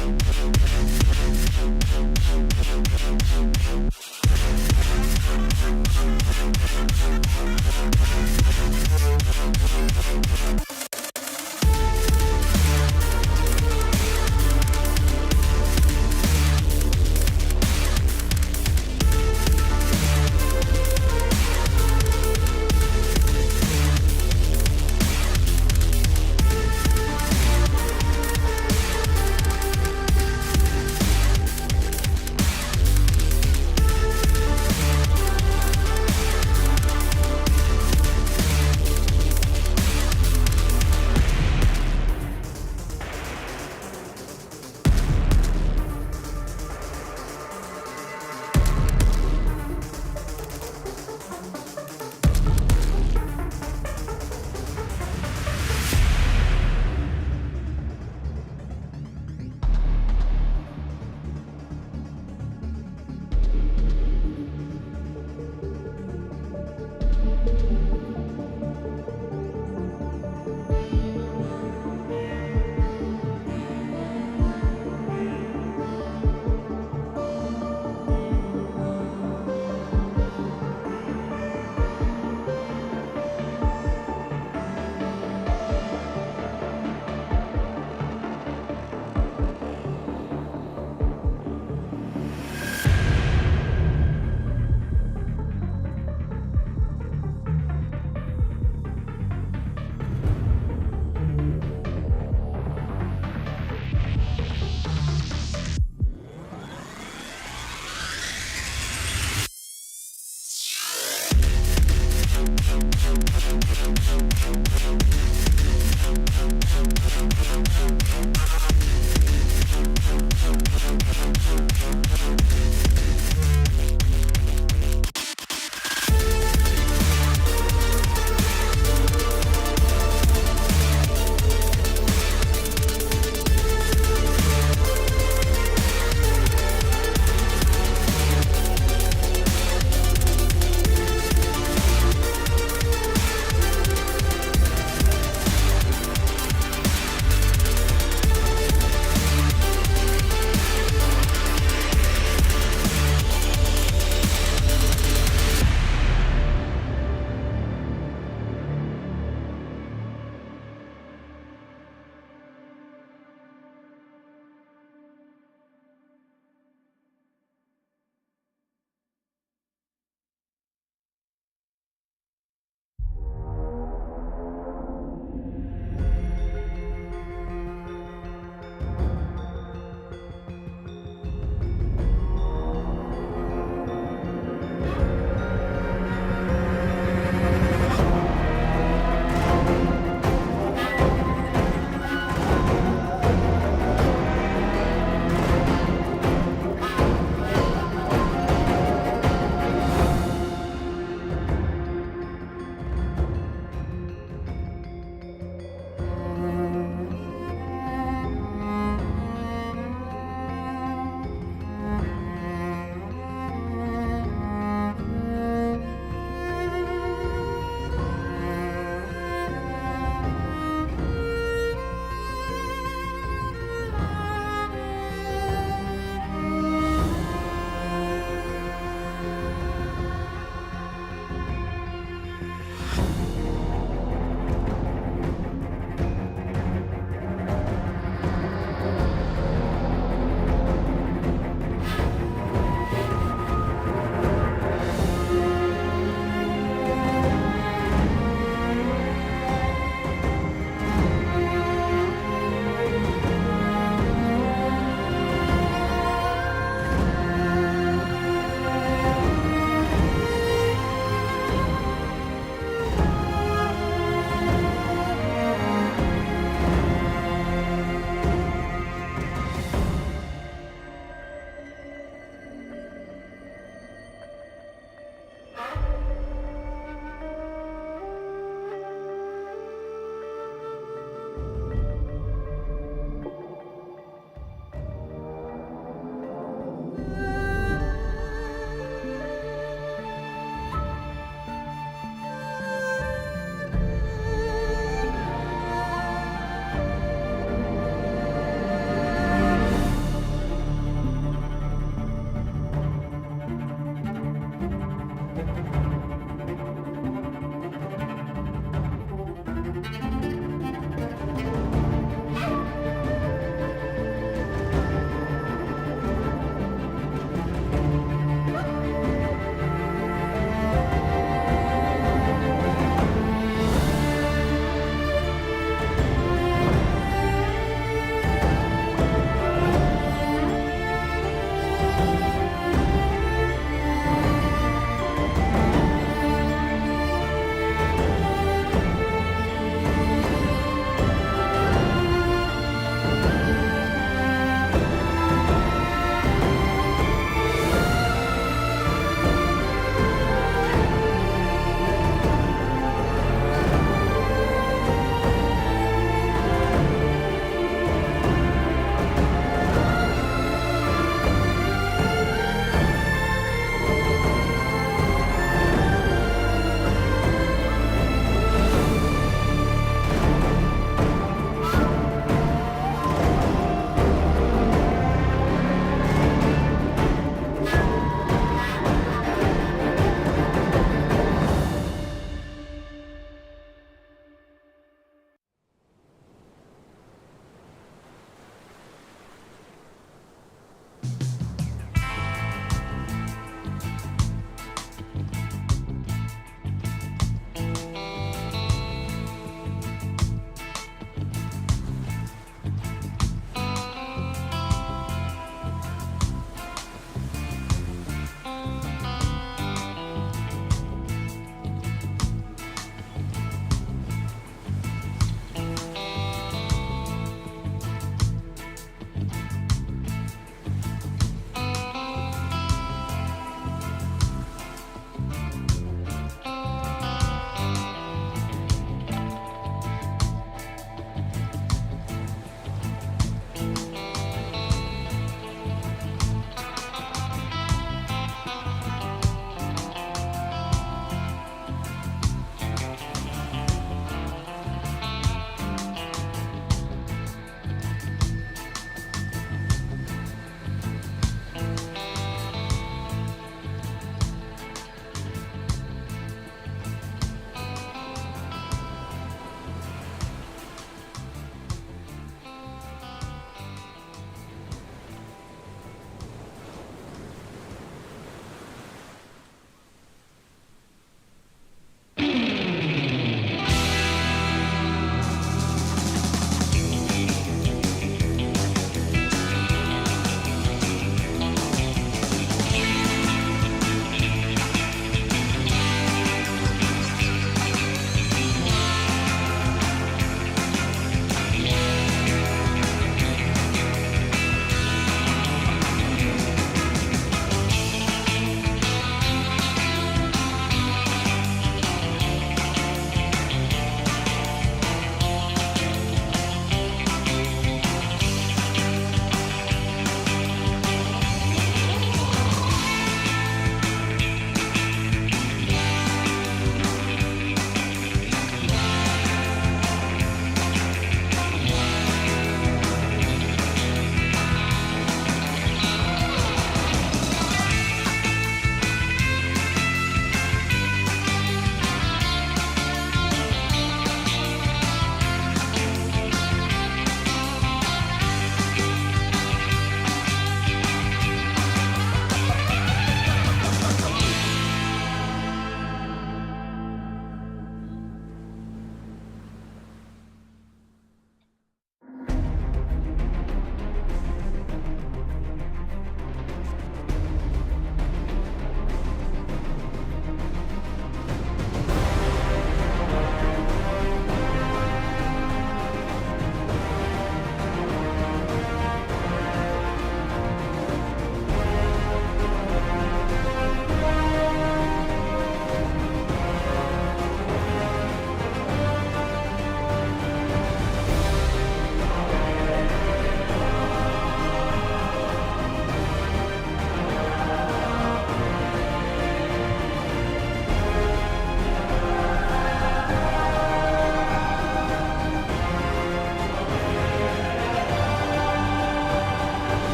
ค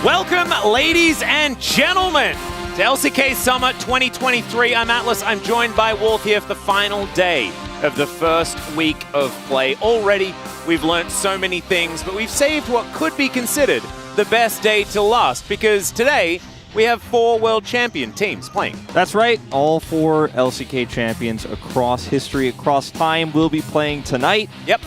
Welcome, ladies and gentlemen, to LCK Summer 2023. I'm Atlas. I'm joined by Wolf here for the final day of the first week of play. Already, we've learnt so many things, but we've saved what could be considered the best day till last, because today we have 4 world champion teams playing. That's right. All 4 LCK champions across history, across time will be playing tonight. Yep.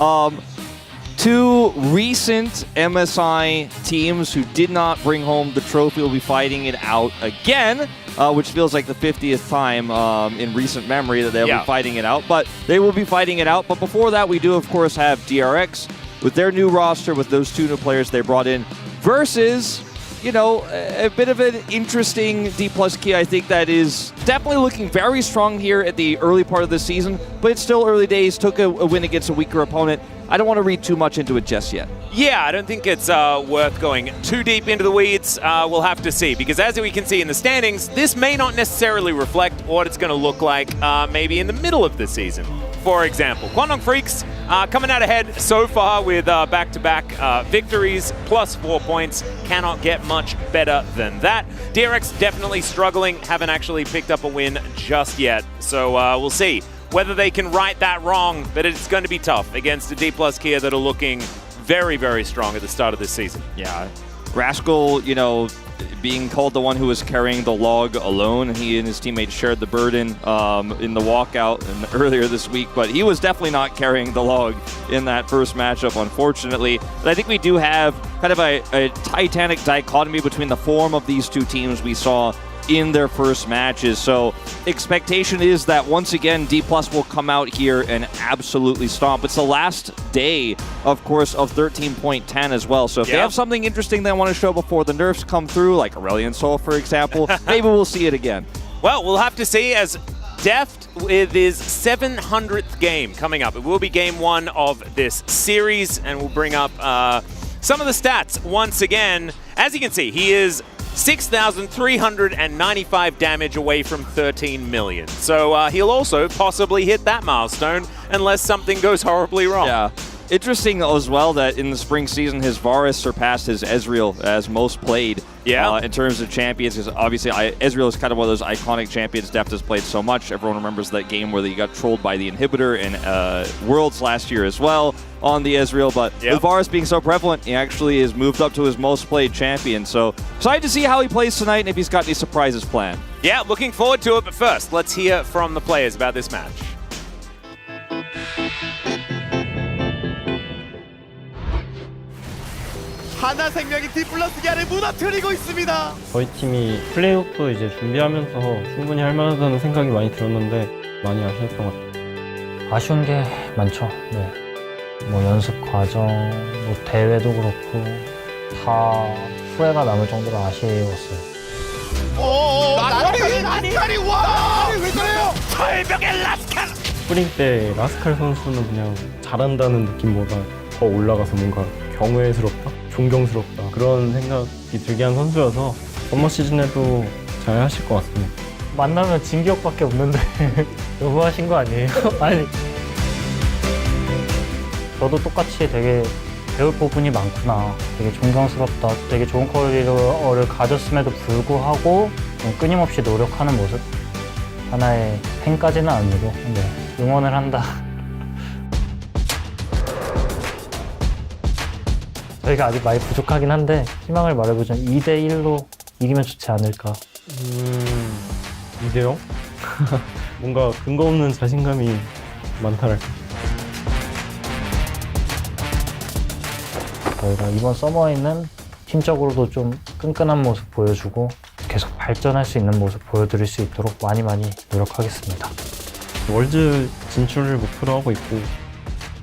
2 recent MSI teams who did not bring home the trophy will be fighting it out again, which feels like the 50th time in recent memory that they'll be fighting it out. But they will be fighting it out. But before that, we do, of course, have DRX with their new roster, with those 2 new players they brought in, versus, you know, a bit of an interesting D+ key, I think, that is definitely looking very strong here at the early part of the season, but it's still early days. Took a win against a weaker opponent. I don't want to read too much into it just yet. Yeah, I don't think it's worth going too deep into the weeds. We'll have to see, because as we can see in the standings, this may not necessarily reflect what it's going to look like maybe in the middle of the season. For example, Kwangdong Freaks coming out ahead so far with back-to-back victories, plus 4 points. Cannot get much better than that. DRX definitely struggling, haven't actually picked up a win just yet. So we'll see whether they can right that wrong, but it's going to be tough against a D+ Kia that are looking very, very strong at the start of this season. Yeah, Rascal, you know, being called the one who was carrying the log alone. He and his teammates shared the burden in the walkout earlier this week, but he was definitely not carrying the log in that first matchup, unfortunately. But I think we do have kind of a titanic dichotomy between the form of these 2 teams we saw in their first matches. So expectation is that once again D+ will come out here and absolutely stomp. It's the last day, of course, of 13.10 as well. So if they have something interesting they want to show before the nerfs come through, like Aurelion Sol, for example, maybe we'll see it again. Well, we'll have to see, as Deft with his 700th game coming up. It will be game 1 of this series, and we'll bring up some of the stats once again. As you can see, he is 6,395 damage away from 13 million. So he'll also possibly hit that milestone unless something goes horribly wrong. Yeah. Interesting as well that in the spring season, his Varus surpassed his Ezreal as most played in terms of champions. Because obviously, Ezreal is kind of one of those iconic champions Deft has played so much. Everyone remembers that game where he got trolled by the inhibitor in Worlds last year as well on the Ezreal. But with Varus being so prevalent, he actually has moved up to his most played champion. So excited to see how he plays tonight and if he's got any surprises planned. Yeah, looking forward to it. But first, let's hear from the players about this match. 하나생명이 D+ 기아를 무너뜨리고 있습니다. 저희 팀이 플레이오프 이제 준비하면서 충분히 할 만하다는 생각이 많이 들었는데 많이 아쉬웠던 것 같아요. 아쉬운 게 많죠. 네. 뭐 연습 과정, 뭐 대회도 그렇고 다 후회가 남을 정도로 아쉬웠어요. 라스칼이 와! 왜 그래요? 철벽의 라스칼! 스프링 때 라스칼 선수는 그냥 잘한다는 느낌보다 더 올라가서 뭔가 경외스럽다? 존경스럽다. 그런 생각이 들게 한 선수여서 썸머 시즌에도 잘 하실 것 같습니다. 만나면 진 기억밖에 없는데 너무하신 거 아니에요? 아니. 저도 똑같이 되게 배울 부분이 많구나. 되게 존경스럽다. 되게 좋은 커리어를 가졌음에도 불구하고 끊임없이 노력하는 모습. 하나의 팬까지는 아니고 응원을 한다. 저희가 아직 많이 부족하긴 한데 희망을 말해보자면 2대1로 이기면 좋지 않을까. 2대0? 뭔가 근거 없는 자신감이 많달까. 저희가 이번 서머에는 팀적으로도 좀 끈끈한 모습 보여주고 계속 발전할 수 있는 모습 보여드릴 수 있도록 많이 노력하겠습니다. 월드 진출을 목표로 하고 있고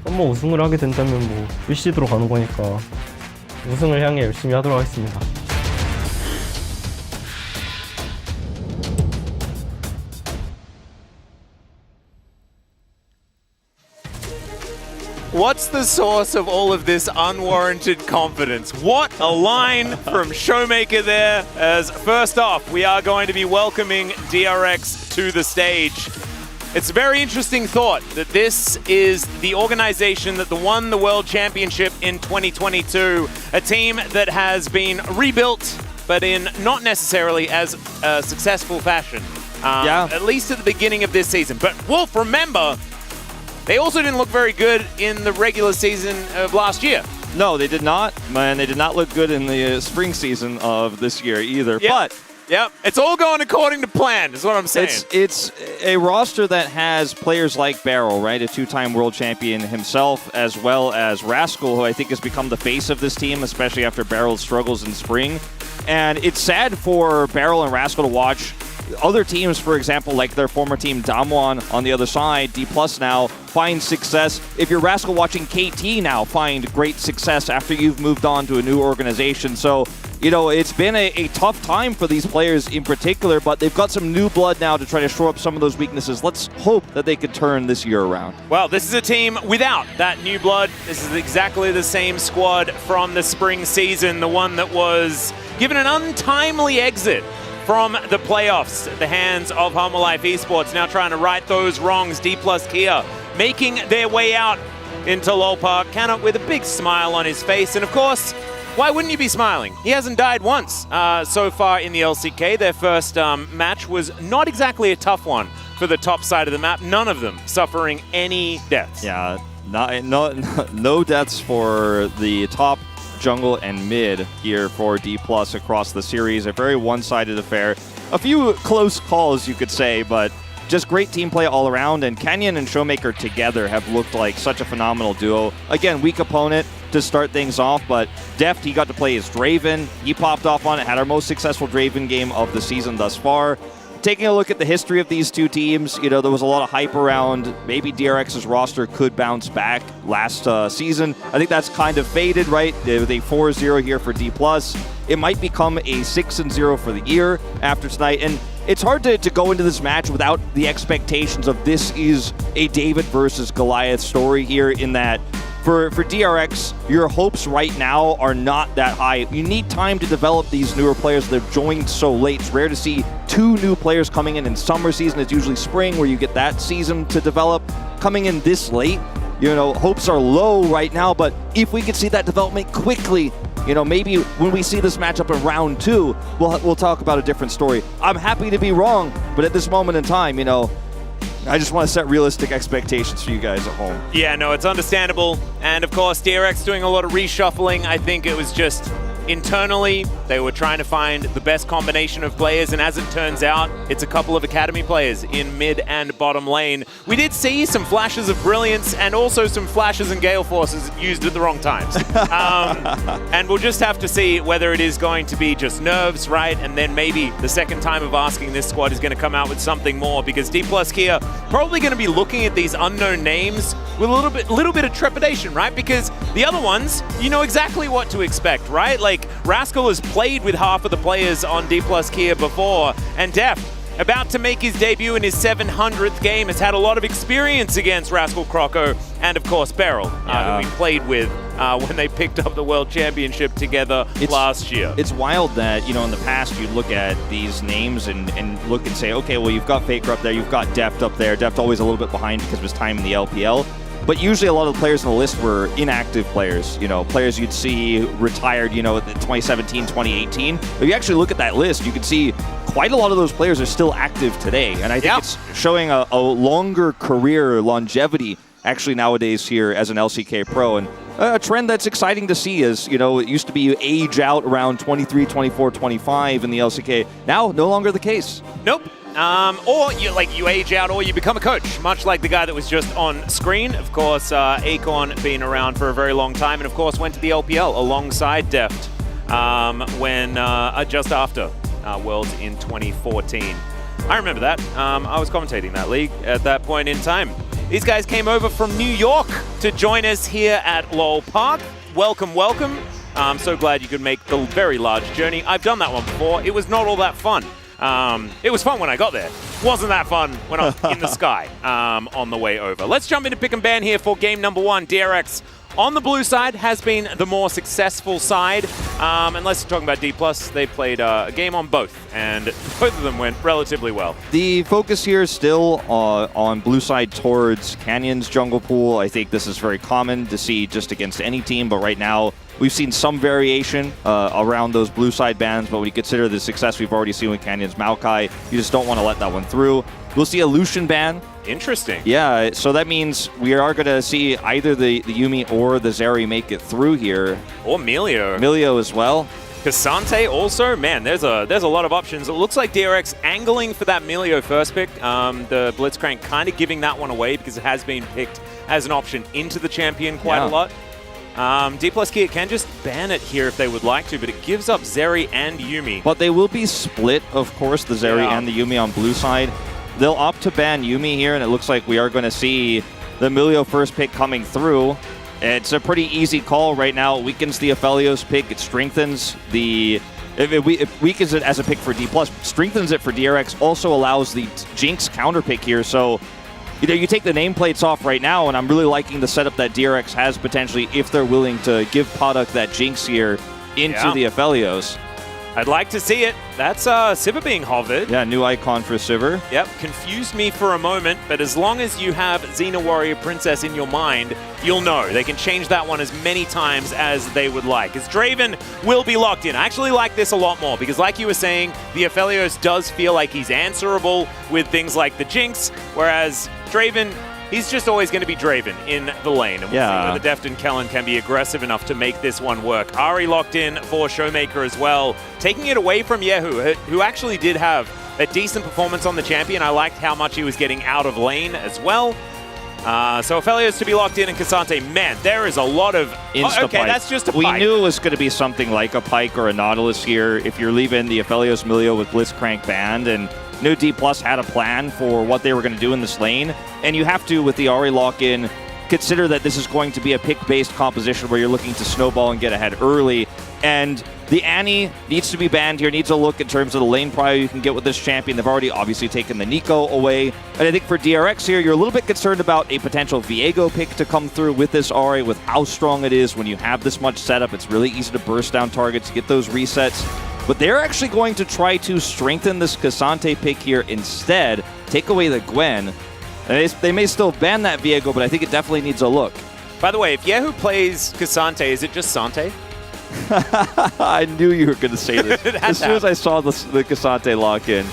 썸머 우승을 하게 된다면 뭐 일시드로 가는 거니까 우승을 향해 열심히 하도록 하겠습니다. What's the source of all of this unwarranted confidence? What a line from Showmaker there, as first off, we are going to be welcoming DRX to the stage. It's a very interesting thought that this is the organization that won the World Championship in 2022, a team that has been rebuilt but in not necessarily as successful fashion. At least at the beginning of this season. But Wolf, remember, they also didn't look very good in the regular season of last year. No, they did not. Man, they did not look good in the spring season of this year either. But it's all going according to plan, is what I'm saying. It's a roster that has players like Beryl, right, a two-time world champion himself, as well as Rascal, who I think has become the face of this team, especially after Beryl's struggles in spring. And it's sad for Beryl and Rascal to watch other teams, for example, like their former team Damwon on the other side, D+ now, find success. If you're Rascal watching KT now find great success after you've moved on to a new organization. So, you know, it's been a tough time for these players in particular, but they've got some new blood now to try to shore up some of those weaknesses. Let's hope that they could turn this year around. Well, this is a team without that new blood. This is exactly the same squad from the spring season, the one that was given an untimely exit from the playoffs at the hands of Humble Life Esports, now trying to right those wrongs. D+ Kia making their way out into LoL Park, Cannot with a big smile on his face. And of course, why wouldn't you be smiling? He hasn't died once so far in the LCK. Their first match was not exactly a tough one for the top side of the map. None of them suffering any deaths. Yeah, no deaths for the top jungle and mid here for D+ across the series. A very one-sided affair. A few close calls, you could say, but just great team play all around, and Canyon and Showmaker together have looked like such a phenomenal duo. Again, weak opponent to start things off, but Deft, he got to play as Draven. He popped off on it, had our most successful Draven game of the season thus far. Taking a look at the history of these two teams, you know, there was a lot of hype around maybe DRX's roster could bounce back last season. I think that's kind of faded, right? With a 4-0 here for D+. It might become a 6-0 for the year after tonight. And it's hard to go into this match without the expectations of this is a David versus Goliath story here, in that for DRX, your hopes right now are not that high. You need time to develop these newer players that have joined so late. It's rare to see two new players coming in summer season. It's usually spring where you get that season to develop. Coming in this late, you know, hopes are low right now, but if we could see that development quickly, you know, maybe when we see this matchup in round 2, we'll talk about a different story. I'm happy to be wrong, but at this moment in time, you know, I just want to set realistic expectations for you guys at home. Yeah, no, it's understandable. And of course, DRX doing a lot of reshuffling. I think it was just internally, they were trying to find the best combination of players, and as it turns out, it's a couple of academy players in mid and bottom lane. We did see some flashes of brilliance and also some flashes and Gale Forces used at the wrong times. And we'll just have to see whether it is going to be just nerves, right? And then maybe the second time of asking, this squad is going to come out with something more, because D+ Kia probably going to be looking at these unknown names with a little bit of trepidation, right? Because the other ones, you know exactly what to expect, right? Like, Rascal has played with half of the players on D+ Kia before, and Deft, about to make his debut in his 700th game, has had a lot of experience against Rascal Croco, and of course Beryl, who we played with when they picked up the World Championship together last year. It's wild that, you know, in the past you look at these names and look and say, okay, well, you've got Faker up there, you've got Deft up there. Deft always a little bit behind because of his time in the LPL. But usually a lot of the players on the list were inactive players, you know, players you'd see retired, you know, in 2017, 2018. If you actually look at that list, you can see quite a lot of those players are still active today. And I think it's showing a longer career longevity actually nowadays here as an LCK pro. And a trend that's exciting to see is, you know, it used to be you age out around 23, 24, 25 in the LCK. Now, no longer the case. Nope. Or you age out, or you become a coach, much like the guy that was just on screen. Of course, Acorn been around for a very long time, and of course went to the LPL alongside Deft when just after Worlds in 2014. I remember that. I was commentating that league at that point in time. These guys came over from New York to join us here at LoL Park. Welcome, welcome. I'm so glad you could make the very large journey. I've done that one before. It was not all that fun. It was fun when I got there. Wasn't that fun when I was in the sky on the way over. Let's jump into pick and ban here for game number 1. DRX on the blue side has been the more successful side. Unless you're talking about D+, they played a game on both, and both of them went relatively well. The focus here is still on blue side towards Canyon's jungle pool. I think this is very common to see just against any team, but right now We've seen some variation around those blue side bans, but when you consider the success we've already seen with Canyon's Maokai, you just don't want to let that one through. We'll see a Lucian ban. Interesting. Yeah, so that means we are going to see either the Yuumi or the Zeri make it through here. Or Melio. Melio as well. Cassante also, man, there's a lot of options. It looks like DRX angling for that Melio first pick. The Blitzcrank kind of giving that one away because it has been picked as an option into the champion quite a lot. D plus Kia can just ban it here if they would like to, but it gives up Zeri and Yuumi. But they will be split, of course, the Zeri and the Yuumi on blue side. They'll opt to ban Yuumi here, and it looks like we are going to see the Melio first pick coming through. It's a pretty easy call right now. It weakens the Aphelios pick. It strengthens the... It weakens it as a pick for D+, strengthens it for DRX, also allows the Jinx counter pick here, so... You know, you take the nameplates off right now, and I'm really liking the setup that DRX has potentially if they're willing to give Paddock that Jinx here into the Aphelios. I'd like to see it. That's Sivir being hovered. Yeah, new icon for Sivir. Yep, confused me for a moment, but as long as you have Xena Warrior Princess in your mind, you'll know. They can change that one as many times as they would like. As Draven will be locked in. I actually like this a lot more, because like you were saying, the Aphelios does feel like he's answerable with things like the Jinx, whereas Draven, he's just always going to be Draven in the lane. And we'll see whether Deft and Kellen can be aggressive enough to make this one work. Ari locked in for Showmaker as well, taking it away from Yehu, who actually did have a decent performance on the champion. I liked how much he was getting out of lane as well. So Aphelios to be locked in, and Cassante, man, there is a lot of... okay, that's just a pike. We knew it was going to be something like a pike or a Nautilus here if you're leaving the Aphelios Melio with Blitzcrank banned, and New D+ had a plan for what they were going to do in this lane, and you have to, with the Ahri lock-in, consider that this is going to be a pick-based composition where you're looking to snowball and get ahead early, and the Annie needs to be banned here, needs a look in terms of the lane prio you can get with this champion. They've already obviously taken the Nico away, and I think for DRX here, you're a little bit concerned about a potential Viego pick to come through with this Ahri, with how strong it is when you have this much setup. It's really easy to burst down targets, get those resets. But they're actually going to try to strengthen this Cassante pick here instead, take away the Gwen. And they may still ban that Viego, but I think it definitely needs a look. By the way, if Yehu plays Cassante, is it just Sante? I knew you were going to say this. As soon as I saw the Cassante lock-in.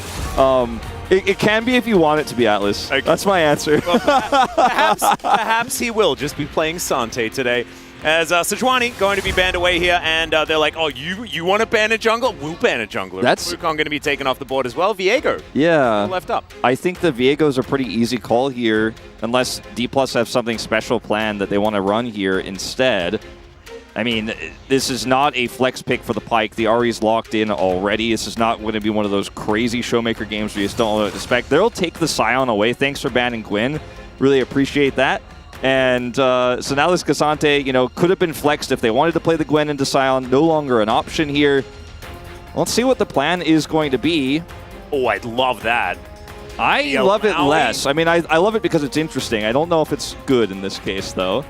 It can be if you want it to be, Atlas. Okay. That's my answer. Well, perhaps he will just be playing Sante today. As Sejuani going to be banned away here, and they're like, oh, you want to ban a jungler? We'll ban a jungler. That's Wukong going to be taken off the board as well. Viego. Yeah. Left up. I think the Viego's a pretty easy call here, unless D+ have something special planned that they want to run here instead. I mean, this is not a flex pick for the Pike. The Ahri's locked in already. This is not going to be one of those crazy Showmaker games where you just don't expect. They'll take the Scion away. Thanks for banning Gwyn. Really appreciate that. And so now this Cassante, you know, could have been flexed if they wanted to play the Gwen into Scion. No longer an option here. Let's see what the plan is going to be. Oh, I'd love that. I love it less. I mean, I love it because it's interesting. I don't know if it's good in this case, though.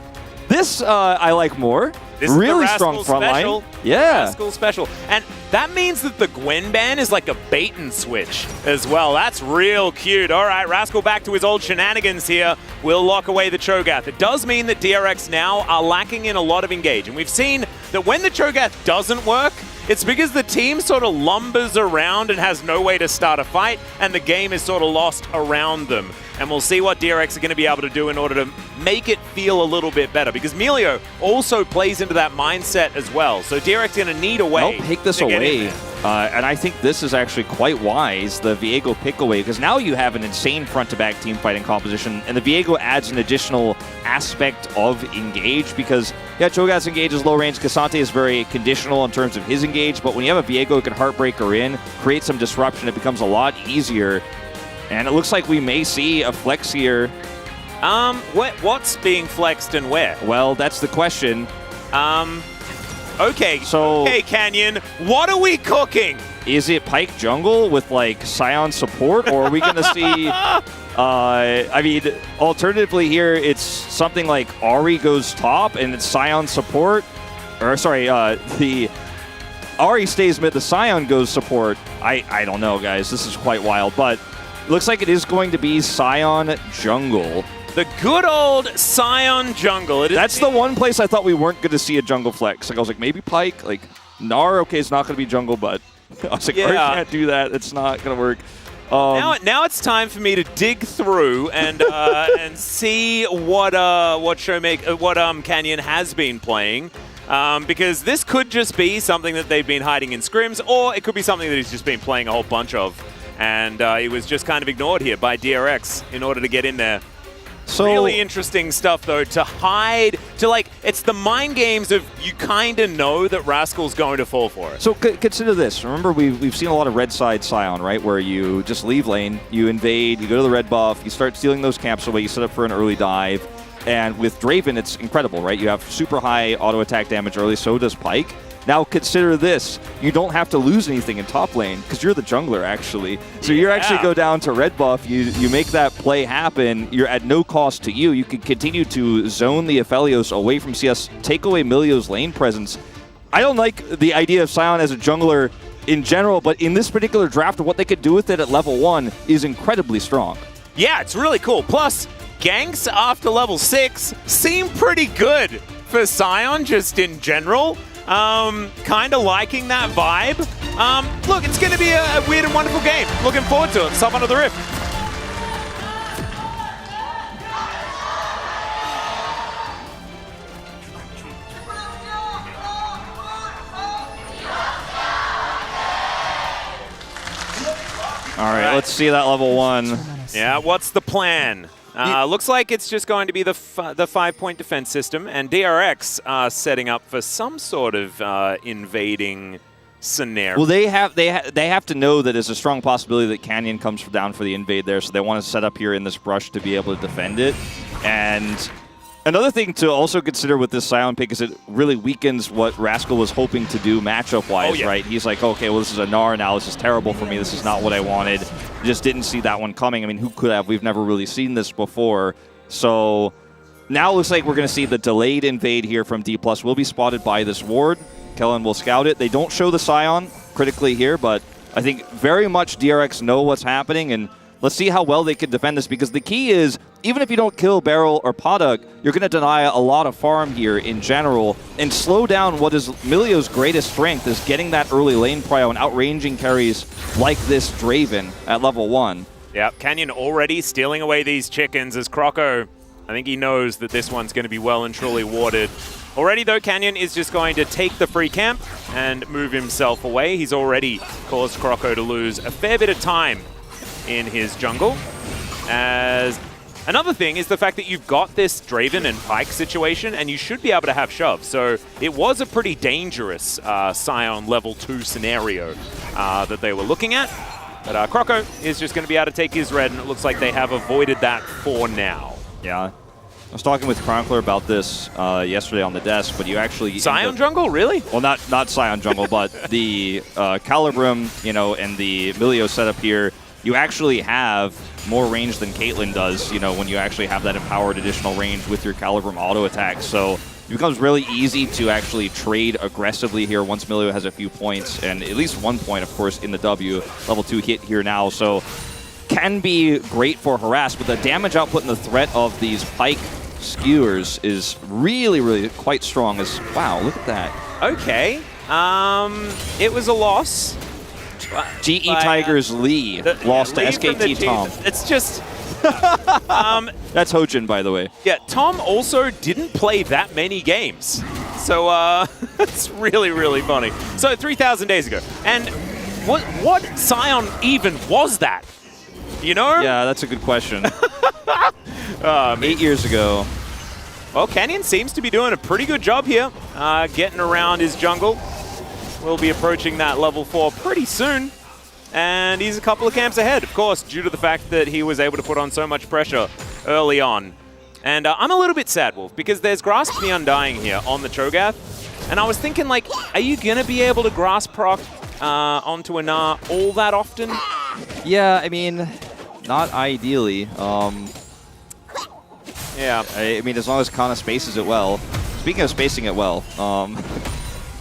This I like more. This really is the strong front special. line. Yeah. Rascal special. And that means that the Gwen ban is like a bait and switch as well. That's real cute. All right, Rascal back to his old shenanigans here. Will lock away the Cho'Gath. It does mean that DRX now are lacking in a lot of engage. And we've seen that when the Cho'Gath doesn't work, it's because the team sort of lumbers around and has no way to start a fight, and the game is sort of lost around them. And we'll see what DRX are going to be able to do in order to make it feel a little bit better. Because Melio also plays into that mindset as well. So DRX going to need a way. They'll pick this away. And I think this is actually quite wise, the Viego pick away, because now you have an insane front-to-back team fighting composition, and the Viego adds an additional aspect of engage, because, yeah, Cho'Gath's engage is low range, Cassante is very conditional in terms of his engage, but when you have a Viego who can Heartbreaker in, create some disruption, it becomes a lot easier. And it looks like we may see a flex here. What's being flexed and where? Well, that's the question. Okay, okay, Canyon, what are we cooking? Is it Pike jungle with, like, Scion support, or are we going to see... I mean, alternatively here, it's something like Ahri goes top, and it's Scion support. Or, sorry, the... Ahri stays mid, the Scion goes support. I don't know, guys. This is quite wild, but... Looks like it is going to be Scion jungle. The good old Scion jungle. That's the one place I thought we weren't going to see a jungle flex. Like I was like, maybe Pyke. Like Gnar, okay, it's not going to be jungle, but I was like, Yeah. you can't do that. It's not going to work. Now it's time for me to dig through and and see what Canyon has been playing, because this could just be something that they've been hiding in scrims, or it could be something that he's just been playing a whole bunch of, and he was just kind of ignored here by DRX in order to get in there. So Really interesting stuff, though, to hide, it's the mind games of you kind of know that Rascal's going to fall for it. So consider this. Remember, we've seen a lot of red side Scion, right? Where you just leave lane, you invade, you go to the red buff, you start stealing those camps away, you set up for an early dive. And with Draven, it's incredible, right? You have super high auto attack damage early, so does Pyke. Now consider this. You don't have to lose anything in top lane because you're the jungler, actually. So you actually go down to red buff, you make that play happen, you're at no cost to you. You can continue to zone the Aphelios away from CS, take away Milio's lane presence. I don't like the idea of Scion as a jungler in general, but in this particular draft, what they could do with it at level 1 is incredibly strong. Yeah, it's really cool. Plus, ganks after level 6 seem pretty good for Scion just in general. Kind of liking that vibe. Look, it's going to be a weird and wonderful game. Looking forward to it. Sub Under the Rift. All right, let's see that level 1. Yeah, what's the plan? Looks like it's just going to be the 5-point defense system, and DRX setting up for some sort of invading scenario. Well, they have to know that there's a strong possibility that Canyon comes down for the invade there, so they want to set up here in this brush to be able to defend it. And another thing to also consider with this Scion pick is it really weakens what Rascal was hoping to do matchup-wise, right? He's like, okay, well, this is a Gnar now. This is terrible for me. This is not what I wanted. Just didn't see that one coming. I mean, who could have? We've never really seen this before. So now it looks like we're going to see the delayed invade here from D+. Will be spotted by this ward. Kellen will scout it. They don't show the Scion critically here, but I think very much DRX know what's happening, and let's see how well they can defend this, because the key is, even if you don't kill Beryl or Paddock, you're going to deny a lot of farm here in general and slow down what is Milio's greatest strength, is getting that early lane prio and outranging carries like this Draven at level 1. Yep, Canyon already stealing away these chickens as Croco, I think he knows that this one's going to be well and truly warded. Already, though, Canyon is just going to take the free camp and move himself away. He's already caused Croco to lose a fair bit of time in his jungle. As another thing is the fact that you've got this Draven and Pyke situation, and you should be able to have shove. So it was a pretty dangerous Scion level 2 scenario that they were looking at. But Croco is just going to be able to take his red, and it looks like they have avoided that for now. Yeah. I was talking with Chronicler about this yesterday on the desk, but you actually... Scion jungle, really? Well, not Scion jungle, but the Calibrum, and the Milio setup here, you actually have more range than Caitlyn does, when you actually have that empowered additional range with your Calibrum auto attack. So it becomes really easy to actually trade aggressively here once Milio has a few points, and at least 1 point, of course, in the W. Level 2 hit here now, so can be great for harass, but the damage output and the threat of these Pyke skewers is really, really quite strong. Wow, look at that. Okay. It was a loss. GE Tigers Lee lost to SKT Tom. It's just... That's Hojin, by the way. Yeah, Tom also didn't play that many games. So it's really, really funny. So 3,000 days ago. And what Scion even was that? Yeah, that's a good question. 8 years ago. Well, Canyon seems to be doing a pretty good job here, getting around his jungle. We'll be approaching that level 4 pretty soon. And he's a couple of camps ahead, of course, due to the fact that he was able to put on so much pressure early on. And I'm a little bit sad, Wolf, because there's Grasp the Undying here on the Cho'Gath. And I was thinking, like, are you going to be able to Grasp proc onto a Gnar all that often? Yeah, I mean, not ideally. Yeah. I mean, as long as Kana spaces it well. Speaking of spacing it well,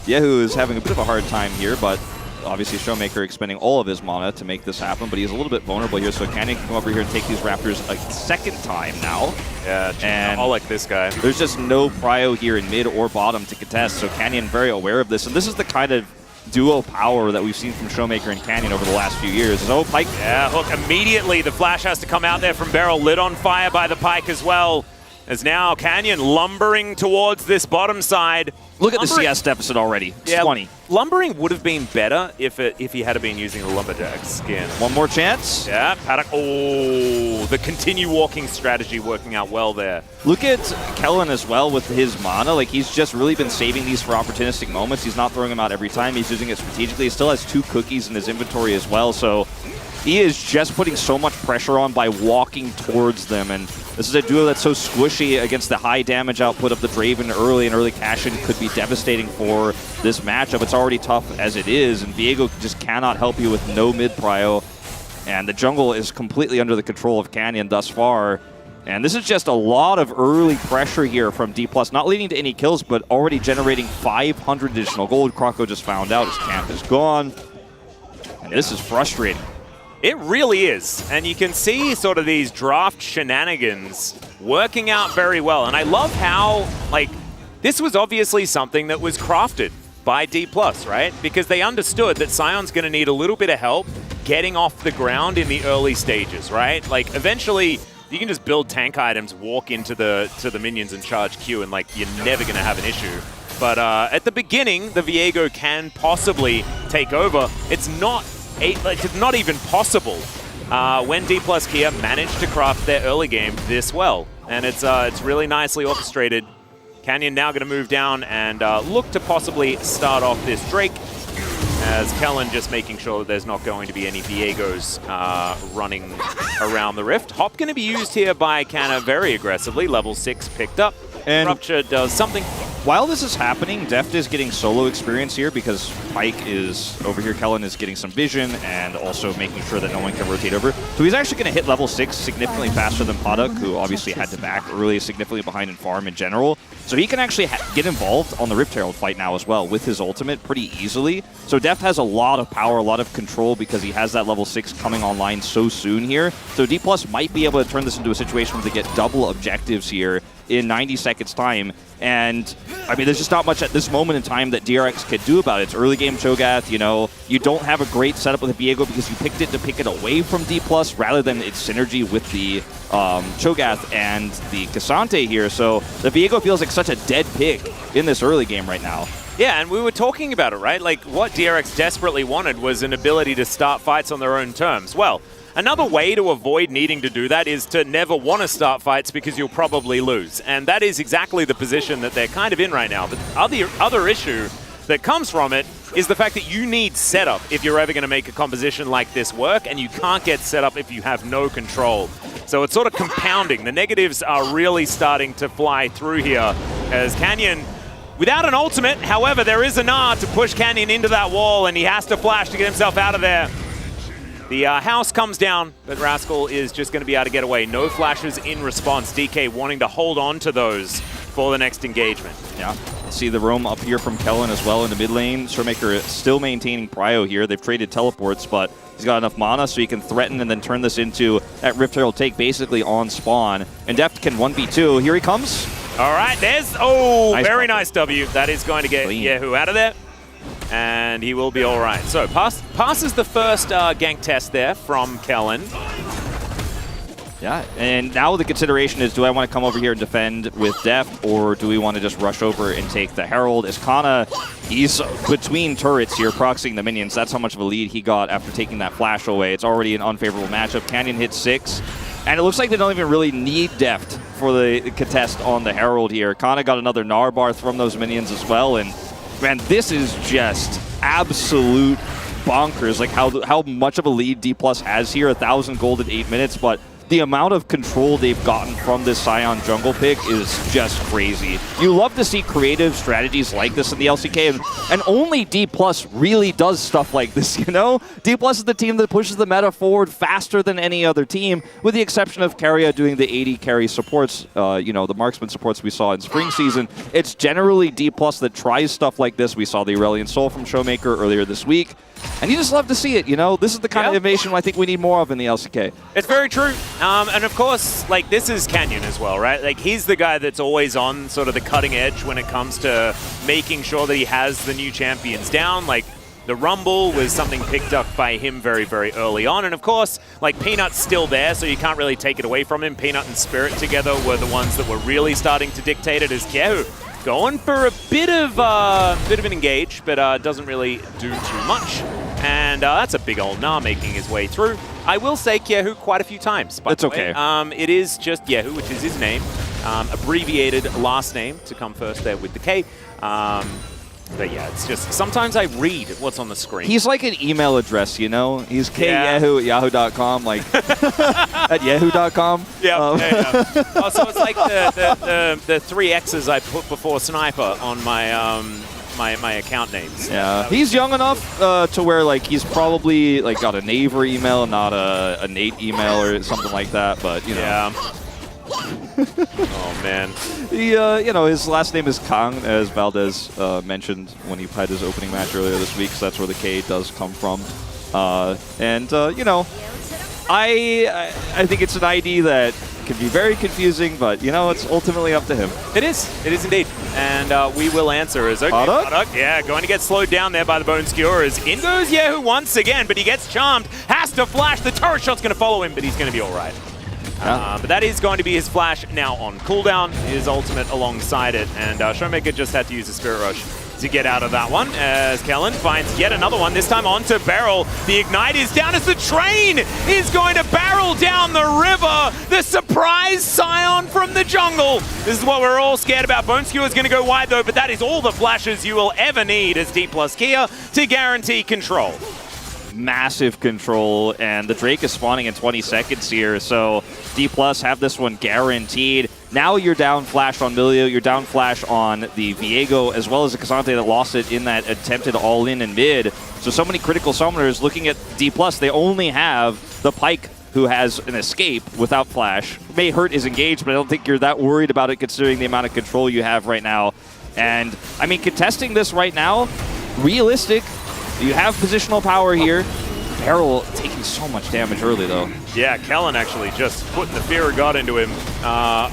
Yehu is having a bit of a hard time here, but obviously Showmaker expending all of his mana to make this happen, but he's a little bit vulnerable here, so Canyon can come over here and take these Raptors a second time now. Yeah, and I'll like this guy. there's just no prio here in mid or bottom to contest, so Canyon very aware of this, and this is the kind of duo power that we've seen from Showmaker and Canyon over the last few years. Oh, Pike. Yeah, hook immediately. The flash has to come out there from Beryl, lit on fire by the Pike as well. As now Canyon lumbering towards this bottom side. Look at the CS deficit already. It's 20. Lumbering would have been better if he had been using the Lumberjack skin. One more chance. Yeah, Paddock. Oh, the continue walking strategy working out well there. Look at Kellen as well with his mana. Like, he's just really been saving these for opportunistic moments. He's not throwing them out every time. He's using it strategically. He still has 2 cookies in his inventory as well. So he is just putting so much pressure on by walking towards them. And this is a duo that's so squishy against the high damage output of the Draven early, and early cash-in could be devastating for this matchup. It's already tough as it is, and Viego just cannot help you with no mid-prio. And the jungle is completely under the control of Canyon thus far. And this is just a lot of early pressure here from D+, not leading to any kills, but already generating 500 additional gold. Croco just found out his camp is gone. And this is frustrating. It really is. And you can see sort of these draft shenanigans working out very well. And I love how, like, this was obviously something that was crafted by D+, right? Because they understood that Sion's going to need a little bit of help getting off the ground in the early stages, right? Like, eventually, you can just build tank items, walk into the minions and charge Q, and, like, you're never going to have an issue. But at the beginning, the Viego can possibly take over. It's not even possible when D+ Kia managed to craft their early game this well. And it's really nicely orchestrated. Canyon now going to move down and look to possibly start off this Drake, as Kellen just making sure that there's not going to be any Viegos running around the Rift. Hop going to be used here by Canna very aggressively. Level 6 picked up. And Rupture does something. While this is happening, Deft is getting solo experience here because Pike is over here. Kellen is getting some vision and also making sure that no one can rotate over. So he's actually going to hit level 6 significantly faster than Paddock, who obviously had to back early, significantly behind in farm in general. So he can actually get involved on the Rift Herald fight now as well with his ultimate pretty easily. So Deft has a lot of power, a lot of control because he has that level 6 coming online so soon here. So D+ might be able to turn this into a situation where they get double objectives here in 90 seconds time. And I mean, there's just not much at this moment in time that DRX could do about it. It's early game Cho'Gath, you know, you don't have a great setup with the Viego because you picked it to pick it away from D+ rather than its synergy with the Cho'Gath and the Cassante here. So the Viego feels like such a dead pick in this early game right now. Yeah, and we were talking about it, right? Like, what DRX desperately wanted was an ability to start fights on their own terms. Well, another way to avoid needing to do that is to never want to start fights because you'll probably lose. And that is exactly the position that they're kind of in right now. The other issue that comes from it is the fact that you need setup if you're ever going to make a composition like this work, and you can't get set up if you have no control. So it's sort of compounding. The negatives are really starting to fly through here as Canyon, without an ultimate, however, there is a Gnar to push Canyon into that wall, and he has to flash to get himself out of there. The house comes down, but Rascal is just going to be able to get away. No flashes in response. DK wanting to hold on to those for the next engagement. Yeah, see the roam up here from Kellen as well in the mid lane. Showmaker still maintaining prio here. They've traded teleports, but he's got enough mana so he can threaten and then turn this into that Rift Herald take basically on spawn. And Deft can 1v2. Here he comes. All right, there's, very nice W. That is going to get Yehu out of there. And he will be all right. So passes the first gank test there from Kellen. Yeah, and now the consideration is, do I want to come over here and defend with Deft, or do we want to just rush over and take the Herald? Iskana, he's between turrets here, proxying the minions. That's how much of a lead he got after taking that flash away. It's already an unfavorable matchup. Canyon hits 6, and it looks like they don't even really need Deft for the contest on the Herald here. Kana got another Gnar bar from those minions as well, and man, this is just absolute bonkers, like how much of a lead D+ has here, 1,000 gold in 8 minutes, but the amount of control they've gotten from this Sion jungle pick is just crazy. You love to see creative strategies like this in the LCK, and only D+ really does stuff like this, you know? D+ is the team that pushes the meta forward faster than any other team, with the exception of Keria doing the 80 carry supports, you know, the marksman supports we saw in spring season. It's generally D+ that tries stuff like this. We saw the Aurelion Soul from Showmaker earlier this week. And you just love to see it, you know? This is the kind of innovation I think we need more of in the LCK. It's very true. And of course, like, this is Canyon as well, right? Like, he's the guy that's always on sort of the cutting edge when it comes to making sure that he has the new champions down. Like, the Rumble was something picked up by him very, very early on. And of course, like, Peanut's still there, so you can't really take it away from him. Peanut and Spirit together were the ones that were really starting to dictate it, as Kyehu going for a bit of an engage, but doesn't really do too much. And that's a big old Nah making his way through. I will say Kyehu quite a few times, by the way. Okay. It is just Yehu, which is his name. Abbreviated last name to come first there with the K. But yeah, it's just, sometimes I read what's on the screen. He's like an email address, you know? He's kyehu at yahoo.com, like at yahoo.com. Yeah. Oh, so it's like the 3 X's I put before Sniper on my my account names. Yeah, he's young enough to where like he's probably like got a Naver email, not a Nate email or something like that. But you know. Yeah. Oh man. He, you know, his last name is Kang, as Valdez mentioned when he had his opening match earlier this week. So that's where the K does come from. You know, I think it's an ID that can be very confusing, but you know, it's ultimately up to him. It is indeed. And we will answer as okay. Product? Yeah, going to get slowed down there by the Bone Skewers. In goes Yehu once again, but he gets charmed. Has to flash. The turret shot's going to follow him, but he's going to be all right. But that is going to be his flash now on cooldown, his ultimate alongside it, and Showmaker just had to use a Spirit Rush to get out of that one, as Kellen finds yet another one, this time onto Barrel. The Ignite is down as the train is going to barrel down the river. The surprise Scion from the jungle. This is what we're all scared about. Bone Skewer is going to go wide though, but that is all the flashes you will ever need as D plus Kia to guarantee control. Massive control, and the Drake is spawning in 20 seconds here, so D+ have this one guaranteed. Now you're down flash on Milio, you're down flash on the Viego, as well as the K'Sante that lost it in that attempted all-in and mid. So many critical summoners looking at D+, they only have the Pyke, who has an escape without flash. May hurt his engage, but I don't think you're that worried about it considering the amount of control you have right now. And, I mean, contesting this right now, realistic. You have positional power here. Barrel taking so much damage early, though. Yeah, Kellen actually just putting the fear of God into him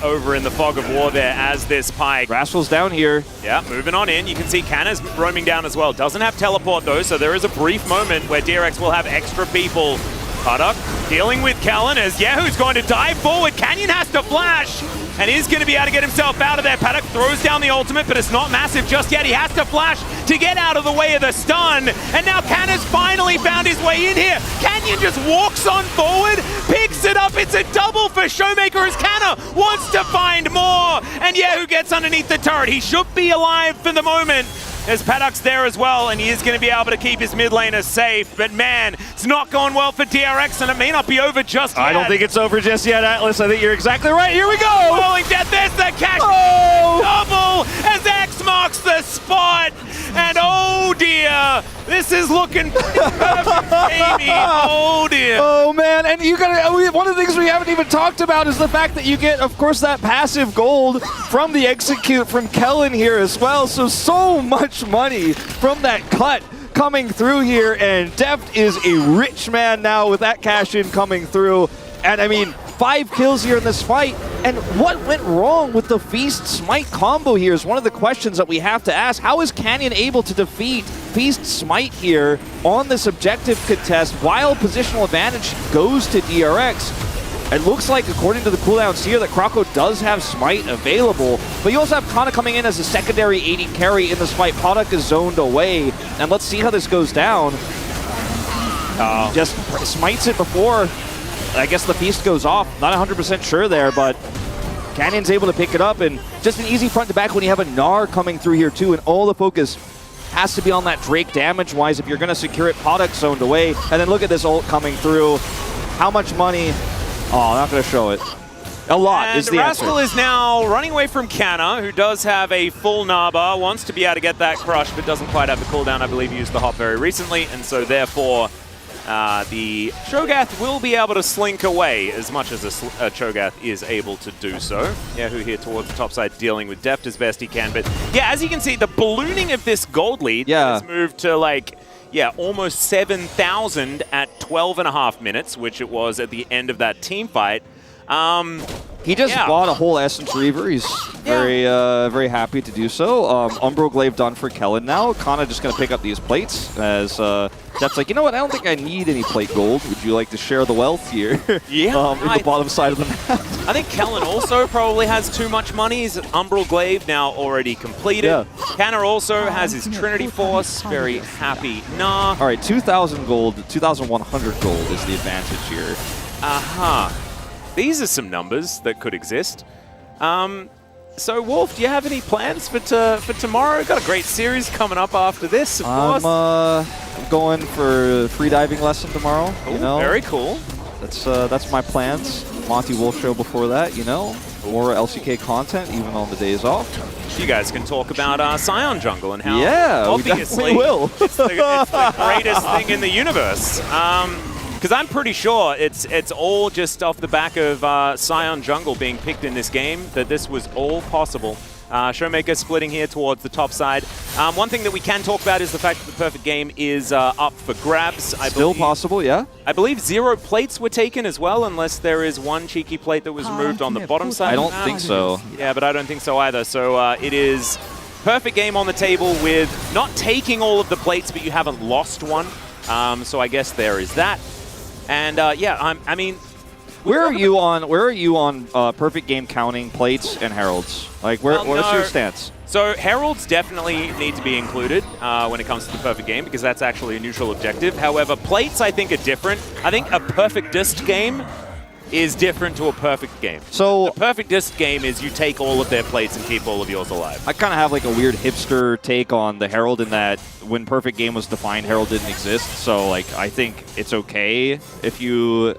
over in the fog of war there as this Pyke. Rascal's down here. Yeah, moving on in. You can see Canna's roaming down as well. Doesn't have teleport, though, so there is a brief moment where DRX will have extra people. Paddock dealing with Kellen as Yehu's going to dive forward. Canyon has to flash and is going to be able to get himself out of there. Paddock throws down the ultimate, but it's not massive just yet. He has to flash to get out of the way of the stun. And now Canna's finally found his way in here. Canyon just walks on forward, picks it up. It's a double for Showmaker as Canna wants to find more. And Yehu gets underneath the turret. He should be alive for the moment, as Paddock's there as well, and he is going to be able to keep his mid laner safe. But man, it's not going well for DRX, and it may not be over just yet. I don't think it's over just yet, Atlas. I think you're exactly right. Here we go! Rolling death, there's the cash double as X marks the spot. And oh dear, this is looking pretty perfect, baby. Oh dear. Oh man, and you gotta, one of the things we haven't even talked about is the fact that you get, of course, that passive gold from the execute from Kellen here as well. So much money from that cut coming through here, and Deft is a rich man now with that cash in coming through. And I mean, 5 kills here in this fight. And what went wrong with the Feast Smite combo here is one of the questions that we have to ask. How is Canyon able to defeat Feast Smite here on this objective contest while positional advantage goes to DRX? It looks like, according to the cooldowns here, that Krako does have Smite available, but you also have Kana coming in as a secondary AD carry in this fight. Product is zoned away, and let's see how this goes down. Just smites it before, I guess the Feast goes off. Not 100% sure there, but Canyon's able to pick it up, and just an easy front to back when you have a Gnar coming through here too, and all the focus has to be on that Drake damage-wise if you're going to secure it. Product zoned away, and then look at this ult coming through. How much money? Oh, not going to show it. A lot and is the Rascal answer. is now running away from Canna, who does have a full Naba, wants to be able to get that crush, but doesn't quite have the cooldown. I believe he used the hop very recently, and so therefore the Cho'Gath will be able to slink away as much as a Cho'Gath is able to do so. Yehu here towards the top side dealing with Deft as best he can, but yeah, as you can see, the ballooning of this gold lead has moved to like, yeah, almost 7,000 at 12.5 minutes, which it was at the end of that team fight. He just bought a whole Essence Reaver. He's very happy to do so. Umbral Glaive done for Kellen now. Kana just going to pick up these plates as Jeff's like, you know what, I don't think I need any plate gold. Would you like to share the wealth here? Yeah. in the bottom side of the map. I think Kellen also probably has too much money. His Umbral Glaive now already completed. Yeah. Kana also has his Trinity Force. Very happy. Nah. All right, 2,000 gold, 2,100 gold is the advantage here. These are some numbers that could exist. So, Wolf, do you have any plans for tomorrow? Got a great series coming up after this, of course. I'm going for a free diving lesson tomorrow. Ooh, you know, very cool. That's my plans. Monty Wolf show before that, you know. More LCK content, even on the days off. You guys can talk about Scion Jungle and how we obviously will. it's the greatest thing in the universe. Because I'm pretty sure it's all just off the back of Scion Jungle being picked in this game, that this was all possible. Showmaker splitting here towards the top side. One thing that we can talk about is the fact that the perfect game is up for grabs. Still possible, yeah? I believe 0 plates were taken as well, unless there is one cheeky plate that was removed on the bottom side. I don't think so. Yeah, but I don't think so either. So it is perfect game on the table with not taking all of the plates, but you haven't lost one. So I guess there is that. And yeah, I mean, where are you on perfect game counting plates and heralds? Like, what's your stance? So heralds definitely need to be included when it comes to the perfect game, because that's actually a neutral objective. However, plates I think are different. I think a perfectest game is different to a perfect game. So the perfectest game is you take all of their plates and keep all of yours alive. I kind of have like a weird hipster take on the Herald in that when perfect game was defined, Herald didn't exist. So like I think it's okay if you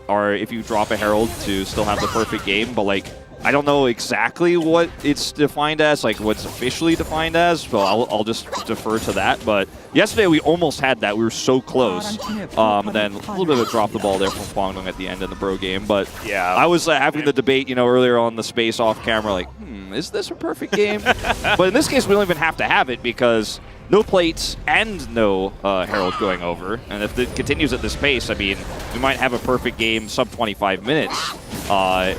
drop a Herald to still have the perfect game, but like I don't know exactly what it's defined as, like what's officially defined as, but I'll just defer to that. But yesterday we almost had that. We were so close. Then a little bit of a drop the ball there from Kwangdong at the end in the bro game. But yeah, I was having the debate, you know, earlier on the space off camera, like, is this a perfect game? But in this case, we don't even have to have it because no plates and no Herald going over. And if it continues at this pace, I mean, we might have a perfect game sub 25 minutes.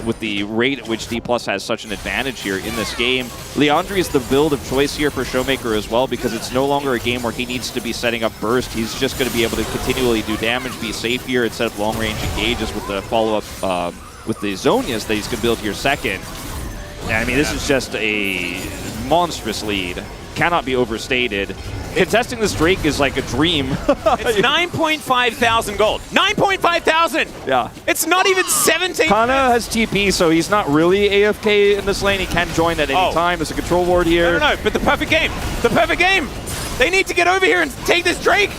With the rate at which D+ has such an advantage here in this game. Leandri is the build of choice here for Showmaker as well, because it's no longer a game where he needs to be setting up burst. He's just going to be able to continually do damage, be safe here instead of long-range engages with the follow-up with the Zonias that he's going to build here second. And, I mean, this is just a monstrous lead. Cannot be overstated. Contesting this Drake is like a dream. It's 9.5 thousand gold. 9.5 thousand! Yeah. It's not even 17. Kana has TP, so he's not really AFK in this lane. He can join at any time. There's a control ward here. No, but the perfect game. The perfect game. They need to get over here and take this Drake.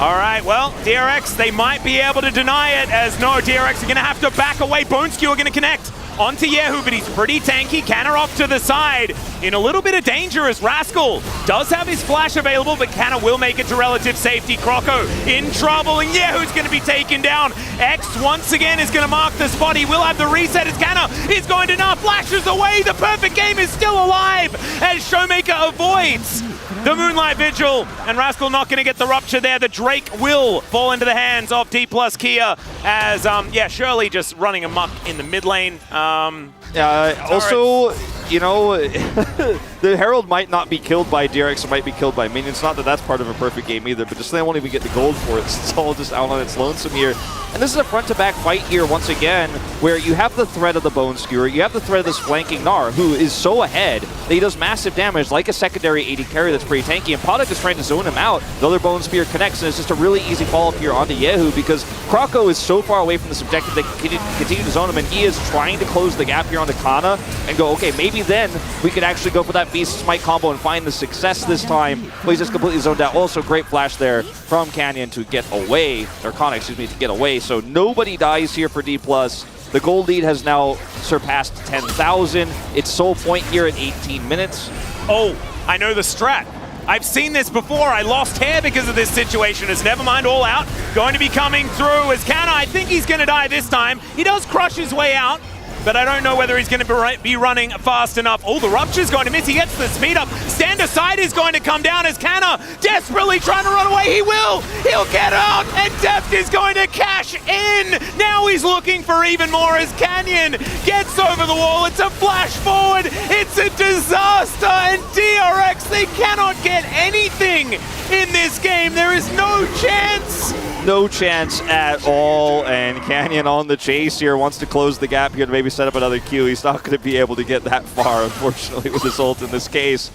All right, well, DRX, they might be able to deny it, as no, DRX are going to have to back away. Bone Skewer going to connect onto Yehu, but he's pretty tanky. Kana off to the side in a little bit of danger as Rascal does have his flash available, but Kana will make it to relative safety. Croco in trouble, and Yehu's going to be taken down. X once again is going to mark the spot. He will have the reset as Kana is going to not flashes away. The perfect game is still alive as Showmaker avoids the Moonlight Vigil, and Rascal not going to get the rupture there. The Drake will fall into the hands of D+ Kia as, yeah, Shirley just running amok in the mid lane. Also, you know, the Herald might not be killed by DRX, it might be killed by minions. Not that that's part of a perfect game either, but just they won't even get the gold for it. It's all just out on its lonesome here. And this is a front-to-back fight here once again, where you have the threat of the Bone Skewer, you have the threat of this flanking Gnar, who is so ahead that he does massive damage, like a secondary AD carry that's pretty tanky, and Podok is trying to zone him out. The other Bone Spear connects, and it's just a really easy follow-up here onto Yehu, because Croco is so far away from this objective they can continue to zone him, and he is trying to close the gap here onto Kana and go, okay, maybe then we can actually go for that Beast Smite combo and find the success this time. Well, he's just completely zoned out. Also, great flash there from Canyon to get away, or Kana, excuse me, to get away. So nobody dies here for D+. The gold lead has now surpassed 10,000. It's sole point here at 18 minutes. Oh, I know the strat. I've seen this before. I lost hair because of this situation. As Nevermind all out, going to be coming through as Kana. I think he's going to die this time. He does crush his way out. but I don't know whether he's going to be running fast enough. Oh, the Rupture's going to miss. He gets the speed up. Stand aside is going to come down as Canna desperately trying to run away. He will. He'll get out, and Deft is going to cash in. Now he's looking for even more as Canyon gets over the wall. It's a flash forward. It's a disaster, and DRX, they cannot get anything in this game. There is no chance. No chance at all, and Canyon on the chase here, wants to close the gap here to maybe set up another Q. He's not going to be able to get that far, unfortunately, with his ult in this case.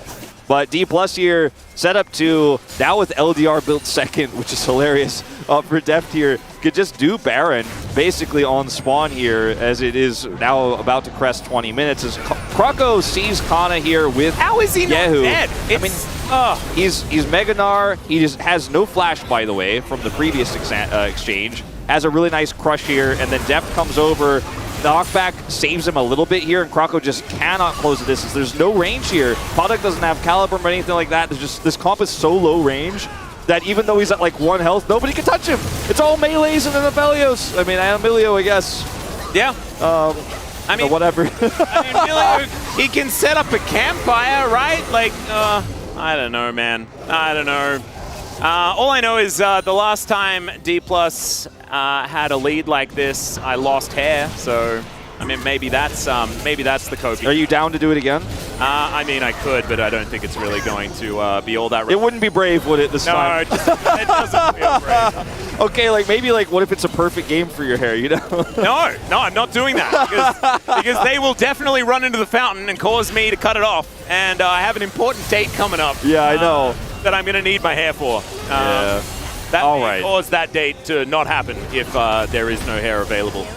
But D+ here set up to, now with LDR built second, which is hilarious, for Deft here, could just do Baron basically on spawn here, as it is now about to crest 20 minutes. As Kroko sees Kana here with How is he not Yehu. dead? He's Mega Gnar. He just has no flash, by the way, from the previous exchange. Has a really nice crush here, and then Deft comes over. Knockback saves him a little bit here, and Kroko just cannot close the distance. There's no range here. Product doesn't have Caliber or anything like that. There's just, this comp is so low range that even though he's at like 1 health, nobody can touch him. It's all melees and then Aphelios. I mean, Emilio, I guess. Yeah. I mean, whatever. I mean, Emilio, he can set up a campfire, right? Like, I don't know, man. I don't know. All I know is the last time D+ had a lead like this, I lost hair. So, I mean, maybe that's the coping. Are you down to do it again? I mean, I could, but I don't think it's really going to be all that. It wouldn't be brave, would it, this time? No, it doesn't feel brave. Okay, like maybe like what if it's a perfect game for your hair, you know? No, I'm not doing that because they will definitely run into the fountain and cause me to cut it off. And I have an important date coming up. Yeah, I know. That I'm going to need my hair for. That may cause that date to not happen if there is no hair available.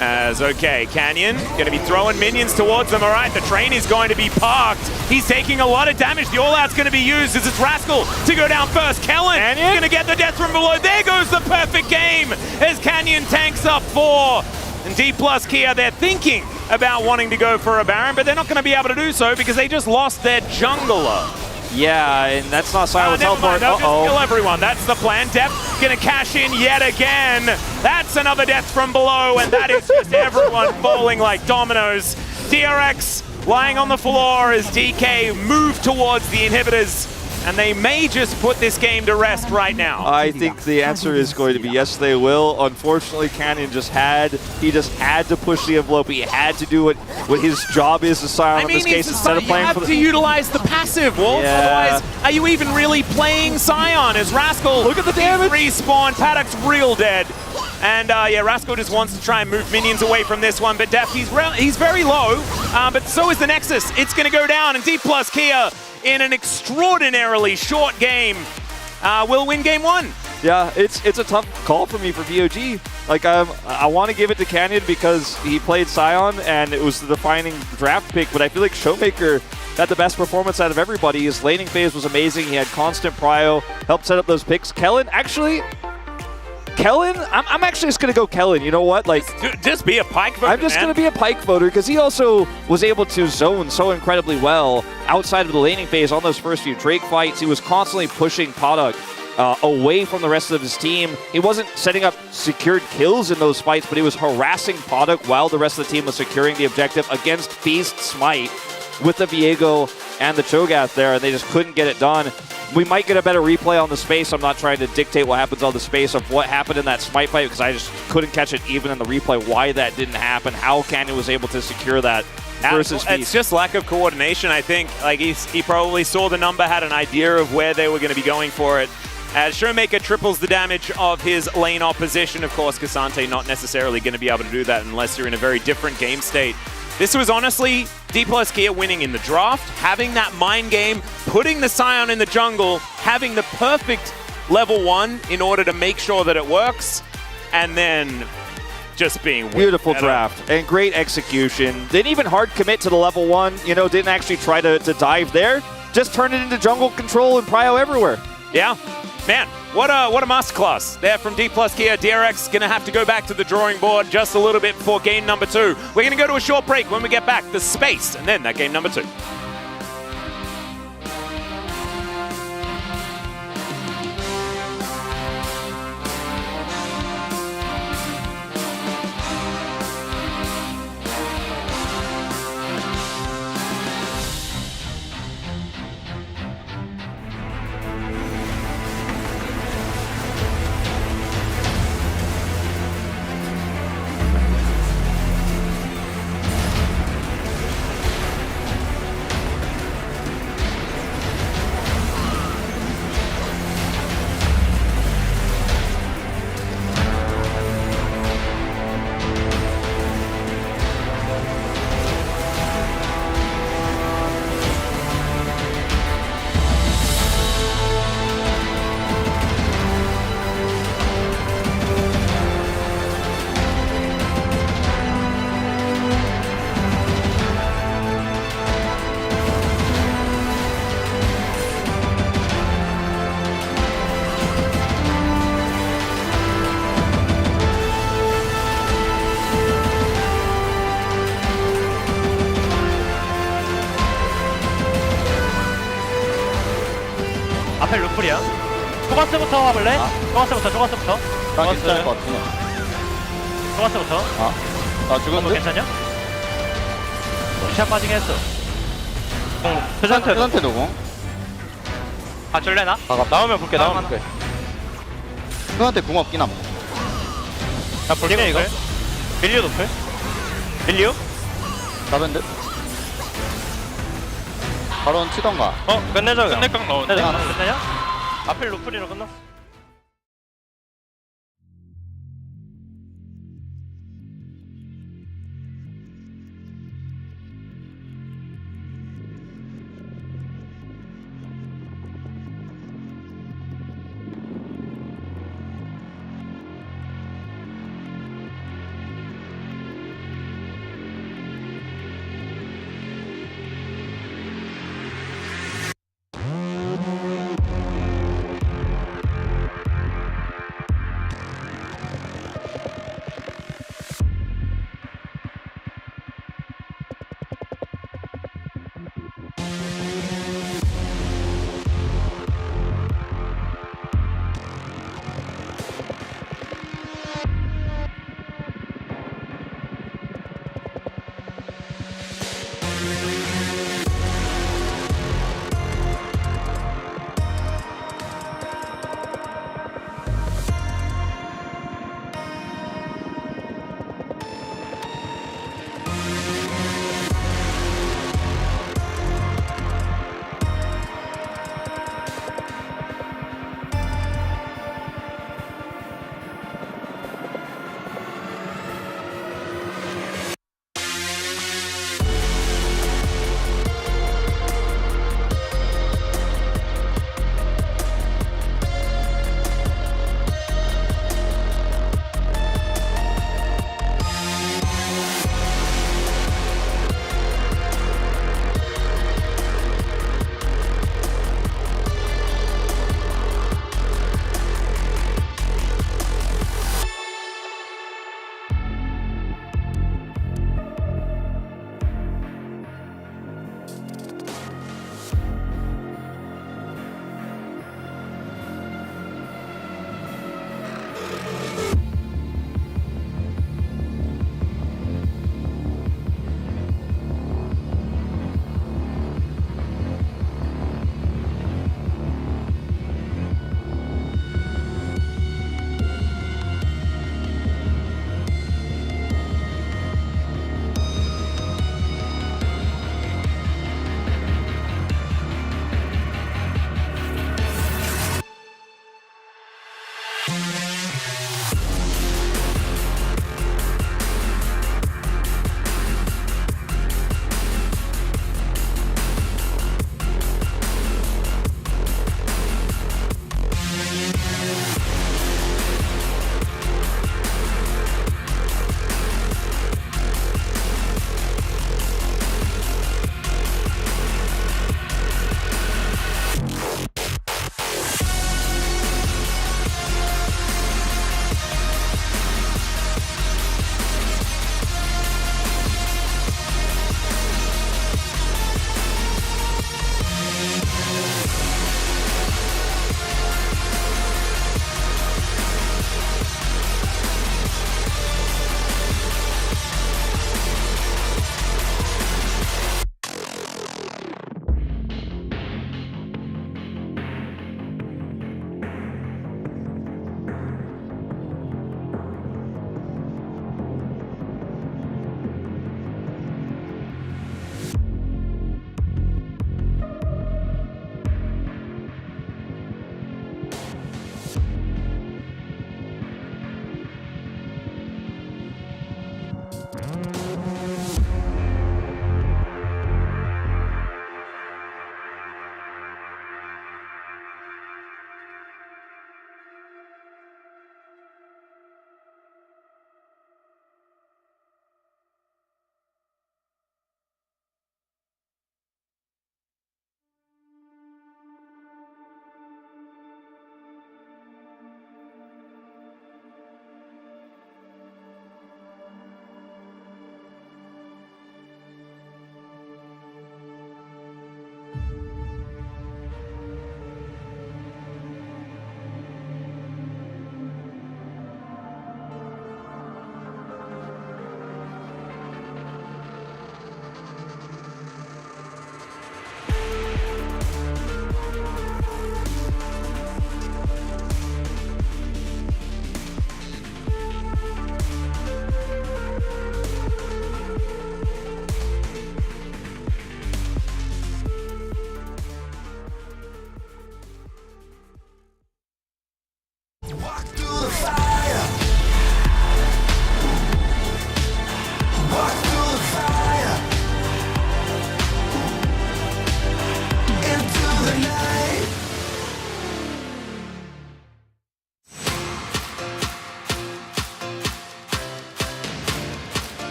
Okay, Canyon going to be throwing minions towards them. All right, the train is going to be parked. He's taking a lot of damage. The all-out's going to be used as it's Rascal to go down first. Kellen going to get the death from below. There goes the perfect game as Canyon tanks up 4. And D+ Kia, they're thinking about wanting to go for a Baron, but they're not going to be able to do so because they just lost their jungler. Yeah, and that's not Silent Teleport. They'll just kill everyone. That's the plan. Deft gonna cash in yet again. That's another death from below, and that is just everyone falling like dominoes. DRX lying on the floor as DK move towards the inhibitors, and they may just put this game to rest right now. I think the answer is going to be yes, they will. Unfortunately, Canyon just had to push the envelope. He had to do what his job is as Sion in this case instead of playing for the... You have to utilize the passive, Wolf. Yeah. Otherwise, are you even really playing Sion as Rascal? Look at the damage. Respawn. Paddock's real dead. And yeah, Rascal just wants to try and move minions away from this one, but Deft, he's very low, but so is the Nexus. It's going to go down, and D+ Kia in an extraordinarily short game will win game 1. Yeah, it's a tough call for me for VOG. Like, I want to give it to Canyon because he played Sion and it was the defining draft pick, but I feel like Showmaker had the best performance out of everybody. His laning phase was amazing. He had constant prio, helped set up those picks. Kellen, I'm actually just going to go Kellen. You know what? Like, just be a Pyke voter, I'm just going to be a Pyke voter because he also was able to zone so incredibly well outside of the laning phase on those first few Drake fights. He was constantly pushing Paddock away from the rest of his team. He wasn't setting up secured kills in those fights, but he was harassing Paddock while the rest of the team was securing the objective against Feast Smite with the Viego and the Cho'Gath there, and they just couldn't get it done. We might get a better replay on the space. I'm not trying to dictate what happens on the space of what happened in that Smite fight because I just couldn't catch it even in the replay why that didn't happen, how Canyon was able to secure that versus Feast. It's just lack of coordination, I think. Like he probably saw the number, had an idea of where they were going to be going for it. As Showmaker triples the damage of his lane opposition, of course, Cassante not necessarily going to be able to do that unless you're in a very different game state. This was honestly D+ Kia winning in the draft, having that mind game, putting the Sion in the jungle, having the perfect level 1 in order to make sure that it works, and then just being beautiful draft and great execution. Didn't even hard commit to the level 1, you know, didn't actually try to dive there, just turned it into jungle control and prio everywhere. Yeah. Man, what a masterclass there from D+ Kia. DRX going to have to go back to the drawing board just a little bit before game number 2. We're going to go to a short break. When we get back, the space, and then that game number 2. 앞에 루플이야. 조가스부터 와볼래? 조가스부터. 난 괜찮을 것 같아. 조가스부터. 나 죽었는데? 괜찮냐? 시작 빠지게 했어. 회전태 노공. 줄래나? 나오면 볼게. 형한테 궁 없긴 함. 나 볼게 이거. 밀리오 높을? 밀리오? 잡은 듯. 바론 치던가. 끝내자. 끝낼각 나오는데? 끝내냐? 앞에 루플이로 끝났어.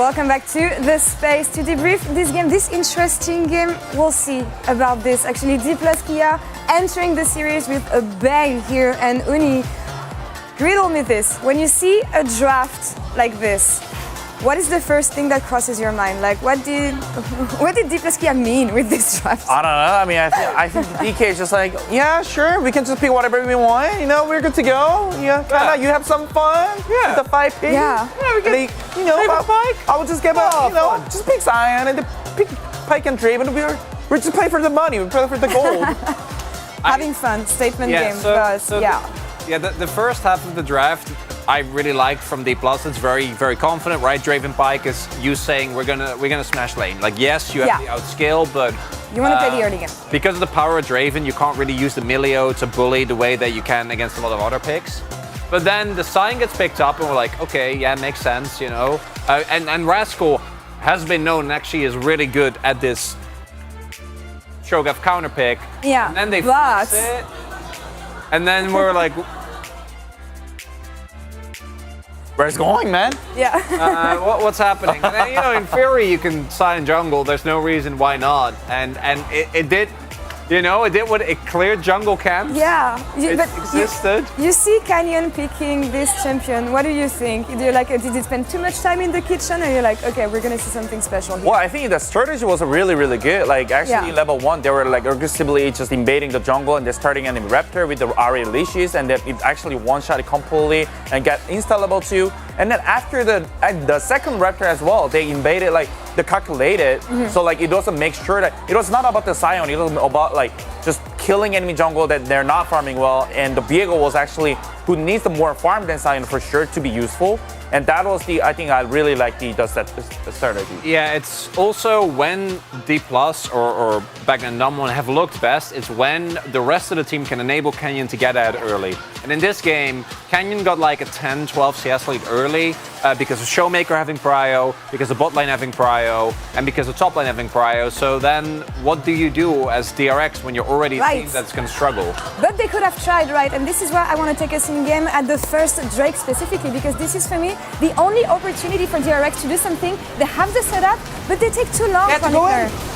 welcome back to the space to debrief this game, this interesting game. We'll see about this. Actually, D plus Kia entering the series with a bang here, and Uni, riddle me this. When you see a draft like this, what is the first thing that crosses your mind? Like, what did D plus Kia mean with this draft? I don't know. I mean, I think DK is just like, yeah, sure, we can just pick whatever we want. You know, we're good to go. Yeah, kinda, you have some fun. Yeah, with the 5 pick. Yeah, we can. You know, I would just give up. You know, just pick Zion and pick Pike and Draven. We're just playing for the money. We play for the gold. Having fun, statement game. Yeah, the first half of the draft I really liked from D+. It's very, very confident, right? Draven Pike is you saying we're gonna smash lane. Like, yes, you have the outskill, but you want to play the early game. Because of the power of Draven, you can't really use the Milio to bully the way that you can against a lot of other picks. But then the sign gets picked up, and we're like, okay, yeah, makes sense, you know. And Rascal has been known actually is really good at this Shogath counter pick. Yeah, and then they fix it, and then we're like. Where's it going, man? Yeah. What's happening? And then, you know, in theory, you can sign jungle. There's no reason why not. And it did, you know, it did what it cleared jungle camps. Yeah. It existed. You see Canyon picking this champion. What do you think? Do you like? Did it spend too much time in the kitchen, or you're like, okay, we're gonna see something special here? Well, I think the strategy was really, really good. Like, actually, in level 1, they were like aggressively just invading the jungle, and they're starting an Raptor with the Ari leashes, and then it actually one-shot it completely and got insta level 2. And then after the second Raptor as well, they invaded like the calculated. So like it doesn't make sure that it was not about the Sion, it was about like just killing enemy jungle that they're not farming well. And the Viego was actually who needs the more farm than Sion for sure to be useful. And that was I think I really like the strategy. Yeah, it's also when D+ or back then Numb1 have looked best, it's when the rest of the team can enable Canyon to get out early. And in this game, Canyon got like a 10-12 CS lead early because of Showmaker having prio, because of bot lane having prio, and because of top lane having prio. So then what do you do as DRX when you're already a team that's going to struggle? But they could have tried, right? And this is why I want to take us in game at the first Drake specifically, because this is for me the only opportunity for DRX to do something. They have the setup, but they take too long. You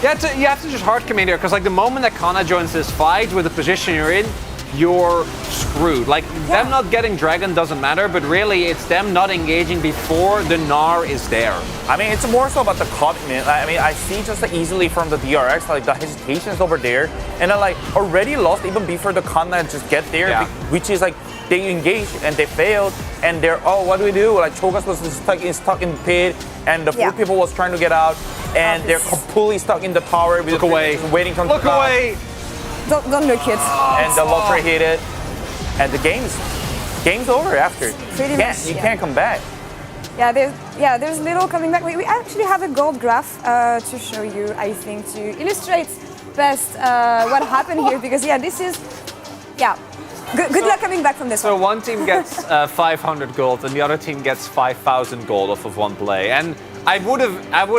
have to just hard commit here, because like the moment that Kana joins this fight with the position you're in, you're screwed. Like them not getting Dragon doesn't matter, but really it's them not engaging before the Gnar is there. I mean, it's more so about the commitment. I mean, I see just like easily from the DRX, like the hesitations over there, and I like already lost even before the Kana just get there, which is like they engaged and they failed, and they're what do we do? Like Cho'Gath was stuck in the pit, and the 4 people was trying to get out, and they're completely stuck in the tower. Look away! Waiting for look away! Don't look, kids. And the Lottery hit it, and the game's over after. You can't come back. Yeah, there's little coming back. We actually have a gold graph to show you, I think, to illustrate best what happened here, because this is, good luck coming back from this one. So one team gets 500 gold, and the other team gets 5,000 gold off of one play. And I would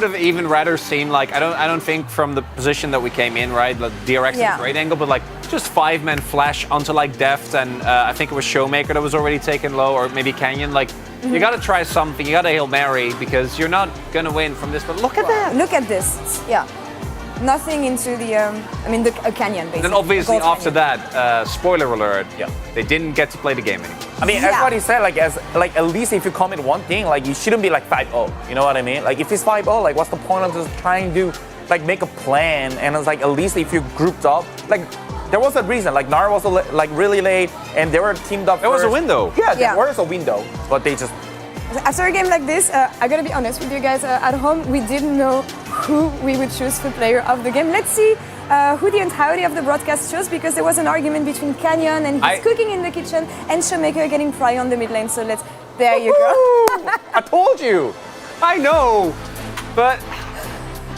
have even rather seen, like, I don't think from the position that we came in, right? Like DRX is a great angle, but like just 5-man flash onto like Deft, and I think it was Showmaker that was already taken low, or maybe Canyon. Like you got to try something. You got to Hail Mary, because you're not gonna win from this. But look at that. Look at this. Nothing into the, a canyon, basically. And then obviously after that, spoiler alert, they didn't get to play the game anymore. I mean, as what he said, like at least if you commit one thing, like you shouldn't be like 5-0. You know what I mean? Like if it's 5-0, like what's the point of just trying to like make a plan? And it's like at least if you grouped up, like there was a reason. Like Gnar was like really late, and they were teamed up. There was a window. Yeah, there was a window, but they just. After a game like this, I gotta be honest with you guys, at home we didn't know who we would choose for player of the game. Let's see who the entirety of the broadcast chose, because there was an argument between Canyon and he's cooking in the kitchen, and Showmaker getting Pry on the mid lane. So there you go. I told you. I know, but.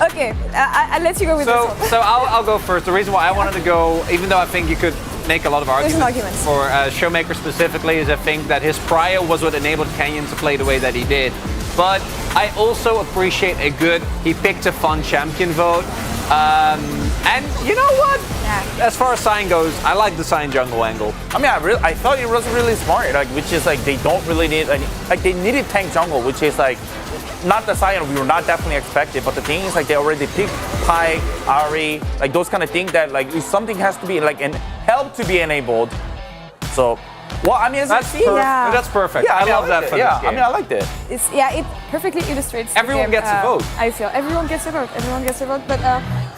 Okay, I'll let you go with this one. So I'll go first. The reason why I wanted to go, even though I think you could make a lot of arguments for Showmaker specifically, is I think that his prio was what enabled Canyon to play the way that he did. But I also appreciate he picked a fun champion vote. And you know what? As far as Sign goes, I like the Sign jungle angle. I mean, I thought it was really smart, like which is like they don't really need they needed tank jungle, which is like not the Sion we were not definitely expected, but the thing is like they already picked Pyke, Ari, like those kind of things that like if something has to be like help to be enabled. So, well, I mean, That's perfect. Yeah, I mean, love that it. for Yeah, this game. I mean, I liked it. It perfectly illustrates the Everyone game, gets a vote. I feel everyone gets a vote. Everyone gets a vote. But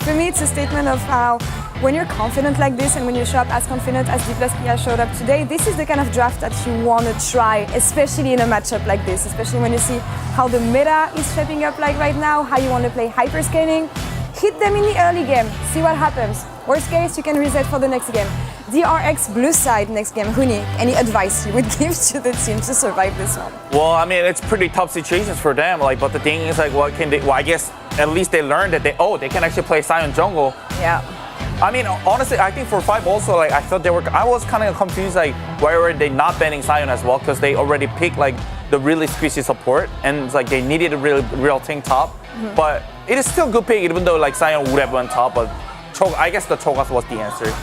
for me, it's a statement of how when you're confident like this and when you show up as confident as D+Kia showed up today, this is the kind of draft that you want to try, especially in a matchup like this. Especially when you see how the meta is shaping up like right now, how you want to play hyperscaling. Hit them in the early game. See what happens. Worst case, you can reset for the next game. DRX blue side next game. Huni, any advice you would give to the team to survive this one? Well, I mean, it's pretty tough situations for them. Like, but the thing is, like, what can they? Well, I guess at least they learned that they can actually play Sion jungle. Yeah. I mean, honestly, I think for 5 also, like, I was kind of confused, like, why were they not banning Sion as well? Because they already picked, like, the really squishy support, and it's like they needed a real tank top. But it is still a good pick, even though, like, Sion would have went top, but I guess the Cho'Gath was the answer.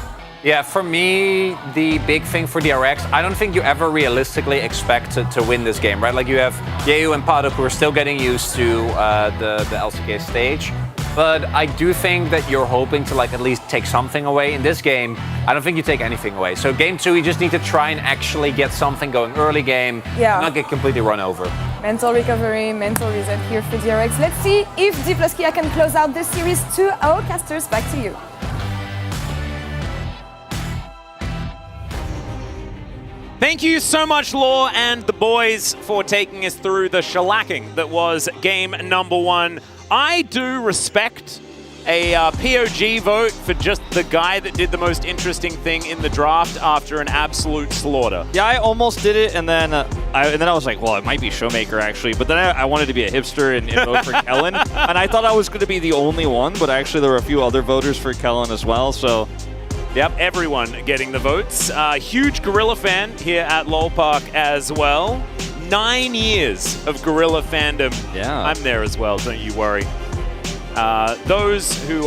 Yeah, for me, the big thing for DRX, I don't think you ever realistically expect to win this game, right? Like you have Yeu and Paduk who are still getting used to the LCK stage. But I do think that you're hoping to like at least take something away. In this game, I don't think you take anything away. So game 2, you just need to try and actually get something going early game, not get completely run over. Mental recovery, mental reset here for DRX. Let's see if D+Kia can close out this series 2-0. Casters, back to you. Thank you so much, Law and the boys, for taking us through the shellacking that was game number 1. I do respect a POG vote for just the guy that did the most interesting thing in the draft after an absolute slaughter. Yeah, I almost did it, and then I was like, well, it might be Showmaker, actually. But then I wanted to be a hipster and vote for Kellen. And I thought I was going to be the only one, but actually there were a few other voters for Kellen as well, so... Yep, everyone getting the votes. Huge Gorilla fan here at LoL Park as well. 9 years of Gorilla fandom. Yeah. I'm there as well, don't you worry. Those who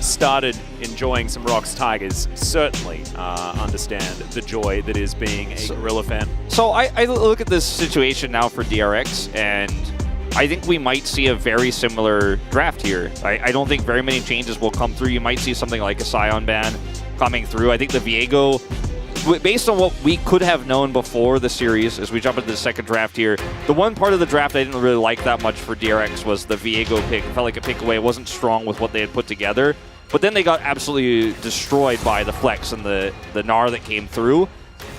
started enjoying some Rocks Tigers certainly understand the joy that is being a Gorilla fan. So I look at this situation now for DRX, and I think we might see a very similar draft here. I don't think very many changes will come through. You might see something like a Sion ban coming through. I think the Viego, based on what we could have known before the series, as we jump into the second draft here, the one part of the draft I didn't really like that much for DRX was the Viego pick. It felt like a pick away. It wasn't strong with what they had put together. But then they got absolutely destroyed by the Flex and the Gnar that came through.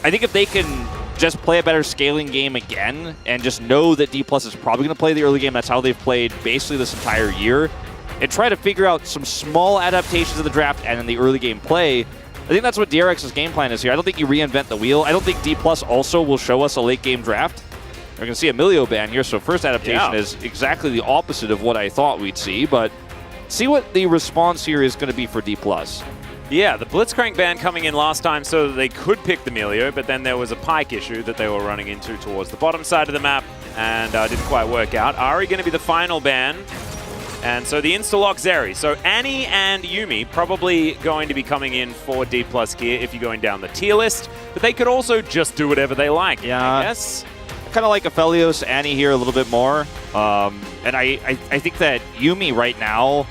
I think if they can just play a better scaling game again and just know that D+ is probably going to play the early game, that's how they've played basically this entire year, and try to figure out some small adaptations of the draft and in the early game play, I think that's what DRX's game plan is here. I don't think you reinvent the wheel. I don't think D+ also will show us a late game draft. We're going to see a Milio ban here, so first adaptation is exactly the opposite of what I thought we'd see, but see what the response here is going to be for D+. Yeah, the Blitzcrank ban coming in last time so that they could pick the Milio, but then there was a Pyke issue that they were running into towards the bottom side of the map and didn't quite work out. Ari going to be the final ban. And so the insta-lock Zeri. So Annie and Yuumi probably going to be coming in for D+ gear if you're going down the tier list, but they could also just do whatever they like, I guess. Kind of like Aphelios, Annie here a little bit more. And I think that Yuumi right now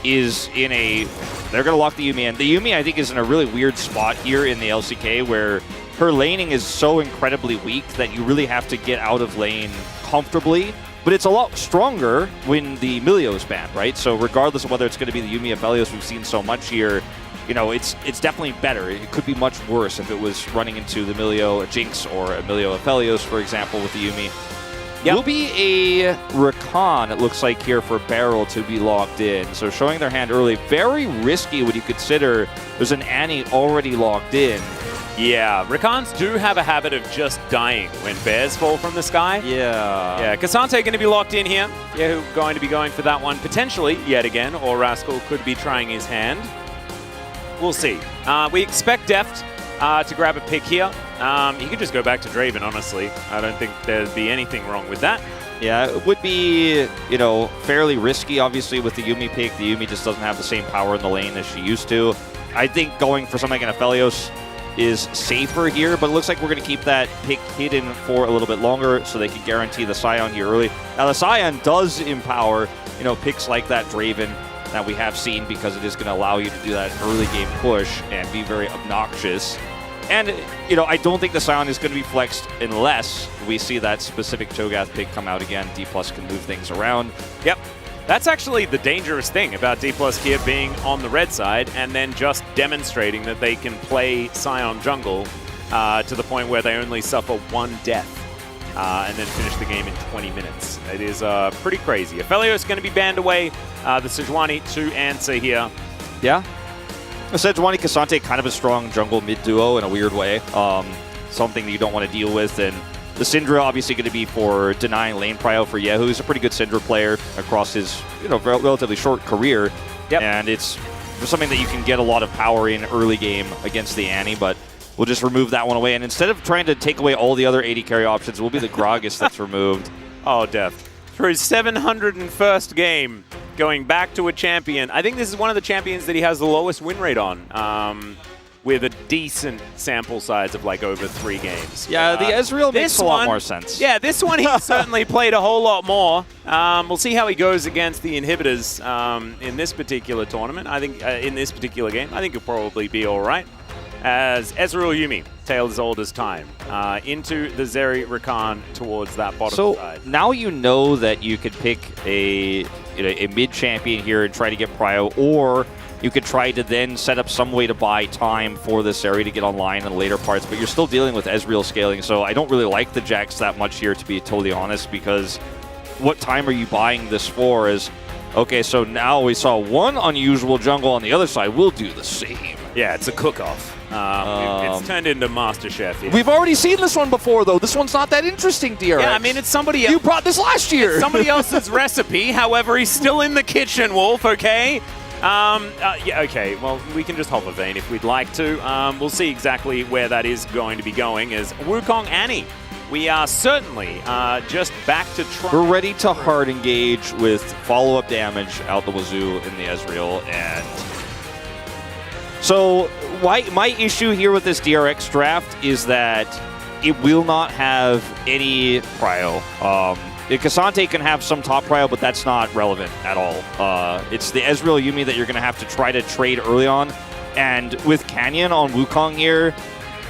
is in a... They're going to lock the Yuumi in. The Yuumi, I think, is in a really weird spot here in the LCK where her laning is so incredibly weak that you really have to get out of lane comfortably. But it's a lot stronger when the Milio is banned, right? So regardless of whether it's going to be the Yuumi Aphelios we've seen so much here, it's definitely better. It could be much worse if it was running into the Milio Jinx or a Milio Aphelios, for example, with the Yuumi. Will be a Rakan, it looks like, here for Barrel to be locked in. So showing their hand early. Very risky when you consider there's an Annie already locked in. Yeah, Rakans do have a habit of just dying when bears fall from the sky. Yeah, Cassante going to be locked in here. Yeah, who's going to be going for that one potentially yet again, or Rascal could be trying his hand. We'll see. We expect Deft to grab a pick here. He could just go back to Draven, honestly. I don't think there'd be anything wrong with that. Yeah, it would be, fairly risky, obviously, with the Yuumi pick. The Yuumi just doesn't have the same power in the lane as she used to. I think going for something like an Aphelios is safer here, but it looks like we're going to keep that pick hidden for a little bit longer so they can guarantee the Scion here early. Now, the Scion does empower, picks like that Draven that we have seen because it is going to allow you to do that early game push and be very obnoxious. And, I don't think the Scion is going to be flexed unless we see that specific Cho'Gath pick come out again. D+ can move things around. Yep. That's actually the dangerous thing about D+ here being on the red side and then just demonstrating that they can play Scion jungle to the point where they only suffer 1 death and then finish the game in 20 minutes. It is pretty crazy. Aphelios is going to be banned away. The Sejuani to answer here. Yeah. Sejuani Cassante, kind of a strong jungle mid duo in a weird way. Something that you don't want to deal with. And the Syndra obviously going to be for denying lane prio for Yehu, who's a pretty good Syndra player across his relatively short career. Yep. And it's something that you can get a lot of power in early game against the Annie, but we'll just remove that one away. And instead of trying to take away all the other AD carry options, it will be the Gragas that's removed. Oh, Def. For his 701st game, going back to a champion. I think this is one of the champions that he has the lowest win rate on, with a decent sample size of like over 3 games. Yeah, the Ezreal makes a lot more sense. Yeah, this one he certainly played a whole lot more. We'll see how he goes against the inhibitors in this particular tournament. I think in this particular game, I think he'll probably be all right. As Ezreal Yuumi, Tale as Old as Time, into the Zeri Rakan towards that bottom side. So now you know that you could pick a mid champion here and try to get prio, or you could try to then set up some way to buy time for this area to get online in the later parts, but you're still dealing with Ezreal scaling, so I don't really like the Jax that much here, to be totally honest, because what time are you buying this for is, okay, so now we saw one unusual jungle on the other side, we'll do the same. Yeah, it's a cook-off. It's turned into MasterChef here. We've already seen this one before, though. This one's not that interesting, DRX. Yeah, I mean, it's somebody else. You brought this last year. It's somebody else's recipe. However, he's still in the kitchen, Wolf, okay? Yeah, okay. Well, we can just hop a vein if we'd like to. We'll see exactly where that is going to be going as Wukong Annie. We are certainly just back to try. We're ready to hard engage with follow-up damage out the wazoo in the Ezreal, and so my issue here with this DRX draft is that it will not have any prio. Cassante can have some top prio, but that's not relevant at all. It's the Ezreal Yuumi that you're going to have to try to trade early on, and with Canyon on Wukong here,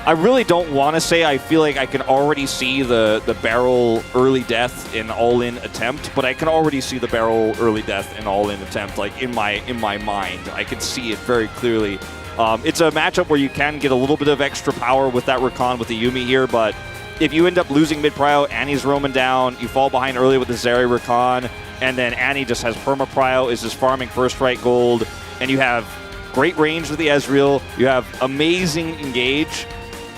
I really don't want to say I feel like I can already see the barrel early death in all-in attempt, but I can already see the barrel early death in all-in attempt, like in my mind. I can see it very clearly. It's a matchup where you can get a little bit of extra power with that Rakan with the Yuumi here, but if you end up losing mid-prio, Annie's roaming down, you fall behind early with the Zeri Rakan, and then Annie just has perma-prio, is just farming first right gold, and you have great range with the Ezreal, you have amazing engage.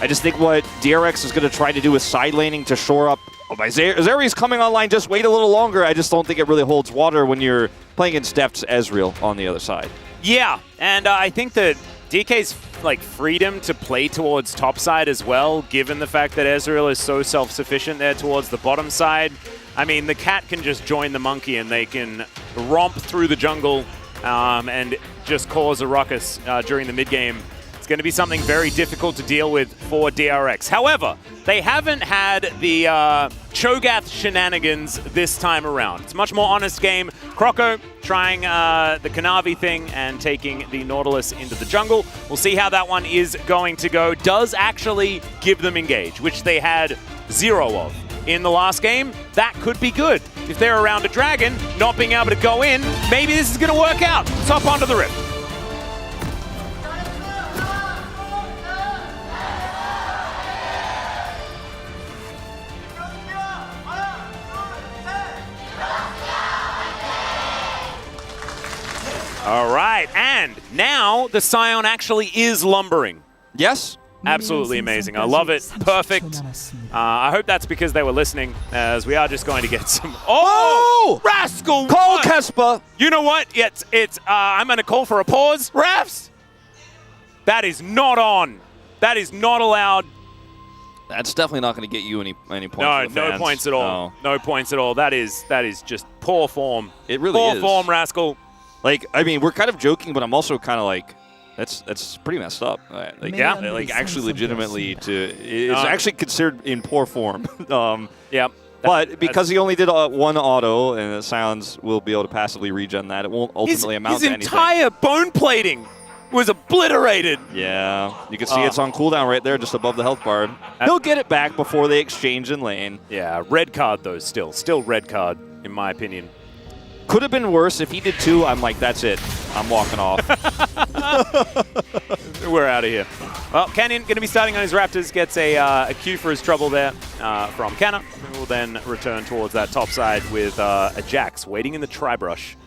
I just think what DRX is going to try to do is side laning to shore up. Oh, my Zeri's coming online, just wait a little longer. I just don't think it really holds water when you're playing against Deft's Ezreal on the other side. Yeah, and I think that DK's freedom to play towards top side as well, given the fact that Ezreal is so self-sufficient there towards the bottom side. I mean, the cat can just join the monkey and they can romp through the jungle and just cause a ruckus during the mid-game. It's going to be something very difficult to deal with for DRX. However, they haven't had the Cho'Gath shenanigans this time around. It's a much more honest game. Croco trying the Kanavi thing and taking the Nautilus into the jungle. We'll see how that one is going to go. Does actually give them engage, which they had 0 of in the last game. That could be good. If they're around a dragon, not being able to go in, maybe this is going to work out. Let's hop onto the Rift. All right, and now the Scion actually is lumbering. Yes. Absolutely amazing. I love it. Perfect. I hope that's because they were listening, as we are just going to get some... Oh! Rascal! Call Kespa! You know what? It's I'm going to call for a pause. Refs! That is not on. That is not allowed. That's definitely not going to get you any points. No points at all. No points at all. That is just poor form. It really is. Poor form, Rascal. Like, I mean, we're kind of joking, but I'm also kind of like, That's pretty messed up. Like, Yeah. like actually legitimately it's actually considered in poor form. Yeah. But because he only did one auto, and Silence will be able to passively regen that, it won't ultimately amount to anything. His entire bone plating was obliterated. Yeah, you can see it's on cooldown right there, just above the health bar. He'll get it back before they exchange in lane. Yeah, red card though, still red card in my opinion. Could have been worse. If he did 2, I'm like, that's it. I'm walking off. We're out of here. Well, Canyon going to be starting on his Raptors. Gets a Q for his trouble there from Canna. Who will then return towards that top side with a Jax waiting in the tri-brush.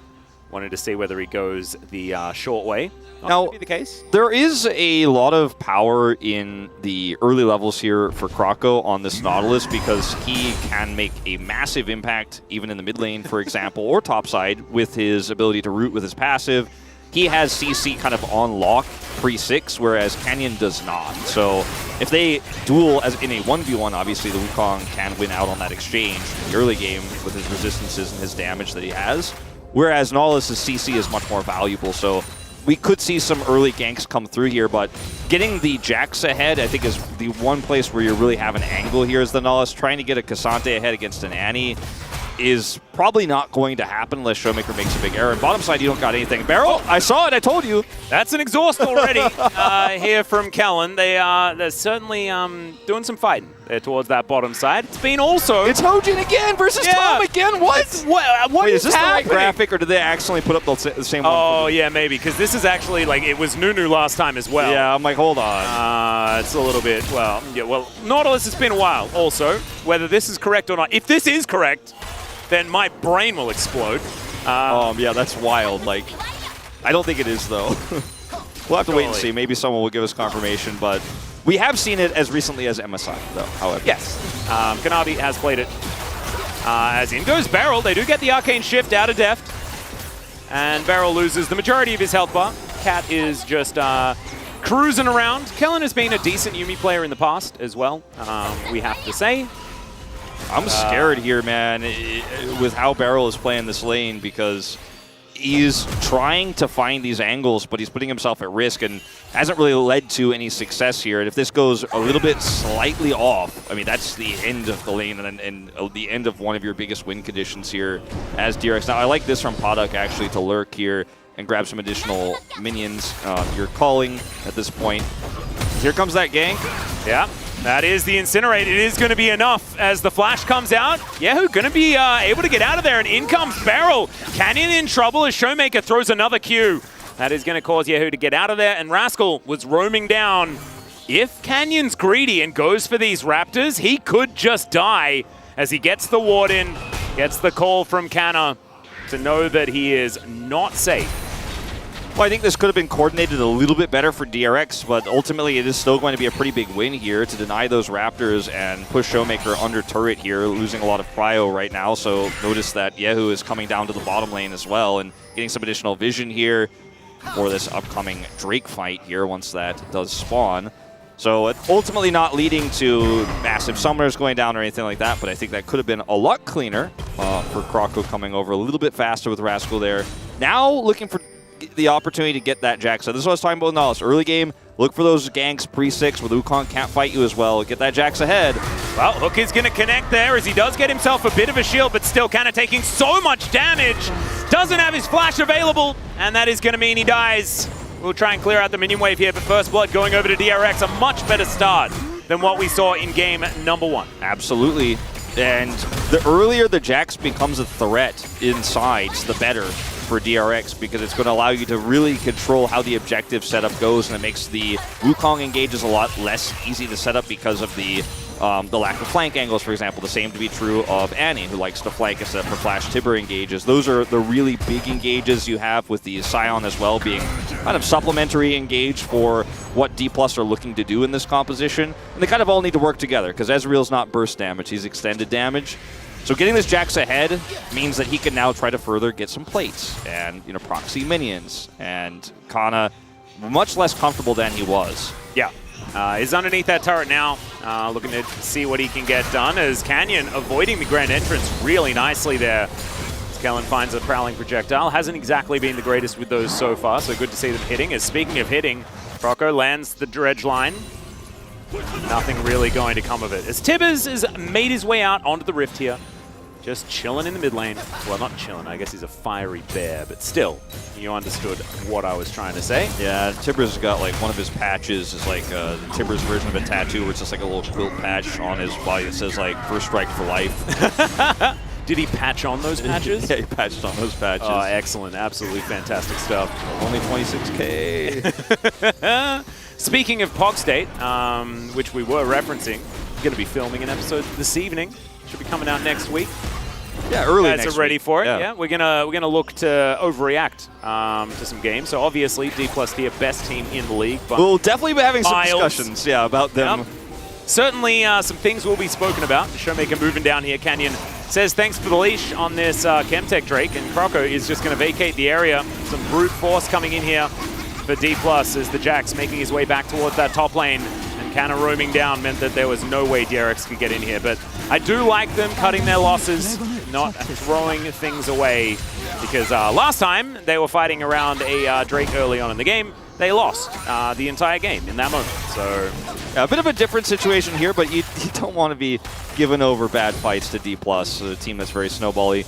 Wanted to see whether he goes the short way. Now, be the case. There is a lot of power in the early levels here for Kroko on this Nautilus because he can make a massive impact even in the mid lane, for example, or topside with his ability to root with his passive. He has CC kind of on lock pre-6, whereas Canyon does not. So if they duel as in a 1v1, obviously the Wukong can win out on that exchange in the early game with his resistances and his damage that he has. Whereas Nautilus' CC is much more valuable, so we could see some early ganks come through here, but getting the Jax ahead, I think, is the one place where you really have an angle here as the Nautilus. Trying to get a Cassante ahead against an Annie is probably not going to happen unless Showmaker makes a big error. And bottom side, you don't got anything. Barrel, I saw it, I told you. That's an exhaust already here from Kellen. They're certainly doing some fighting there towards that bottom side. It's been also... It's Hojin again versus Tom again? What? What Wait, is this happening? the right graphic, or did they accidentally put up the same one? Oh, yeah, maybe, because this is actually, like, it was Nunu last time as well. Yeah, I'm like, hold on. It's a little bit, well, Nautilus has been a while also. Whether this is correct or not. If this is correct, then my brain will explode. Yeah, that's wild. Like, I don't think it is, though. We'll have to wait and see. Maybe someone will give us confirmation, but we have seen it as recently as MSI, though, however. Yes. Kanavi has played it. As in goes Beryl. They do get the Arcane Shift out of Deft. And Beryl loses the majority of his health bar. Cat is just cruising around. Kellen has been a decent Yuumi player in the past as well, we have to say. I'm scared here, man, with how Beryl is playing this lane, because he's trying to find these angles, but he's putting himself at risk and hasn't really led to any success here. And if this goes a little bit slightly off, I mean, that's the end of the lane and the end of one of your biggest win conditions here as DRX. Now, I like this from Paddock, actually, to lurk here and grab some additional minions. You're calling at this point. Here comes that gank. Yeah. That is the Incinerate. It is going to be enough as the flash comes out. Yahoo going to be able to get out of there, and in comes Beryl. Canyon in trouble as Showmaker throws another Q. That is going to cause Yahoo to get out of there, and Rascal was roaming down. If Canyon's greedy and goes for these Raptors, he could just die as he gets the ward in, gets the call from Canna to know that he is not safe. Well, I think this could have been coordinated a little bit better for DRX, but ultimately it is still going to be a pretty big win here to deny those Raptors and push Showmaker under turret here, losing a lot of prio right now. So notice that Yahoo is coming down to the bottom lane as well and getting some additional vision here for this upcoming Drake fight here once that does spawn. So ultimately not leading to massive summoners going down or anything like that, but I think that could have been a lot cleaner for Kroko coming over a little bit faster with Rascal there. Now looking for the opportunity to get that Jax. So this is what I was talking about with Nautilus. Early game, look for those ganks pre-6 where Wukong can't fight you as well. Get that Jax ahead. Well, Hook is going to connect there as he does get himself a bit of a shield, but still kind of taking so much damage. Doesn't have his flash available, and that is going to mean he dies. We'll try and clear out the minion wave here, but First Blood going over to DRX. A much better start than what we saw in game number 1. Absolutely. And the earlier the Jax becomes a threat inside, the better for DRX, because it's going to allow you to really control how the objective setup goes, and it makes the Wukong engages a lot less easy to set up because of the lack of flank angles, for example. The same to be true of Annie, who likes to flank instead for flash Tibber engages. Those are the really big engages you have, with the Scion as well being kind of supplementary engage for what D+ are looking to do in this composition. And they kind of all need to work together, because Ezreal's not burst damage, he's extended damage. So getting this Jax ahead means that he can now try to further get some plates and, you know, proxy minions. And Kana much less comfortable than he was. Yeah. He's underneath that turret now, looking to see what he can get done, as Canyon avoiding the grand entrance really nicely there. Kellen finds a Prowling Projectile. Hasn't exactly been the greatest with those so far, so good to see them hitting. As speaking of hitting, Croco lands the dredge line. Nothing really going to come of it. As Tibbers has made his way out onto the Rift here. Just chilling in the mid lane. Well, not chilling, I guess he's a fiery bear, but still, you understood what I was trying to say. Yeah, Tibbers got like one of his patches is like the Tibbers version of a tattoo where it's just like a little quilt patch on his body that says like first strike for life. Did he patch on those patches? Yeah, he patched on those patches. Oh, excellent. Absolutely fantastic stuff. Only 26K. Speaking of Pog State, which we were referencing, we're going to be filming an episode this evening. Should be coming out next week. Yeah, early next next week. Ready for it. Yeah. We're gonna look to overreact to some games. So obviously, D+ tier best team in the league. But we'll definitely be having some Miles. discussions, about them. Yep. Certainly, some things will be spoken about. Showmaker moving down here. Canyon says thanks for the leash on this Chemtech Drake, and Croco is just going to vacate the area. Some brute force coming in here for D+ as the Jax making his way back towards that top lane. Kind of roaming down meant that there was no way DRX could get in here, but I do like them cutting their losses, not throwing things away, because last time they were fighting around a Drake early on in the game, they lost the entire game in that moment. So a bit of a different situation here, but you don't want to be giving over bad fights to D+, a team that's very snowbally.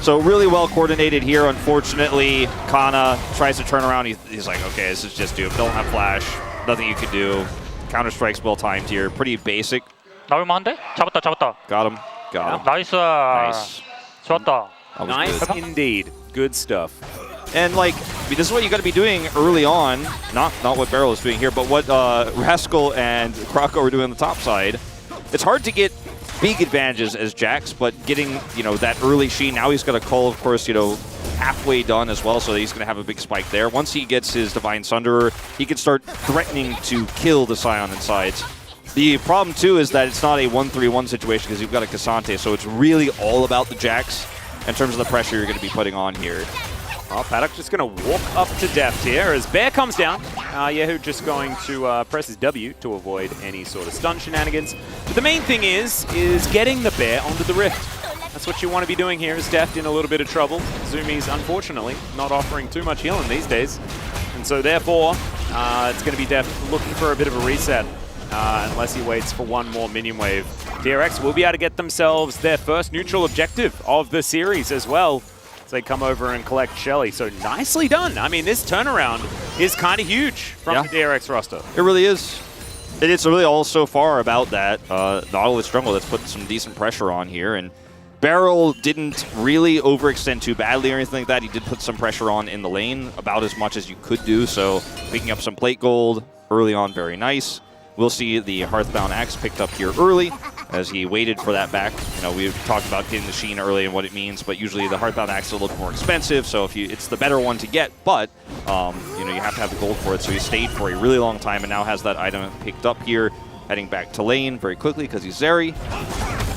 So really well coordinated here. Unfortunately, Kana tries to turn around. He's like, okay, this is just Doom. Don't have flash. Nothing you can do. Counter-Strike's well timed here. Pretty basic. 나올만한데? 잡았다. Got him. 나이스. Nice. 좋았다. That was nice good. indeed. Good stuff. And like, this is what you got to be doing early on. Not what Barrel is doing here, but what Rascal and Croco are doing on the top side. It's hard to get big advantages as Jax, but getting, that early Sheen. Now he's got a call, of course, halfway done as well, so he's going to have a big spike there. Once he gets his Divine Sunderer, he can start threatening to kill the Scion inside. The problem, too, is that it's not a 1-3-1 situation because you've got a Cassante, so it's really all about the Jax in terms of the pressure you're going to be putting on here. Well, Paddock just going to walk up to death here as Bear comes down. Yehu just going to press his W to avoid any sort of stun shenanigans. But the main thing is getting the Bear onto the Rift. That's what you want to be doing here. Is Deft in a little bit of trouble. Zumi's unfortunately not offering too much healing these days. And so therefore, it's going to be Deft looking for a bit of a reset unless he waits for one more minion wave. DRX will be able to get themselves their first neutral objective of the series as well. They come over and collect Shelly. So nicely done. I mean, this turnaround is kind of huge from the DRX roster. It really is. It's really all so far about that. Nautilus Jungle that's put some decent pressure on here. And Barrel didn't really overextend too badly or anything like that. He did put some pressure on in the lane, about as much as you could do. So picking up some plate gold early on, very nice. We'll see the Hearthbound Axe picked up here early as he waited for that back. We've talked about getting the Sheen early and what it means, but usually the Hearthbound Axe is a little more expensive, so it's the better one to get, but you have to have the gold for it. So he stayed for a really long time and now has that item picked up here, heading back to lane very quickly because he's Zeri.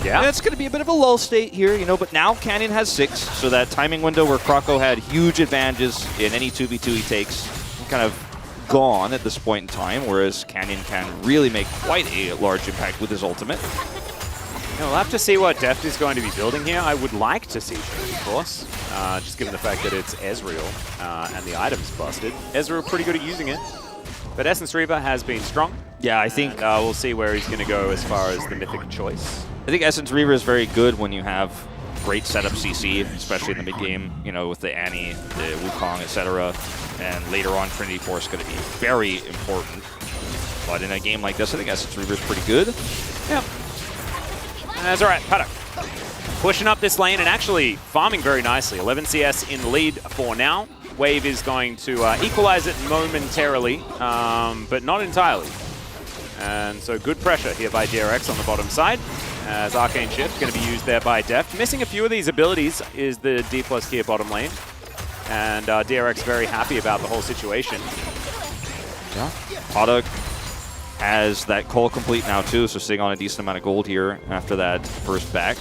Yeah. And it's going to be a bit of a lull state here, but now Canyon has 6, so that timing window where Croco had huge advantages in any 2v2 he takes kind of gone at this point in time, whereas Canyon can really make quite a large impact with his ultimate. We'll have to see what Deft is going to be building here. I would like to see Shelly, of course, just given the fact that it's Ezreal and the item's busted. Ezreal pretty good at using it, but Essence Reaver has been strong. Yeah, I think we'll see where he's going to go as far as the mythic choice. I think Essence Reaver is very good when you have great setup CC, especially in the mid game, with the Annie, the Wukong, etc. And later on, Trinity Force is going to be very important. But in a game like this, I think Essence Reaver is pretty good. Yep. And that's all right. Paddock pushing up this lane and actually farming very nicely. 11 CS in the lead for now. Wave is going to equalize it momentarily, but not entirely. And so good pressure here by DRX on the bottom side. As Arcane Shift going to be used there by Deft. Missing a few of these abilities is the D+ tier bottom lane. And DRX very happy about the whole situation. Yeah. Paddock has that call complete now too, so sitting on a decent amount of gold here after that first back.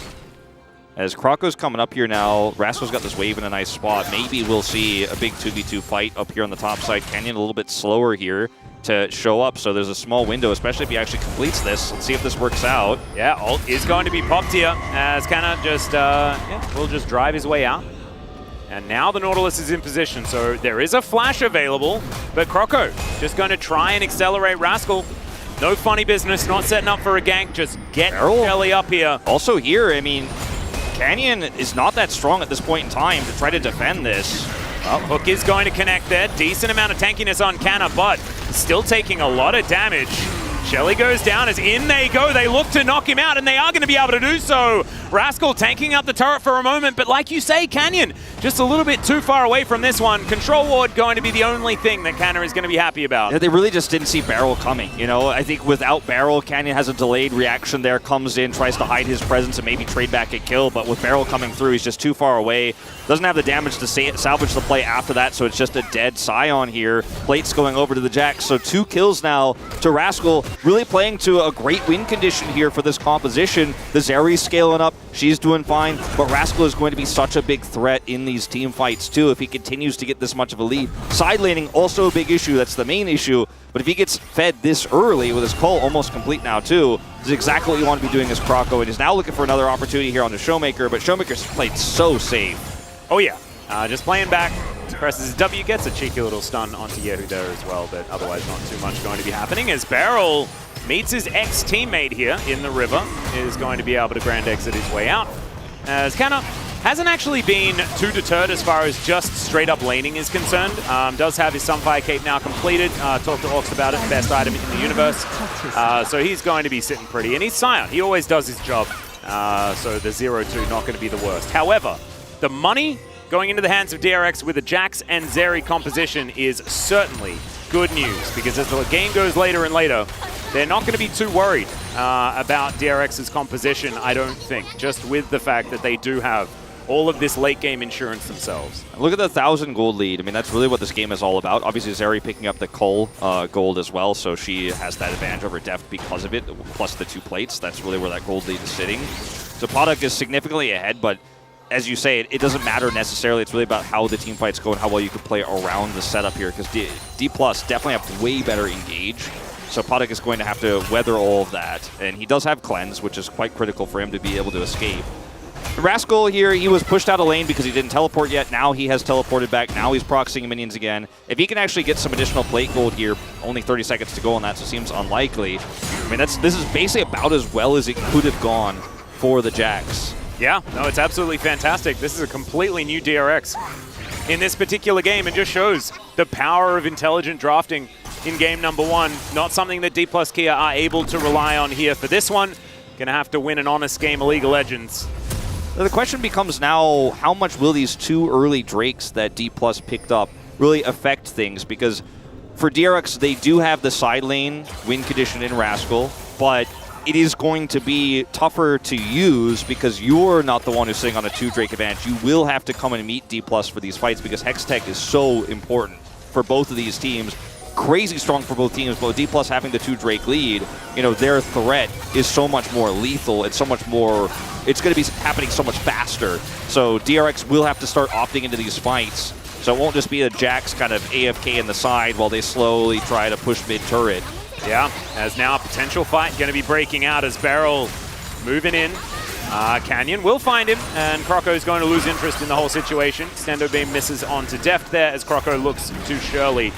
As Croco's coming up here now, Rascal's got this wave in a nice spot. Maybe we'll see a big 2v2 fight up here on the top side. Canyon a little bit slower here. to show up. So there's a small window, especially if he actually completes this. Let's see if this works out. Yeah, ult is going to be popped here as Kana just will just drive his way out. And now the Nautilus is in position, so there is a flash available, but Croco just going to try and accelerate Rascal. No funny business, not setting up for a gank, just get Shelly up here. Also here, I mean, Canyon is not that strong at this point in time to try to defend this. Well, Hook is going to connect there. Decent amount of tankiness on Kana, but still taking a lot of damage. Shelly goes down as in they go. They look to knock him out, and they are going to be able to do so. Rascal tanking out the turret for a moment, but like you say, Canyon just a little bit too far away from this one. Control Ward going to be the only thing that Kana is going to be happy about. Yeah, they really just didn't see Barrel coming. You know, I think without Barrel, Canyon has a delayed reaction there, comes in, tries to hide his presence and maybe trade back a kill, but with Barrel coming through, he's just too far away. Doesn't have the damage to salvage the play after that, so it's just a dead Scion here. Plate's going over to the Jax, so 2 kills now to Rascal, really playing to a great win condition here for this composition. The Zeri's scaling up, she's doing fine, but Rascal is going to be such a big threat in these team fights too if he continues to get this much of a lead. Side laning, also a big issue, that's the main issue, but if he gets fed this early with his cull almost complete now too, this is exactly what you want to be doing as Croco, and is now looking for another opportunity here on the Showmaker, but Showmaker's played so safe. Oh yeah, just playing back, presses W, gets a cheeky little stun onto Yehu there as well, but otherwise not too much going to be happening as Barrel meets his ex-teammate here in the river, is going to be able to grand exit his way out. As Kana hasn't actually been too deterred as far as just straight up laning is concerned. Does have his Sunfire Cape now completed. Talked to Orcs about it, best item in the universe. So he's going to be sitting pretty. And he's Scion, he always does his job. So the 0-2 not going to be the worst. However, the money going into the hands of DRX with a Jax and Zeri composition is certainly good news, because as the game goes later and later, they're not going to be too worried about DRX's composition, I don't think, just with the fact that they do have all of this late game insurance themselves. Look at the 1,000 gold lead. I mean, that's really what this game is all about. Obviously, Zeri picking up the Cull gold as well, so she has that advantage over Deft because of it, plus the 2 plates. That's really where that gold lead is sitting. So Poduk is significantly ahead, but as you say, it doesn't matter necessarily. It's really about how the team fights go and how well you can play around the setup here, because D+ definitely have way better engage. So Poduk is going to have to weather all of that. And he does have Cleanse, which is quite critical for him to be able to escape. Rascal here, he was pushed out of lane because he didn't teleport yet. Now he has teleported back. Now he's proxying minions again. If he can actually get some additional plate gold here, only 30 seconds to go on that, so it seems unlikely. I mean, this is basically about as well as it could have gone for the Jax. Yeah, no, it's absolutely fantastic. This is a completely new DRX in this particular game, and just shows the power of intelligent drafting in game number 1. Not something that D+ Kia are able to rely on here for this one. Gonna have to win an honest game of League of Legends. The question becomes now, how much will these 2 early Drakes that D+ picked up really affect things? Because for DRX, they do have the side lane win condition in Rascal, but it is going to be tougher to use because you're not the one who's sitting on a 2 Drake advantage. You will have to come and meet D+ for these fights because Hextech is so important for both of these teams. Crazy strong for both teams, but D+ having the 2 Drake lead, you know, their threat is so much more lethal. It's so much more, it's going to be happening so much faster. So DRX will have to start opting into these fights. So it won't just be a Jax kind of AFK in the side while they slowly try to push mid-turret. Yeah, as now a potential fight going to be breaking out as Barrel moving in. Canyon will find him, and Croco is going to lose interest in the whole situation. Extendo Beam misses onto Deft there as Croco looks to Shirley.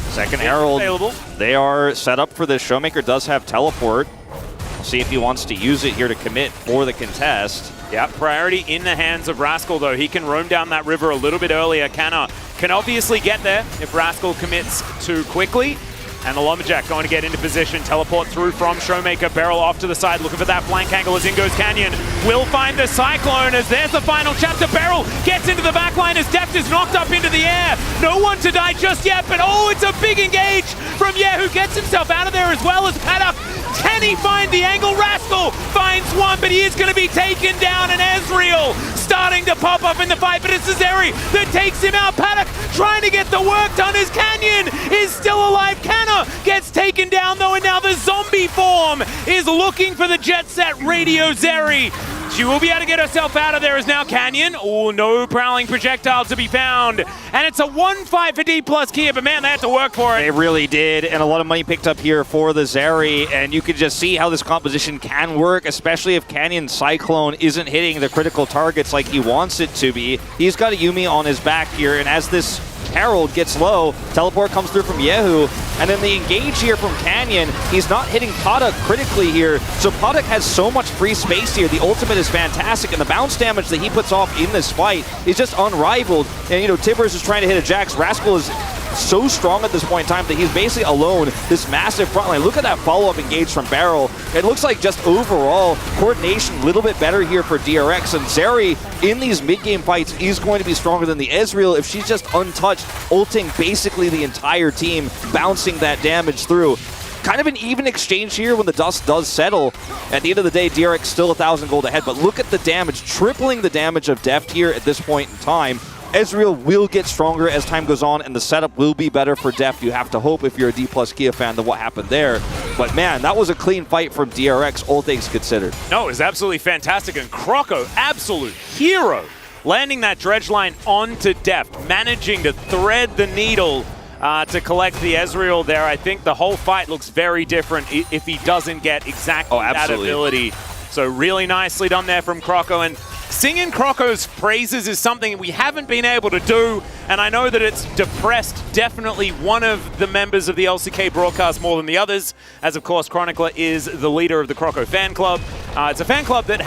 Second Herald available. They are set up for this. Showmaker does have teleport. We'll see if he wants to use it here to commit for the contest. Yeah, priority in the hands of Rascal, though. He can roam down that river a little bit earlier. Kana can obviously get there if Rascal commits too quickly. And the Lumberjack going to get into position, teleport through from Showmaker, Barrel off to the side, looking for that flank angle as in goes Canyon. Will find the Cyclone as there's the final chapter. Barrel gets into the back line as Deft is knocked up into the air. No one to die just yet, but oh, it's a big engage from Yehu, gets himself out of there as well as Paddock. Can he find the angle? Rascal finds one, but he is going to be taken down, and Ezreal starting to pop up in the fight, but it's Zeri that takes him out. Paddock trying to get the work done as Canyon is still alive. Canna gets taken down though, and now the zombie form is looking for the Jet Set Radio Zeri. She will be able to get herself out of there as now Canyon. Oh, no prowling projectile to be found. And it's a 1-5 for D plus Kia, but man, they had to work for it. They really did, and a lot of money picked up here for the Zeri, and you can just see how this composition can work, especially if Canyon Cyclone isn't hitting the critical targets like he wants it to be. He's got a Yumi on his back here, and as this Herald gets low, teleport comes through from Yehu, and then the engage here from Canyon, he's not hitting Padak critically here, so Padak has so much free space here. The ultimate is fantastic, and the bounce damage that he puts off in this fight is just unrivaled. And you know, Tibbers is trying to hit a Jax. Rascal is so strong at this point in time that he's basically alone, this massive front line. Look at that follow-up engage from Barrel. It looks like just overall coordination a little bit better here for DRX, and Zeri in these mid-game fights is going to be stronger than the Ezreal if she's just untouched, ulting basically the entire team, bouncing that damage through. Kind of an even exchange here when the dust does settle. At the end of the day, DRX still 1,000 gold ahead, but look at the damage, tripling the damage of Deft here at this point in time. Ezreal will get stronger as time goes on, and the setup will be better for Deft. You have to hope, if you're a D plus Kia fan, than what happened there. But man, that was a clean fight from DRX, all things considered. No, it was absolutely fantastic, and Croco, absolute hero, landing that dredge line onto Deft, managing to thread the needle to collect the Ezreal there. I think the whole fight looks very different if he doesn't get exactly that ability. So really nicely done there from Croco, and singing Croco's praises is something we haven't been able to do, and I know that it's depressed definitely one of the members of the LCK broadcast more than the others, as of course Chronicler is the leader of the Croco fan club. It's a fan club that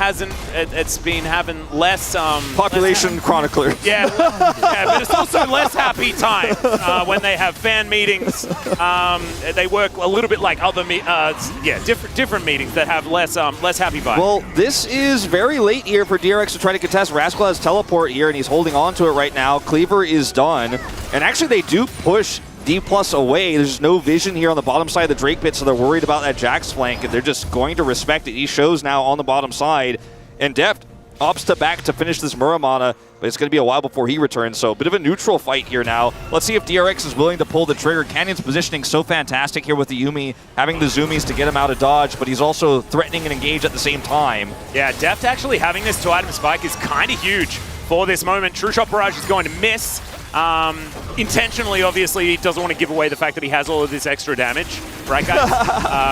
it's been having less... Population Chronicler. Yeah, but it's also less happy time when they have fan meetings. They work a little bit like other different meetings that have less happy vibes. Well, this is very late here for DRX to try to contest. Rascal has teleport here, and he's holding on to it right now. Cleaver is done, and actually they do push D plus away. There's no vision here on the bottom side of the Drake pit, so they're worried about that Jax flank, and they're just going to respect it. He shows now on the bottom side, and Deft opts to back to finish this Muramana, but it's going to be a while before he returns, so a bit of a neutral fight here now. Let's see if DRX is willing to pull the trigger. Canyon's positioning so fantastic here with the Yuumi, having the zoomies to get him out of dodge, but he's also threatening and engage at the same time. Yeah, Deft actually having this 2-item spike is kind of huge for this moment. True Shot Barrage is going to miss. Intentionally, obviously, he doesn't want to give away the fact that he has all of this extra damage. Right, guys?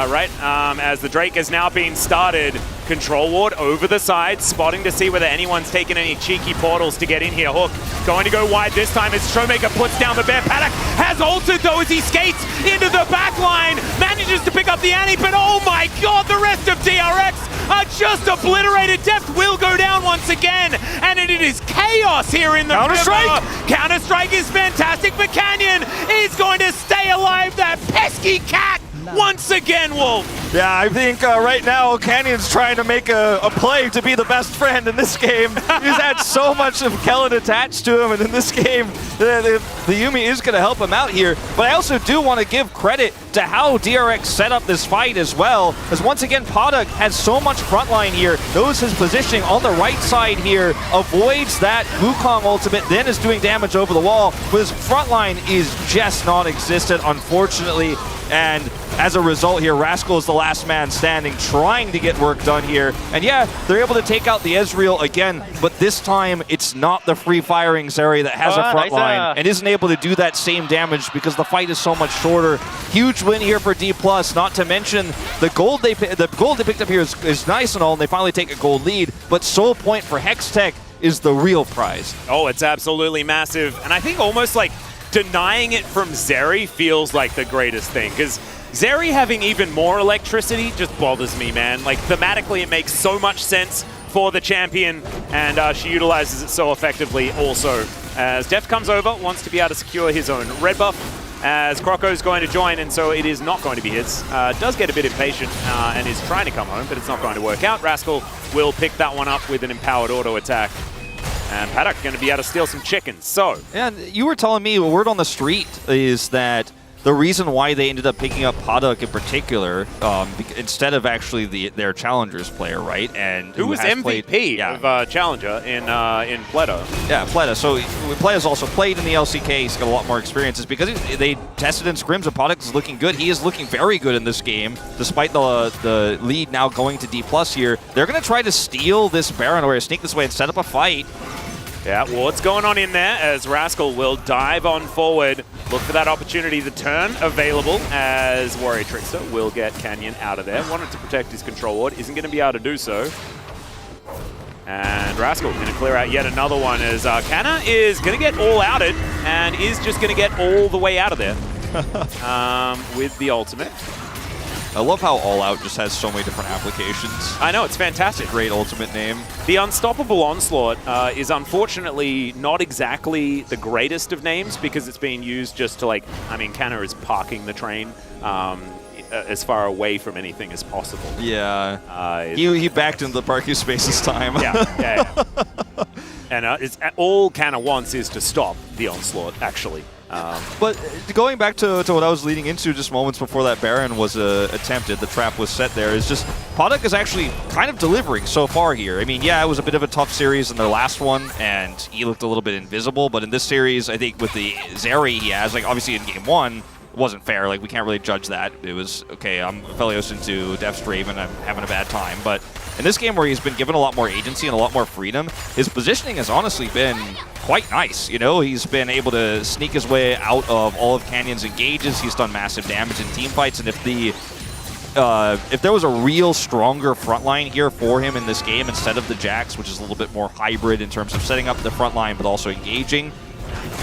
Right? As the Drake has now been started. Control Ward over the side, spotting to see whether anyone's taken any cheeky portals to get in here. Hook going to go wide this time as Showmaker puts down the bear. Paddock has ulted though as he skates into the back line. Manages to pick up the Annie, but oh my god, the rest of DRX are just obliterated. Deft will go down once again, and it is chaos here in the Counter-Strike! Counter-Strike is fantastic, but Canyon is going to stay alive. That pesky cat once again, Wolf. Yeah, I think right now Canyon's trying to make a play to be the best friend in this game. He's had so much of Kellen attached to him, and in this game, the Yuumi is going to help him out here. But I also do want to give credit to how DRX set up this fight as well, as once again, Padak has so much frontline here, knows his positioning on the right side here, avoids that Wukong ultimate, then is doing damage over the wall, but his frontline is just non-existent, unfortunately, and as a result here, Rascal is the last man standing, trying to get work done here. And yeah, they're able to take out the Ezreal again, but this time it's not the free-firing Zeri that has a front line and isn't able to do that same damage because the fight is so much shorter. Huge win here for D+, not to mention the gold they picked up here is nice and all, and they finally take a gold lead, but Soul Point for Hextech is the real prize. Oh, it's absolutely massive. And I think almost like denying it from Zeri feels like the greatest thing, because Zeri having even more electricity just bothers me, man. Like, thematically, it makes so much sense for the champion, and she utilizes it so effectively also. As Deft comes over, wants to be able to secure his own red buff, as Croco's going to join, and so it is not going to be his. Does get a bit impatient and is trying to come home, but it's not going to work out. Rascal will pick that one up with an empowered auto attack. And Paddock going to be able to steal some chickens, so. And you were telling me, a word on the street is that the reason why they ended up picking up Paddock in particular, instead of actually their challengers player, right? And who was has MVP of Challenger in Pleta. Yeah, Pleta. So Pleta's also played in the LCK. He's got a lot more experiences because they tested in scrims and Paddock is looking good. He is looking very good in this game, despite the lead now going to D+ here. They're going to try to steal this Baron or sneak this way and set up a fight. Yeah, what's going on in there as Rascal will dive on forward. Look for that opportunity. The turn available as Warrior Trickster will get Canyon out of there. Wanted to protect his control ward. Isn't going to be able to do so. And Rascal going to clear out yet another one as Canna is going to get all outed and is just going to get all the way out of there with the ultimate. I love how All Out just has so many different applications. I know, it's fantastic. Great ultimate name. The Unstoppable Onslaught is unfortunately not exactly the greatest of names because it's being used just to Canna is parking the train as far away from anything as possible. Yeah. He backed into the parking space this time. Yeah. And all Canna wants is to stop the Onslaught, actually. But going back to what I was leading into just moments before that Baron was attempted, the trap was set there, is just Paddock is actually kind of delivering so far here. I mean, yeah, it was a bit of a tough series in their last one, and he looked a little bit invisible, but in this series, I think with the Zeri he has, obviously in game one, it wasn't fair. We can't really judge that. It was, okay, I'm Felios into Death Straven, I'm having a bad time, but in this game where he's been given a lot more agency and a lot more freedom, his positioning has honestly been quite nice. He's been able to sneak his way out of all of Canyon's engages. He's done massive damage in team fights, and if there was a real stronger front line here for him in this game instead of the Jax, which is a little bit more hybrid in terms of setting up the front line but also engaging,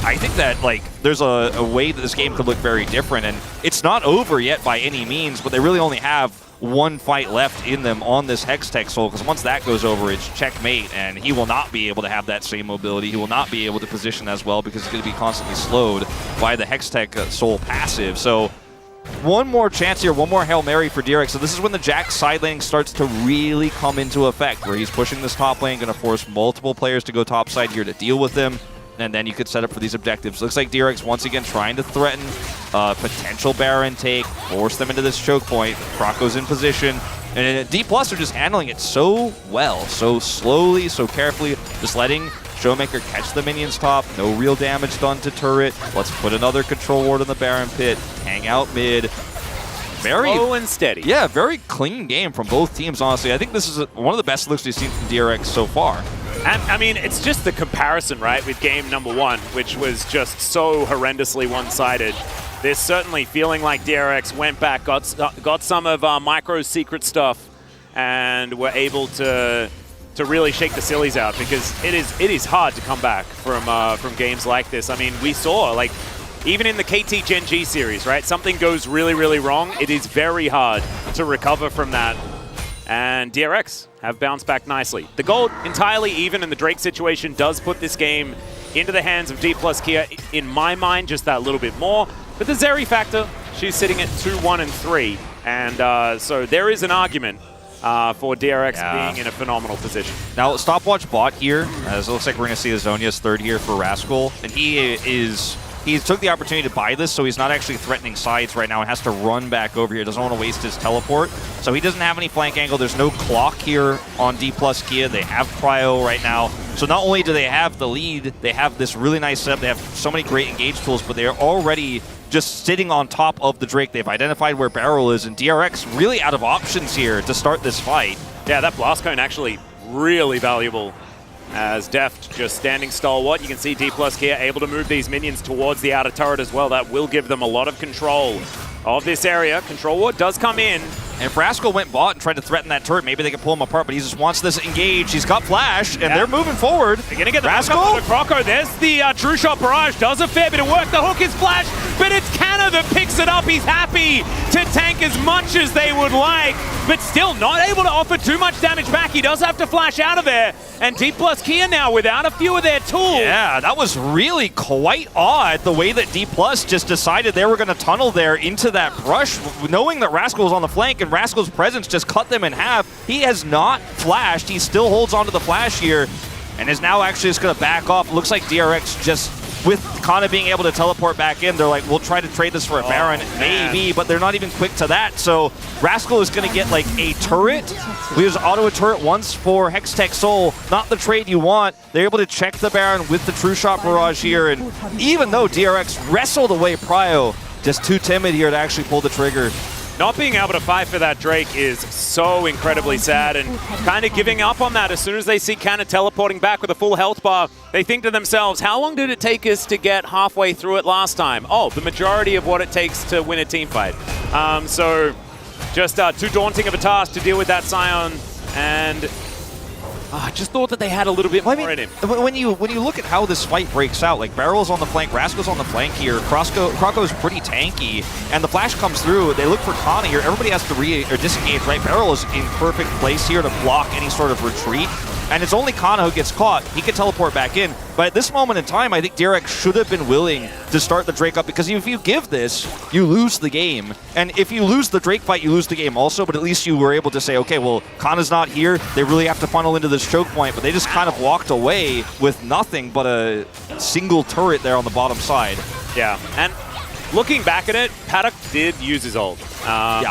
I think that there's a way that this game could look very different, and it's not over yet by any means, but they really only have one fight left in them on this Hextech Soul, because once that goes over, it's checkmate, and he will not be able to have that same mobility. He will not be able to position as well because he's going to be constantly slowed by the Hextech Soul passive. So one more chance here, one more Hail Mary for DRX. So this is when the Jax side laning starts to really come into effect, where he's pushing this top lane, going to force multiple players to go top side here to deal with him. And then you could set up for these objectives. Looks like DRX once again trying to threaten potential Baron take, force them into this choke point. Croco's in position. And D+ are just handling it so well, so slowly, so carefully, just letting Showmaker catch the minions top. No real damage done to turret. Let's put another control ward in the Baron pit. Hang out mid. Very slow and steady. Yeah, very clean game from both teams, honestly. I think this is one of the best looks we've seen from DRX so far. And, I mean, it's just the comparison, right, with game number one, which was just so horrendously one-sided. There's certainly feeling like DRX went back, got some of Micro's secret stuff, and were able to really shake the sillies out, because it is hard to come back from games like this. I mean, we saw, even in the KT Gen G series, right, something goes really, really wrong, it is very hard to recover from that. And DRX have bounced back nicely. The gold entirely even, and the Drake situation does put this game into the hands of D+ Kia, in my mind, just that little bit more. But the Zeri factor, she's sitting at 2-1 and 3. And so there is an argument for DRX being in a phenomenal position. Now, stopwatch bot here, as it looks like we're going to see Azonia's third here for Rascal. And he took the opportunity to buy this, so he's not actually threatening sides right now and has to run back over here. Doesn't want to waste his teleport. So he doesn't have any flank angle. There's no clock here on D+ Kia. They have Cryo right now. So not only do they have the lead, they have this really nice setup. They have so many great engage tools, but they're already just sitting on top of the Drake. They've identified where Barrel is, and DRX really out of options here to start this fight. Yeah, that Blast Cone actually really valuable. As Deft just standing stalwart, you can see D+ Kia able to move these minions towards the outer turret as well. That will give them a lot of control of this area. Control ward does come in. And if Rascal went bot and tried to threaten that turret, maybe they could pull him apart, but he just wants this engage. He's got flash, and they're moving forward. They're going to get the Rascal. Croco. There's the True Shot Barrage. Does a fair bit of work. The hook is flash, but it's Canna that picks it up. He's happy to tank as much as they would like, but still not able to offer too much damage back. He does have to flash out of there. And D+ Kia now without a few of their tools. Yeah, that was really quite odd, the way that D+ just decided they were going to tunnel there into that brush, knowing that Rascal was on the flank, and Rascal's presence just cut them in half. He has not flashed. He still holds onto the flash here and is now actually just going to back off. Looks like DRX just with Kana being able to teleport back in, they're like, we'll try to trade this for a Baron, maybe, but they're not even quick to that. So Rascal is going to get like a turret. We use auto a turret once for Hextech Soul, not the trade you want. They're able to check the Baron with the True Shot Barrage here, and even though DRX wrestled away Prio, just too timid here to actually pull the trigger. Not being able to fight for that Drake is so incredibly sad, and kind of giving up on that as soon as they see Kana teleporting back with a full health bar. They think to themselves, how long did it take us to get halfway through it last time? Oh, the majority of what it takes to win a team fight. So just too daunting of a task to deal with that Scion, and I just thought that they had a little bit more in him. When you look at how this fight breaks out, like Barrel's on the flank, Rascal's on the flank here, Croco's pretty tanky, and the flash comes through, they look for Kana here, everybody has to disengage, right? Barrel is in perfect place here to block any sort of retreat, and it's only Kana who gets caught. He can teleport back in, but at this moment in time, I think DRX should have been willing to start the Drake up, because if you give this, you lose the game. And if you lose the Drake fight, you lose the game also, but at least you were able to say, okay, well, Kana's not here, they really have to funnel into this choke point, but they just kind of walked away with nothing but a single turret there on the bottom side. Yeah, and looking back at it, Paddock did use his ult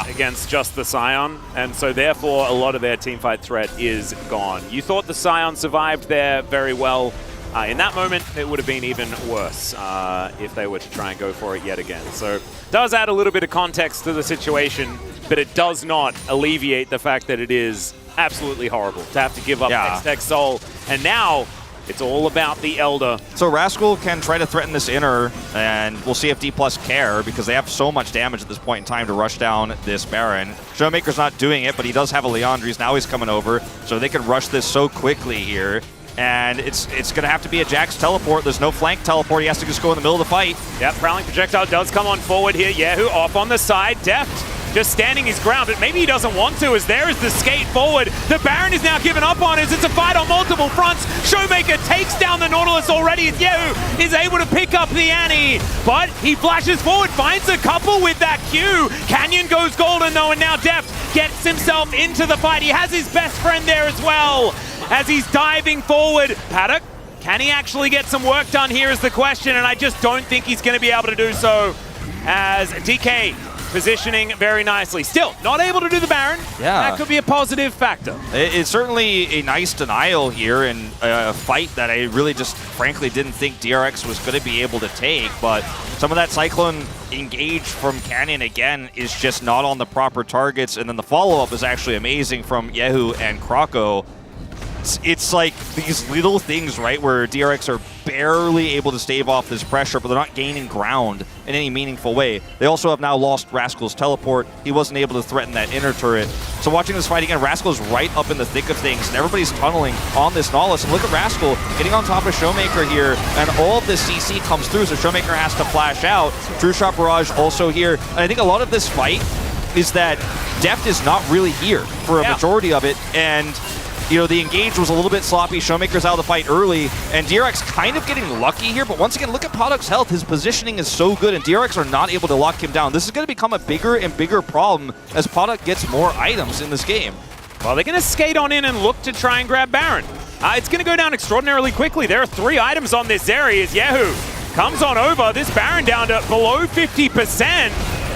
against just the Scion, and so therefore a lot of their teamfight threat is gone. You thought the Scion survived there very well. In that moment, it would have been even worse if they were to try and go for it yet again. So it does add a little bit of context to the situation, but it does not alleviate the fact that it is absolutely horrible to have to give up Hextech Soul. And now it's all about the Elder. So Rascal can try to threaten this inner, and we'll see if D+ care, because they have so much damage at this point in time to rush down this Baron. Showmaker's not doing it, but he does have a Leandries. Now he's coming over, so they can rush this so quickly here. And it's going to have to be a Jax teleport. There's no flank teleport. He has to just go in the middle of the fight. Yep, Prowling Projectile does come on forward here. Yahoo off on the side. Deft just standing his ground, but maybe he doesn't want to, as there is the skate forward. The Baron is now given up on as it's a fight on multiple fronts. Showmaker takes down the Nautilus already as Yahoo is able to pick up the Annie, but he flashes forward, finds a couple with that Q. Canyon goes golden though, and now Deft gets himself into the fight. He has his best friend there as well as he's diving forward. Paddock, can he actually get some work done here is the question, and I just don't think he's going to be able to do so, as DK positioning very nicely. Still, not able to do the Baron. Yeah. That could be a positive factor. It's certainly a nice denial here in a fight that I really just frankly didn't think DRX was going to be able to take, but some of that Cyclone engage from Canyon again is just not on the proper targets, and then the follow-up is actually amazing from Yahoo and Croco. It's like these little things, right, where DRX are barely able to stave off this pressure, but they're not gaining ground in any meaningful way. They also have now lost Rascal's teleport. He wasn't able to threaten that inner turret. So watching this fight again, Rascal's right up in the thick of things, and everybody's tunneling on this Nautilus. And look at Rascal getting on top of Showmaker here, and all of this CC comes through, so Showmaker has to flash out. True Shot Barrage also here. And I think a lot of this fight is that Deft is not really here for a majority of it, and you know, the engage was a little bit sloppy. Showmaker's out of the fight early, and DRX kind of getting lucky here, but once again, look at Paddock's health. His positioning is so good, and DRX are not able to lock him down. This is going to become a bigger and bigger problem as Paddock gets more items in this game. Well, they're going to skate on in and look to try and grab Baron. It's going to go down extraordinarily quickly. There are 3 items on this area as Yahoo comes on over. This Baron down to below 50%.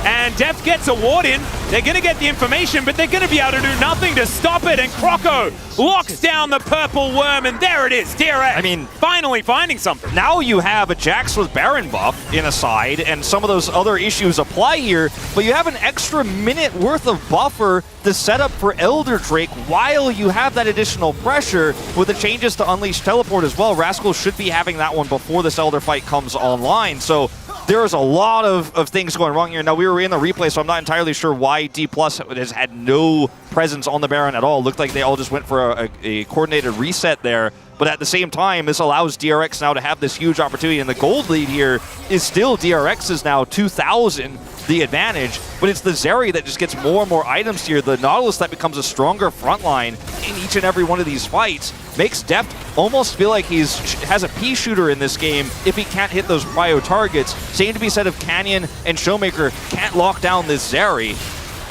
And Deft gets a ward in. They're going to get the information, but they're going to be able to do nothing to stop it. And Croco locks down the purple worm, and there it is, DRX. I mean, finally finding something. Now you have a Jax with Baron buff in a side, and some of those other issues apply here, but you have an extra minute worth of buffer to set up for Elder Drake while you have that additional pressure with the changes to Unleash Teleport as well. Rascal should be having that one before this Elder fight comes online, so there's a lot of things going wrong here. Now, we were in the replay, so I'm not entirely sure why D+ has had no presence on the Baron at all. Looked like they all just went for a coordinated reset there. But at the same time, this allows DRX now to have this huge opportunity. And the gold lead here is still DRX's now 2,000, the advantage. But it's the Zeri that just gets more and more items here. The Nautilus that becomes a stronger front line in each and every one of these fights makes Deft almost feel like he has a pea shooter in this game if he can't hit those prio targets. Same to be said of Canyon and Showmaker can't lock down this Zeri.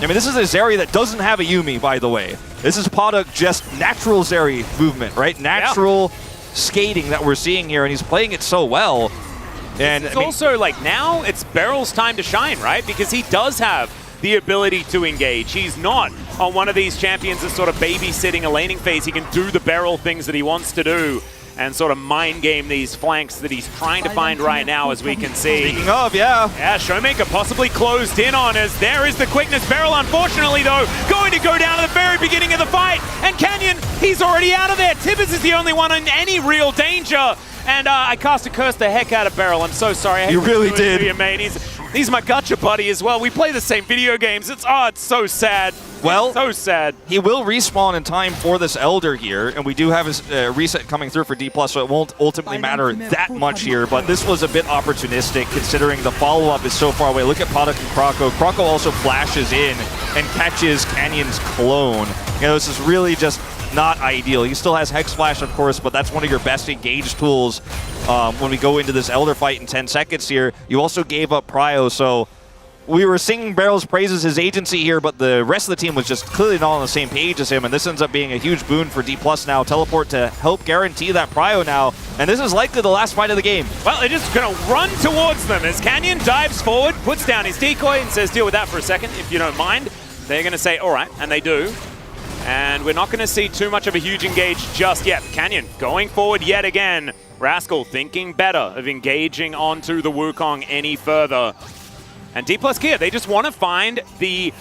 I mean, this is a Zeri that doesn't have a Yuumi, by the way. This is Paddock just natural Zeri movement, right? Natural skating that we're seeing here, and he's playing it so well. And It's also like now it's Beryl's time to shine, right? Because he does have the ability to engage. He's not on one of these champions that's sort of babysitting a laning phase. He can do the Beryl things that he wants to do and sort of mind game these flanks that he's trying to find right now, as we can see. Speaking of, yeah. Yeah, Showmaker possibly closed in on us. There is the quickness. Beryl, unfortunately, though, going to go down at the very beginning of the fight. And Canyon, he's already out of there. Tibbers is the only one in any real danger. And I cast a curse the heck out of Beryl. I'm so sorry. You really did. You, mate. He's my gotcha buddy as well. We play the same video games. It's so sad. Well, so sad. He will respawn in time for this Elder here, and we do have his reset coming through for D+, so it won't ultimately matter that much here, but this was a bit opportunistic considering the follow-up is so far away. Look at Podok and Croco. Croco also flashes in and catches Canyon's clone. You know, this is really just not ideal. He still has Hex Flash, of course, but that's one of your best engage tools when we go into this Elder fight in 10 seconds here. You also gave up Prio, so we were singing Beryl's praises, his agency here, but the rest of the team was just clearly not on the same page as him, and this ends up being a huge boon for D+ now. Teleport to help guarantee that Prio now, and this is likely the last fight of the game. Well, they're just going to run towards them as Canyon dives forward, puts down his decoy, and says, deal with that for a second, if you don't mind. They're going to say, all right, and they do. And we're not going to see too much of a huge engage just yet. Canyon going forward yet again. Rascal thinking better of engaging onto the Wukong any further. And D+ Kia, they just want to find the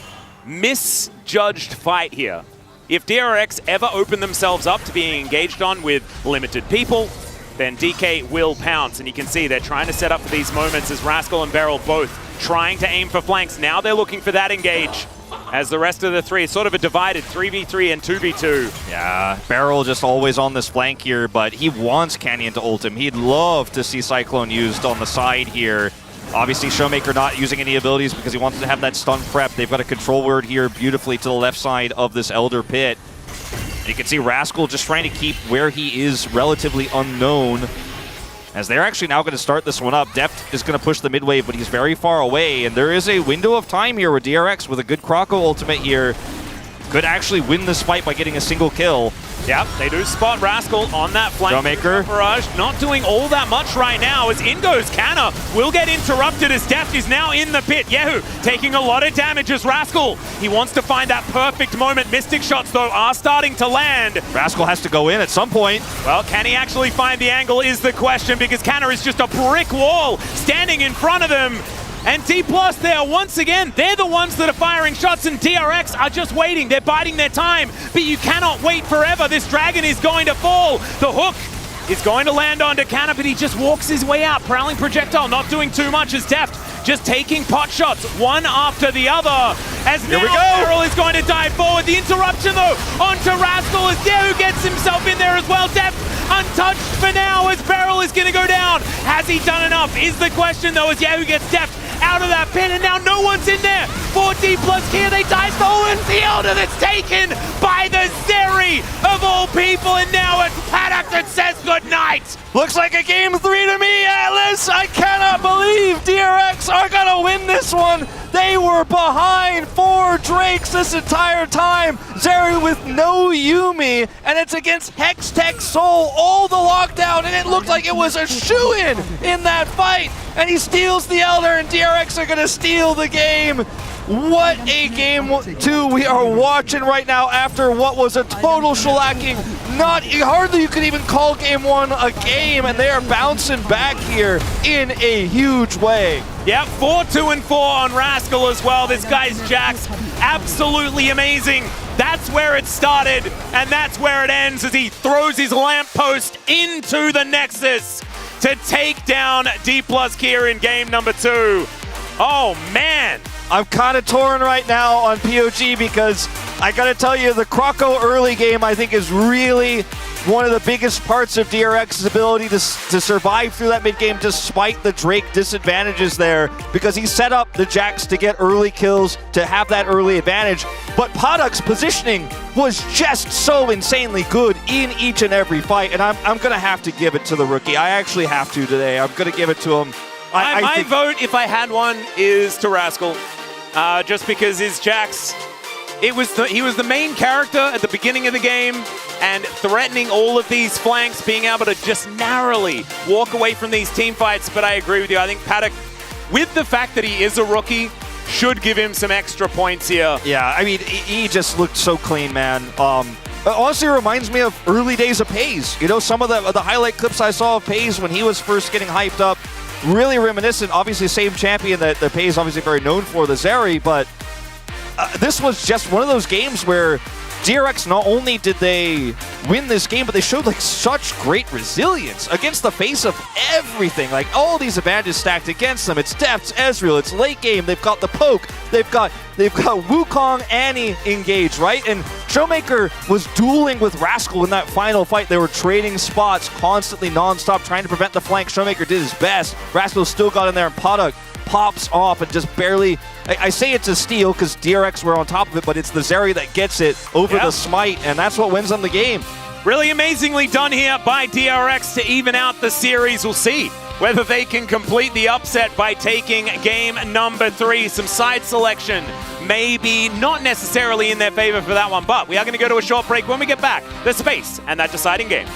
misjudged fight here. If DRX ever open themselves up to being engaged on with limited people, then DK will pounce. And you can see they're trying to set up for these moments as Rascal and Beryl both trying to aim for flanks. Now they're looking for that engage. As the rest of the three, sort of a divided 3v3 and 2v2. Yeah, Beryl just always on this flank here, but he wants Canyon to ult him. He'd love to see Cyclone used on the side here. Obviously, Showmaker not using any abilities because he wants to have that stun prep. They've got a control word here beautifully to the left side of this Elder Pit. And you can see Rascal just trying to keep where he is relatively unknown, as they're actually now going to start this one up. Deft is going to push the mid wave, but he's very far away, and there is a window of time here with DRX with a good Croco ultimate here. Could actually win this fight by getting a single kill. Yep, they do spot Rascal on that flank. Showmaker. Barrage not doing all that much right now as in goes Canna. Will get interrupted as Deft is now in the pit. Yehu taking a lot of damage as Rascal. He wants to find that perfect moment. Mystic shots, though, are starting to land. Rascal has to go in at some point. Well, can he actually find the angle is the question, because Canna is just a brick wall standing in front of them. And D+ there, once again, they're the ones that are firing shots, and DRX are just waiting. They're biding their time, but you cannot wait forever. This dragon is going to fall. The hook is going to land onto Canna, but he just walks his way out. Prowling projectile, not doing too much as Deft, just taking pot shots, one after the other. As now Beryl is going to dive forward. The interruption, though, onto Rascal as Yehu gets himself in there as well. Deft untouched for now as Beryl is going to go down. Has he done enough is the question, though, as Yehu gets Deft out of that pit, and now no one's in there for D+ Kia. They dive forward. The Elder that's taken by the Zeri of all people, and now it's Paddock that says goodnight. Looks like a game 3 to me, Atlas. I cannot believe DRX are going to win this one. They were behind 4 Drakes this entire time. Zeri with no Yumi, and it's against Hextech Soul, all the lockdown, and it looked like it was a shoo-in in that fight. And he steals the Elder, and DRX are going to steal the game. What a game 2 we are watching right now after what was a total shellacking. Hardly you could even call game 1 a game, and they are bouncing back here in a huge way. Yep, 4-2-4 on Rascal as well. This guy's Jax, absolutely amazing. That's where it started, and that's where it ends as he throws his lamppost into the Nexus to take down D+ Kia in game number 2. Oh, man. I'm kind of torn right now on POG because I got to tell you, the Croco early game I think is really one of the biggest parts of DRX's ability to survive through that mid game despite the Drake disadvantages there, because he set up the Jax to get early kills, to have that early advantage. But Podok's positioning was just so insanely good in each and every fight, and I'm going to have to give it to the rookie. I actually have to today. I'm going to give it to him. My vote, if I had one, is to Rascal. Just because his Jax he was the main character at the beginning of the game and threatening all of these flanks, being able to just narrowly walk away from these team fights. But I agree with you. I think Paddock, with the fact that he is a rookie, should give him some extra points here. Yeah, I mean, he just looked so clean, man. Honestly, it reminds me of early days of Pays. You know, some of the highlight clips I saw of Pays when he was first getting hyped up, really reminiscent. Obviously, same champion that Pays obviously very known for, the Zeri, but this was just one of those games where DRX, not only did they win this game, but they showed like such great resilience against the face of everything. Like all these advantages stacked against them. It's Deft, it's Ezreal, it's late game. They've got the poke. They've got Wukong, Annie engaged, right? And Showmaker was dueling with Rascal in that final fight. They were trading spots constantly, non-stop, trying to prevent the flank. Showmaker did his best. Rascal still got in there, and Paddock pops off and just barely... I say it's a steal because DRX were on top of it, but it's the Zeri that gets it over the smite, and that's what wins them the game. Really amazingly done here by DRX to even out the series. We'll see whether they can complete the upset by taking game number 3. Some side selection, maybe not necessarily in their favor for that one, but we are going to go to a short break. When we get back, the space and that deciding game.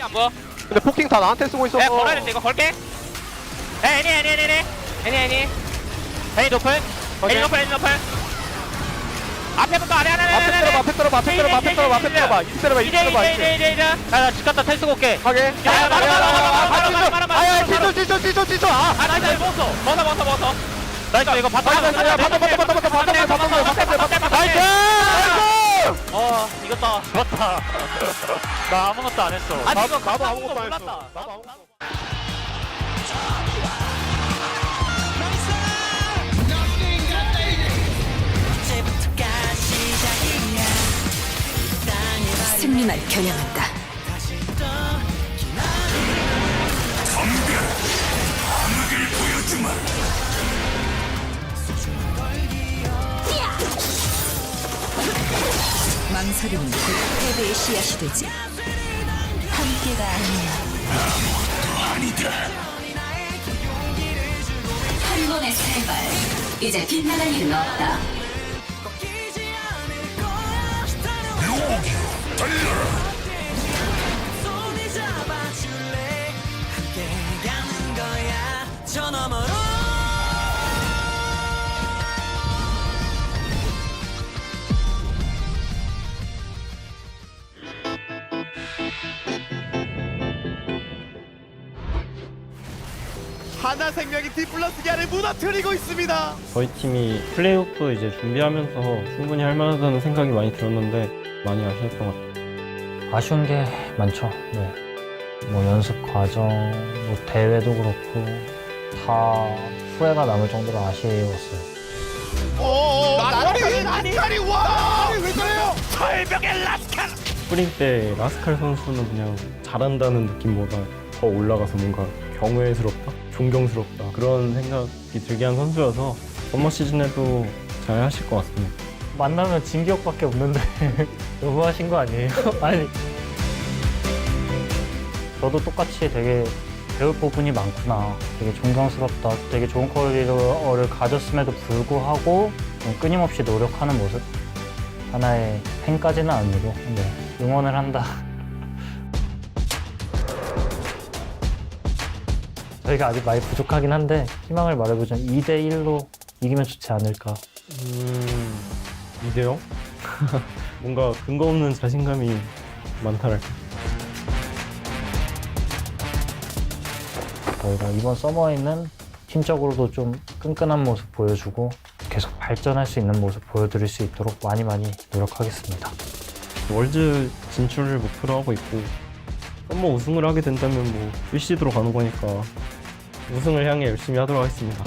안 보여? 근데 포킹 다 나한테 쓰고 있어서. 에 걸어야 돼. 이거 걸게. 애니. 애니 노플. 애니 노플. 앞에부터 아래. 앞에 들어봐. 이제. 나집 갔다 텔 쓰고 올게. 하게. 아야, 찢어. 나이스 먹었어. 나이스 이거 바텀. 나이스! 이겼다. 좋았다. 나 아무것도 안 했어. 나도 아무것도 안 했어. 몰랐다. 승리만 겨냥한다. 망설임은 패배의 씨앗이 되지. 함께가 아니야. 아무것도 아니다. 한 번의 세발. 이제 빗나갈 일은 없다. 하나생명이 디플러스 기아를 무너뜨리고 있습니다. 저희 팀이 플레이오프 이제 준비하면서 충분히 할 만하다는 생각이 많이 들었는데 많이 아쉬웠던 것 같아요. 아쉬운 게 많죠. 네. 뭐 연습 과정, 뭐 대회도 그렇고 다 후회가 남을 정도로 아쉬웠어요. 라스칼이 와! 왜 그래요? 철벽의 라스칼. 스프링 때 라스칼 선수는 그냥 잘한다는 느낌보다 더 올라가서 뭔가 경외스럽다, 존경스럽다 그런 생각이 들게 한 선수여서 썸머 시즌에도 잘 하실 것 같습니다. 만나면 진 기억밖에 없는데 너무하신 거 아니에요? 아니, 저도 똑같이 되게 배울 부분이 많구나, 되게 존경스럽다, 되게 좋은 커리어를 가졌음에도 불구하고 끊임없이 노력하는 모습, 하나의 팬까지는 아니고 응원을 한다. 저희가 아직 많이 부족하긴 한데 희망을 말해보자면 2대1로 이기면 좋지 않을까. 2대0? 뭔가 근거 없는 자신감이 많달까. 저희가 이번 서머에는 팀적으로도 좀 끈끈한 모습 보여주고 계속 발전할 수 있는 모습 보여드릴 수 있도록 많이 노력하겠습니다. 월드 진출을 목표로 하고 있고 썸머 우승을 하게 된다면 뭐 일시드로 가는 거니까 우승을 향해 열심히 하도록 하겠습니다.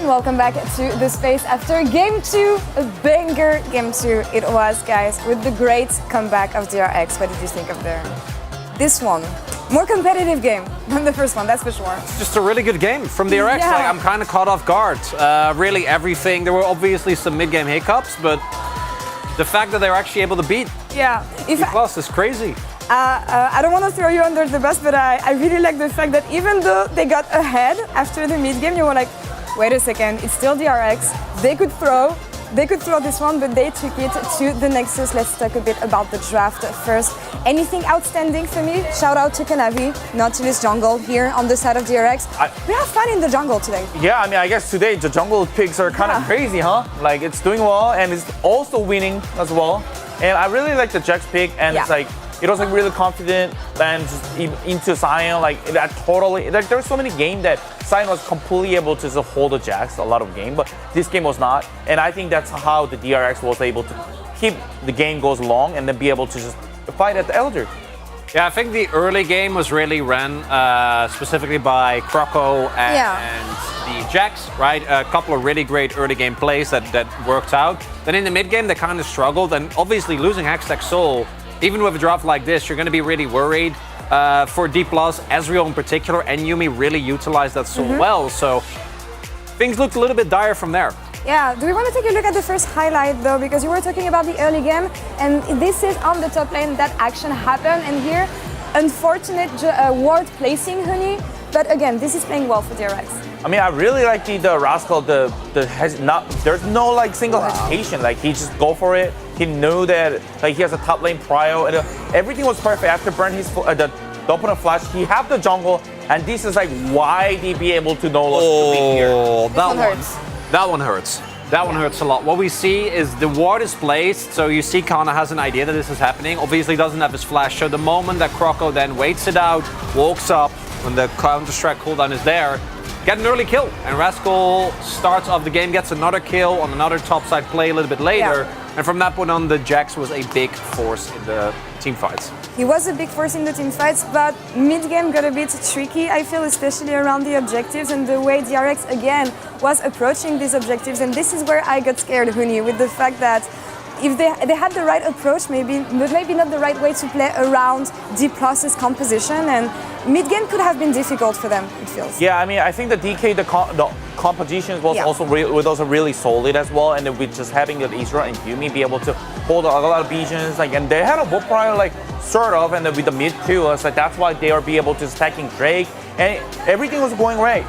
Welcome back to the space after Game 2, a banger Game 2 it was, guys, with the great comeback of DRX. What did you think of this one? More competitive game than the first one, that's for sure. It's just a really good game from DRX. Yeah. Like, I'm kind of caught off guard. Really everything. There were obviously some mid-game hiccups, but the fact that they were actually able to beat Plus is crazy. I don't want to throw you under the bus, but I really like the fact that even though they got ahead after the mid-game, you were like, wait a second, it's still DRX. They could throw this one, but they took it to the Nexus. Let's talk a bit about the draft first. Anything outstanding for me? Shout out to Kanavi, Nautilus jungle here on the side of DRX. We have fun in the jungle today. Yeah, I mean, I guess today the jungle picks are kind of crazy, huh? Like, it's doing well and it's also winning as well. And I really like the Jax pick, and it's like, it was like really confident and just into Sion, like that totally, like there's so many games that Sion was completely able to just hold the Jax a lot of game, but this game was not. And I think that's how the DRX was able to keep the game goes long and then be able to just fight at the Elder. Yeah, I think the early game was really ran specifically by Croco and the Jax, right? A couple of really great early game plays that worked out. Then in the mid game, they kind of struggled, and obviously losing Hextech Soul, even with a draft like this, you're going to be really worried. For D+, Ezreal in particular, and Yuumi really utilized that so well, so things looked a little bit dire from there. Yeah, do we want to take a look at the first highlight though, because you were talking about the early game, and this is on the top lane that action happened, and here, unfortunate ward placing, Honey, but again, this is playing well for DRX. I mean, I really like the Rascal. There's no like single hesitation. Like, he just go for it. He knew that like he has a top lane prio, and everything was perfect. After burn his the opponent flash, he have the jungle, and this is like why they be able to no longer be here. That one hurts. That one hurts a lot. What we see is the ward is placed, so you see Kana has an idea that this is happening. Obviously doesn't have his flash, so the moment that Croco then waits it out, walks up, when the Counter-Strike cooldown is there, get an early kill. And Rascal starts off the game, gets another kill on another topside play a little bit later. And from that point on, the Jax was a big force in the team fights. He was a big force in the team fights, but mid-game got a bit tricky, I feel, especially around the objectives and the way DRX, again, was approaching these objectives. And this is where I got scared, Huni, with the fact that if they had the right approach, maybe not the right way to play around D+'s composition, and mid-game could have been difficult for them, it feels. Yeah, I mean, I think the DK, the composition was also really solid as well, and then with just having the Isra and Yuumi be able to hold a lot of visions, like, and they had a both prior, like, sort of, and then with the mid too, so that's why they are be able to stacking Drake, and everything was going right.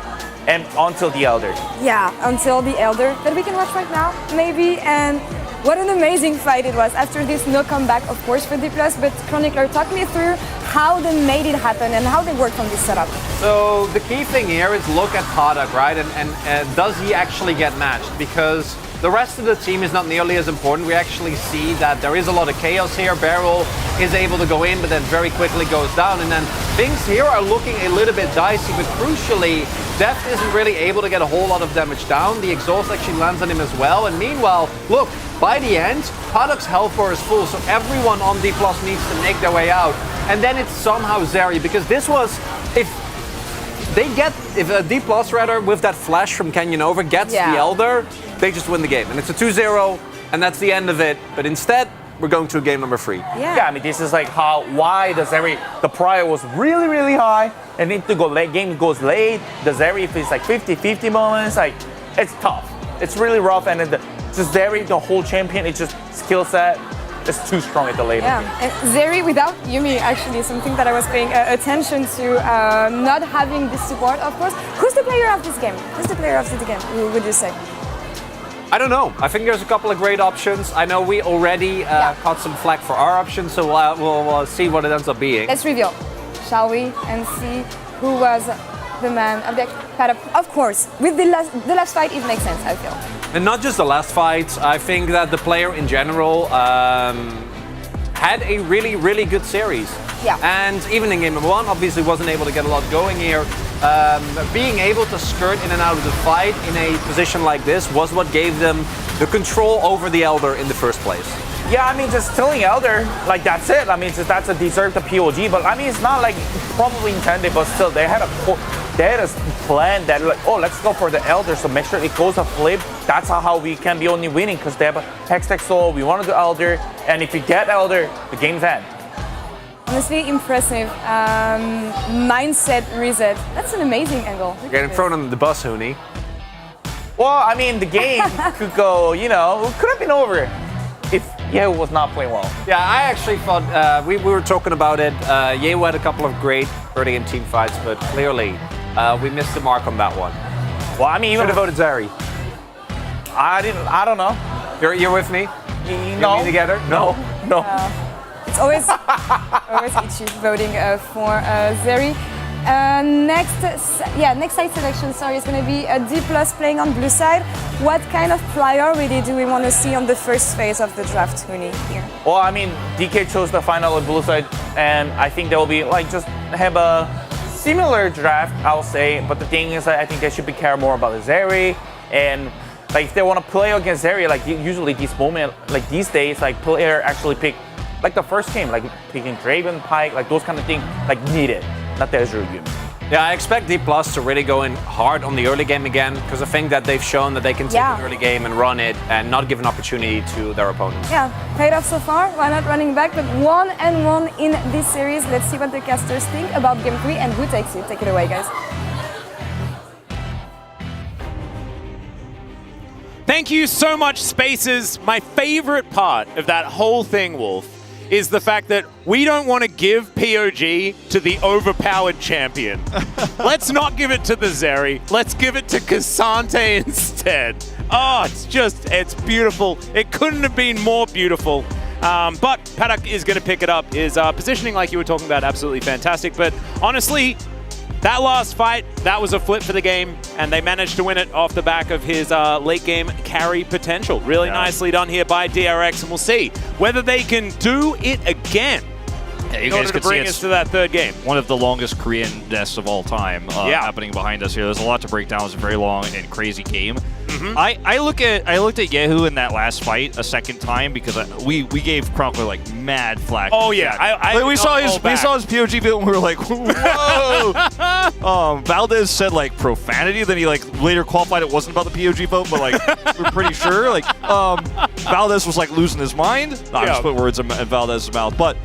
And until the Elder. Yeah, until the Elder that we can watch right now, maybe. And What an amazing fight it was. After this, no comeback, of course, for D+, but Chronicler, talk me through how they made it happen and how they worked on this setup. So the key thing here is look at Padak, right? And does he actually get matched? Because the rest of the team is not nearly as important. We actually see that there is a lot of chaos here. Beryl is able to go in, but then very quickly goes down. And then things here are looking a little bit dicey, but crucially, Deft isn't really able to get a whole lot of damage down. The exhaust actually lands on him as well. And meanwhile, look, by the end, Padak's health bar is full, so everyone on D+ needs to make their way out. And then it's somehow Zeri, because this was, if a D+ rather, with that flash from Canyon Over gets the Elder, they just win the game. And it's a 2-0, and that's the end of it. But instead, we're going to game number 3. Yeah, I mean, this is like why the Zeri, the prior was really, really high, and if the game goes late, the Zeri, if it's like 50-50 moments, like, it's tough. It's really rough, and just Zeri, the whole champion, it's just skill set. It's too strong at the late. Yeah, and Zeri without Yumi, actually, something that I was paying attention to, not having this support, of course. Who's the player of this game? Who's the player of the game, would you say? I don't know. I think there's a couple of great options. I know we already caught some flack for our options, so we'll see what it ends up being. Let's reveal, shall we, and see who was the man of the setup. Of course, with the last fight, it makes sense, I feel. And not just the last fight. I think that the player in general had a really, really good series. Yeah. And even in game number 1, obviously wasn't able to get a lot going here. Being able to skirt in and out of the fight in a position like this was what gave them the control over the Elder in the first place. Yeah, I mean, just killing Elder, like, that's it. I mean, that's a deserved POG, but I mean, it's not like probably intended, but still, they had a plan that, like, oh, let's go for the Elder, so make sure it goes a flip. That's how we can be only winning, because they have a Hextech Soul, we want to do Elder, and if you get Elder, the game's end. Honestly, impressive. Mindset reset. That's an amazing angle. Getting thrown on the bus, Huni. Well, I mean, the game could go, could have been over if Yehu was not playing well. Yeah, I actually thought, we were talking about it, Yehu had a couple of great early game team fights, but clearly we missed the mark on that one. Well, I mean, even should have voted Zeri. I don't know. You're with me? No. You together? No. It's always itchy voting for Zeri. Next side selection, sorry, is going to be a D+ playing on blue side. What kind of priority do we want to see on the first phase of the draft, Huni, here? Well, I mean, DK chose the final blue side, and I think they will be, like, just have a similar draft, I'll say. But the thing is, I think they should be care more about the Zeri, and like, if they want to play against Zeri, like, usually these days, like, player actually pick, like, the first game, like, picking Draven, Pike, like, those kind of things, like, needed. Not the Azure Yumi. Yeah, I expect D+ to really go in hard on the early game again, because I think that they've shown that they can take an early game and run it and not give an opportunity to their opponents. Yeah, paid off so far. Why not running back? But 1-1 in this series. Let's see what the casters think about game 3 and who takes it. Take it away, guys. Thank you so much, Spaces. My favorite part of that whole thing, Wolf, is the fact that we don't want to give POG to the overpowered champion. Let's not give it to the Zeri. Let's give it to Cassante instead. Oh, it's beautiful. It couldn't have been more beautiful. But Padak is going to pick it up. His positioning, like you were talking about, absolutely fantastic. But honestly, that last fight, that was a flip for the game, and they managed to win it off the back of his late game carry potential. Really nicely done here by DRX, and we'll see whether they can do it again in order to bring us to that third game. One of the longest Korean deaths of all time happening behind us here. There's a lot to break down. It's a very long and crazy game. I looked at Yehu in that last fight a second time because we gave Chronicler like mad flack. Oh yeah, we saw his POG build and we were like, whoa. Valdez said like profanity. Then he like later qualified it wasn't about the POG vote, but like we're pretty sure like Valdez was like losing his mind. I just put words in Valdez's mouth, but.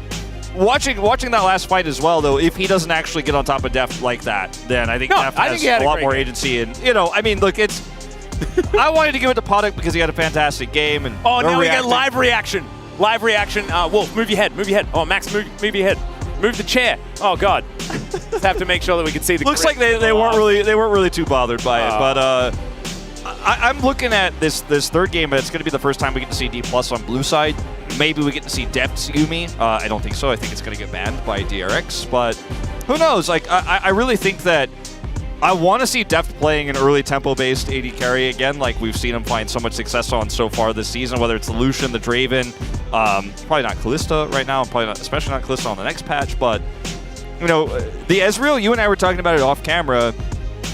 Watching that last fight as well, though, if he doesn't actually get on top of Deft like that, then I think Deft has a lot more agency. And, I mean, look, it's... I wanted to give it to Padak because he had a fantastic game. And now we get live reaction. Live reaction. Wolf, move your head. Oh, Max, move your head. Move the chair. Oh, God. Just have to make sure that we can see the... Looks like they weren't really too bothered by it, but... I'm looking at this third game, but it's going to be the first time we get to see D+ on blue side. Maybe we get to see Depth's Yumi. I don't think so. I think it's going to get banned by DRX, but who knows? Like, I really think that I want to see Deft playing an early tempo-based AD carry again, like we've seen him find so much success on so far this season, whether it's the Lucian, the Draven, probably not Kalista right now, probably not, especially not Kalista on the next patch, but, you know, the Ezreal, you and I were talking about it off camera,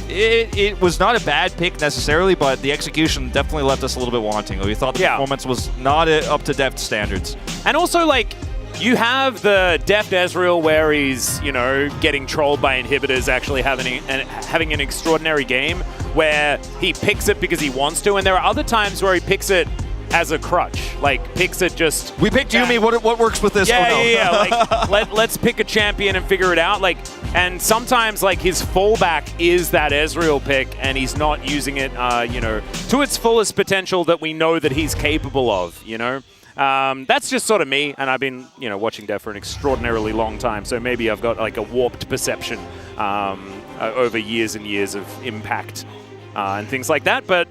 it was not a bad pick necessarily, but the execution definitely left us a little bit wanting. We thought the performance was not up to Deft standards. And also, like, you have the Deft Ezreal where he's, you know, getting trolled by inhibitors, actually having an extraordinary game where he picks it because he wants to, and there are other times where he picks it as a crutch, like picks it just. We picked Yumi. What works with this? Yeah, oh, no. yeah. Like let's pick a champion and figure it out. Like, and sometimes like his fallback is that Ezreal pick, and he's not using it, you know, to its fullest potential that we know that he's capable of. You know. That's just sort of me, and I've been, you know, watching Def for an extraordinarily long time, so maybe I've got like a warped perception over years and years of impact and things like that, but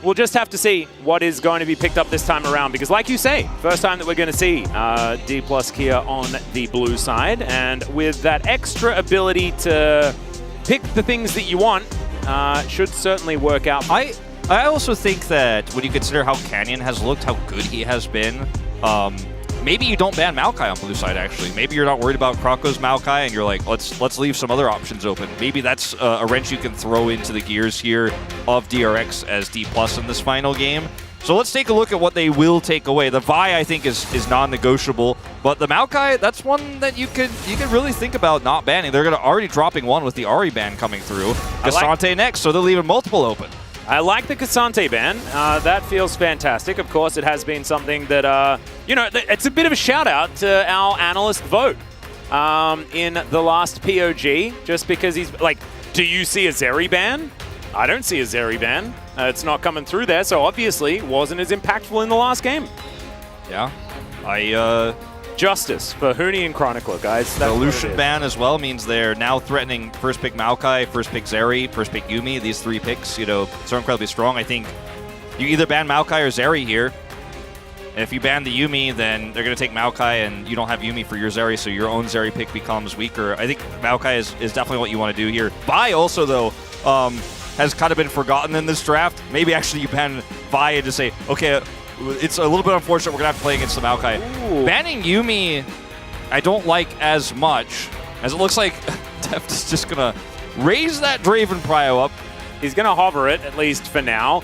we'll just have to see what is going to be picked up this time around, because like you say, first time that we're going to see D+ Kia on the blue side, and with that extra ability to pick the things that you want, should certainly work out. I also think that when you consider how Canyon has looked, how good he has been, maybe you don't ban Maokai on blue side, actually. Maybe you're not worried about Krako's Maokai, and you're like, let's leave some other options open. Maybe that's a wrench you can throw into the gears here of DRX as D+ in this final game. So let's take a look at what they will take away. The Vi, I think, is non-negotiable, but the Maokai, that's one that you could really think about not banning. They're already dropping one with the Ahri ban coming through. Cassante next, so they're leaving multiple open. I like the Cassante ban. That feels fantastic. Of course, it has been something that, you know, it's a bit of a shout out to our analyst vote in the last POG, just because he's like, do you see a Zeri ban? I don't see a Zeri ban. It's not coming through there, so obviously it wasn't as impactful in the last game. Yeah. Justice for Huni and Chronicler, guys. The Lucian ban as well means they're now threatening first pick Maokai, first pick Zeri, first pick Yumi. These three picks, you know, so incredibly strong. I think you either ban Maokai or Zeri here. And if you ban the Yumi, then they're going to take Maokai, and you don't have Yumi for your Zeri, so your own Zeri pick becomes weaker. I think Maokai is definitely what you want to do here. Vi also, though, has kind of been forgotten in this draft. Maybe actually you ban Vi and just say, okay, it's a little bit unfortunate we're going to have to play against the Maokai. Ooh. Banning Yumi, I don't like as much, as it looks like Deft is just going to raise that Draven prio up. He's going to hover it, at least for now.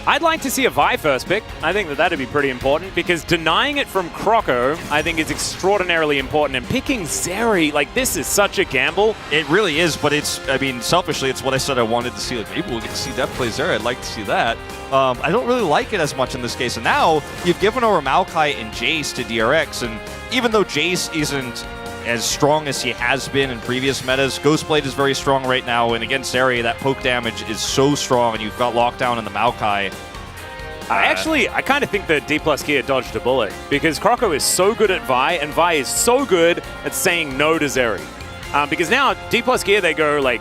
I'd like to see a Vi first pick. I think that that'd be pretty important, because denying it from Croco, I think, is extraordinarily important. And picking Zeri, like, this is such a gamble. It really is, but it's, I mean, selfishly, it's what I said I wanted to see. Like, maybe we'll get to see Deft play Zeri. I'd like to see that. I don't really like it as much in this case. And now you've given over Maokai and Jace to DRX. And even though Jace isn't as strong as he has been in previous metas, Ghostblade is very strong right now. And against Zeri, that poke damage is so strong. And you've got lockdown in the Maokai. I kind of think that D+ Kia dodged a bullet, because Croco is so good at Vi, and Vi is so good at saying no to Zeri. Because now D+ Kia, they go like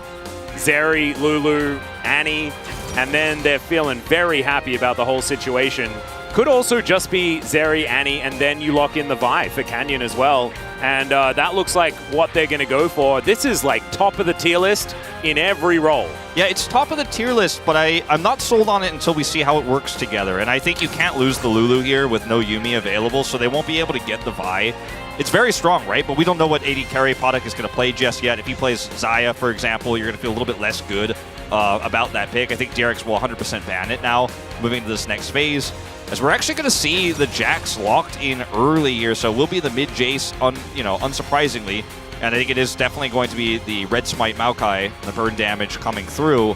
Zeri, Lulu, Annie, and then they're feeling very happy about the whole situation. Could also just be Zeri, Annie, and then you lock in the Vi for Canyon as well. And that looks like what they're going to go for. This is like top of the tier list in every role. Yeah, it's top of the tier list, but I'm not sold on it until we see how it works together. And I think you can't lose the Lulu here with no Yumi available, so they won't be able to get the Vi. It's very strong, right? But we don't know what AD carry Podok is going to play just yet. If he plays Xayah, for example, you're going to feel a little bit less good about that pick. I think DRX will 100% ban it now, moving to this next phase. As we're actually going to see the Jax locked in early here, so we'll be the mid Jace, unsurprisingly. And I think it is definitely going to be the Red Smite Maokai, the burn damage coming through.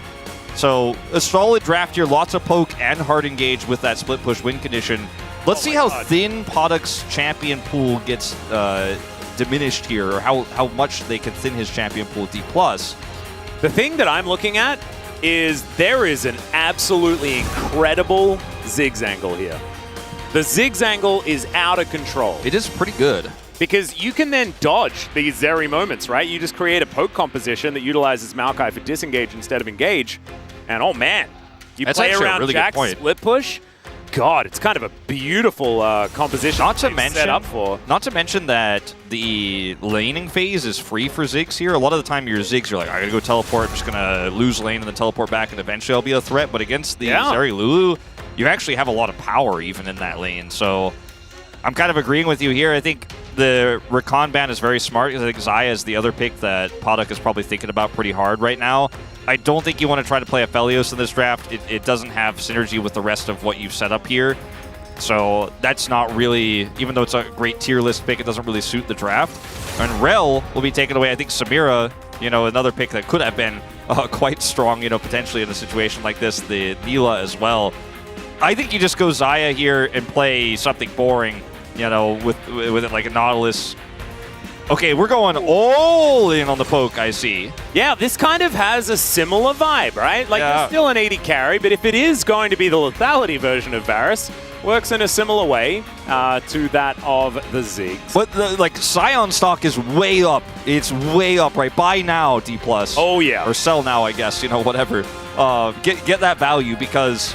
So a solid draft here, lots of poke and hard engage with that split push win condition. Let's see how thin Podok's champion pool gets diminished here, or how much they can thin his champion pool D+. The thing that I'm looking at is there is an absolutely incredible Ziggs angle here. The Ziggs angle is out of control. It is pretty good. Because you can then dodge these Zeri moments, right? You just create a poke composition that utilizes Maokai for disengage instead of engage. And oh man, you That's play actually a around really good Jack's point. split push. God, it's kind of a beautiful composition. Not to they've mention, set up for. not to mention that the laning phase is free for Ziggs here. A lot of the time, your Ziggs, you're like, I gotta go teleport. I'm just gonna lose lane and then teleport back, and eventually I'll be a threat. But against the Zeri Lulu, you actually have a lot of power even in that lane. So I'm kind of agreeing with you here. I think the Rakan ban is very smart. I think Xayah is the other pick that Paddock is probably thinking about pretty hard right now. I don't think you want to try to play Aphelios in this draft. It doesn't have synergy with the rest of what you've set up here. So that's not really, even though it's a great tier list pick, it doesn't really suit the draft. And Rel will be taken away. I think Samira, another pick that could have been quite strong, potentially in a situation like this, the Neela as well. I think you just go Xayah here and play something boring, with it like a Nautilus. Okay, we're going all in on the poke, I see. Yeah, this kind of has a similar vibe, right? Like, it's still an 80 carry, but if it is going to be the lethality version of Varus, works in a similar way to that of the Ziggs. But Scion stock is way up. It's way up, right? Buy now, D+. Oh, yeah. Or sell now, I guess, whatever. Get that value, because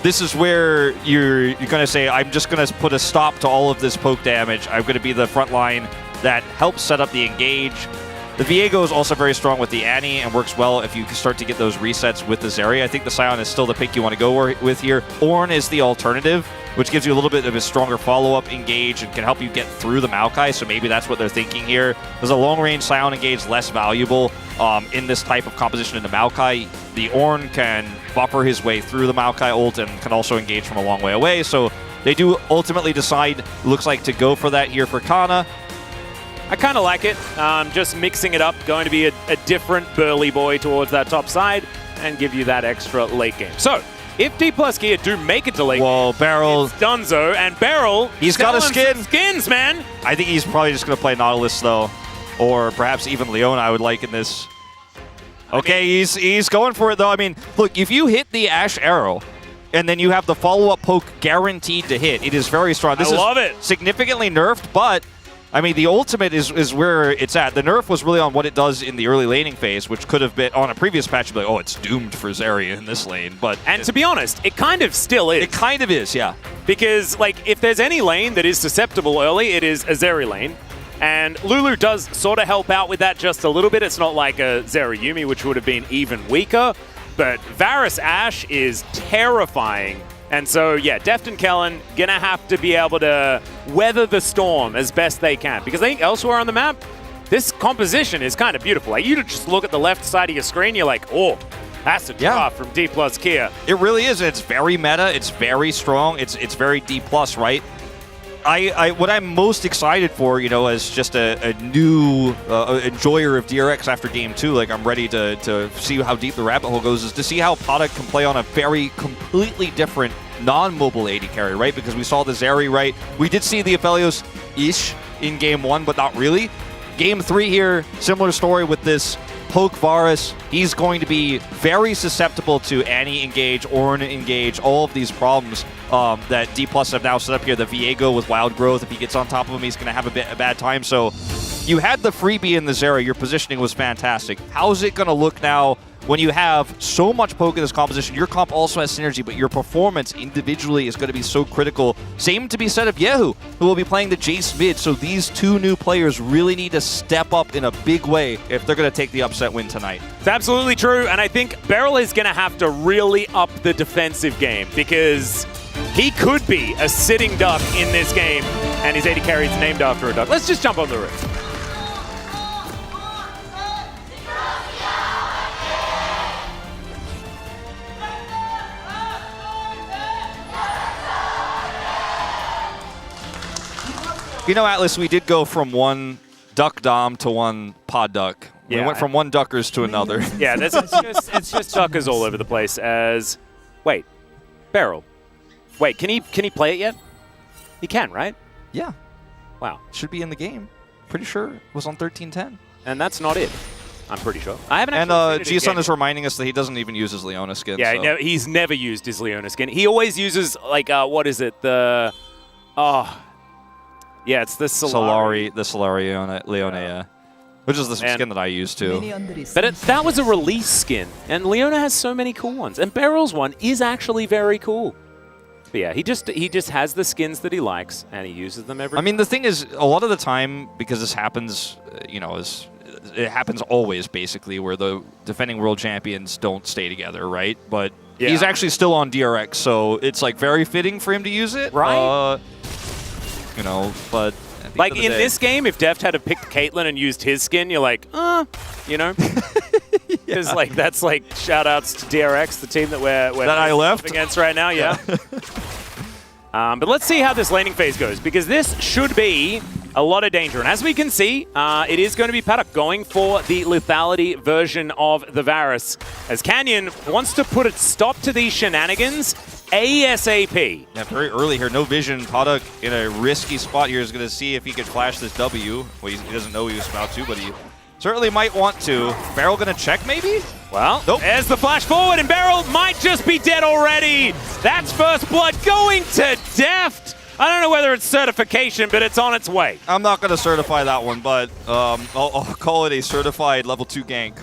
this is where you're going to say, I'm just going to put a stop to all of this poke damage. I'm going to be the front line that helps set up the engage. The Viego is also very strong with the Annie and works well if you start to get those resets with the Zeri. I think the Scion is still the pick you want to go with here. Ornn is the alternative, which gives you a little bit of a stronger follow-up engage and can help you get through the Maokai, so maybe that's what they're thinking here. There's a long-range Scion engage less valuable in this type of composition in the Maokai. The Ornn can buffer his way through the Maokai ult and can also engage from a long way away, so they do ultimately decide, looks like, to go for that here for Kana. I kind of like it. Just mixing it up, going to be a different burly boy towards that top side and give you that extra late game. So, if D+ Gear do make it to late game, Beryl, it's Dunzo, and Beryl, he's got a skin. Skins, man. I think he's probably just going to play Nautilus, though, or perhaps even Leona, I would like in this. Okay, he's going for it, though. I mean, look, if you hit the Ash Arrow, and then you have the follow-up poke guaranteed to hit, it is very strong. This love is it. Significantly nerfed, but I mean, the ultimate is where it's at. The nerf was really on what it does in the early laning phase, which could have been on a previous patch, you'd be like, oh, it's doomed for Zeri in this lane. And to be honest, it kind of still is. It kind of is, yeah. Because, if there's any lane that is susceptible early, it is a Zeri lane. And Lulu does sort of help out with that just a little bit. It's not like a Zeri Yuumi, which would have been even weaker. But Varus Ashe is terrifying. And so, yeah, Deft and Kellen going to have to be able to weather the storm as best they can. Because I think elsewhere on the map, this composition is kind of beautiful. Like, you just look at the left side of your screen, you're like, oh, that's a draw from D+ Kia. It really is. It's very meta. It's very strong. It's very D+, right? What I'm most excited for, as just a new enjoyer of DRX after Game 2, I'm ready to see how deep the rabbit hole goes, is to see how Paddock can play on a very completely different non-mobile AD carry, right? Because we saw the Zeri, right? We did see the Aphelios-ish in Game 1, but not really. Game 3 here, similar story with this poke Varus. He's going to be very susceptible to Annie engage, Ornn engage, all of these problems that D+ have now set up here. The Viego with Wild Growth, if he gets on top of him, he's going to have a bad time. So you had the freebie in the Zeri. Your positioning was fantastic. How's it going to look now when you have so much poke in this composition? Your comp also has synergy, but your performance individually is going to be so critical. Same to be said of Yehu, who will be playing the Jace mid. So these two new players really need to step up in a big way if they're going to take the upset win tonight. It's absolutely true, and I think Beryl is going to have to really up the defensive game, because he could be a sitting duck in this game, and his AD carry is named after a duck. Let's just jump on the roof. Atlas, we did go from one duck dom to one pod duck. We went from one duckers to another. Yeah, it's just duckers all over the place. Wait, Beryl. Wait, can he play it yet? He can, right? Yeah. Wow. Should be in the game. Pretty sure it was on 1310. And that's not it. I'm pretty sure. I haven't. And Jisun is reminding us that he doesn't even use his Leona skin. Yeah, so. no, he's never used his Leona skin. He always uses what is it? Yeah, it's the Solari. The Solari Leona, yeah. Which is the skin that I use too. But that was a release skin, and Leona has so many cool ones. And Beryl's one is actually very cool. But yeah, he just has the skins that he likes, and he uses them every. I mean, the thing is, a lot of the time, because this happens, it happens always, basically, where the defending world champions don't stay together, right? But he's actually still on DRX, so it's like very fitting for him to use it, right? But like in this game, if Deft had picked Caitlyn and used his skin, you're like, because like that's like shout outs to DRX, the team that we're I left against right now, yeah. But let's see how this laning phase goes, because this should be a lot of danger. And as we can see, it is going to be Paddock going for the lethality version of the Varus, as Canyon wants to put a stop to these shenanigans ASAP. Yeah, very early here. No vision. Paddock in a risky spot here is going to see if he can flash this W. Well, he doesn't know he was about to, but he certainly might want to. Beryl going to check, maybe? Well, nope. There's the flash forward, and Beryl might just be dead already. That's first blood going to Deft. I don't know whether it's certification, but it's on its way. I'm not going to certify that one, but I'll call it a certified level 2 gank.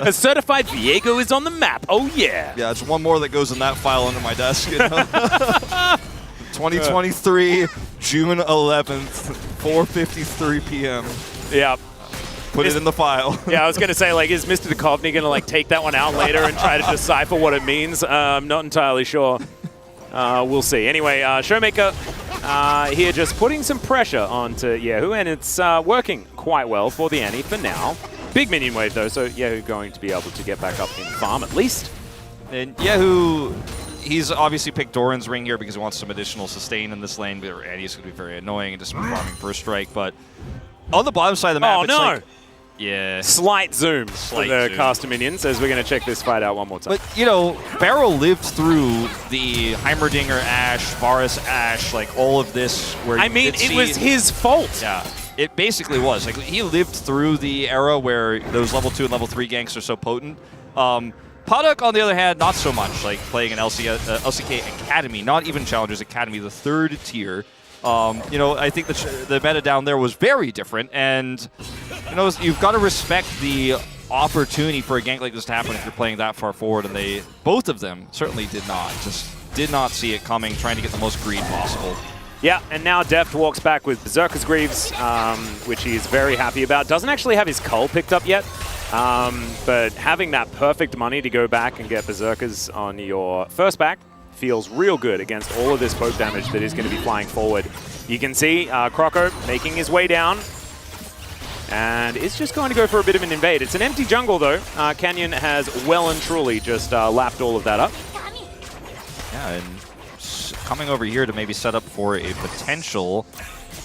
A certified Viego is on the map. Oh, yeah. Yeah, it's one more that goes in that file under my desk. 2023, June 11th, 4:53 p.m. Yeah. Put it in the file. Yeah, I was going to say, like, is Mr. Duchovny going to, like, take that one out later and try to decipher what it means? I'm not entirely sure. We'll see. Anyway, Showmaker here just putting some pressure onto Yehu, and it's working quite well for the Annie for now. Big minion wave, though, so Yehu going to be able to get back up in farm at least. And Yehu, he's obviously picked Doran's ring here because he wants some additional sustain in this lane, but Annie's going to be very annoying and just farming first strike. But on the bottom side of the map, it's like... Yeah. Slight zoom for the caster minions, as we're going to check this fight out one more time. But, Beryl lived through the Heimerdinger Ashe, Varus Ashe, like all of this. Where it was his fault. Yeah, it basically was. Like, he lived through the era where those level 2 and level 3 ganks are so potent. Paddock, on the other hand, not so much, like playing an LCK Academy, not even Challengers Academy, the 3rd tier. I think the meta down there was very different, and you've got to respect the opportunity for a gank like this to happen if you're playing that far forward, and both of them certainly did not see it coming, trying to get the most greed possible. Yeah, and now Deft walks back with Berserker's Greaves, which he's very happy about. Doesn't actually have his Cull picked up yet, but having that perfect money to go back and get Berserkers on your first back feels real good against all of this poke damage that is going to be flying forward. You can see Croco making his way down, and is just going to go for a bit of an invade. It's an empty jungle, though. Canyon has well and truly just lapped all of that up. Yeah, and coming over here to maybe set up for a potential...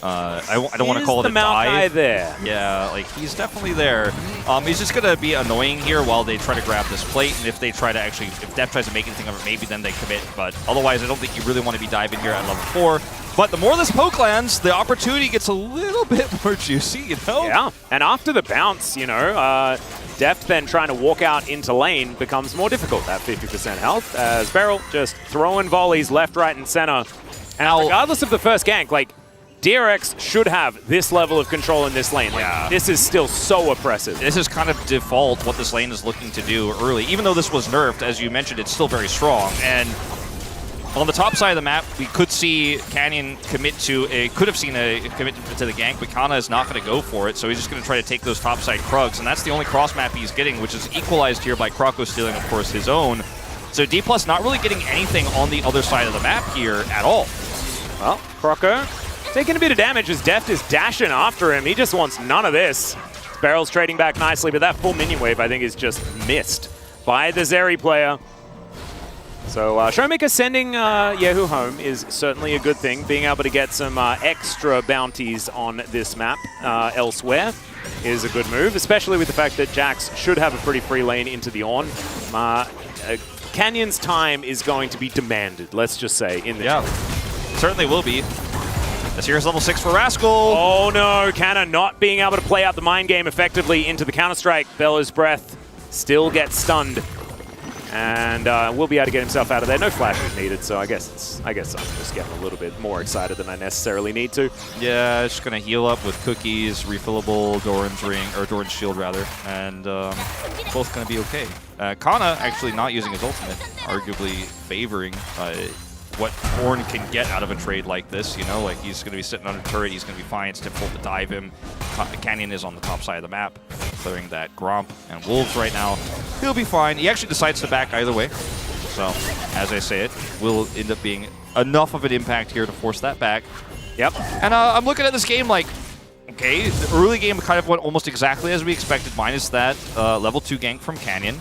I don't want to call it a dive. There. Yeah, like he's definitely there. He's just going to be annoying here while they try to grab this plate, and if they try to if Deft tries to make anything of it, maybe then they commit. But otherwise, I don't think you really want to be diving here at level 4. But the more this poke lands, the opportunity gets a little bit more juicy, Yeah, and after the bounce, Deft then trying to walk out into lane becomes more difficult at 50% health, as Beryl just throwing volleys left, right, and center. And regardless of the first gank, like, DRX should have this level of control in this lane. Like, this is still so oppressive. This is kind of default what this lane is looking to do early. Even though this was nerfed, as you mentioned, it's still very strong. And on the top side of the map, we could see Canyon commit to could have seen a commitment to the gank, but Kana is not going to go for it, so he's just going to try to take those top side Krugs, and that's the only cross map he's getting, which is equalized here by Croco stealing, of course, his own. So D+ not really getting anything on the other side of the map here at all. Well, Croco taking a bit of damage as Deft is dashing after him. He just wants none of this. Beryl's trading back nicely, but that full minion wave, I think, is just missed by the Zeri player. So Showmaker sending Yehu home is certainly a good thing. Being able to get some extra bounties on this map elsewhere is a good move, especially with the fact that Jax should have a pretty free lane into the Ornn. Canyon's time is going to be demanded, let's just say, in the certainly will be. This here's level 6 for Rascal. Oh no, Canna not being able to play out the mind game effectively into the Counter-Strike. Bella's Breath still gets stunned. And will be able to get himself out of there. No flashes needed, so I guess I'm just getting a little bit more excited than I necessarily need to. Yeah, just gonna heal up with cookies, refillable Doran's ring, or Doran's shield rather, and both gonna be okay. Kana actually not using his ultimate, arguably favoring what Ornn can get out of a trade like this. You know, like he's gonna be sitting on a turret, he's gonna be fine. It's difficult to dive him. Canyon is on the top side of the map, clearing that Gromp and Wolves right now. He'll be fine. He actually decides to back either way. So, as I say it, will end up being enough of an impact here to force that back. Yep. And I'm looking at this game like, okay, the early game kind of went almost exactly as we expected, minus that level 2 gank from Canyon.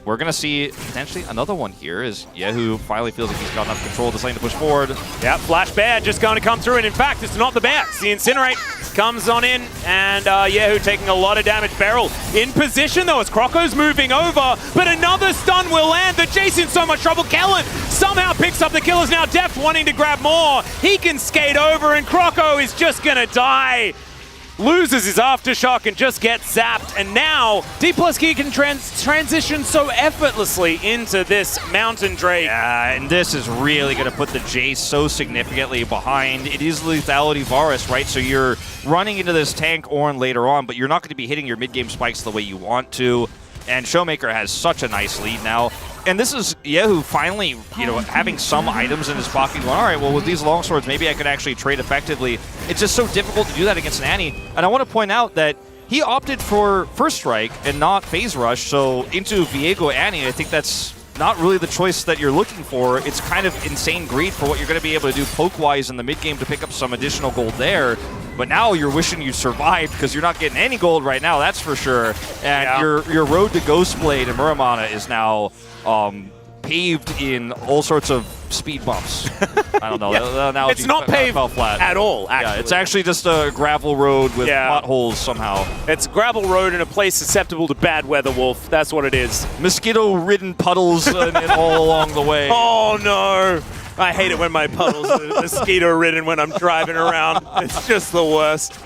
We're going to see potentially another one here as Yehu finally feels like he's got enough control of this lane to push forward. Yep, Flash Bear just going to come through, and in fact, it's not the Bear. It's the Incinerate comes on in, and Yehu taking a lot of damage. Beryl in position, though, as Croco's moving over, but another stun will land. The Jace in so much trouble. Kellen somehow picks up the kills. Now Deft wanting to grab more. He can skate over, and Croco is just going to die. Loses his Aftershock and just gets zapped, and now D+K can transition so effortlessly into this Mountain Drake. Yeah, and this is really going to put the Jace so significantly behind. It is lethality Varus, right? So you're running into this tank Ornn later on, but you're not going to be hitting your mid-game spikes the way you want to. And Showmaker has such a nice lead now. And this is Yehu finally, having some items in his pocket going, all right, well, with these longswords, maybe I could actually trade effectively. It's just so difficult to do that against an Annie. And I want to point out that he opted for First Strike and not Phase Rush, so into Viego Annie, I think that's not really the choice that you're looking for. It's kind of insane greed for what you're going to be able to do poke-wise in the mid-game to pick up some additional gold there. But now you're wishing you survived because you're not getting any gold right now, that's for sure. And your road to Ghostblade and Muramana is now paved in all sorts of speed bumps. I don't know. Yeah. It's not paved flat. at all, actually. Yeah, it's actually just a gravel road with potholes somehow. It's a gravel road in a place susceptible to bad weather, Wolf. That's what it is. Mosquito-ridden puddles all along the way. Oh, no. I hate it when my puddles are mosquito-ridden when I'm driving around. It's just the worst.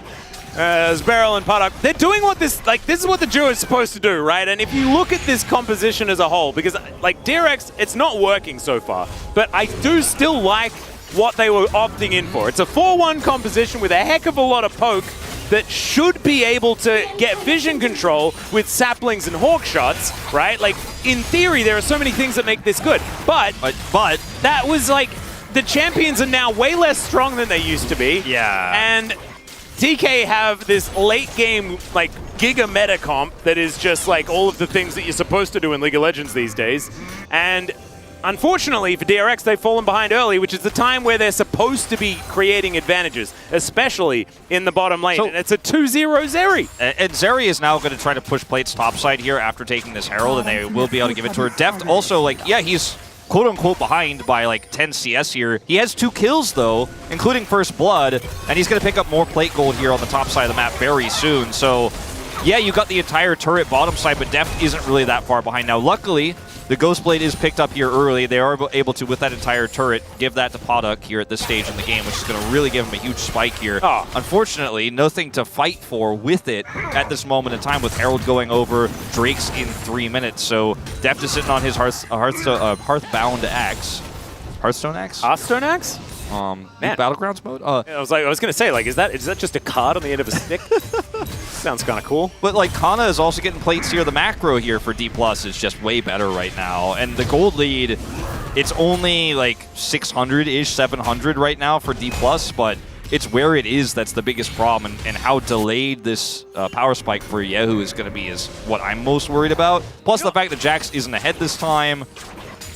As Beryl and Paddock, they're doing what this is what the duo is supposed to do, right? And if you look at this composition as a whole, because like DRX, it's not working so far, but I do still like what they were opting in for. It's a 4-1 composition with a heck of a lot of poke that should be able to get vision control with saplings and hawk shots, right? Like, in theory, there are so many things that make this good. But that was like, the champions are now way less strong than they used to be. Yeah. And TK have this late game, like, giga meta comp that is just like all of the things that you're supposed to do in League of Legends these days. And unfortunately for DRX, they've fallen behind early, which is the time where they're supposed to be creating advantages, especially in the bottom lane. So, and it's a 2-0 Zeri. And Zeri is now going to try to push plates topside here after taking this Herald, and they will be able to give it to her. Deft also, like, yeah, he's quote-unquote behind by like 10 CS here. He has 2 kills, though, including First Blood, and he's going to pick up more plate gold here on the top side of the map very soon. So, yeah, you got the entire turret bottom side, but Deft isn't really that far behind now. Luckily, the Ghostblade is picked up here early. They are able to, with that entire turret, give that to Paddock here at this stage in the game, which is going to really give him a huge spike here. Oh. Unfortunately, nothing to fight for with it at this moment in time, with Herald going over, Drake's in 3 minutes. So Deft is sitting on his Hearthbound axe. Hearthstone axe? Hearthstone axe? Battlegrounds mode? I was gonna say, like, is that just a card on the end of a stick? Sounds kind of cool. But like Kana is also getting plates here. The macro here for D+ is just way better right now, and the gold lead, it's only like 600-ish, 700 right now for D+, but it's where it is that's the biggest problem, and how delayed this power spike for Yehu is going to be is what I'm most worried about. Plus the fact that Jax isn't ahead this time.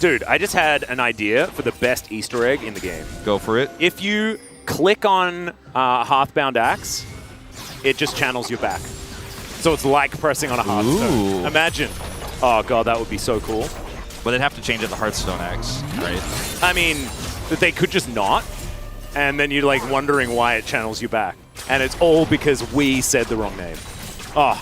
Dude, I just had an idea for the best Easter egg in the game. Go for it. If you click on Hearthbound Axe, it just channels you back. So it's like pressing on a Hearthstone. Ooh. Imagine. Oh god, that would be so cool. But they'd have to change it to Hearthstone Axe, right? I mean, that they could just not, and then you're like wondering why it channels you back. And it's all because we said the wrong name. Oh.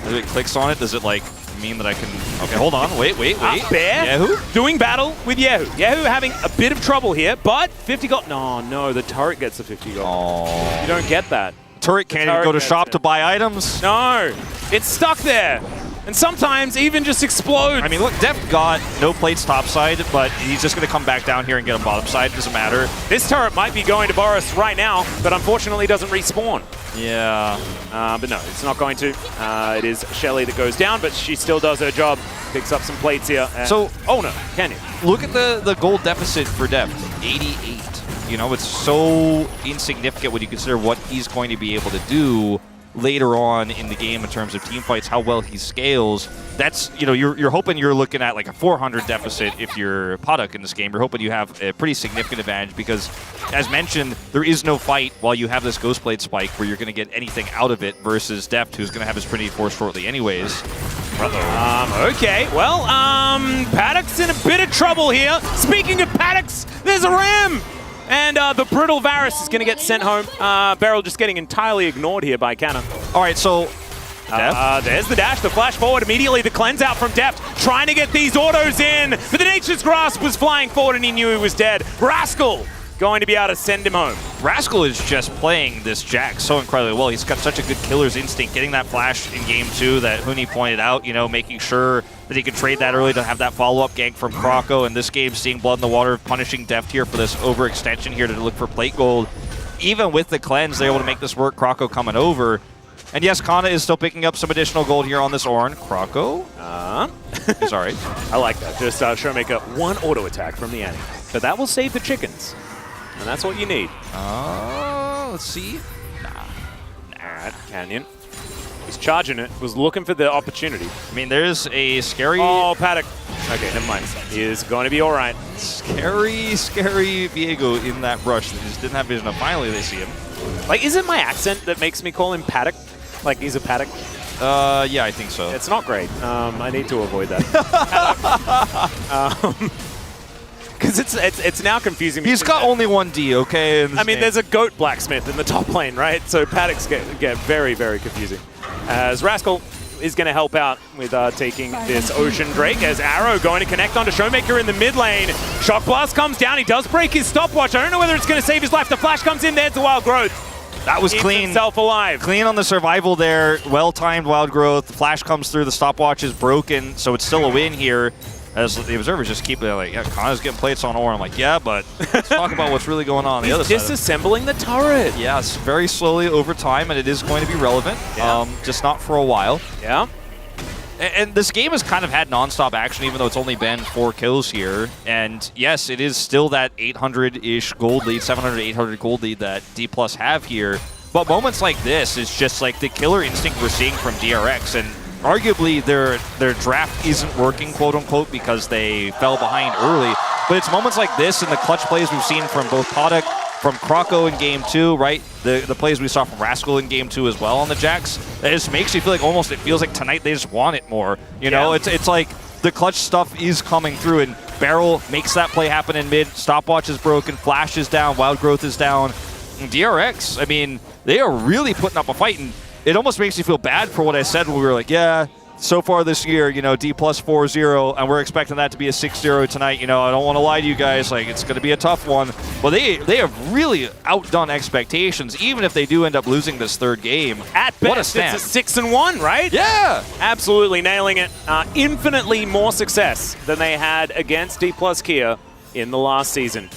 If it clicks on it, does it like mean that I can... Okay, hold on. Wait. Bear Yehu? doing battle with Yehu. Yehu having a bit of trouble here, but 50 gold. No, the turret gets the 50 gold. Oh. You don't get that. Turret can't even go to shop to buy items. No, it's stuck there. and sometimes even just explodes. I mean, look, Deft got no plates topside, but he's just going to come back down here and get him bottom side. Doesn't matter. This turret might be going to Boris right now, but unfortunately doesn't respawn. Yeah. But no, it's not going to. It is Shelly that goes down, but she still does her job. Picks up some plates here. So, oh no, Canyon. Look at the gold deficit for Deft, 88. You know, it's so insignificant when you consider what he's going to be able to do later on in the game in terms of team fights, how well he scales. That's, you know, you're hoping you're looking at like a 400 deficit if you're Paddock in this game. You're hoping you have a pretty significant advantage because, as mentioned, there is no fight while you have this Ghost Blade spike where you're going to get anything out of it versus Deft, who's going to have his Trinity Force shortly anyways. Okay, well, Paddock's in a bit of trouble here. Speaking of Paddocks, there's a Ram! And the Brittle Varus is going to get sent home. Beryl just getting entirely ignored here by Canna. All right, so there's the dash, the flash forward immediately, the cleanse out from Deft, trying to get these autos in, but the Nature's Grasp was flying forward and he knew he was dead. Rascal going to be able to send him home. Rascal is just playing this Jack so incredibly well. He's got such a good killer's instinct, getting that flash in game 2 that Huni pointed out, you know, making sure that he could trade that early to have that follow-up gank from Croco. And this game, seeing blood in the water, punishing Deft here for this overextension here to look for plate gold. Even with the cleanse, they're able to make this work, Croco coming over. And yes, Kana is still picking up some additional gold here on this Ornn. Croco is all right. I like that. Just Showmaker, one auto attack from the Annie. But that will save the chickens. And that's what you need. Let's see. Nah, Canyon. He's charging it, was looking for the opportunity. I mean, there's a scary... Oh, Paddock. Okay, never mind. He is going to be all right. Scary Viego in that brush. They just didn't have vision of. Finally, they see him. Like, is it my accent that makes me call him Paddock? Like, he's a Paddock? Yeah, I think so. It's not great. I need to avoid that. Because it's now confusing me. He's got only one D, okay? I mean, there's a goat blacksmith in the top lane, right? So Paddocks get very, very confusing. As Rascal is going to help out with taking this Ocean Drake, as Arrow going to connect onto Showmaker in the mid lane. Shock Blast comes down. He does break his stopwatch. I don't know whether it's going to save his life. The flash comes in. There's the Wild Growth. That was Keeps clean. himself alive. Clean on the survival there. Well-timed Wild Growth. The flash comes through. The stopwatch is broken, so it's still a win here. As the observers just keep it like, yeah, Kana's getting plates on Ornn. I'm like, yeah, but let's talk about what's really going on the other side. Disassembling the turret. Yes, very slowly over time, and it is going to be relevant. Yeah. Just not for a while. Yeah. And this game has kind of had non-stop action, even though it's only been 4 kills here. And yes, it is still that 800-ish gold lead, 700 to 800 gold lead that D+ have here. But moments like this is just like the killer instinct we're seeing from DRX. And arguably, their draft isn't working, quote-unquote, because they fell behind early. But it's moments like this and the clutch plays we've seen from both Paddock, from Croco in Game 2, right? The plays we saw from Rascal in Game 2 as well on the Jacks. It just makes you feel like almost it feels like tonight they just want it more. You know, it's like the clutch stuff is coming through, and Beryl makes that play happen in mid. Stopwatch is broken, Flash is down, Wild Growth is down. And DRX, I mean, they are really putting up a fight, and it almost makes you feel bad for what I said when we were like, yeah, so far this year, you know, D+ 4-0, and we're expecting that to be a 6-0 tonight. You know, I don't want to lie to you guys, like, it's going to be a tough one. But they have really outdone expectations, even if they do end up losing this third game. At best, it's a 6-1, right? Yeah! Absolutely nailing it. Infinitely more success than they had against D+ Kia in the last season.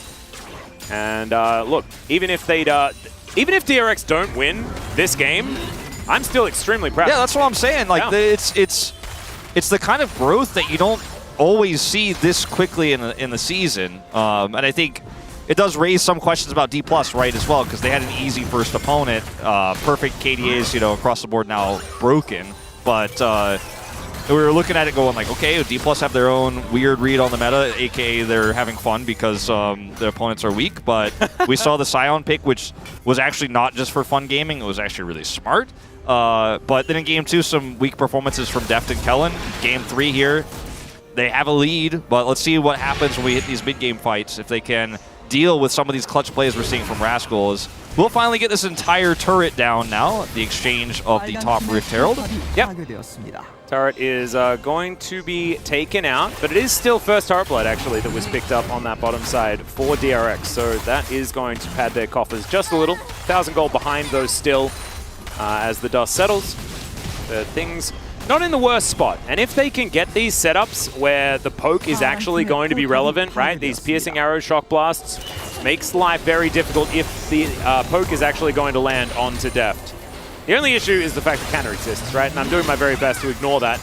And look, even if DRX don't win this game, I'm still extremely proud. Yeah, that's what I'm saying. Like, it's the kind of growth that you don't always see this quickly in the season. And I think it does raise some questions about D+, right, as well, because they had an easy first opponent. Perfect KDAs, you know, across the board now broken. But we were looking at it going like, okay, D+ have their own weird read on the meta, aka they're having fun because their opponents are weak. But we saw the Scion pick, which was actually not just for fun gaming. It was actually really smart. But then in Game 2, some weak performances from Deft and Kellen. Game 3 here, they have a lead, but let's see what happens when we hit these mid-game fights. If they can deal with some of these clutch plays we're seeing from Rascal. We'll finally get this entire turret down now, the exchange of the top Rift Herald. Yep. Turret is going to be taken out, but it is still first turret blood, actually, that was picked up on that bottom side for DRX. So that is going to pad their coffers just a little. 1,000 gold behind those still. As the dust settles, things not in the worst spot. And if they can get these setups where the poke is actually going to be relevant, right? These piercing arrow shock blasts makes life very difficult if the poke is actually going to land onto Deft. The only issue is the fact that counter exists, right? And I'm doing my very best to ignore that,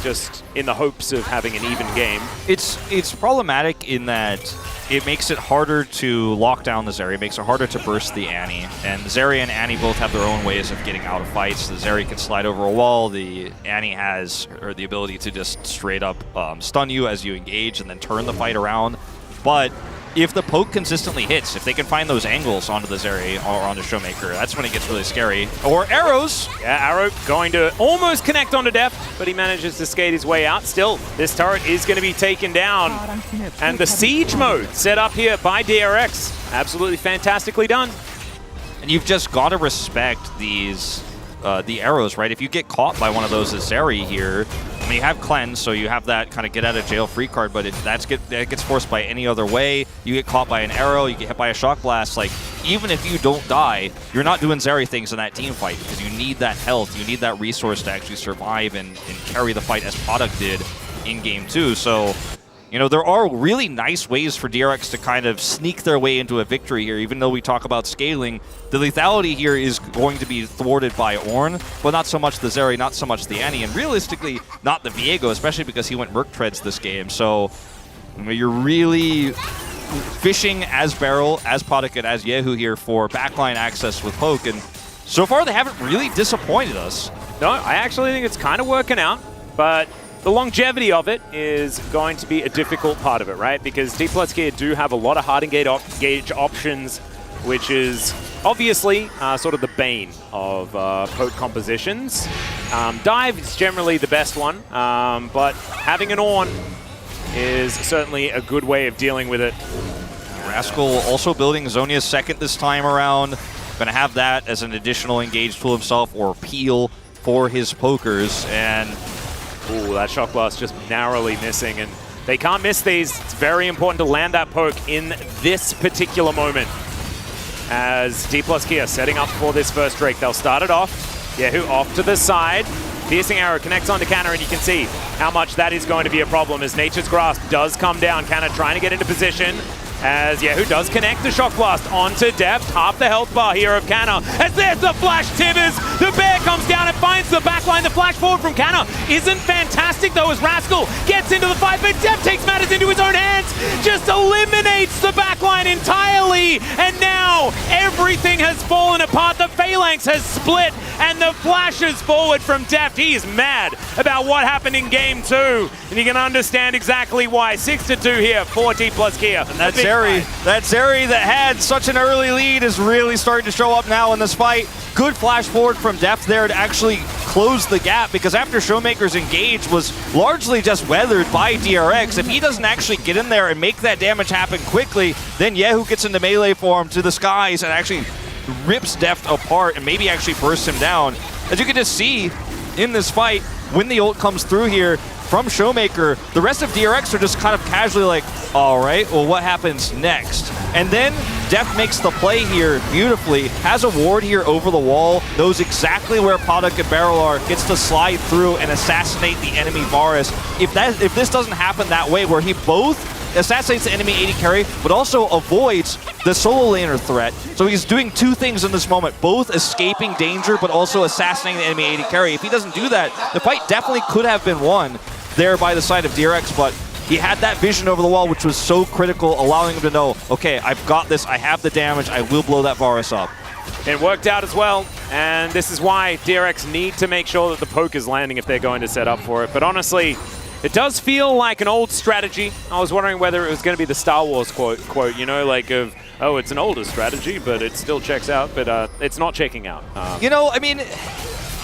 just in the hopes of having an even game. It's problematic in that it makes it harder to lock down the Zeri. It makes it harder to burst the Annie. And Zeri and Annie both have their own ways of getting out of fights. The Zeri can slide over a wall. The Annie has the ability to just straight up stun you as you engage and then turn the fight around. But if the poke consistently hits, if they can find those angles onto the Zeri or onto Showmaker, that's when it gets really scary. Or arrows! Yeah, Arrow going to almost connect onto Deft, but he manages to skate his way out. Still, this turret is going to be taken down. And the siege mode set up here by DRX. Absolutely fantastically done. And you've just got to respect these the arrows, right? If you get caught by one of those as Zeri here, I mean, you have Cleanse, so you have that kind of get out of jail free card, but if that gets forced by any other way, you get caught by an arrow, you get hit by a shock blast, like, even if you don't die, you're not doing Zeri things in that team fight because you need that health, you need that resource to actually survive and carry the fight as Product did in Game 2. So, you know, there are really nice ways for DRX to kind of sneak their way into a victory here, even though we talk about scaling. The lethality here is going to be thwarted by Ornn, but not so much the Zeri, not so much the Annie, and realistically, not the Viego, especially because he went Merc Treads this game. So, I mean, you're really fishing as Barrel, as Product, and as Yehu here for backline access with Poke, and so far they haven't really disappointed us. No, I actually think it's kind of working out, but the longevity of it is going to be a difficult part of it, right? Because D+ Gear do have a lot of hard engage options, which is obviously sort of the bane of poke compositions. Dive is generally the best one, but having an Ornn is certainly a good way of dealing with it. Rascal also building Zhonya's second this time around. Going to have that as an additional engage tool himself, or peel for his pokers, and ooh, that shock blast just narrowly missing, and they can't miss these. It's very important to land that poke in this particular moment. As D+ Kia setting up for this first Drake, they'll start it off. Yehu off to the side. Piercing arrow connects onto Canna, and you can see how much that is going to be a problem as Nature's Grasp does come down. Canna trying to get into position. As Yehu does connect the Shock Blast onto Deft. Half the health bar here of Canna. As there's the Flash Tibbers. The bear comes down and finds the backline. The flash forward from Canna isn't fantastic though, as Rascal gets into the fight, but Deft takes matters into his own hands. Just eliminates the backline entirely. And now everything has fallen apart. The Phalanx has split and the flashes forward from Deft. He is mad about what happened in Game 2. And you can understand exactly why. 6-2 here for D+ Kia. And that's that Zeri that had such an early lead is really starting to show up now in this fight. Good flash forward from Deft there to actually close the gap, because after Showmaker's engage was largely just weathered by DRX, if he doesn't actually get in there and make that damage happen quickly, then Yehu gets into melee form to the skies and actually rips Deft apart and maybe actually bursts him down. As you can just see in this fight, when the ult comes through here from Showmaker, the rest of DRX are just kind of casually like, all right, well, what happens next? And then Deft makes the play here beautifully, has a ward here over the wall, knows exactly where Product and Barrel are, gets to slide through and assassinate the enemy Varus. If this doesn't happen that way, where he both assassinates the enemy AD carry, but also avoids the solo laner threat. So he's doing two things in this moment, both escaping danger, but also assassinating the enemy AD carry. If he doesn't do that, the fight definitely could have been won there by the side of DRX, but he had that vision over the wall, which was so critical, allowing him to know, okay, I've got this, I have the damage, I will blow that Varus up. It worked out as well, and this is why DRX need to make sure that the poke is landing if they're going to set up for it. But honestly, it does feel like an old strategy. I was wondering whether it was going to be the Star Wars quote, you know, like of, oh, it's an older strategy, but it still checks out, but it's not checking out. You know, I mean,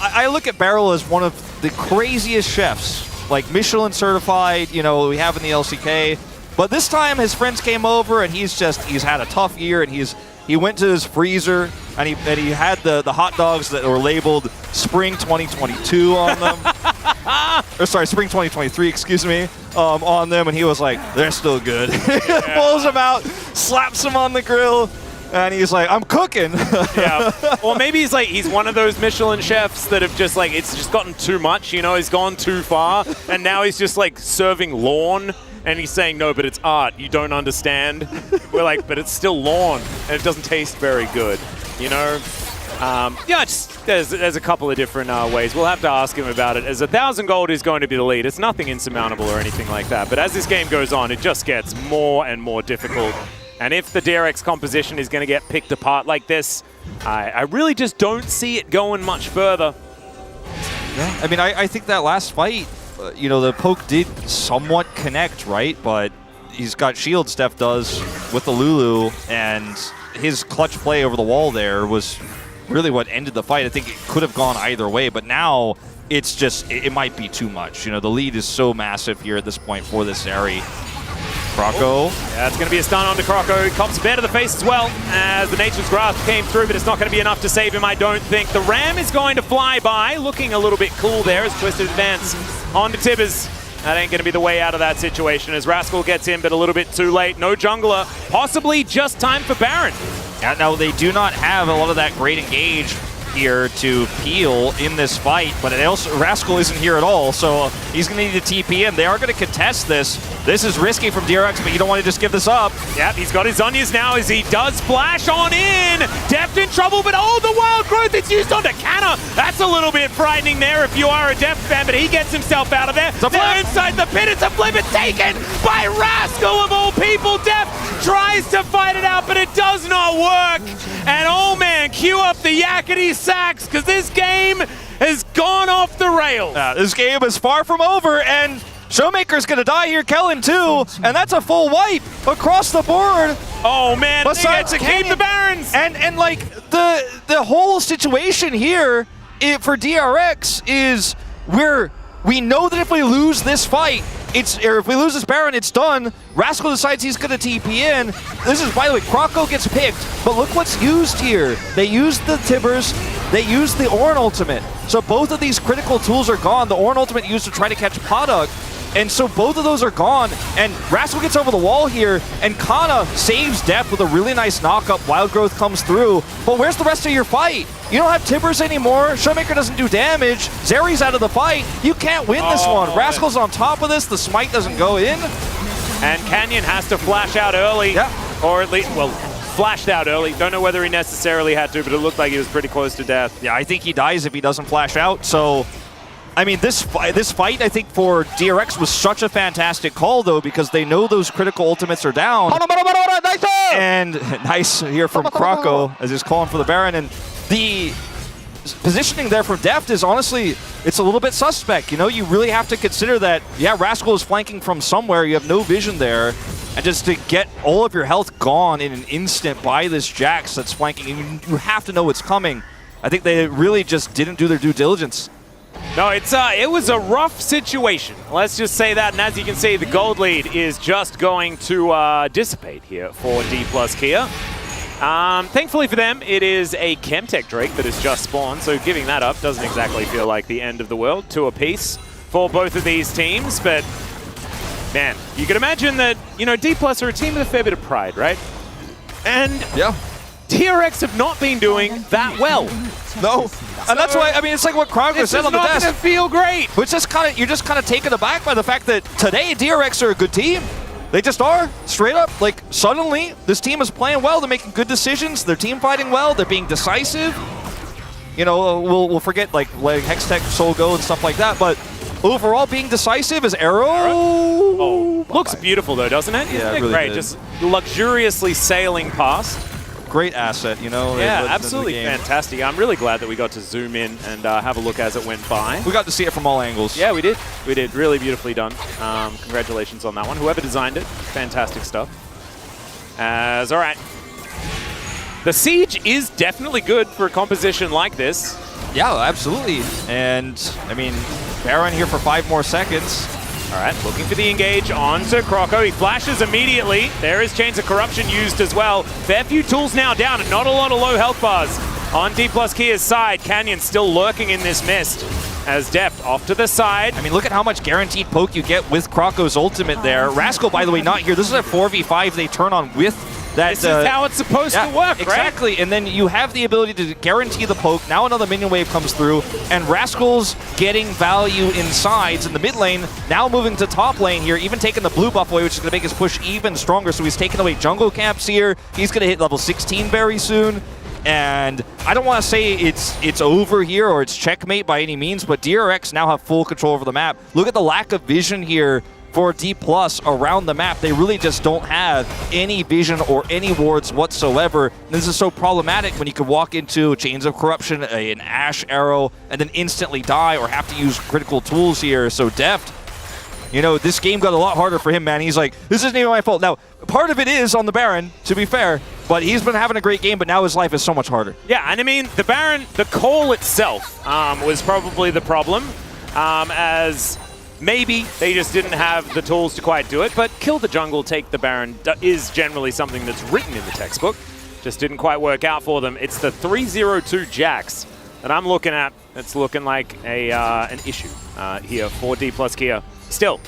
I look at Barrel as one of the craziest chefs, like Michelin certified, you know, we have in the LCK. But this time his friends came over and he's had a tough year, and he went to his freezer and he had the hot dogs that were labeled Spring 2022 on them. Or sorry, Spring 2023, excuse me, on them, and he was like, they're still good. Pulls them out, slaps them on the grill, And he's like, I'm cooking. Yeah. Or maybe he's one of those Michelin chefs that have just like, it's just gotten too much, you know, he's gone too far. And now he's just like serving lawn. And he's saying, no, but it's art. You don't understand. We're like, but it's still lawn. And it doesn't taste very good, you know? Yeah, just, there's a couple of different ways. We'll have to ask him about it. As 1,000 gold is going to be the lead. It's nothing insurmountable or anything like that. But as this game goes on, it just gets more and more difficult. And if the DRX composition is going to get picked apart like this, I really just don't see it going much further. Yeah, I mean, I think that last fight, you know, the poke did somewhat connect, right? But he's got shields, Steph does, with the Lulu, and his clutch play over the wall there was really what ended the fight. I think it could have gone either way, but now it's just, it might be too much. You know, the lead is so massive here at this point for this Zeri. Croco. Yeah, it's going to be a stun onto Croco. He cops a bear to the face as well as the Nature's Grasp came through, but it's not going to be enough to save him, I don't think. The Ram is going to fly by, looking a little bit cool there as Twisted advance onto Tibbers. That ain't going to be the way out of that situation as Rascal gets in, but a little bit too late. No jungler. Possibly just time for Baron. Yeah, now they do not have a lot of that great engage here to peel in this fight, but Rascal isn't here at all, so he's going to need a TP in. They are going to contest this. This is risky from DRX, but you don't want to just give this up. Yep, he's got his Zhonya's now as he does flash on in. Deft in trouble, but oh, the wild growth, it's used onto Canna. That's a little bit frightening there if you are a Deft fan, but he gets himself out of there. They're inside the pit, it's a flip, it's taken by Rascal of all people. Deft tries to fight it out, but it does not work. And oh man, cue up the yakety sacks, because this game has gone off the rails. This game is far from over, and Showmaker's gonna die here, Kellen too, and that's a full wipe across the board. Oh man, besides they get to keep the Barons. And like the whole situation here for DRX is we know that if we lose this fight, if we lose this Baron, it's done. Rascal decides he's going to TP in. This is, by the way, Croco gets picked, but look what's used here. They used the Tibbers, they used the Ornn ultimate. So both of these critical tools are gone. The Ornn ultimate used to try to catch Poduk, and so both of those are gone. And Rascal gets over the wall here, and Kana saves Deft with a really nice knock-up. Wild Growth comes through, but where's the rest of your fight? You don't have Tibbers anymore. Showmaker doesn't do damage. Zeri's out of the fight. You can't win this one. Rascal's on top of this. The smite doesn't go in. And Canyon has to flash out early. Yeah. Or at least, well, flashed out early. Don't know whether he necessarily had to, but it looked like he was pretty close to death. Yeah, I think he dies if he doesn't flash out. So, I mean, this fight, I think, for DRX was such a fantastic call, though, because they know those critical ultimates are down. And nice here from Croco as he's calling for the Baron. And the positioning there from Deft is honestly, it's a little bit suspect. You know, you really have to consider that, yeah, Rascal is flanking from somewhere. You have no vision there. And just to get all of your health gone in an instant by this Jax that's flanking, you have to know what's coming. I think they really just didn't do their due diligence. No, it was a rough situation. Let's just say that. And as you can see, the gold lead is just going to dissipate here for D+ Kia. Thankfully for them, it is a Chemtech Drake that has just spawned, so giving that up doesn't exactly feel like the end of the world. 2 apiece for both of these teams, but man, you can imagine that, you know, D+ are a team with a fair bit of pride, right? And yeah, DRX have not been doing that well. No, and that's why, I mean, it's like what Croco said on the desk. It's not gonna feel great. Which is you're just kind of taken aback by the fact that today DRX are a good team. They just are, straight up. Like, suddenly, this team is playing well. They're making good decisions. They're team fighting well. They're being decisive. You know, we'll forget, like Hextech, Soul Go, and stuff like that. But overall, being decisive is Arrow. Oh, looks beautiful, though, doesn't it? Yeah, Isn't it really great? did. Just luxuriously sailing past. Great asset, you know. Yeah, absolutely fantastic. I'm really glad that we got to zoom in and have a look as it went by. We got to see it from all angles. Yeah, we did. We did. Really beautifully done. Congratulations on that one. Whoever designed it, fantastic stuff. All right. The Siege is definitely good for a composition like this. Yeah, absolutely. And, I mean, Baron here for 5 more seconds. All right, looking for the engage onto Croco. He flashes immediately. There is Chains of Corruption used as well. Fair few tools now down and not a lot of low health bars. On D+ Kia's side, Canyon still lurking in this mist. As Deft off to the side. I mean, look at how much guaranteed poke you get with Croco's ultimate there. Rascal, by the way, not here. This is a 4v5 they turn on with that This is how it's supposed to work, right? Exactly, and then you have the ability to guarantee the poke. Now another minion wave comes through, and Rascal's getting value in sides in the mid lane, now moving to top lane here, even taking the blue buff away, which is going to make his push even stronger. So he's taking away jungle camps here. He's going to hit level 16 very soon. And I don't want to say it's over here or it's checkmate by any means, but DRX now have full control over the map. Look at the lack of vision here for D+ around the map. They really just don't have any vision or any wards whatsoever. And this is so problematic when you could walk into Chains of Corruption, an Ash arrow, and then instantly die or have to use critical tools here. So Deft, you know, this game got a lot harder for him, man. He's like, this isn't even my fault. Now, part of it is on the Baron, to be fair, but he's been having a great game, but now his life is so much harder. Yeah, and I mean, the Baron, the call itself was probably the problem, as maybe they just didn't have the tools to quite do it, but kill the jungle, take the Baron is generally something that's written in the textbook. Just didn't quite work out for them. It's the 302 Jax that I'm looking at. It's looking like an issue here for D+ Kia. Still,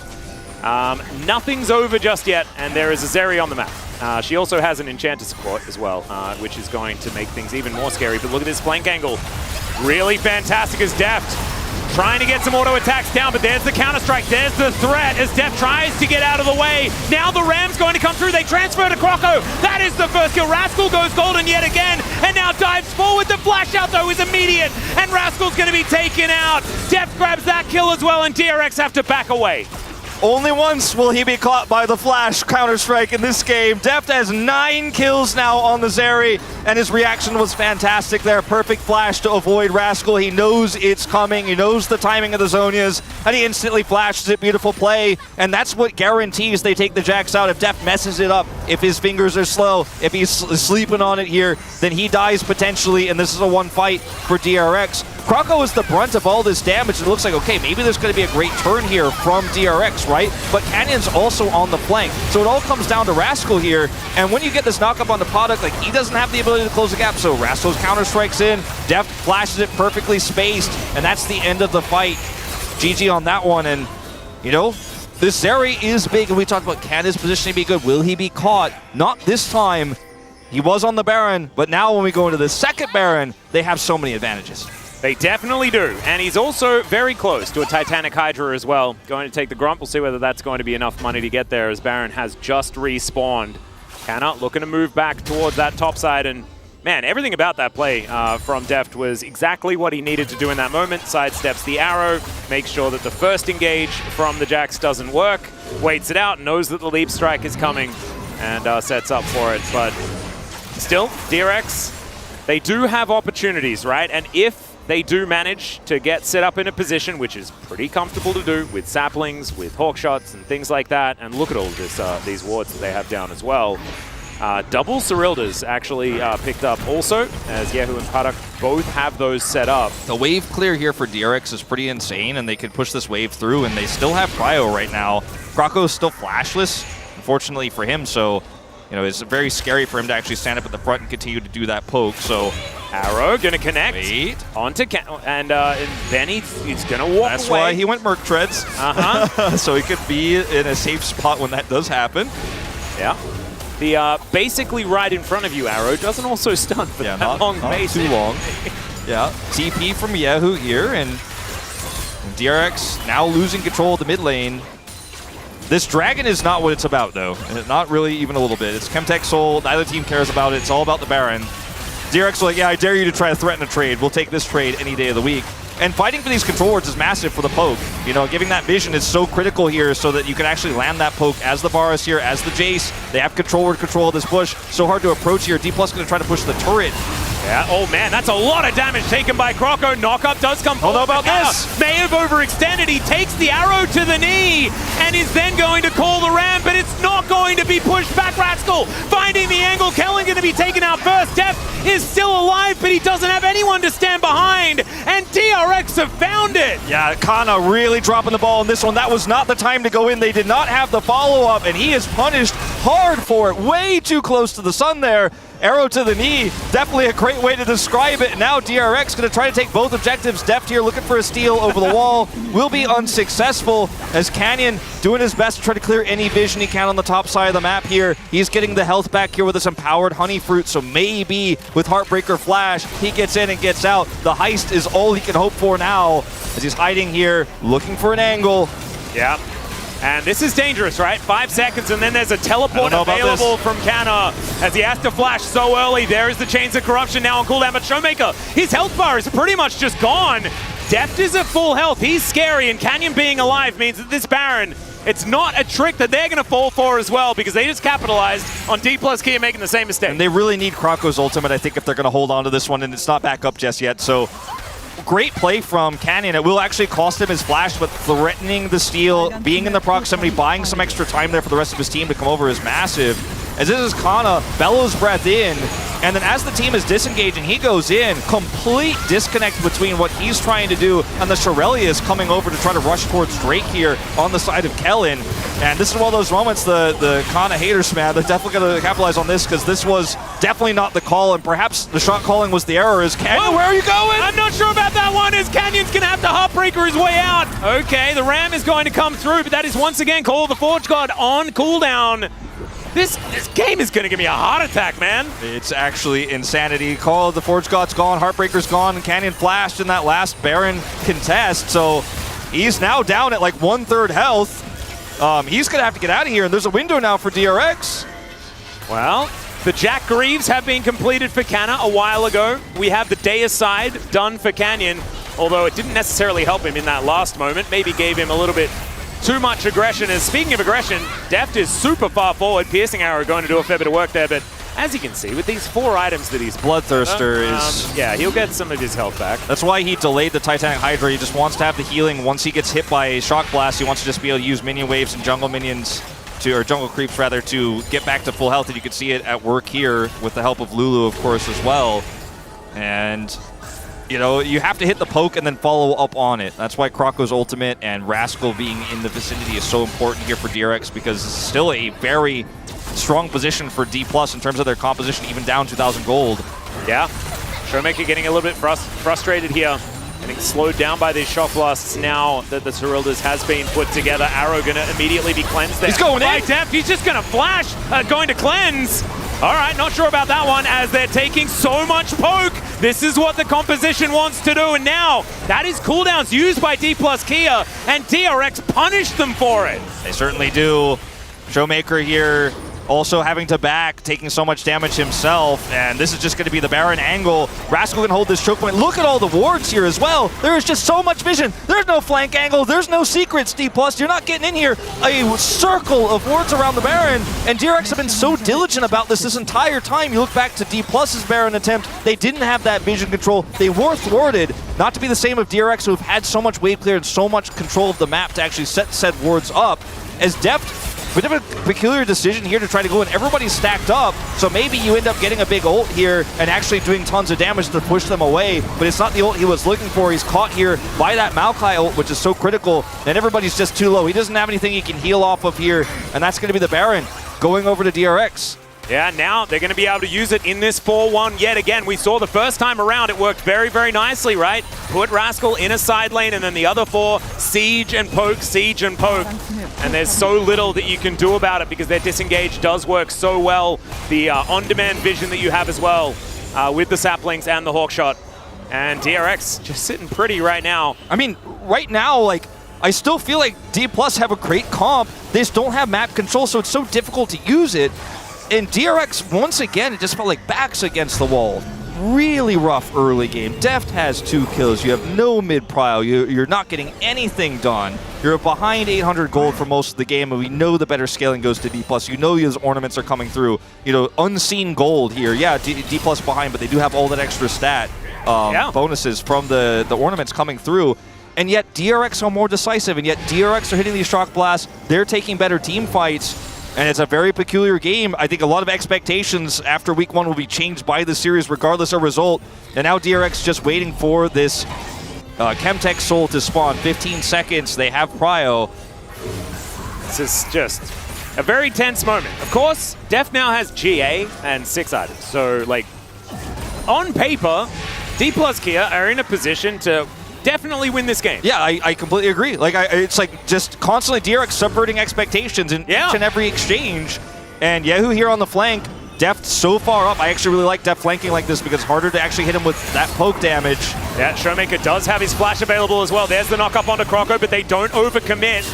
nothing's over just yet, and there is a Zeri on the map. She also has an Enchanter support as well, which is going to make things even more scary. But look at this flank angle. Really fantastic as Deft. Trying to get some auto attacks down, but there's the counter-strike. There's the threat as Deft tries to get out of the way. Now the Ram's going to come through. They transfer to Croco. That is the first kill. Rascal goes golden yet again, and now dives forward. The flash out, though, is immediate, and Rascal's going to be taken out. Deft grabs that kill as well, and DRX have to back away. Only once will he be caught by the flash Counter-Strike in this game. Deft has 9 kills now on the Zeri, and his reaction was fantastic there. Perfect flash to avoid Rascal. He knows it's coming. He knows the timing of the Zhonya's, and he instantly flashes it. Beautiful play, and that's what guarantees they take the Jax out. If Deft messes it up, if his fingers are slow, if he's sleeping on it here, then he dies potentially, and this is a one fight for DRX. Croco is the brunt of all this damage. It looks like, okay, maybe there's going to be a great turn here from DRX, right? But Canyon's also on the flank. So it all comes down to Rascal here. And when you get this knock-up on the product, like, he doesn't have the ability to close the gap. So Rascal's counter-strikes in. Deft flashes it perfectly spaced. And that's the end of the fight. GG on that one. And, you know, this Zeri is big. And we talked about, can his positioning be good? Will he be caught? Not this time. He was on the Baron. But now when we go into the second Baron, they have so many advantages. They definitely do, and he's also very close to a Titanic Hydra as well. Going to take the Grump. We'll see whether that's going to be enough money to get there, as Baron has just respawned. Cannot looking to move back towards that top side, and man, everything about that play from Deft was exactly what he needed to do in that moment. Sidesteps the arrow, makes sure that the first engage from the Jax doesn't work, waits it out, knows that the leap strike is coming, and sets up for it. But still, DRX, they do have opportunities, right? And if they do manage to get set up in a position, which is pretty comfortable to do with saplings, with hawk shots and things like that. And look at all this, these wards that they have down as well. Double Serildas actually picked up also, as Yehu and Parak both have those set up. The wave clear here for DRX is pretty insane, and they could push this wave through, and they still have Cryo right now. Croco is still flashless, unfortunately for him, so you know, it's very scary for him to actually stand up at the front and continue to do that poke. So arrow gonna connect onto and then he's gonna walk That's away. why he went Merc Treads. So he could be in a safe spot when that does happen. Yeah. The basically right in front of you arrow doesn't also stun for that long base. Not too long. Yeah. TP from Yehu here, and DRX now losing control of the mid lane. This dragon is not what it's about, though. Not really even a little bit. It's Chemtech Soul. Neither team cares about it. It's all about the Baron. DRX is like, yeah, I dare you to try to threaten a trade. We'll take this trade any day of the week. And fighting for these control wards is massive for the poke. You know, giving that vision is so critical here so that you can actually land that poke as the Varus here, as the Jace. They have control ward control of this push. So hard to approach here. D+ going to try to push the turret. Yeah, oh man, that's a lot of damage taken by Croco. Knockup does come forward. How about this? May have overextended. He takes the arrow to the knee and is then going to call the Ram, but it's not going to be pushed back. Rascal finding the angle. Kellen going to be taken out first. Deft is still alive, but he doesn't have anyone to stand behind, and DRX have found it. Yeah, Kana really dropping the ball in this one. That was not the time to go in. They did not have the follow-up, and he is punished hard for it. Way too close to the sun there. Arrow to the knee, definitely a great way to describe it. Now DRX going to try to take both objectives. Deft here looking for a steal over the wall. Will be unsuccessful as Canyon doing his best to try to clear any vision he can on the top side of the map here. He's getting the health back here with with this empowered honey fruit, so maybe with Heartbreaker Flash, he gets in and gets out. The heist is all he can hope for now, as he's hiding here, looking for an angle. Yeah. And this is dangerous, right? 5 seconds, and then there's a teleport available from Canna as he has to flash so early. There is the Chains of Corruption now on cooldown, but Showmaker, his health bar is pretty much just gone. Deft is at full health. He's scary, and Canyon being alive means that this Baron, it's not a trick that they're going to fall for as well, because they just capitalized on D plus Kia making the same mistake. And they really need Krako's ultimate, I think, if they're going to hold on to this one, and it's not back up just yet, so great play from Canyon. It will actually cost him his flash, but threatening the steal, being in the proximity, buying some extra time there for the rest of his team to come over is massive. As this is Kana, bellows breath in, and then as the team is disengaging, he goes in. Complete disconnect between what he's trying to do and the Shirelli is coming over to try to rush towards Drake here on the side of Kellen. And this is one of those moments the Kana haters, man, they're definitely going to capitalize on this, because this was definitely not the call, and perhaps the shot calling was the error. Is Canyon, where are you going? I'm not sure about that one, as Canyon's going to have to Heartbreaker his way out. Okay, the Ram is going to come through, but that is once again Call of the Forge God on cooldown. This game is going to give me a heart attack, man. It's actually insanity. Call of the Forge God's gone, Heartbreaker's gone, and Canyon flashed in that last Baron contest, so he's now down at like 1/3 health. He's going to have to get out of here, and there's a window now for DRX. Well, the Jack Greaves have been completed for Canna a while ago. We have the Deicide done for Canyon, although it didn't necessarily help him in that last moment. Maybe gave him a little bit too much aggression. And speaking of aggression, Deft is super far forward. Piercing Arrow going to do a fair bit of work there, but as you can see, with these 4 items that he's Bloodthirster is... yeah, he'll get some of his health back. That's why he delayed the Titanic Hydra. He just wants to have the healing. Once he gets hit by a Shock Blast, he wants to just be able to use minion waves and jungle minions, or jungle creeps rather, to get back to full health. And you can see it at work here with the help of Lulu, of course, as well. And you know, you have to hit the poke and then follow up on it. That's why Krako's ultimate and Rascal being in the vicinity is so important here for DRX, because it's still a very strong position for D+ in terms of their composition, even down 2,000 gold. Yeah, Showmaker getting a little bit frustrated here. Getting slowed down by these shock blasts now that the Serylda's has been put together. Arrow gonna immediately be cleansed there. He's going in! Deft, he's just gonna flash, going to cleanse. All right, not sure about that one, as they're taking so much poke. This is what the composition wants to do, and now that is cooldowns used by D+ Kia, and DRX punished them for it. They certainly do. Showmaker here also having to back, taking so much damage himself, and this is just going to be the Baron angle. Rascal can hold this choke point. Look at all the wards here as well. There is just so much vision. There's no flank angle. There's no secrets, D+. You're not getting in here. A circle of wards around the Baron, and DRX have been so diligent about this entire time. You look back to D+'s Baron attempt, they didn't have that vision control. They were thwarted. Not to be the same of DRX, who have had so much wave clear and so much control of the map to actually set said wards up. As Deft, bit of a peculiar decision here to try to go in. Everybody's stacked up, so maybe you end up getting a big ult here and actually doing tons of damage to push them away, but it's not the ult he was looking for. He's caught here by that Maokai ult, which is so critical, and everybody's just too low. He doesn't have anything he can heal off of here, and that's going to be the Baron going over to DRX. Yeah, now they're going to be able to use it in this 4-1 yet again. We saw the first time around it worked very, very nicely, right? Put Rascal in a side lane, and then the other 4, siege and poke, siege and poke. And there's so little that you can do about it because their disengage does work so well. The on-demand vision that you have as well with the saplings and the hawkshot. And DRX just sitting pretty right now. I mean, right now, like, I still feel like D+ have a great comp. They just don't have map control, so it's so difficult to use it. And DRX, once again, it just felt like backs against the wall. Really rough early game. Deft has 2 kills. You have no mid-prio. You're not getting anything done. You're behind 800 gold for most of the game, and we know the better scaling goes to D+. You know those ornaments are coming through. You know, unseen gold here. Yeah, D+ behind, but they do have all that extra stat bonuses from the ornaments coming through. And yet DRX are more decisive, and yet DRX are hitting these shock blasts. They're taking better team fights. And it's a very peculiar game. I think a lot of expectations after week 1 will be changed by the series regardless of result. And now DRX just waiting for this Chemtech Soul to spawn. 15 seconds, they have prio. This is just a very tense moment. Of course, Deft now has GA and 6 items. So, like, on paper, D+ Kia are in a position to definitely win this game. Yeah, I completely agree. Like, it's like just constantly DRX subverting expectations in each and every exchange. And Yehu here on the flank, Deft so far up. I actually really like Deft flanking like this because it's harder to actually hit him with that poke damage. Yeah, Showmaker does have his flash available as well. There's the knock up onto Croco, but they don't overcommit.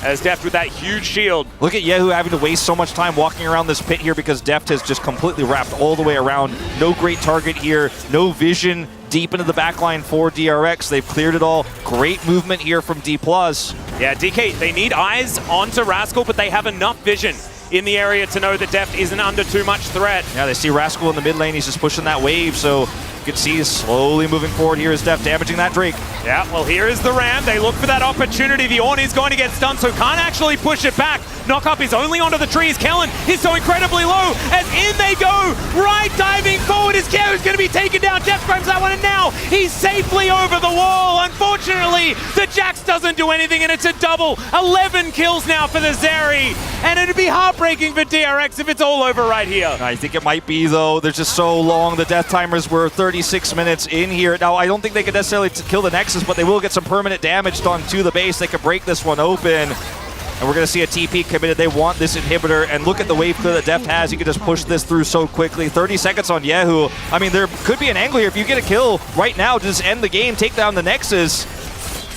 As Deft with that huge shield. Look at Yehu having to waste so much time walking around this pit here because Deft has just completely wrapped all the way around. No great target here, no vision deep into the backline for DRX. They've cleared it all. Great movement here from D+. Yeah, DK, they need eyes onto Rascal, but they have enough vision in the area to know that Deft isn't under too much threat. Yeah, they see Rascal in the mid lane. He's just pushing that wave, so you can see he's slowly moving forward here as Deft damaging that Drake. Yeah, well, here is the Ram. They look for that opportunity. The Ornn is going to get stunned, so can't actually push it back. Knock up is only onto the trees. Kellen is so incredibly low, as in they go. Right diving forward as Keo's going to be taken down. Deft grabs that one, and now he's safely over the wall. Unfortunately, the Jax doesn't do anything, and it's a double. 11 kills now for the Zeri, and it'd be heartbreaking for DRX if it's all over right here. I think it might be, though. They're just so long. The death timers were 36 minutes in here. Now, I don't think they could necessarily kill the Nexus, but they will get some permanent damage done to the base. They could break this one open. And we're going to see a TP committed. They want this inhibitor. And look at the wave clear that Deft has. You can just push this through so quickly. 30 seconds on Yehu. I mean, there could be an angle here. If you get a kill right now, just end the game, take down the Nexus.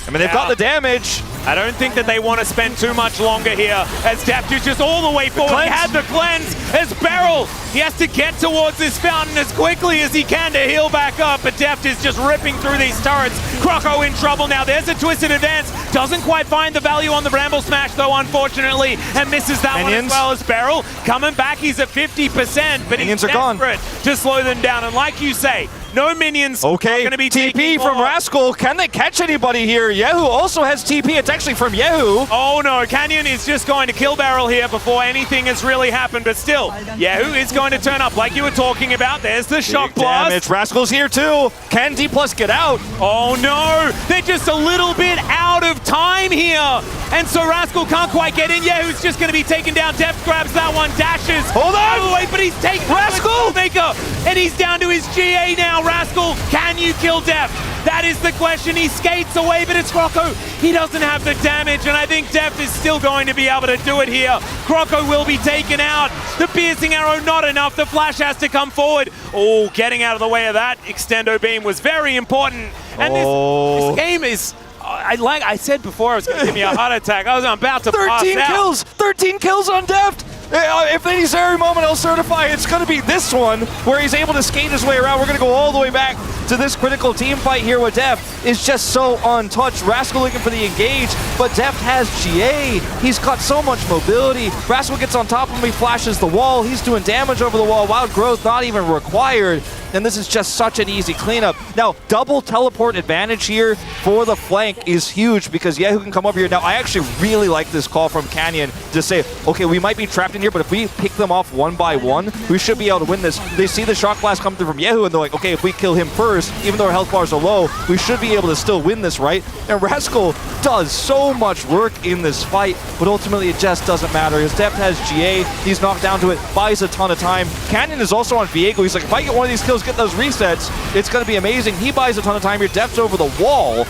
I mean, they've got the damage. I don't think that they want to spend too much longer here, as Deft is just all the way forward. He had the cleanse as Beryl. He has to get towards this fountain as quickly as he can to heal back up, but Deft is just ripping through these turrets. Croco in trouble now. There's a twisted advance. Doesn't quite find the value on the Bramble Smash, though, unfortunately, and misses that one as well as Beryl. Coming back, he's at 50%, but he's desperate to slow them down. And like you say, no minions are going to be TP from Rascal. Can they catch anybody here? Yehu also has TP. It's actually from Yehu. Oh no, Canyon is just going to kill Beryl here before anything has really happened, but still, Yehu is going to turn up like you were talking about. There's the shock blast. Damage. Rascal's here too. Can D+ get out? Oh no, they're just a little bit out of time here. And so Rascal can't quite get in. Yehu's just going to be taken down. Deft grabs that one, dashes. Hold on! All the way, but he's taken Rascal! Maker, and he's down to his GA now. Rascal, can you kill Deft? That is the question. He skates away, but it's Croco. He doesn't have the damage, and I think Deft is still going to be able to do it here. Croco will be taken out. The piercing arrow, not enough. The flash has to come forward. Oh, getting out of the way of that extendo beam was very important. And this game is... I said before, it was going to give me a heart attack. I was about to pass out. 13 kills! 13 kills on Deft! If any Zeri moment I'll certify, it's going to be this one, where he's able to skate his way around. We're going to go all the way back to this critical team fight here with Deft. Is just so untouched. Rascal looking for the engage, but Deft has GA. He's got so much mobility. Rascal gets on top of him, he flashes the wall. He's doing damage over the wall. Wild growth not even required. And this is just such an easy cleanup. Now, double teleport advantage here for the flank is huge because Yehu can come over here. Now, I actually really like this call from Canyon to say, okay, we might be trapped in here, but if we pick them off one by one, we should be able to win this. They see the shock blast come through from Yehu, and they're like, okay, if we kill him first, even though our health bars are low, we should be able to still win this, right? And Rascal does so much work in this fight, but ultimately it just doesn't matter. His Deft has GA, he's knocked down to it, buys a ton of time. Canyon is also on Viego. He's like, if I get one of these kills, get those resets, it's going to be amazing. He buys a ton of time here. Deft's over the wall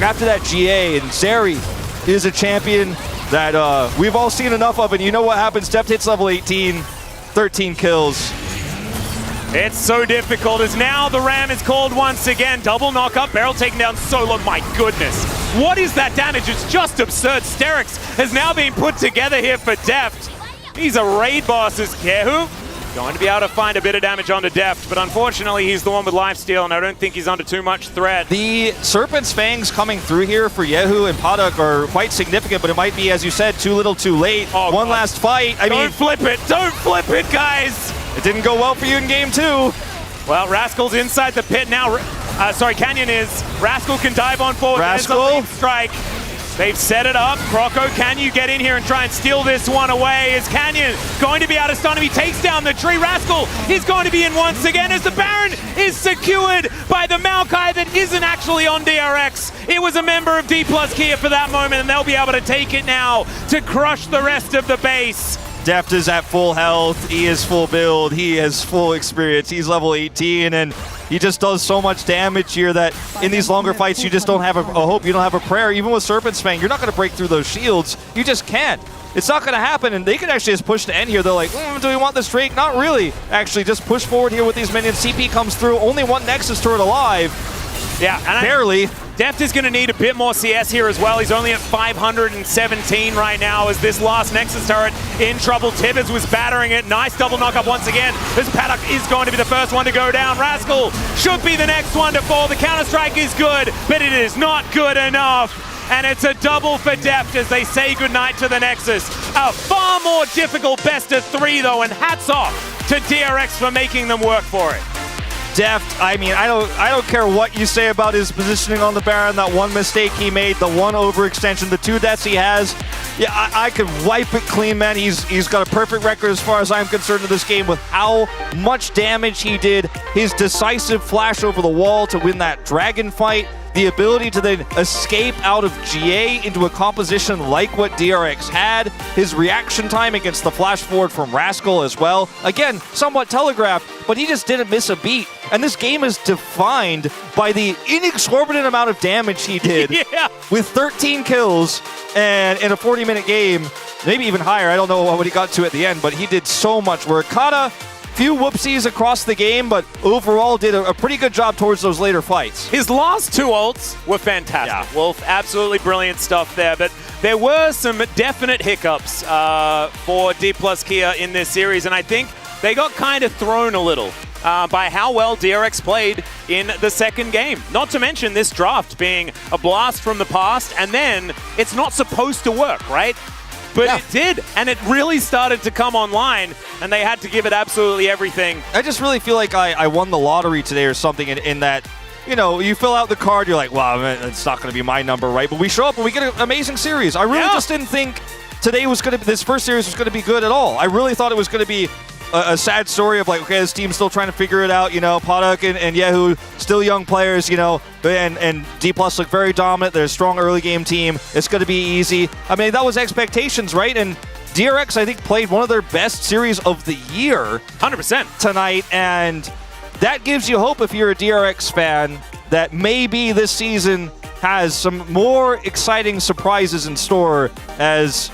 after that GA, and Zeri is a champion that we've all seen enough of, and you know what happens. Deft hits level 18, 13 kills. It's so difficult as now the Ram is called once again. Double knock up, Beryl taken down solo. My goodness. What is that damage? It's just absurd. Sterix has now been put together here for Deft. He's a raid boss as Kehu. Going to be able to find a bit of damage onto Deft, but unfortunately he's the one with lifesteal, and I don't think he's under too much threat. The Serpent's Fangs coming through here for Yehu and Paddock are quite significant, but it might be, as you said, too little too late. Oh, one last fight. Don't flip it. Don't flip it, guys. It didn't go well for you in game 2. Well, Rascal's inside the pit now. Canyon is. Rascal can dive on forward. Rascal. Strike. They've set it up. Croco, can you get in here and try and steal this one away? Is Canyon going to be able to stun him? He takes down the tree. Rascal is going to be in once again as the Baron is secured by the Maokai that isn't actually on DRX. It was a member of D+ Kia for that moment, and they'll be able to take it now to crush the rest of the base. Deft is at full health. He is full build. He has full experience. He's level 18, and he just does so much damage here that in these longer fights, you just don't have a hope. You don't have a prayer. Even with Serpent's Fang, you're not going to break through those shields. You just can't. it's not going to happen, and they could actually just push to end here. They're like, do we want this Drake? Not really. Actually, just push forward here with these minions. CP comes through, only one Nexus turret alive. Yeah, and barely. Deft is going to need a bit more CS here as well. He's only at 517 right now as this last Nexus turret in trouble. Tibbers was battering it. Nice double knock-up once again. This Paddock is going to be the first one to go down. Rascal should be the next one to fall. The counter-strike is good, but it is not good enough. And it's a double for Deft as they say goodnight to the Nexus. A far more difficult best of 3 though, and hats off to DRX for making them work for it. Deft, I mean, I don't care what you say about his positioning on the Baron, that one mistake he made, the one overextension, the 2 deaths he has. Yeah, I could wipe it clean, man. He's got a perfect record as far as I'm concerned in this game with how much damage he did, his decisive flash over the wall to win that dragon fight, the ability to then escape out of GA into a composition like what DRX had, his reaction time against the flash forward from Rascal as well. Again, somewhat telegraphed, but he just didn't miss a beat. And this game is defined by the inexorbitant amount of damage he did with 13 kills and in a 40-minute game, maybe even higher. I don't know what he got to at the end, but he did so much work. Kata, few whoopsies across the game, but overall did a pretty good job towards those later fights. His last 2 ults were fantastic. Wolf, absolutely brilliant stuff there, but there were some definite hiccups for D+ Kia in this series, and I think they got kind of thrown a little by how well DRX played in the second game. Not to mention this draft being a blast from the past, and then it's not supposed to work, right? But it did, and it really started to come online, and they had to give it absolutely everything. I just really feel like I won the lottery today or something in that, you know, you fill out the card, you're like, wow, man, it's not going to be my number, right? But we show up and we get an amazing series. I really just didn't think today was going to be, this first series was going to be good at all. I really thought it was going to be a sad story of like, okay, this team's still trying to figure it out, you know, Paddock and Yehu, still young players, you know, and D+ look very dominant. They're a strong early game team. It's going to be easy. I mean, that was expectations, right? And DRX, I think, played one of their best series of the year 100% tonight, and that gives you hope if you're a DRX fan that maybe this season has some more exciting surprises in store, as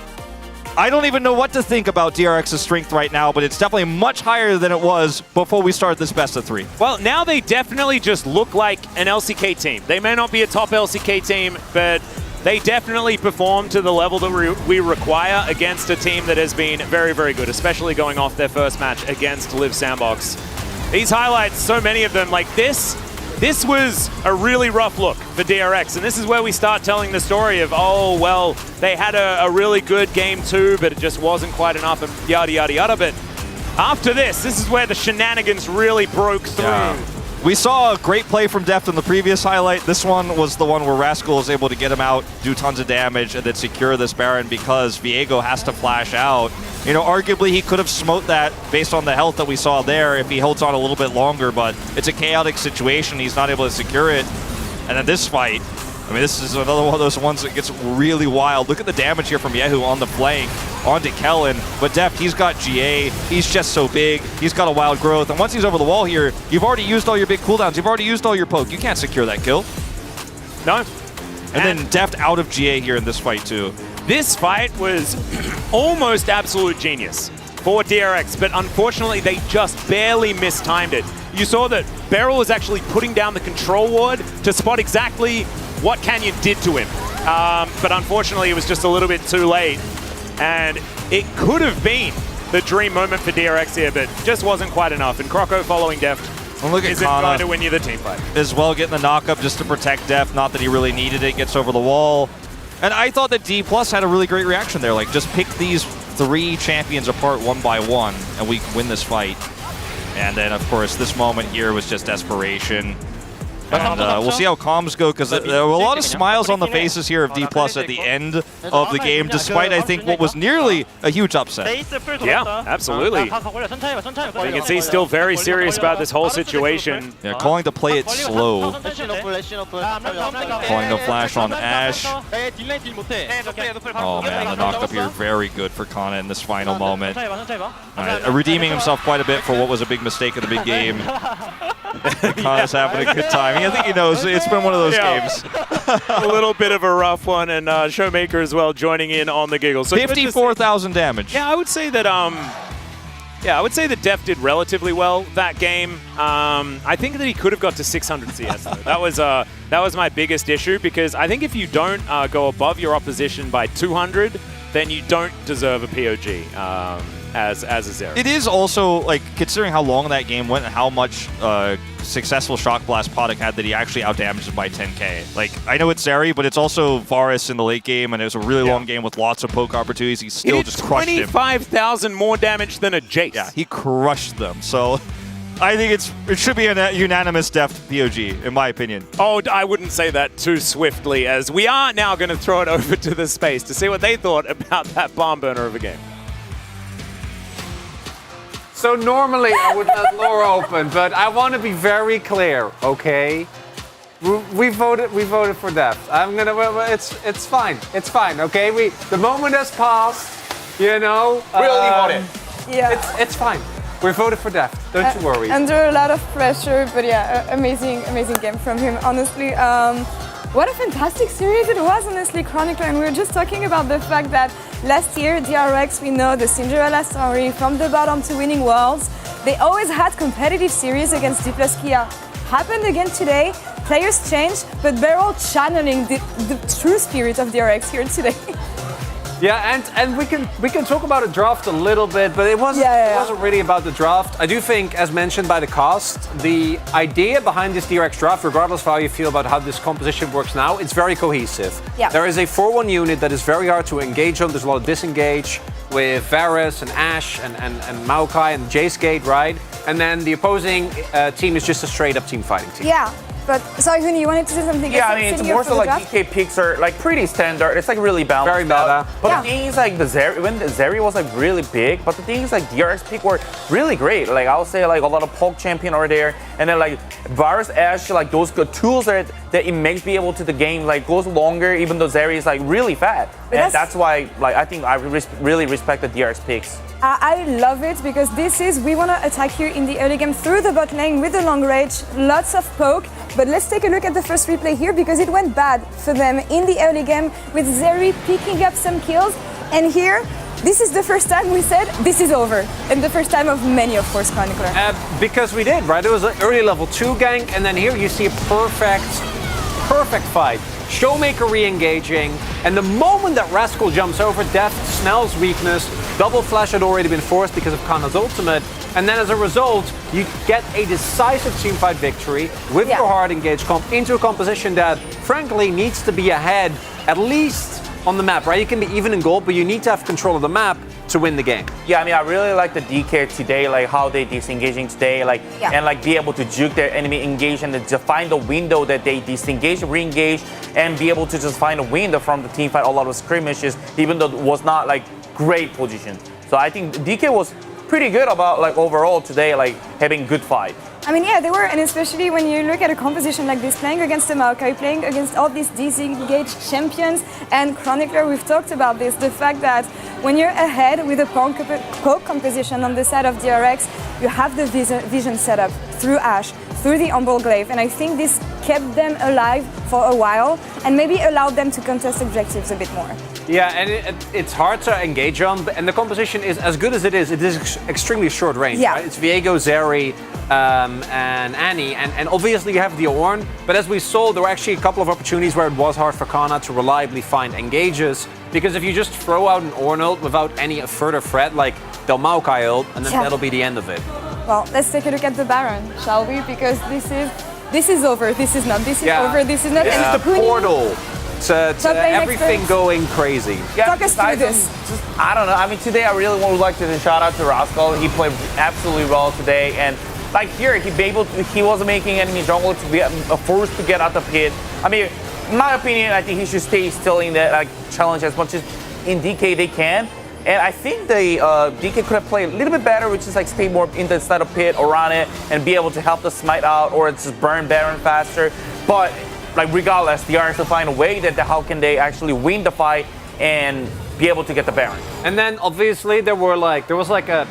I don't even know what to think about DRX's strength right now, but it's definitely much higher than it was before we started this best of 3. Well, now they definitely just look like an LCK team. They may not be a top LCK team, but they definitely perform to the level that we require against a team that has been very, very good, especially going off their first match against Live Sandbox. These highlights, so many of them, like this was a really rough look for DRX, and this is where we start telling the story of, oh, well, they had a really good game 2, but it just wasn't quite enough, and yada, yada, yada. But after this is where the shenanigans really broke through. Yeah. We saw a great play from Deft in the previous highlight. This one was the one where Rascal was able to get him out, do tons of damage, and then secure this Baron because Viego has to flash out. You know, arguably he could have smote that based on the health that we saw there if he holds on a little bit longer, but it's a chaotic situation. He's not able to secure it. And then this fight, I mean, this is another one of those ones that gets really wild. Look at the damage here from Yehu on the flank, onto Kellen. But Deft, he's got GA. He's just so big. He's got a wild growth. And once he's over the wall here, you've already used all your big cooldowns. You've already used all your poke. You can't secure that kill. No. And then Deft out of GA here in this fight, too. This fight was almost absolute genius for DRX, but unfortunately they just barely mistimed it. You saw that Beryl was actually putting down the control ward to spot exactly what Canyon did to him. But unfortunately it was just a little bit too late, and it could have been the dream moment for DRX here, but just wasn't quite enough. And Croco following Deft isn't going to win you the team fight. As well, getting the knock-up just to protect Deft, not that he really needed it, gets over the wall. And I thought that D+ had a really great reaction there, like just pick these 3 champions apart one by one and we win this fight. And then, of course, this moment here was just desperation. And we'll see how comms go, because there were a lot of smiles on the faces here of D+ at the end of the game, despite, I think, what was nearly a huge upset. Yeah, absolutely. You can see still very serious about this whole situation. Yeah, calling to play it slow. Calling no flash on Ash. Oh man, the knock up here very good for Kana in this final moment. Redeeming himself quite a bit for what was a big mistake in the big game. Kana's having a good time. I think he knows. It's been one of those Yeah. games. A little bit of a rough one, and Showmaker as well joining in on the giggle. So 54,000 damage. Yeah, I would say that. Yeah, I would say that Def did relatively well that game. I think that he could have got to 600 CS. Though. That was my biggest issue, because I think if you don't go above your opposition by 200, then you don't deserve a POG as a Zeri. It is also, like, considering how long that game went and how much successful Shock Blast Poddick had, that he actually outdamaged him by 10k. Like, I know it's Zeri, but it's also Varus in the late game, and it was a really long game with lots of poke opportunities. He still just crushed him. 25,000 more damage than a Jace. Yeah, he crushed them. So I think it should be a unanimous Def POG, in my opinion. Oh, I wouldn't say that too swiftly, as we are now going to throw it over to the space to see what they thought about that barn burner of a game. So normally I would let Laura open, but I want to be very clear, okay? We voted for Def. I'm gonna. It's fine. It's fine. Okay. The moment has passed. You know. Really voted. Yeah. It's fine. We voted for Def. Don't you worry. Under a lot of pressure, but yeah, amazing game from him, honestly. What a fantastic series it was, honestly, Chronicler. And we were just talking about the fact that last year, DRX, we know the Cinderella story, from the bottom to winning worlds. They always had competitive series against D plus Kia. Happened again today. Players changed, but they're all channeling the true spirit of DRX here today. Yeah, and we can talk about a draft a little bit, but it wasn't really about the draft. I do think, as mentioned by the cast, the idea behind this DRX draft, regardless of how you feel about how this composition works now, it's very cohesive. Yeah. There is a 4-1 unit that is very hard to engage on. There's a lot of disengage with Varus and Ashe and Maokai and Jace Gate, right? And then the opposing team is just a straight-up team fighting team. Yeah. But sorry, Huni, you wanted to say something? Yeah, I mean, it's more so like DK picks are like pretty standard. It's like really balanced. Very meta. But the thing is, like when the Zeri was like really big, but the thing is, like DRX pick were really great. Like I would say, like a lot of poke champion are there, and then like Varus, Ashe, like those good tools that it makes be able to the game like goes longer, even though Zeri is like really fat, and that's why like I think I really respect the DRX picks. I love it, because we want to attack here in the early game through the bot lane with the long range, lots of poke. But let's take a look at the first replay here, because it went bad for them in the early game with Zeri picking up some kills. And here, this is the first time we said this is over, and the first time of many, of course, Chronicler. Because we did, right? It was an early level 2 gank, and then here you see a perfect fight. Showmaker re-engaging, and the moment that Rascal jumps over, Def smells weakness. Double flash had already been forced because of Kana's ultimate, and then as a result, you get a decisive teamfight victory with your hard engaged comp into a composition that, frankly, needs to be ahead, at least on the map, right? You can be even in gold, but you need to have control of the map to win the game. Yeah, I mean, I really like the DK today, like how they disengaging today, like and like be able to juke their enemy engage and to find the window that they disengage, re-engage, and be able to just find a window from the team fight. A lot of skirmishes, even though it was not like great position. So I think DK was pretty good about like overall today, like having good fight. I mean, yeah, they were, and especially when you look at a composition like this, playing against the Maokai, playing against all these disengaged champions, and Chronicler, we've talked about this, the fact that when you're ahead with a poke composition on the side of DRX, you have the vision set up through Ashe, through the Umbral Glaive, and I think this kept them alive for a while, and maybe allowed them to contest objectives a bit more. Yeah, and it's hard to engage on, and the composition is as good as it is extremely short range. Yeah. Right? It's Viego, Zeri, and Annie, and obviously you have the Ornn, but as we saw, there were actually a couple of opportunities where it was hard for Kana to reliably find engages, because if you just throw out an Ornn ult without any further threat, like they'll Maokai ult, and then that'll be the end of it. Well, let's take a look at the Baron, shall we? Because this is over, this is not, this is over, this is not. This is the portal to everything going crazy. Yeah, talk us through this. I don't know. I mean, today I really would like to shout out to Rascal. He played absolutely well today, and like here, he wasn't making enemy jungle to be forced to get out the pit. I mean, in my opinion, I think he should stay still in that like challenge as much as in DK they can. And I think the DK could have played a little bit better, which is like stay more in the side of pit or on it and be able to help the smite out or just burn Baron faster. But like regardless, DRX will find a way that how can they actually win the fight and be able to get the Baron. And then obviously there was like a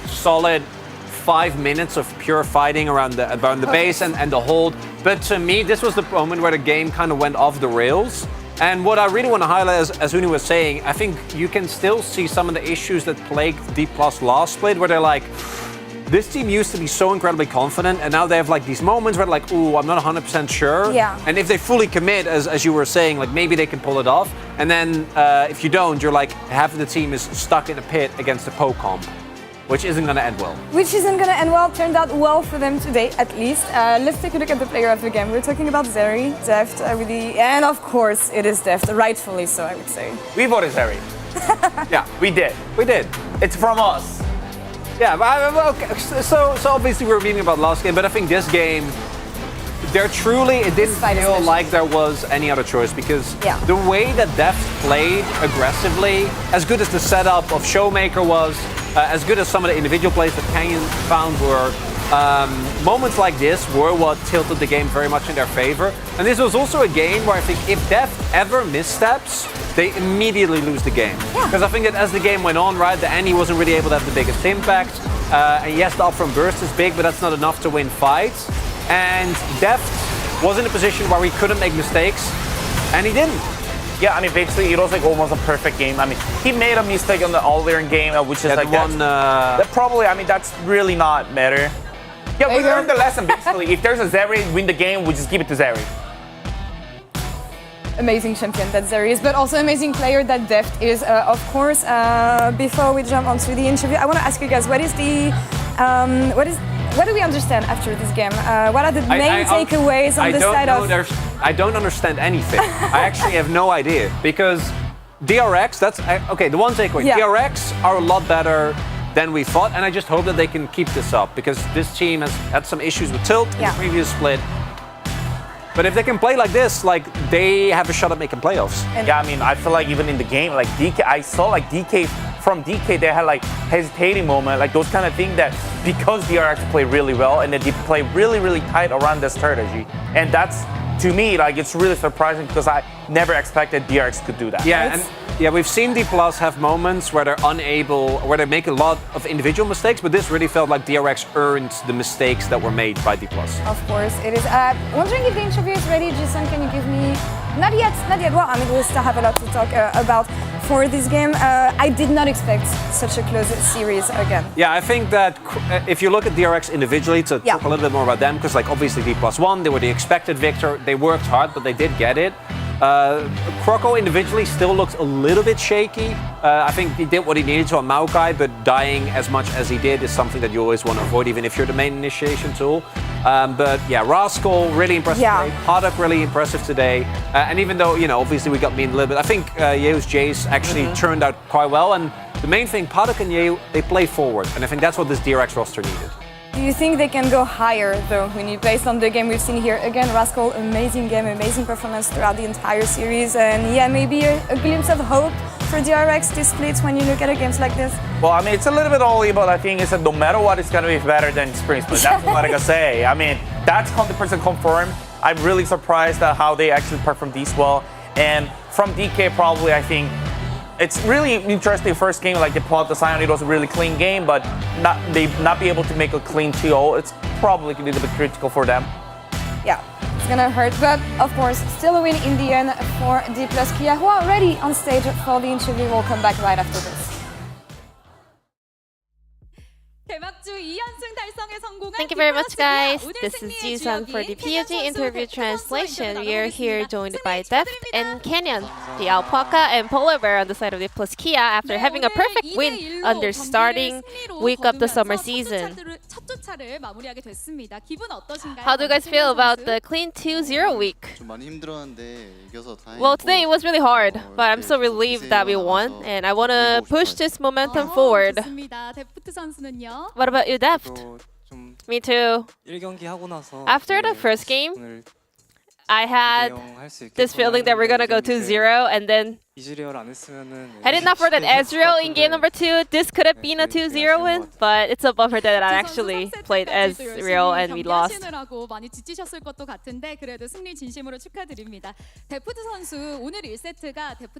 solid 5 minutes of pure fighting around the base and the hold. But to me, this was the moment where the game kind of went off the rails. And what I really want to highlight, as Uni was saying, I think you can still see some of the issues that plagued D+ last split, where they're like, this team used to be so incredibly confident, and now they have like these moments where they're like, ooh, I'm not 100% sure. Yeah. And if they fully commit, as you were saying, like maybe they can pull it off. And then if you don't, you're like, half of the team is stuck in a pit against the Poke comp, which isn't going to end well. Which isn't going to end well, turned out well for them today, at least. Let's take a look at the player of the game. We're talking about Zeri, Deft, really, and of course it is Deft, rightfully so, I would say. We voted Zeri. Yeah, We did. we did. It's from us. Yeah, but okay, so obviously we were reading about last game, but I think this game, it didn't fight feel especially. like there was any other choice, because Yeah. the way that Deft played aggressively, as good as the setup of Showmaker was, as good as some of the individual plays that Canyon found were, moments like this were what tilted the game very much in their favor. And this was also a game where I think if Deft ever missteps, they immediately lose the game. Yeah. Because I think that as the game went on, right, the Annie wasn't really able to have the biggest impact. And yes, the upfront burst is big, but that's not enough to win fights. And Deft was in a position where he couldn't make mistakes, and he didn't. Yeah, I mean, basically, it was like almost a perfect game. I mean, he made a mistake on the all-wearing game, which is That like one, that probably, I mean, that's really not better. Yeah, we learned the lesson, basically. If there's a Zeri win the game, we just give it to Zeri. Amazing champion that Zeri is, but also amazing player that Deft is, of course. Before we jump onto the interview, I want to ask you guys, what do we understand after this game? What are the main takeaways on the side of... I don't understand anything. I actually have no idea, because DRX, okay, the one takeaway, Yeah. DRX are a lot better than we thought, and I just hope that they can keep this up, because this team has had some issues with tilt in Yeah. the previous split. But if they can play like this, like, they have a shot at making playoffs. Yeah, I mean, I feel like even in the game, like DK, I saw like from DK, they had like hesitating moment, like those kind of things that because DRX play really well and they play really, really tight around the strategy. And that's, to me, like, it's really surprising because I never expected DRX could do that. Yeah, and yeah, we've seen D+ have moments where they're unable, where they make a lot of individual mistakes, but this really felt like DRX earned the mistakes that were made by D+. Of course, it is. Wondering if the interview is ready. Jason, can you give me... Not yet. Well, I mean, we still have a lot to talk about for this game. I did not expect such a close series again. Yeah, I think that if you look at DRX individually, to talk a little bit more about them, because like obviously D+ won, they were the expected victor, they worked hard, but they did get it. Croco individually still looks a little bit shaky. I think he did what he needed to on Maokai, but dying as much as he did is something that you always want to avoid, even if you're the main initiation tool. But yeah, Rascal, really impressive today. Paddock, really impressive today. And even though, you know, obviously we got mean a little bit, I think Yeu's Jace actually turned out quite well. And the main thing, Paddock and Yeu, they play forward. And I think that's what this DRX roster needed. Do you think they can go higher, though, when you based on the game we've seen here? Again, Rascal, amazing game, amazing performance throughout the entire series. And yeah, maybe a glimpse of hope for DRX this split when you look at games like this? Well, I mean, it's a little bit early, but I think it's that no matter what, it's going to be better than Spring Split. That's what I gotta say. I mean, that's 100% confirmed. I'm really surprised at how they actually performed this well. And from DK, probably, I think, it's really interesting first game, like they pulled out the Sion, it was a really clean game, but not be able to make a clean 2-0, it's probably a little bit critical for them. Yeah, it's gonna hurt, but of course, still a win in the end for D+ Kia, who are ready on stage for the interview. We'll come back right after this. Thank you very much, guys. This is Ji-sun for the POG interview translation. We are here joined by Deft and Canyon, the Alpaca and Polar Bear on the side of the Plus Kia after having a perfect win on their starting week of the summer season. How do you guys feel about the clean 2-0 week? Well, today it was really hard, but I'm so relieved that we won, and I want to push this momentum forward. What about you, Deft? Me too. After the first game, I had this feeling that we're gonna go 2-0, and then had it not for that Ezreal in game number 2, this could have been a 2-0 win, but it's a bummer that I actually played Ezreal and we lost.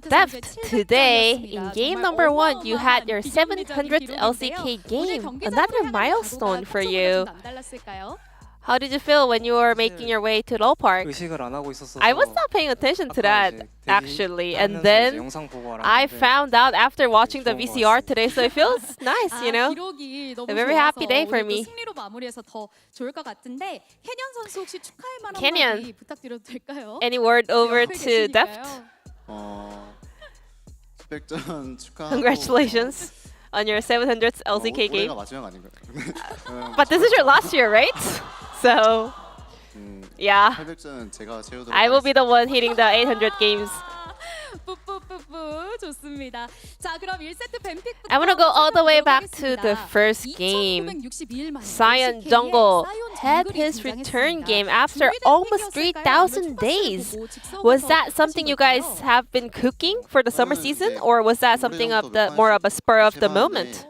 Deft, today, in game number 1, you had your 700th LCK game, another milestone for you. How did you feel when you were making your way to Lowell Park? 의식을 안 하고 있었어서 I was not paying attention to that actually, and 하면서 이제 then 영상 보고 I 알았는데 found out after watching the 좋은 것 VCR today, so it feels nice, you know. 기록이 너무 A very 좋아서 happy day for 우리 또 me. 승리로 마무리해서 더 좋을 것 같은데 캐년 선수 혹시 축하할 만한 캐년. 마디 부탁드려도 될까요? Any word over 옆에 to Deft? 계시니까요. 스펙전 축하하고 Congratulations on your 700th LCK 올해가 game. 마지막 아닌가요? But this is your last year, right? So yeah, 800전 제가 채우도록 I will be the one hitting the 800 games. 뿌뿌뿌뿌 좋습니다. 자 그럼 1세트 뱀픽부터 I want to go all the way back to 하겠습니다. the first game. 2962일 만에 Sion LCK 의 Jungle 사이온 had 정글이 his return 등장했습니다. game after 준비된 almost 픽이었을까요? 3,000 days. 보고 직선부터 Was that something you guys 하신 걸까요? have been cooking for the summer season, or was that something of the more of a spur of the moment?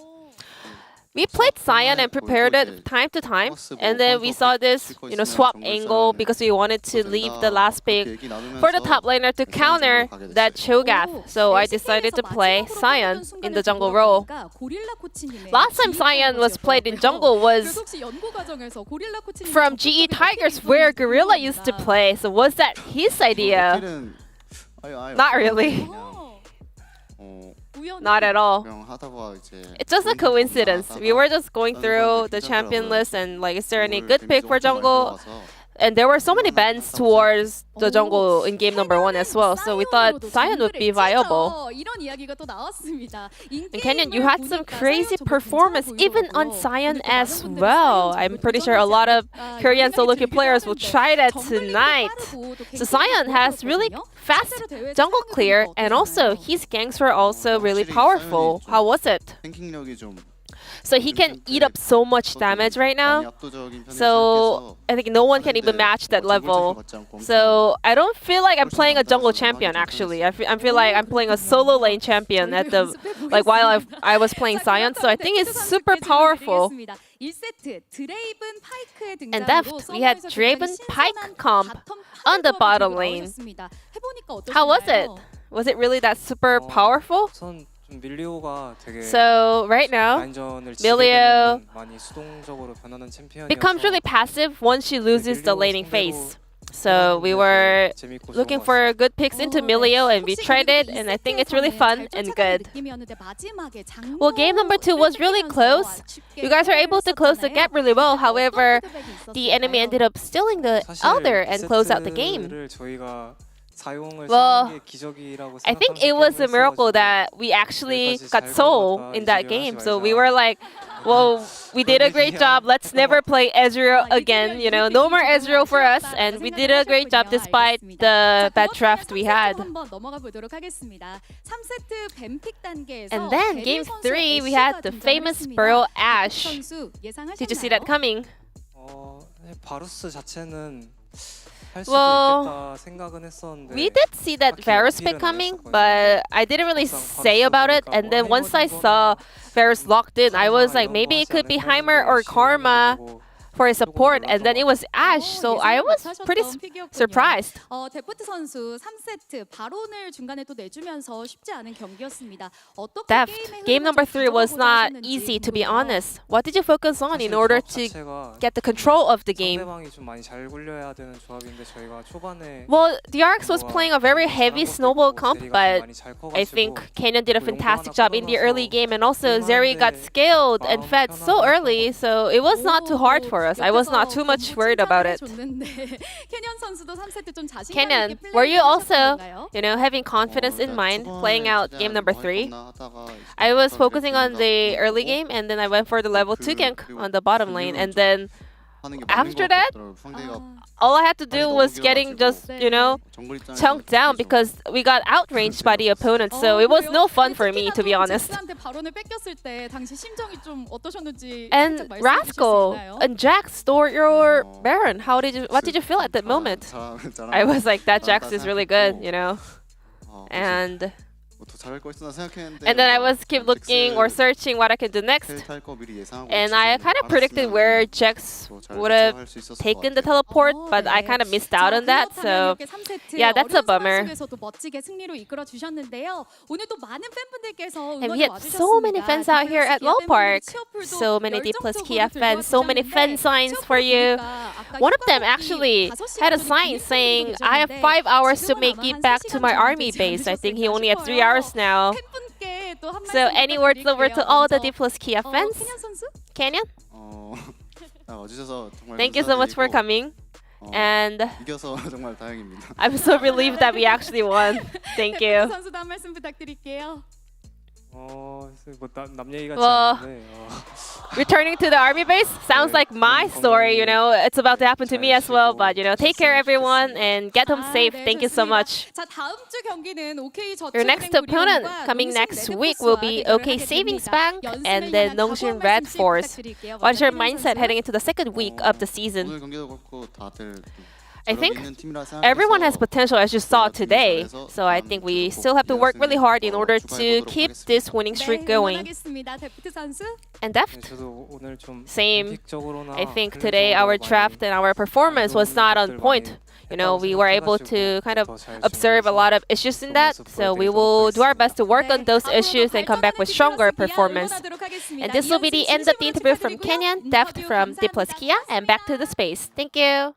We played Sion and prepared it time to time, and then we saw this, swap angle because we wanted to leave the last pick for the top laner to counter that Cho'Gath. So I decided to play Sion in the jungle role. Last time Sion was played in jungle was from GE Tigers, where Gorilla used to play. So was that his idea? Not really. Not at all. It's just a coincidence. We were just going through the champion list and like, is there any good pick for jungle? And there were so many bans towards the jungle in game number 1 as well. So we thought Sion would be viable. And Kenyon, you had some crazy performance even on Sion as well. I'm pretty sure a lot of Korean solo queue players will try that tonight. So Sion has really fast jungle clear, and also his ganks were also really powerful. How was it? So he can eat up so much damage right now. So I think no one can even match that level. So I don't feel like I'm playing a jungle champion actually. I feel like I'm playing a solo lane champion at the while I was playing Sion. So I think it's super powerful. And Deft, we had Draven Pike comp on the bottom lane. How was it? Was it really that super powerful? So right now, Milio becomes really passive once she loses the laning phase. So we were looking for good picks into Milio, and we tried it, and I think it's really fun and good. Well, game number 2 was really close. You guys were able to close the gap really well. However, the enemy ended up stealing the Elder and closed out the game. Well, I think it was a miracle that we actually got Soul in that game. So we were like, well, we did a great job. Let's never play Ezreal again. No more Ezreal for us. And we did a great job despite the bad draft we had. And then game 3, we had the famous Burrow Ashe. Did you see that coming? Well, we did see that Varus pick coming, but I didn't really say about it. And then once I saw Varus locked in, I was like, maybe it could be Heimer or Karma for his support, and then it was Ashe, so I was pretty surprised. Deft, game number 3 was not easy, to be honest. What did you focus on in order to get the control of the game? Well, DRX was playing a very heavy snowball comp, but I think Canyon did a fantastic job in the early game, and also Zeri got scaled and fed so early, so it was not too hard for us. I was not too much worried about it. Kenyon, were you also, having confidence in mind playing out game number 3? I was focusing on the early game, and then I went for the level 2 gank on the bottom lane, and then after that, all I had to do was getting just, chunked down because we got outranged by the opponent. So it was no fun for me, to be honest. And Rascal and Jax store your Baron. What did you feel at that moment? I was like, that Jax is really good, And then I was keep looking or searching what I could do next. And I kind of predicted where Jax would have taken the teleport, but I kind of missed out on that. So yeah, that's a bummer. And we had so many fans out here at Lowell Park. So many D plus Kia fans, so many fan signs for you. One of them actually had a sign saying, I have 5 hours to make it back to my army base. I think he only had 3 hours now. So any words over to all the D plus Kia fans? Canyon? Thank you so much for coming. And I'm so relieved that we actually won. Thank you. Well, returning to the army base sounds like my story, you know. It's about to happen to me as well, but you know, take care everyone and get home safe. Thank you so much. Your next opponent coming next week will be OK Savings Bank and then Nongshim Red Force. What's your mindset heading into the second week of the season? I think everyone has potential, as you saw today. So I think we still have to work really hard in order to keep this winning streak going. And Deft? Same. I think today our draft and our performance was not on point. You know, we were able to kind of observe a lot of issues in that. So we will do our best to work on those issues and come back with stronger performance. And this will be the end of the interview from Kenyan, Deft from D plus Kia, and back to the space. Thank you.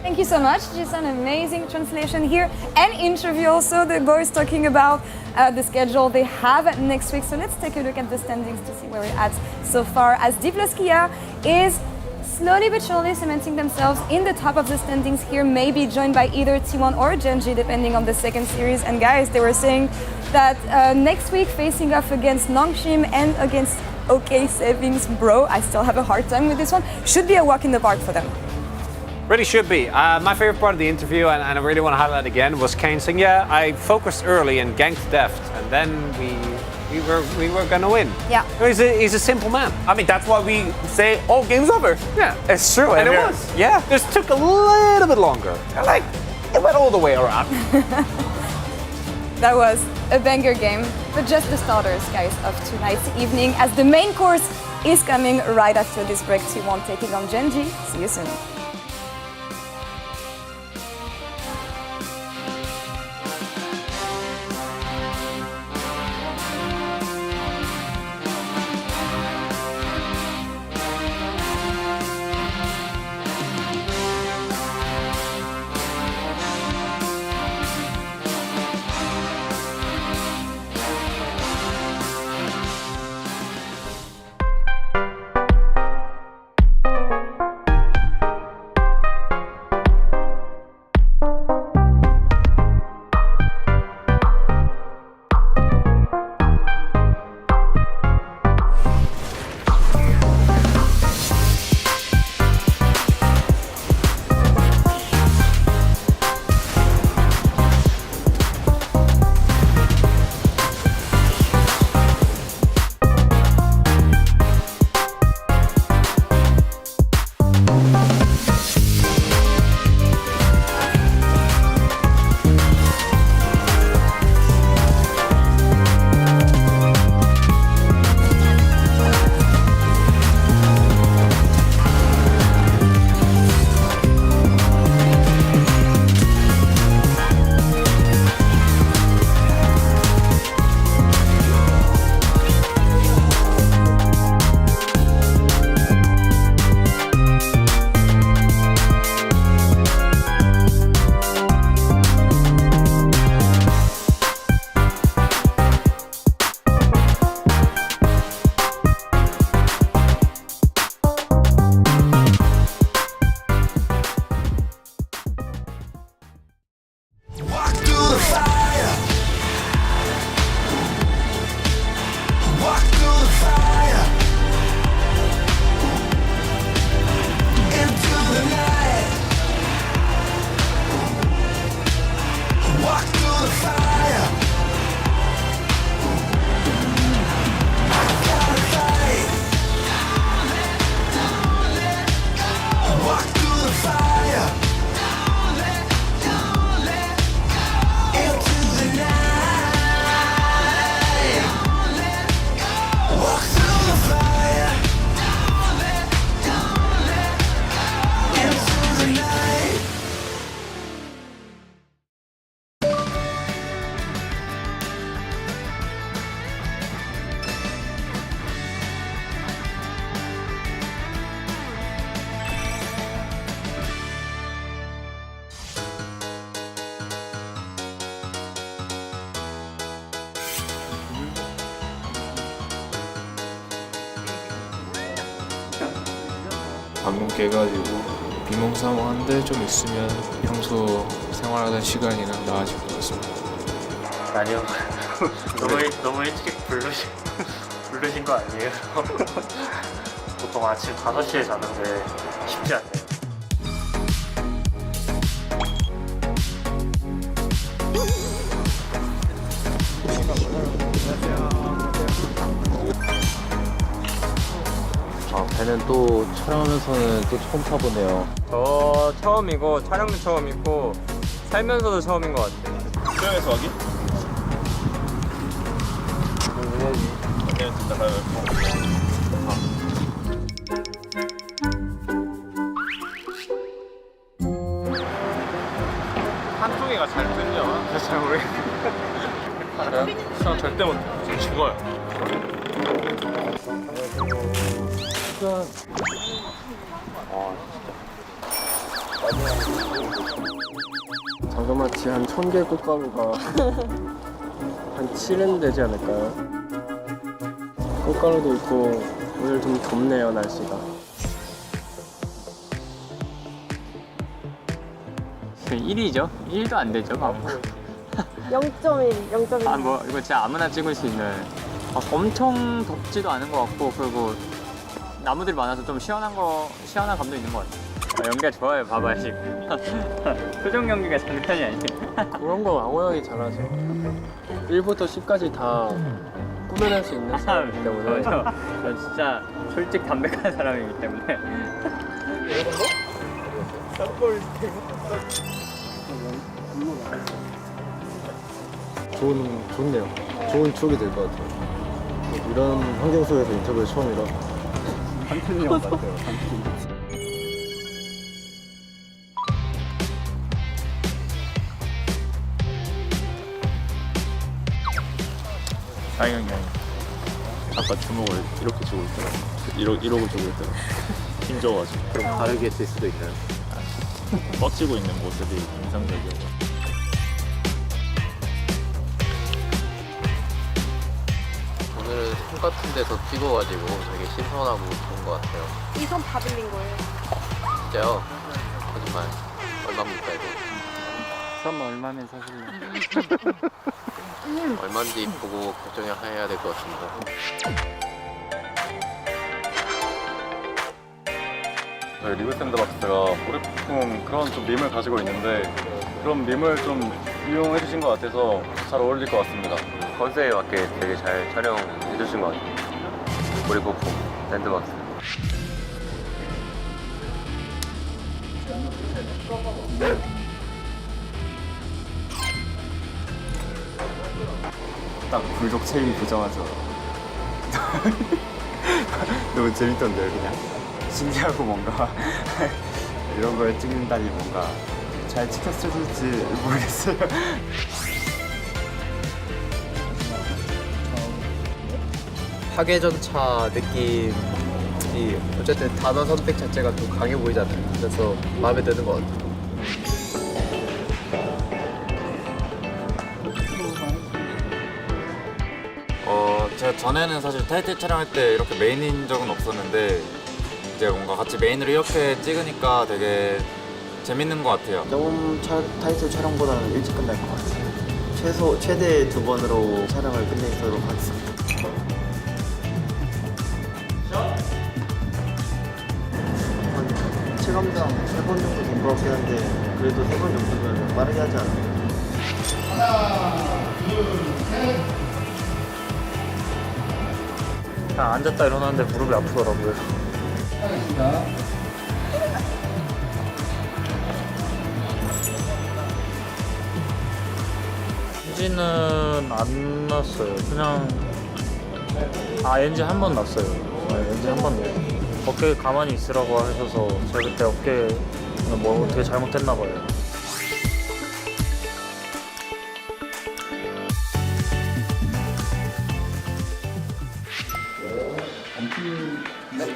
Thank you so much. Just an amazing translation here and interview also. The boys talking about the schedule they have next week. So let's take a look at the standings to see where we're at so far, as D plus Kia is slowly but surely cementing themselves in the top of the standings here, maybe joined by either T1 or Genji depending on the second series. And guys, they were saying that next week facing off against Nongshim and against OK Savings, bro, I still have a hard time with this one, should be a walk in the park for them. Really should be. My favorite part of the interview, and I really want to highlight again, was Kane saying, yeah, I focused early and ganked Deft, and then we were gonna win. Yeah. He's a simple man. I mean, that's why we say, oh, game's over. Yeah. It's true. And it was. Yeah. Just took a little bit longer. Like, it went all the way around. That was a banger game, but just the starters, guys, of tonight's evening, as the main course is coming right after this break. T1 taking on Genji. See you soon. 방금 깨가지고 비몽사몽한데 좀 있으면 평소 생활하던 시간이나 나아질 것 같습니다. 아니요. 너무 일찍 부르신 거 아니에요? 보통 아침 5시에 자는데 쉽지 않네요. 배는 또 촬영하면서는 또 처음 타보네요. 저 처음이고 촬영도 처음이고 살면서도 처음인 것 같아요. 수영에서 하기? 한 통이가 잘 끊겨. 그래서 잘 모르겠는데. 수영 절대 못해. 저 죽어요. 장가마치 한 1000개 꽃가루가 한 7엔 되지 않을까요? 꽃가루도 있고 오늘 좀 덥네요 날씨가. 1위죠? 1도 안 되죠, 바보. 0.1. 아, 뭐 이거 진짜 아무나 찍을 수 있는. 엄청 덥지도 않은 것 같고 그리고 나무들이 많아서 좀 시원한 감도 있는 것 같아요. 연기가 좋아요, 봐봐요 지금. 표정 연기가 장난이 아니에요. 그런 거 왕호 형이 잘하죠. 1부터 10까지 다 꾸며낼 수 있는 사람이기 때문에. 저 진짜 솔직 담백한 사람이기 때문에. 좋네요. 좋은 추억이 될 것 같아요. 이런 환경 속에서 인터뷰 처음이라. 한편이 형 같아요. 아니 아까 주먹을 이렇게 쥐고 있더라고. 이러고 쥐고 있더라고. 힘줘가지고. 좀 다르게 될 수도 있나요? 뻗치고 있는 모습이 인상적이어서. 오늘은 손 같은 데서 찍어가지고 되게 신선하고 좋은 것 같아요. 이 손 다 빌린 거예요. 진짜요? 거짓말. 얼마입니까 이거? 썸 얼마면 사실래요? 얼마인지 보고 결정해야 될 것 같습니다. 저희 리브 샌드박스가 오랫동안 그런 좀 밈을 가지고 있는데 그런 밈을 좀 이용해 주신 것 같아서 잘 어울릴 것 같습니다. 컨셉에 맞게 되게 잘 촬영해 주신 것 같아요. 우리 고프 샌드박스. 딱 불독 체인 보자마자 너무 재밌던데요. 그냥 신기하고 뭔가 이런 걸 찍는다니 뭔가 잘 찍혔을지 모르겠어요. 파괴전차 느낌이 어쨌든 단어 선택 자체가 좀 강해 보이잖아요. 그래서 마음에 드는 것 같아요. 제가 전에는 사실 타이틀 촬영할 때 이렇게 메인인 적은 없었는데 이제 뭔가 같이 메인으로 이렇게 찍으니까 되게 재밌는 것 같아요. 조금 타이틀 촬영보다는 일찍 끝날 것 같아요. 최대 2번으로 촬영을 끝내도록 하겠습니다. 체감상 3번 정도 된 것 같긴 한데 그래도 3번 정도면 빠르게 하지 않아요? 하나, 둘, 셋. 그냥 앉았다 일어났는데 무릎이 아프더라고요. 하겠습니다. 엔진은 안 났어요. 그냥 엔진 한 번 났어요. 네, 엔진 한 번 났어요. 어깨에 가만히 있으라고 하셔서 제가 그때 어깨에 뭐 어떻게 잘못했나 봐요.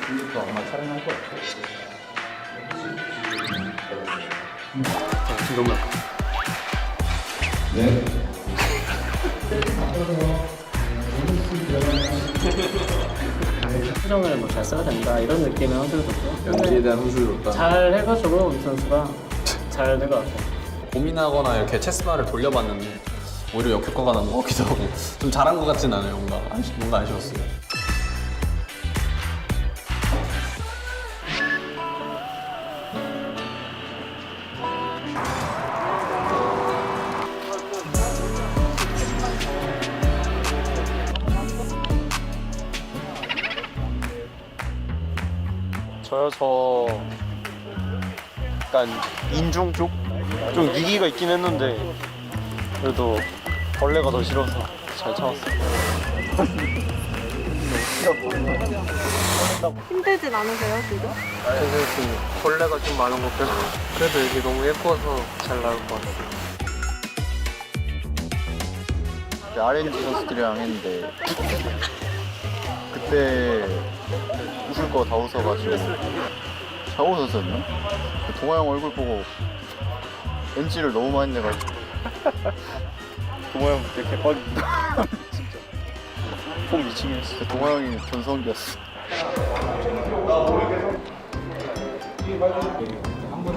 분류도 아마 촬영할 것 같아요. 잠깐만. 네. 표정을 뭐 잘 써야 된다 이런 느낌의 헌술이었고요. 연기에 대한 훈수였다. 잘 해가지고 운 선수가 잘 된 것 같아요. 고민하거나 이렇게 체스바를 돌려봤는데 오히려 역효과가 난 것 같기도 하고 좀 잘한 것 같진 않아요. 뭔가 아쉬웠어요. 저 약간 인중 쪽? 좀 위기가 있긴 했는데 그래도 벌레가 더 싫어서 잘 참았어요. 힘들진 않으세요 지금? 그래서 벌레가 좀 많은 것 같아서 그래도 이게 너무 예뻐서 잘 나올 것 같아요. RNG 선수들이랑 했는데 그때 웃을 거 다 웃어가지고 샤오 선수였나? 동아 형 얼굴 보고 NG를 너무 많이 내가지고 동호 형 그때 개빡이다. 진짜 폼 미치긴 했어. 동아 형이 전성기였어. 한 분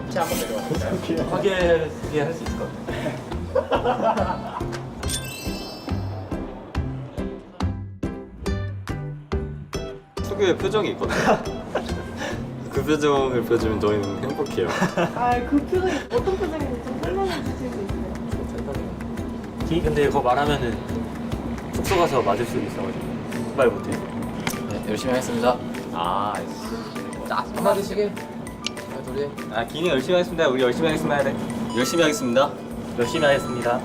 차 한번 내려와볼까요? 확연하게 할 수 있을 것 같아요. 특유의 표정이 있거든요. 그 표정을 보여주면 저희는 행복해요. 그 표정이 어떤 표정인지 좀 설명해 주실 수 있어요? 근데 그거 말하면은 숙소 가서 맞을 수도 있어가지고 말 못해. 네, 열심히 하겠습니다. 자, 한마디 시게. 기니 열심히 하겠습니다. 우리 열심히 하겠습니다. 해야 돼. 열심히 하겠습니다. 열심히 하겠습니다.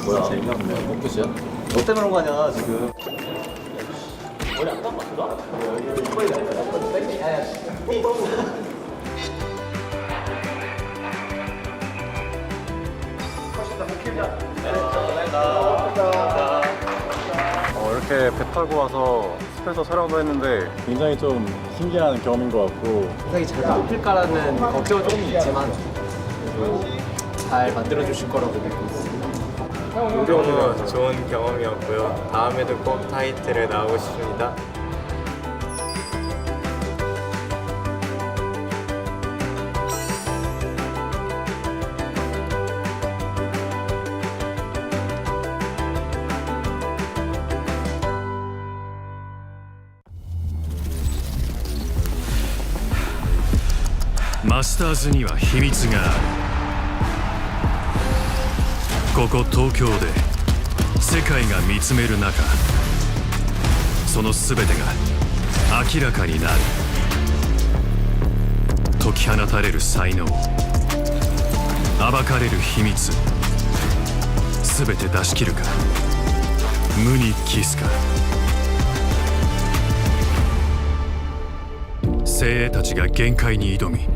뭐야 재미없네. 뭐 끝이야? 너 때문에 그런 거 아니야 지금. 머리 안 감았어? 이렇게 배 타고 와서 스페서 촬영도 했는데 굉장히 좀 신기한 경험인 것 같고 영상이 잘 뽑힐까라는 걱정은 조금 있지만 잘 만들어주실 거라고 믿고 있습니다. 너무 좋은 경험이었고요. 다음에도 꼭 타이틀에 나오고 싶습니다.マスターズには秘密がある。ここ東京で世界が見つめる中、その全てが明らかになる。解き放たれる才能、暴かれる秘密、全て出し切るか、無に帰すか。精鋭たちが限界に挑み、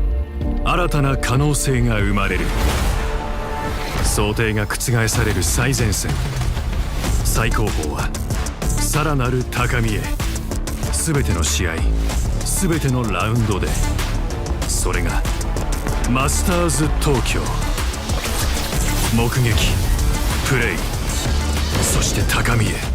新たな可能性が生まれる。想定が覆される最前線、最高峰はさらなる高みへ。全ての試合、全てのラウンドで、それがマスターズ東京。目撃、プレイ、そして高みへ。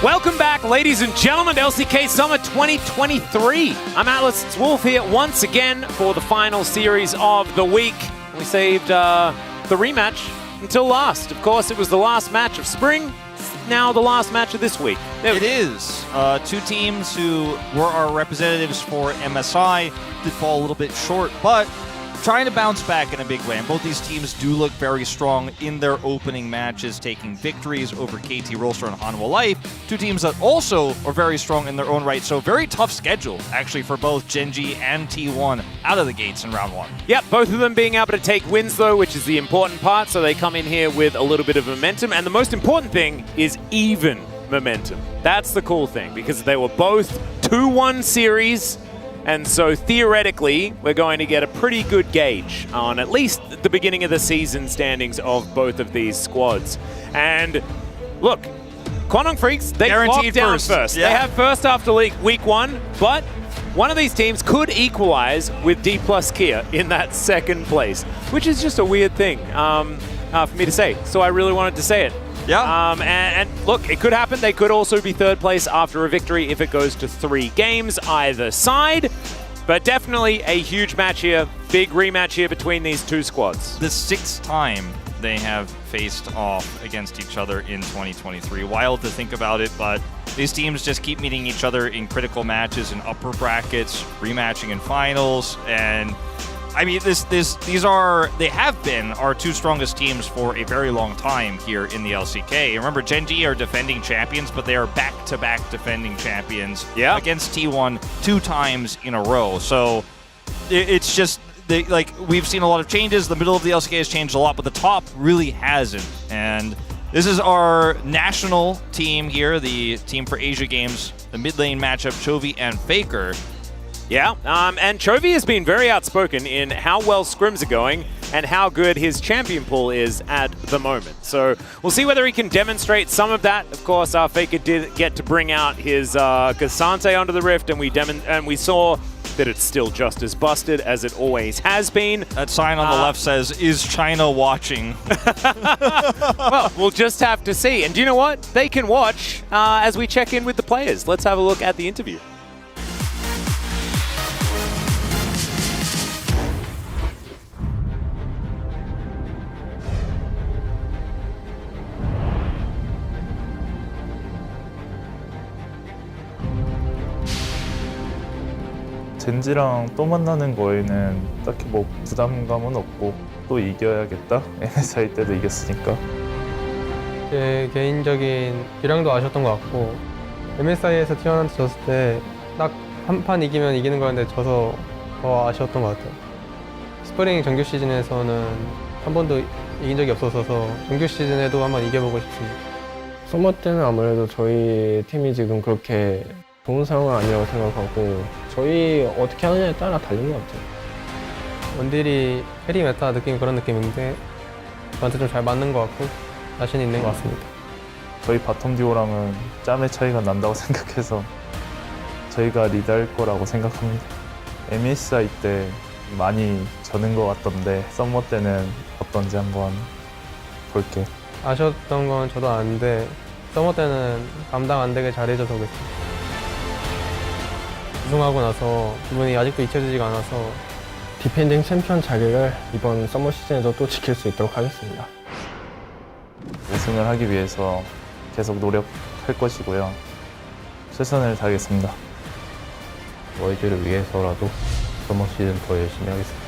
Welcome back, ladies and gentlemen, to LCK Summer 2023. I'm Atlas Wolf here once again for the final series of the week. We saved the rematch until last. Of course, it was the last match of spring, now the last match of this week. It is. Two teams who were our representatives for MSI did fall a little bit short, but trying to bounce back in a big way. And both these teams do look very strong in their opening matches, taking victories over KT Rolster and Hanwha Life. Two teams that also are very strong in their own right. So very tough schedule, actually, for both Gen.G and T1 out of the gates in round one. Yep, both of them being able to take wins, though, which is the important part. So they come in here with a little bit of momentum. And the most important thing is even momentum. That's the cool thing, because they were both 2-1 series. And so theoretically, we're going to get a pretty good gauge on at least the beginning of the season standings of both of these squads. And look, Kwangdong Freaks, they locked down first. Yeah. They have first after week one, but one of these teams could equalize with D plus Kia in that second place, which is just a weird thing for me to say. So I really wanted to say it. Yeah. And look, it could happen. They could also be third place after a victory if it goes to 3 games either side. But definitely a huge match here, big rematch here between these two squads. The 6th time they have faced off against each other in 2023. Wild to think about it, but these teams just keep meeting each other in critical matches in upper brackets, rematching in finals, and I mean, they have been our two strongest teams for a very long time here in the LCK. Remember, Gen.G are defending champions, but they are back-to-back defending champions against T1 2 times in a row. So it's just, we've seen a lot of changes. The middle of the LCK has changed a lot, but the top really hasn't. And this is our national team here, the team for Asia Games, the mid lane matchup, Chovy and Faker. Yeah, and Chovy has been very outspoken in how well scrims are going and how good his champion pool is at the moment. So we'll see whether he can demonstrate some of that. Of course, Faker did get to bring out his Cassante onto the Rift, and we saw that it's still just as busted as it always has been. That sign on the left says, "Is China watching?" Well, we'll just have to see. And do you know what? They can watch as we check in with the players. Let's have a look at the interview. 젠지랑 또 만나는 거에는 딱히 뭐 부담감은 없고 또 이겨야겠다. MSI 때도 이겼으니까. 제 개인적인 기량도 아셨던 것 같고 MSI에서 T1한테 졌을 때 딱 한 판 이기면 이기는 거였는데 져서 더 아쉬웠던 것 같아요. 스프링 정규 시즌에서는 한 번도 이긴 적이 없어서 정규 시즌에도 한번 이겨보고 싶습니다. 서머 때는 아무래도 저희 팀이 지금 그렇게 좋은 상황은 아니라고 생각하고 저희 어떻게 하느냐에 따라 달린 것 같아요. 원딜이 캐리 메타 느낌 그런 느낌인데 저한테 좀 잘 맞는 것 같고 자신 있는 것 같습니다. 저희 바텀 듀오랑은 짬의 차이가 난다고 생각해서 저희가 리드할 거라고 생각합니다. MSI 때 많이 져는 것 같던데 서머 때는 어떤지 한번 볼게요. 아쉬웠던 건 저도 아는데 서머 때는 감당 안 되게 잘해줘서 그랬어요. 우승하고 나서 기분이 아직도 잊혀지지가 않아서 디펜딩 챔피언 자리를 이번 서머 시즌에도 또 지킬 수 있도록 하겠습니다. 우승을 하기 위해서 계속 노력할 것이고요. 최선을 다하겠습니다. 월드를 위해서라도 서머 시즌 더 열심히 하겠습니다.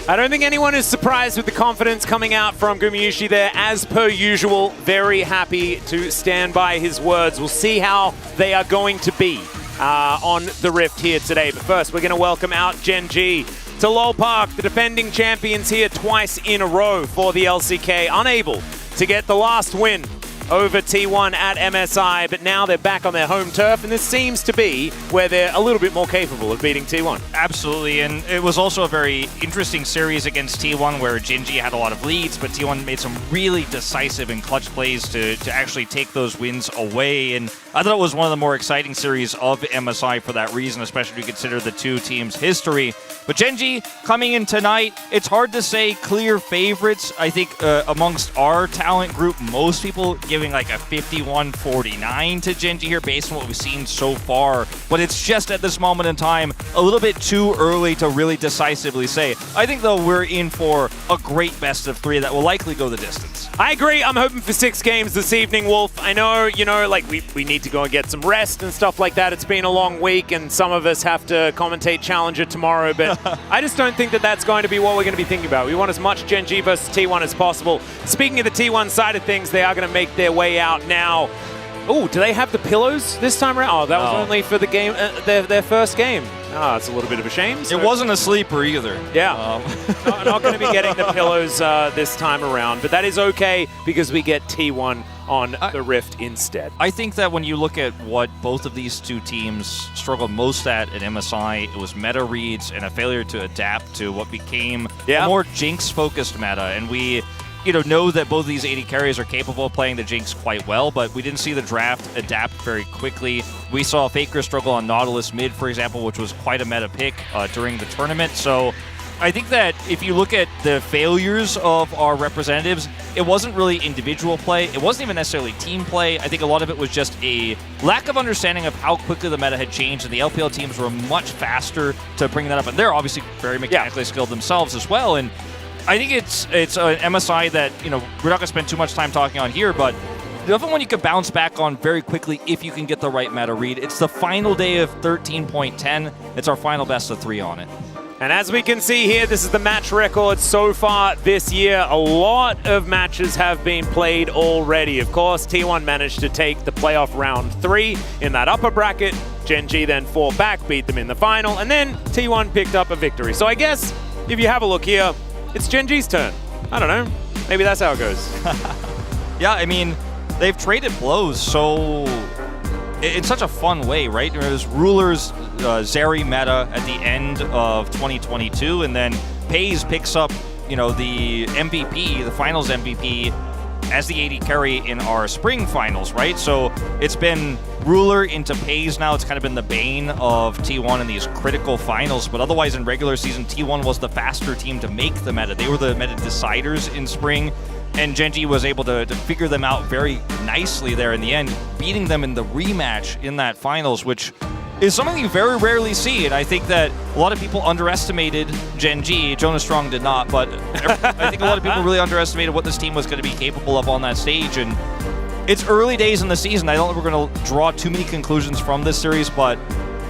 I don't think anyone is surprised with the confidence coming out from Gumayushi there. As per usual, very happy to stand by his words. We'll see how they are going to be on the Rift here today. But first, we're going to welcome out Gen.G to LoL Park, the defending champions here twice in a row for the LCK, unable to get the last win over T1 at MSI, but now they're back on their home turf, and this seems to be where they're a little bit more capable of beating T1. Absolutely, and it was also a very interesting series against T1 where Genji had a lot of leads, but T1 made some really decisive and clutch plays to actually take those wins away, and I thought it was one of the more exciting series of MSI for that reason, especially if you consider the two teams' history. But Genji coming in tonight, it's hard to say clear favorites. I think amongst our talent group, most people giving like a 51-49 to Genji here based on what we've seen so far. But it's just at this moment in time a little bit too early to really decisively say. I think, though, we're in for a great best of three that will likely go the distance. I agree. I'm hoping for 6 games this evening, Wolf. I know, like we need to go and get some rest and stuff like that. It's been a long week, and some of us have to commentate Challenger tomorrow, but I just don't think that that's going to be what we're going to be thinking about. We want as much Genji versus T1 as possible. Speaking of the T1 side of things, they are going to make their way out now. Oh, do they have the pillows this time around? Oh, that was only for the game, their first game. Oh, it's a little bit of a shame. So. It wasn't a sleeper either. Yeah, not going to be getting the pillows this time around, but that is okay because we get T1 on the Rift instead. I think that when you look at what both of these two teams struggled most at MSI, it was meta reads and a failure to adapt to what became a more Jinx-focused meta, and we know that both of these AD carries are capable of playing the Jinx quite well, but we didn't see the draft adapt very quickly. We saw Faker struggle on Nautilus mid, for example, which was quite a meta pick during the tournament. So I think that if you look at the failures of our representatives, it wasn't really individual play. It wasn't even necessarily team play. I think a lot of it was just a lack of understanding of how quickly the meta had changed, and the LPL teams were much faster to bring that up. And they're obviously very mechanically skilled themselves as well. And I think it's an MSI that, we're not going to spend too much time talking on here, but definitely one you can bounce back on very quickly if you can get the right meta read. It's the final day of 13.10. It's our final best of 3 on it. And as we can see here, this is the match record so far this year. A lot of matches have been played already. Of course, T1 managed to take the playoff round 3 in that upper bracket. Genji then fought back, beat them in the final, and then T1 picked up a victory. So I guess if you have a look here, it's Genji's turn. I don't know. Maybe that's how it goes. Yeah, I mean, they've traded blows so in such a fun way, right? There was Ruler's Zeri meta at the end of 2022, and then Pays picks up, the MVP, the finals MVP, as the AD carry in our spring finals, right? So it's been Ruler into Pays now. It's kind of been the bane of T1 in these critical finals, but otherwise in regular season, T1 was the faster team to make the meta. They were the meta deciders in spring, and Genji was able to figure them out very nicely there in the end, beating them in the rematch in that finals, which is something you very rarely see, and I think that a lot of people underestimated Genji. Jonas Strong did not, but I think a lot of people really underestimated what this team was going to be capable of on that stage, and it's early days in the season. I don't think we're going to draw too many conclusions from this series, but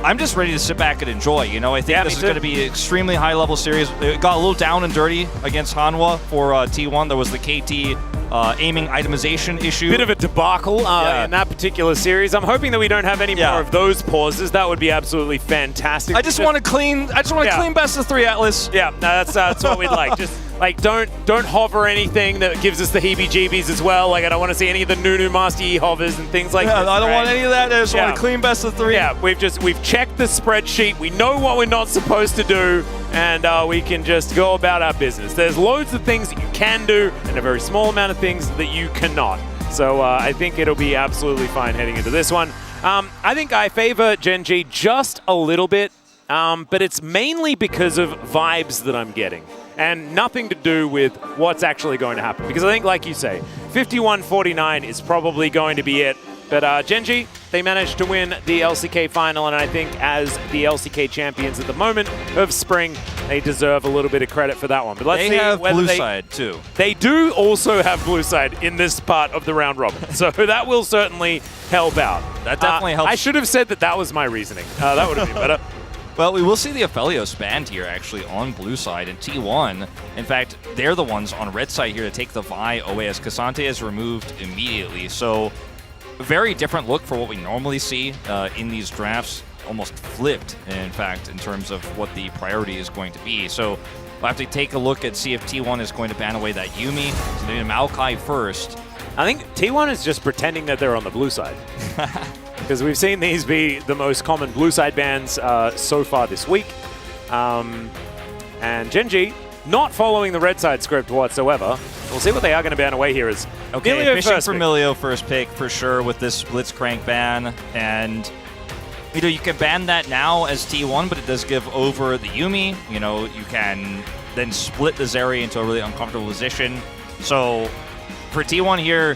I'm just ready to sit back and enjoy. I think this is going to be an extremely high-level series. It got a little down and dirty against Hanwha for T1. There was the KT aiming itemization issue. Bit of a debacle in that particular series. I'm hoping that we don't have any more of those pauses. That would be absolutely fantastic. I just want a clean best of 3, Atlas. Yeah, no, that's what we'd like. Just don't hover anything that gives us the heebie-jeebies as well. I don't want to see any of the Nunu Master Yi hovers and things like that. I don't want any of that. I just want a clean best of 3. Yeah, we've checked the spreadsheet. We know what we're not supposed to do, and we can just go about our business. There's loads of things that you can do and a very small amount of things that you cannot. So I think it'll be absolutely fine heading into this one. I think I favor Genji just a little bit, but it's mainly because of vibes that I'm getting and nothing to do with what's actually going to happen. Because I think, like you say, 51-49 is probably going to be it. But Genji, they managed to win the LCK final, and I think as the LCK champions at the moment of spring, they deserve a little bit of credit for that one. But let's see have whether blue side too. They do also have blue side in this part of the round robin, so that will certainly help out. That definitely helps. I should have said that was my reasoning. That would have been better. Well, we will see the Aphelios banned here, actually, on blue side, and T1, in fact, they're the ones on red side here to take the Vi away, as Cassante is removed immediately. So, a very different look for what we normally see in these drafts, almost flipped, in fact, in terms of what the priority is going to be. So, we'll have to take a look at see if T1 is going to ban away that Yumi. So, they need Maokai first. I think T1 is just pretending that they're on the blue side. Because we've seen these be the most common blue side bans so far this week. And Gen.G not following the red side script whatsoever. We'll see what they are going to ban away here. Is okay, Milio fishing first for pick. Milio first pick for sure with this Blitzcrank ban. And you can ban that now as T1, but it does give over the Yuumi. You can then split the Zeri into a really uncomfortable position. So for T1 here,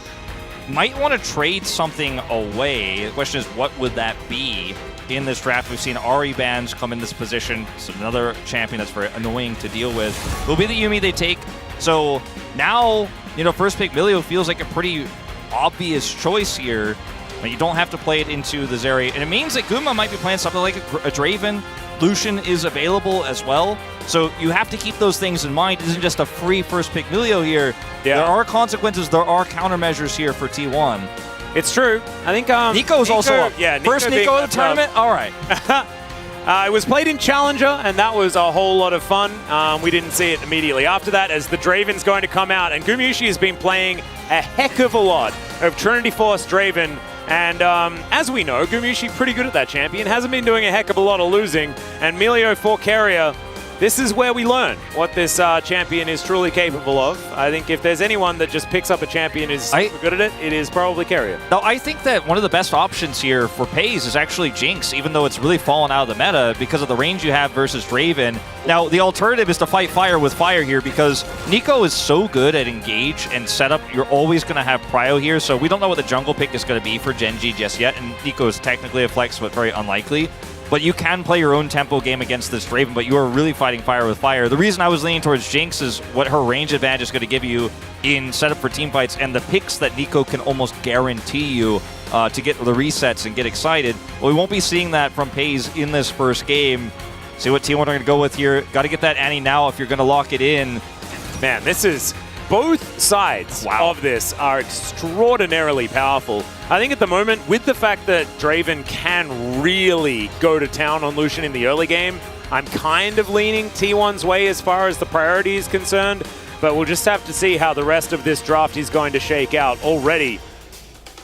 might want to trade something away. The question is, what would that be in this draft? We've seen Ahri bans come in this position. It's another champion that's very annoying to deal with. Will be the Yuumi they take. So now, first pick Milio feels like a pretty obvious choice here. But you don't have to play it into the Zeri. And it means that Guma might be playing something like a Draven. Lucian is available as well. So you have to keep those things in mind. It isn't just a free first pick Milio here. Yeah. There are consequences. There are countermeasures here for T1. It's true. I think Nico's also up. Yeah, first Nico in the tournament? All right. It was played in Challenger, and that was a whole lot of fun. We didn't see it immediately after that, as the Draven's going to come out. And Gumayusi has been playing a heck of a lot of Trinity Force Draven. And as we know, Gumayusi pretty good at that champion. Hasn't been doing a heck of a lot of losing. And Milio for Carrier, this is where we learn what this champion is truly capable of. I think if there's anyone that just picks up a champion and is super good at it, it is probably Carrier. No, I think that one of the best options here for Pays is actually Jinx, even though it's really fallen out of the meta because of the range you have versus Draven. Now, the alternative is to fight fire with fire here because Nico is so good at engage and setup. You're always going to have prio here, so we don't know what the jungle pick is going to be for Gen.G just yet, and Nico is technically a flex, but very unlikely. But you can play your own tempo game against this Draven, but you are really fighting fire with fire. The reason I was leaning towards Jinx is what her range advantage is going to give you in setup for team fights, and the picks that Nico can almost guarantee you to get the resets and get excited. Well, we won't be seeing that from Pays in this first game. See what T1 are going to go with here. Got to get that Annie now if you're going to lock it in. Man, this is... Both sides of this are extraordinarily powerful. I think at the moment, with the fact that Draven can really go to town on Lucian in the early game, I'm kind of leaning T1's way as far as the priority is concerned, but we'll just have to see how the rest of this draft is going to shake out. Already,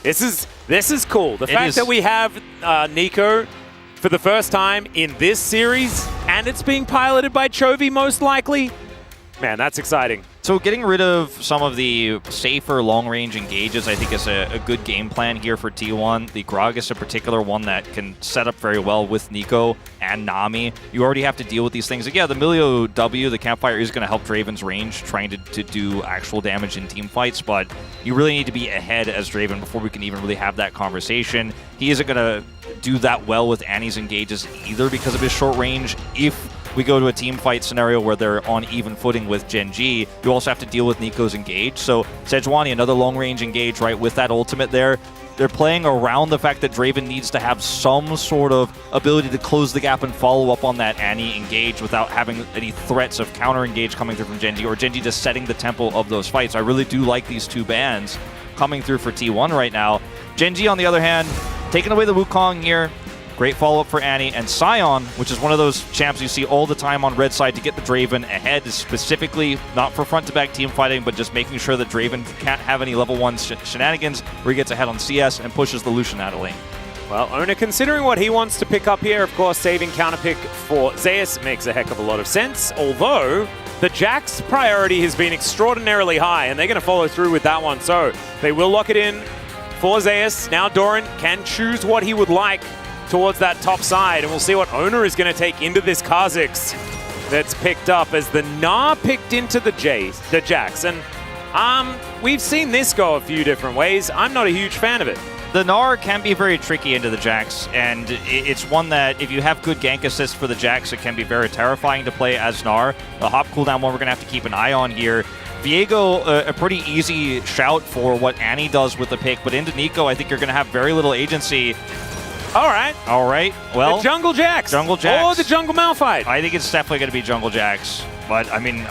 this is cool. The fact that we have Nico for the first time in this series, and it's being piloted by Chovy most likely, man, that's exciting. So getting rid of some of the safer long-range engages, I think, is a good game plan here for T1. The Gragas in particular, one that can set up very well with Nico and Nami. You already have to deal with these things. Yeah, the Milio W, the Campfire, is going to help Draven's range, trying to do actual damage in team fights, but you really need to be ahead as Draven before we can even really have that conversation. He isn't going to do that well with Annie's engages either because of his short range. If we go to a team fight scenario where they're on even footing with Gen.G, you also have to deal with Nico's engage. So Sejuani, another long-range engage, right, with that ultimate there. They're playing around the fact that Draven needs to have some sort of ability to close the gap and follow up on that Annie engage without having any threats of counter-engage coming through from Gen.G, or Gen.G just setting the tempo of those fights. I really do like these two bans coming through for T1 right now. Gen.G, on the other hand, taking away the Wukong here. Great follow-up for Annie. And Sion, which is one of those champs you see all the time on red side to get the Draven ahead, specifically not for front-to-back team fighting, but just making sure that Draven can't have any level 1 shenanigans where he gets ahead on CS and pushes the Lucian out of lane. Well, Owner, considering what he wants to pick up here, of course, saving counterpick for Zeus makes a heck of a lot of sense, although the Jax priority has been extraordinarily high, and they're going to follow through with that one. So they will lock it in for Zeus. Now Doran can choose what he would like towards that top side, and we'll see what Owner is going to take into this Kha'Zix that's picked up as the Gnar picked into the Jax. And we've seen this go a few different ways. I'm not a huge fan of it. The Gnar can be very tricky into the Jax, and it's one that if you have good gank assist for the Jax, it can be very terrifying to play as Gnar. The hop cooldown one we're going to have to keep an eye on here. Viego, a pretty easy shout for what Annie does with the pick, but into Nico, I think you're going to have very little agency. All right. Well, the Jungle Jax. Jungle Jax. Or the Jungle Malphite. I think it's definitely going to be Jungle Jax. But, I mean,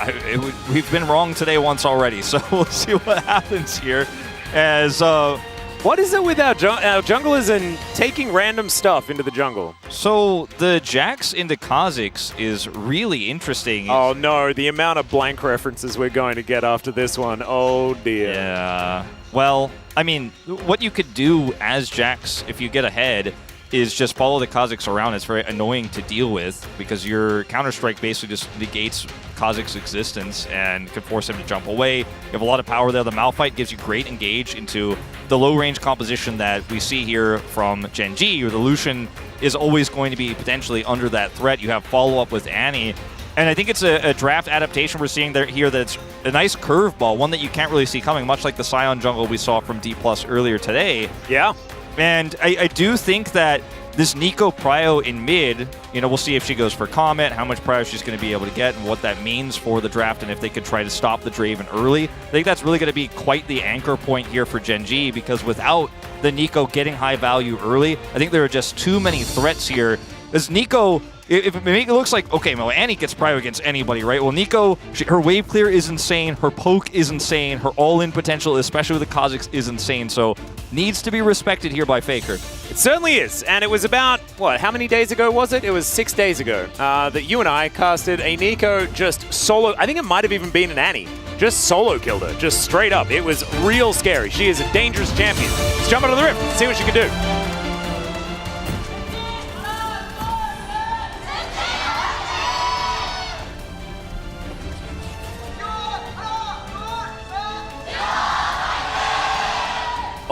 we've been wrong today once already, so we'll see what happens here. As what is it with our junglers and taking random stuff into the jungle? So the Jax into Kha'Zix is really interesting. Oh, no. The amount of blank references we're going to get after this one. Oh, dear. Yeah. Well, I mean, what you could do as Jax, if you get ahead, is just follow the Kha'Zix around. It's very annoying to deal with because your Counter-Strike basically just negates Kha'Zix's existence and can force him to jump away. You have a lot of power there. The Malphite gives you great engage into the low-range composition that we see here from Gen G, or the Lucian is always going to be potentially under that threat. You have follow-up with Annie. And I think it's a draft adaptation we're seeing there here that's a nice curveball, one that you can't really see coming, much like the Scion jungle we saw from D+ earlier today. Yeah. And I do think that this Nico Prio in mid, we'll see if she goes for Comet, how much Prio she's going to be able to get, and what that means for the draft, and if they could try to stop the Draven early. I think that's really going to be quite the anchor point here for Gen G, because without the Nico getting high value early, I think there are just too many threats here. As Nico, if it looks like, okay, well, Annie gets Prio against anybody, right? Well, Nico, her wave clear is insane, her poke is insane, her all-in potential, especially with the Kha'Zix, is insane, so needs to be respected here by Faker. It certainly is, and it was about, how many days ago was it? It was 6 days ago that you and I casted a Nico just solo. I think it might have even been an Annie. Just solo killed her, just straight up. It was real scary. She is a dangerous champion. Let's jump out of the rift, see what she can do.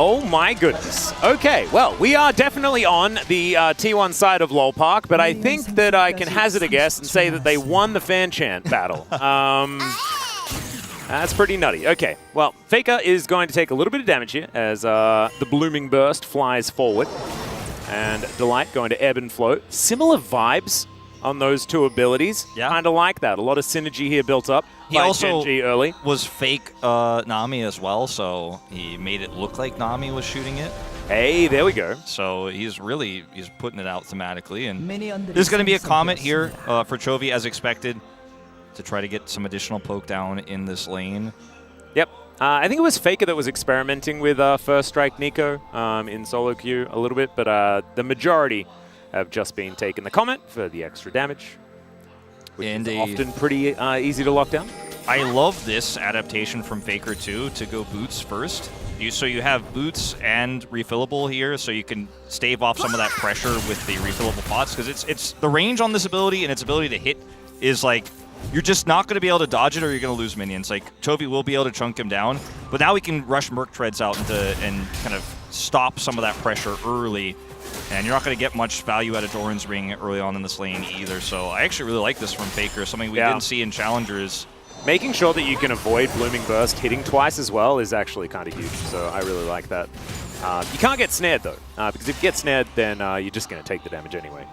Oh my goodness. Okay, well, we are definitely on the T1 side of LoL Park, but I think that I can hazard a guess and say that they won the fan chant battle. That's pretty nutty. Okay, well, Faker is going to take a little bit of damage here as the Blooming Burst flies forward. And Delight going to ebb and flow. Similar vibes on those two abilities. Yeah. Kind of like that. A lot of synergy here built up. He also Gen G early. was fake Nami as well, so he made it look like Nami was shooting it. Hey, there we go. So he's putting it out thematically. And there's going to be a Comet here for Chovy as expected to try to get some additional poke down in this lane. Yep. I think it was Faker that was experimenting with First Strike Nico in solo queue a little bit, but the majority have just been taking the Comet for the extra damage, which is often pretty easy to lock down. I love this adaptation from Faker too, to go boots first. So you have boots and refillable here, so you can stave off some of that pressure with the refillable pots, because it's the range on this ability and its ability to hit is like, you're just not going to be able to dodge it or you're going to lose minions. Like, Chovy will be able to chunk him down, but now we can rush Merc Treads out and kind of stop some of that pressure early. And you're not going to get much value out of Doran's Ring early on in this lane either. So I actually really like this from Faker, something we didn't see in Challengers. Making sure that you can avoid Blooming Burst hitting twice as well is actually kind of huge. So I really like that. You can't get snared though, because if you get snared, then you're just going to take the damage anyway.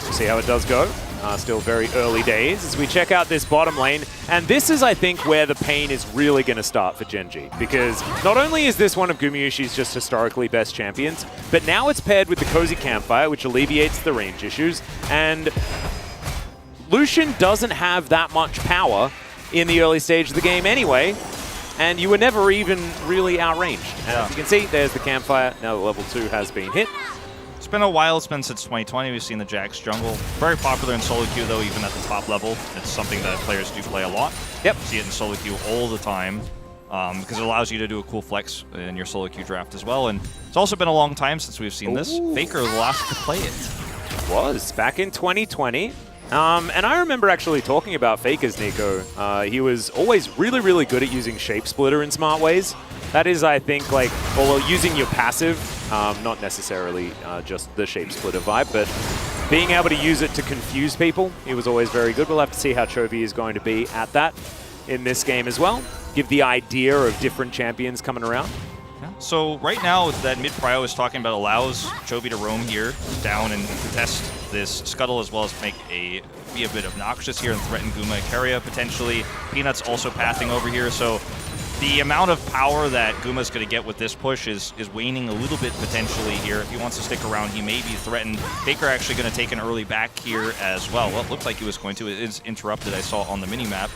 We'll see how it does go. Still very early days as we check out this bottom lane. And this is, I think, where the pain is really going to start for Gen G. Because not only is this one of Gumayusi's just historically best champions, but now it's paired with the Cozy Campfire, which alleviates the range issues. And Lucian doesn't have that much power in the early stage of the game anyway. And you were never even really outranged. And as you can see, there's the Campfire. Now the level 2 has been hit. It's been a while. It's been since 2020. We've seen the Jax jungle. Very popular in solo queue, though, even at the top level. It's something that players do play a lot. Yep. You see it in solo queue all the time because it allows you to do a cool flex in your solo queue draft as well. And it's also been a long time since we've seen this. Faker was the last to play it. Was back in 2020. And I remember actually talking about Faker's Nico. He was always really, really good at using Shape Splitter in smart ways. That is, I think, like, well, using your passive, not necessarily just the Shape Splitter vibe, but being able to use it to confuse people, he was always very good. We'll have to see how Chovy is going to be at that in this game as well. Give the idea of different champions coming around. So right now, that mid prio is talking about allows Chovy to roam here, down and contest this scuttle, as well as be a bit obnoxious here and threaten Guma Ikaria potentially. Peanut's also pathing over here, so the amount of power that Guma's going to get with this push is waning a little bit potentially here. If he wants to stick around, he may be threatened. Faker actually going to take an early back here as well. Well, it looked like he was going to. It is interrupted, I saw on the mini-map.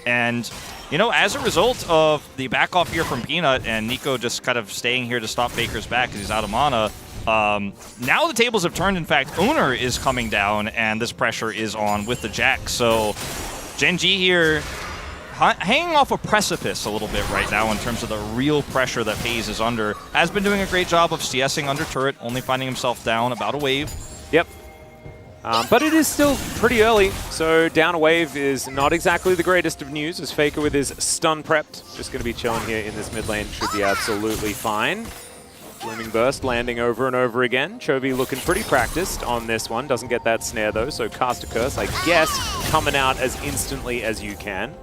And, you know, as a result of the back off here from Peanut and Nico just kind of staying here to stop Faker's back because he's out of mana, now the tables have turned. In fact, Owner is coming down and this pressure is on with the Jax. So Gen G here hanging off a precipice a little bit right now in terms of the real pressure that FaZe is under. Has been doing a great job of CSing under turret, only finding himself down about a wave. Yep. But it is still pretty early, so down a wave is not exactly the greatest of news, as Faker with his stun prepped. Just going to be chilling here in this mid lane, should be absolutely fine. Blooming Burst landing over and over again. Chovy looking pretty practiced on this one. Doesn't get that snare though, so cast a curse, I guess, coming out as instantly as you can.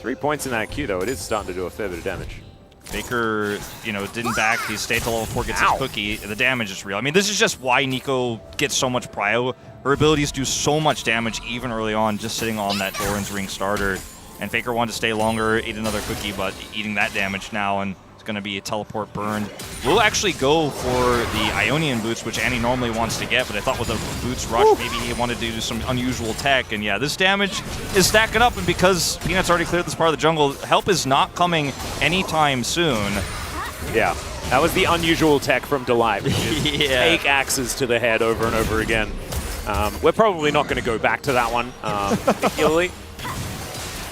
3 points in that Q though, it is starting to do a fair bit of damage. Faker, didn't back. He stayed to level 4, gets his cookie. The damage is real. I mean, this is just why Nico gets so much prio. Her abilities do so much damage even early on, just sitting on that Doran's Ring starter. And Faker wanted to stay longer, ate another cookie, but eating that damage now, and it's going to be a teleport burned. We'll actually go for the Ionian boots, which Annie normally wants to get, but I thought with the boots rush, maybe he wanted to do some unusual tech. And yeah, this damage is stacking up, and because Peanut's already cleared this part of the jungle, help is not coming anytime soon. Yeah, that was the unusual tech from Delight. Yeah. Take axes to the head over and over again. We're probably not going to go back to that one, particularly,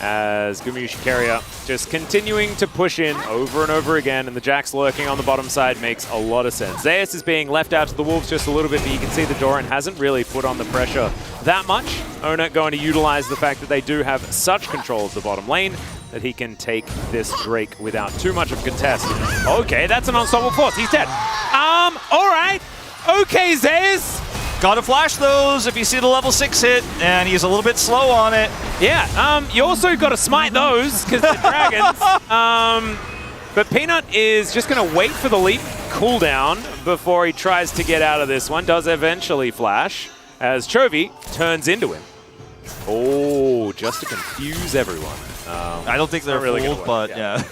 as Gumushi Carrier just continuing to push in over and over again, and the Jax lurking on the bottom side makes a lot of sense. Zeus is being left out to the Wolves just a little bit, but you can see the Doran hasn't really put on the pressure that much. Ona going to utilize the fact that they do have such control of the bottom lane that he can take this Drake without too much of a contest. Okay, that's an unstoppable force. He's dead. All right. Okay, Zeus. Gotta flash those if you see the level 6 hit, and he's a little bit slow on it. Yeah, you also gotta smite those, because they're dragons. But Peanut is just gonna wait for the leap cooldown before he tries to get out of this one. Does eventually flash, as Chovy turns into him. Oh, just to confuse everyone. I don't think they're really fooled, but yeah.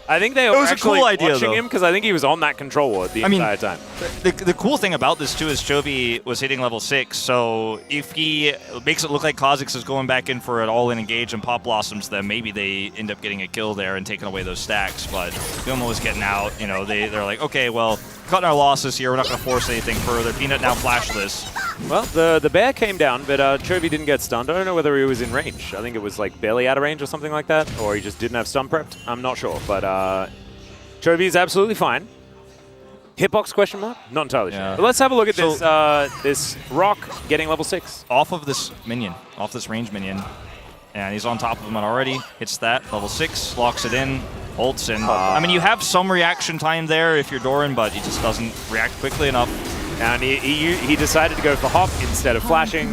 I think they were actually watching him because I think he was on that control ward the entire time. The cool thing about this too is Chovy was hitting level 6, so if he makes it look like Kha'Zix is going back in for an all-in engage and Pop Blossoms, then maybe they end up getting a kill there and taking away those stacks. But Guma was getting out. They're like, okay, well, cutting our losses here. We're not going to force anything further. Peanut now flashless. Well, the bear came down, but Chovy didn't get stunned. I don't know whether he was in range. I think it was like barely out of range or something like that, or he just didn't have stun prepped. I'm not sure, but Chovy is absolutely fine. Hitbox question mark? Not entirely sure. But let's have a look at this this Rock getting level 6. Off of this minion, off this range minion. And he's on top of him already. Hits that, level 6, locks it in, ults in. I mean, you have some reaction time there if you're Doran, but he just doesn't react quickly enough. And he decided to go for Hop instead of flashing.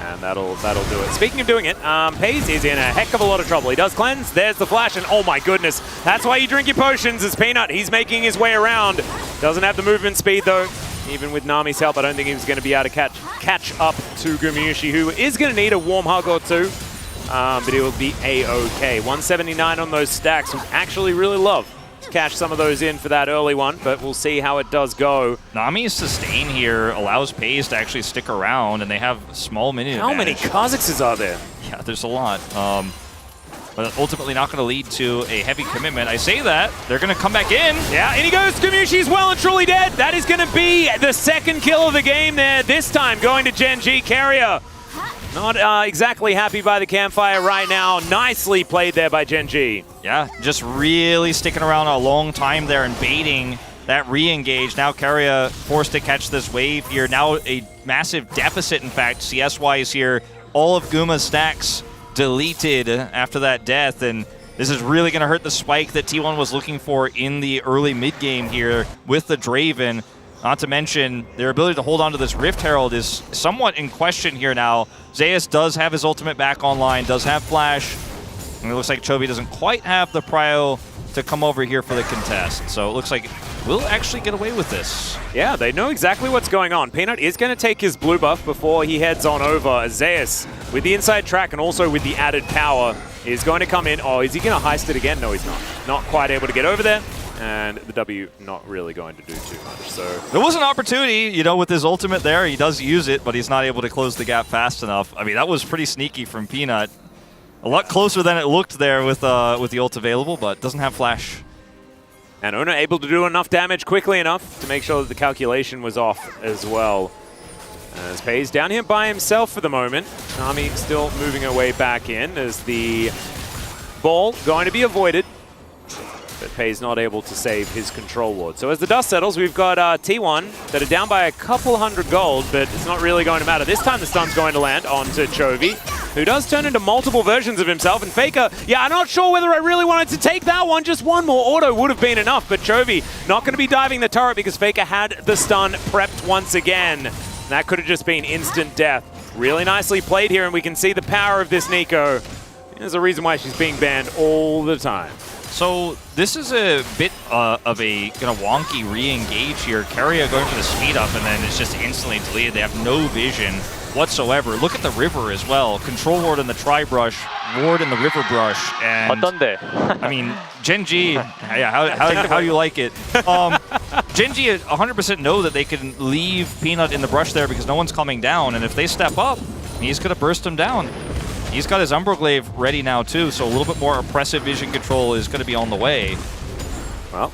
And that'll do it. Speaking of doing it, FaZe is in a heck of a lot of trouble. He does cleanse, there's the flash, and oh my goodness, that's why you drink your potions as Peanut. He's making his way around. Doesn't have the movement speed though. Even with Nami's help, I don't think he was going to be able to catch up to Gumushi, who is going to need a warm hug or two. But he'll be A-OK. 179 on those stacks. Would actually really love to cash some of those in for that early one, but we'll see how it does go. Nami's sustain here allows FaZe to actually stick around, and they have small minion How advantage. many Kha'Zixes are there? Yeah, there's a lot. But ultimately not going to lead to a heavy commitment. I say that. They're going to come back in. Yeah, in he goes. Gumushi's well and truly dead. That is going to be the second kill of the game there. This time going to Gen G. Carrier. Not exactly happy by the campfire right now. Nicely played there by Gen G. Yeah, just really sticking around a long time there and baiting that re-engage. Now Carrier forced to catch this wave here. Now a massive deficit, in fact, CS-wise here. All of Guma's stacks deleted after that death, and this is really going to hurt the spike that T1 was looking for in the early mid-game here with the Draven. Not to mention, their ability to hold on to this Rift Herald is somewhat in question here now. Zeus does have his ultimate back online, does have Flash, and it looks like Chovy doesn't quite have the prio to come over here for the contest. So it looks like we'll actually get away with this. Yeah, they know exactly what's going on. Peanut is going to take his blue buff before he heads on over. Zeus, with the inside track and also with the added power, is going to come in. Oh, is he going to heist it again? No, he's not. Not quite able to get over there. And the W not really going to do too much. So there was an opportunity, with his ultimate there. He does use it, but he's not able to close the gap fast enough. I mean, that was pretty sneaky from Peanut. A lot closer than it looked there with the ult available, but doesn't have Flash. And Ona able to do enough damage quickly enough to make sure that the calculation was off as well. As FaZe down here by himself for the moment. Nami still moving her way back in as the ball going to be avoided. But FaZe not able to save his control ward. So as the dust settles, we've got T1 that are down by a couple hundred gold, but it's not really going to matter. This time the stun's going to land onto Chovy, who does turn into multiple versions of himself. And Faker, yeah, I'm not sure whether I really wanted to take that one. Just one more auto would have been enough, but Chovy not going to be diving the turret because Faker had the stun prepped once again. That could have just been instant death. Really nicely played here, and we can see the power of this Nico. There's a reason why she's being banned all the time. So this is a bit of a kind of wonky re-engage here. Keria going for the speed up, and then it's just instantly deleted. They have no vision whatsoever. Look at the river as well. Control ward in the tri-brush, ward in the river brush, and I mean, Gen.G, yeah, how you like it. Gen.G 100% know that they can leave Peanut in the brush there because no one's coming down, and if they step up, he's going to burst them down. He's got his Umbroglaive ready now too, so a little bit more oppressive vision control is going to be on the way. Well,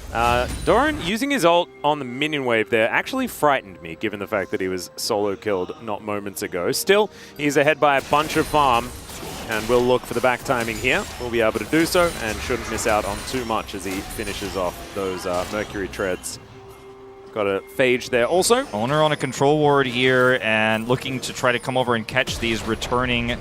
Doran using his ult on the minion wave there actually frightened me, given the fact that he was solo killed not moments ago. Still, he's ahead by a bunch of farm, and we'll look for the back timing here. We'll be able to do so, and shouldn't miss out on too much as he finishes off those Mercury treads. Got a Phage there also. Owner on a control ward here, and looking to try to come over and catch these returning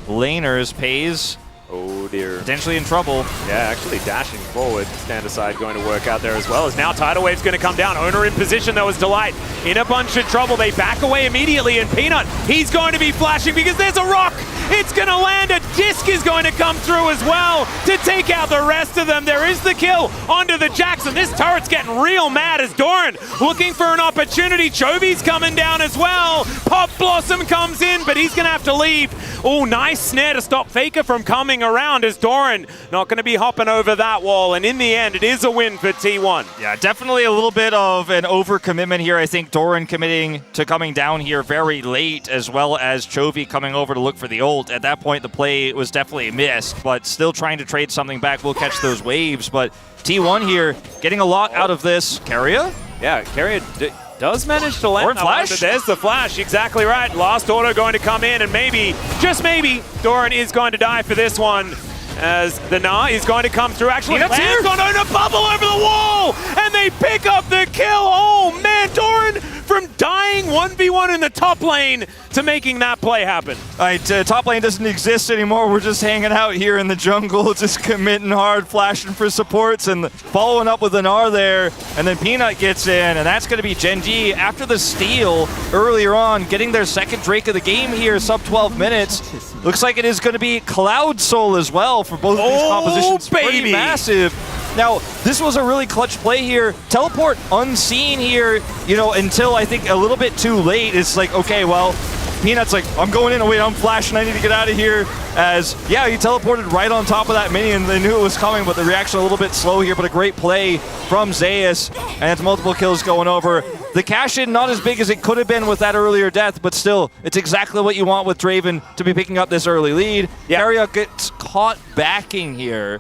laners. Pays. Oh dear. Potentially in trouble. Yeah, actually dashing forward. Stand aside going to work out there as well. As now Tidal Wave's going to come down. Owner in position though is Delight. In a bunch of trouble. They back away immediately, and Peanut, he's going to be flashing because there's a rock. It's going to land. A disc is going to come through as well to take out the rest of them. There is the kill onto the Jackson. This turret's getting real mad as Doran looking for an opportunity. Chovy's coming down as well. Pop Blossom comes in, but he's going to have to leave. Oh, nice snare to stop Faker from coming around as Doran not going to be hopping over that wall. And in the end, it is a win for T1. Yeah, definitely a little bit of an overcommitment here. I think Doran committing to coming down here very late, as well as Chovy coming over to look for the ult. At that point, the play was definitely missed, but still trying to trade something back. We'll catch those waves, but T1 here getting a lot out of this. Keria? Yeah, Keria does manage to land that one, but there's the flash. Exactly right. Last auto going to come in, and maybe, just maybe, Doran is going to die for this one. As the Nah is going to come through. Actually, lands on Owner, bubble over the wall, and they pick up the kill. Oh man, Doran from dying 1v1 in the top lane to making that play happen. All right, top lane doesn't exist anymore. We're just hanging out here in the jungle, just committing hard, flashing for supports, and following up with an R there, and then Peanut gets in, and that's going to be Gen.G after the steal earlier on, getting their second Drake of the game here, sub 12 minutes. Looks like it is going to be Cloud Soul as well for both of these compositions. Baby. Pretty massive. Now, this was a really clutch play here. Teleport unseen here, you know, until I think a little bit too late. It's like, okay, well, Peanut's like, I'm going in. Oh, wait, I'm flashing. I need to get out of here. As, yeah, he teleported right on top of that minion. They knew it was coming, but the reaction a little bit slow here, but a great play from Zeus. And it's multiple kills going over. The cash-in not as big as it could have been with that earlier death, but still, it's exactly what you want with Draven to be picking up this early lead. Keria gets caught backing here.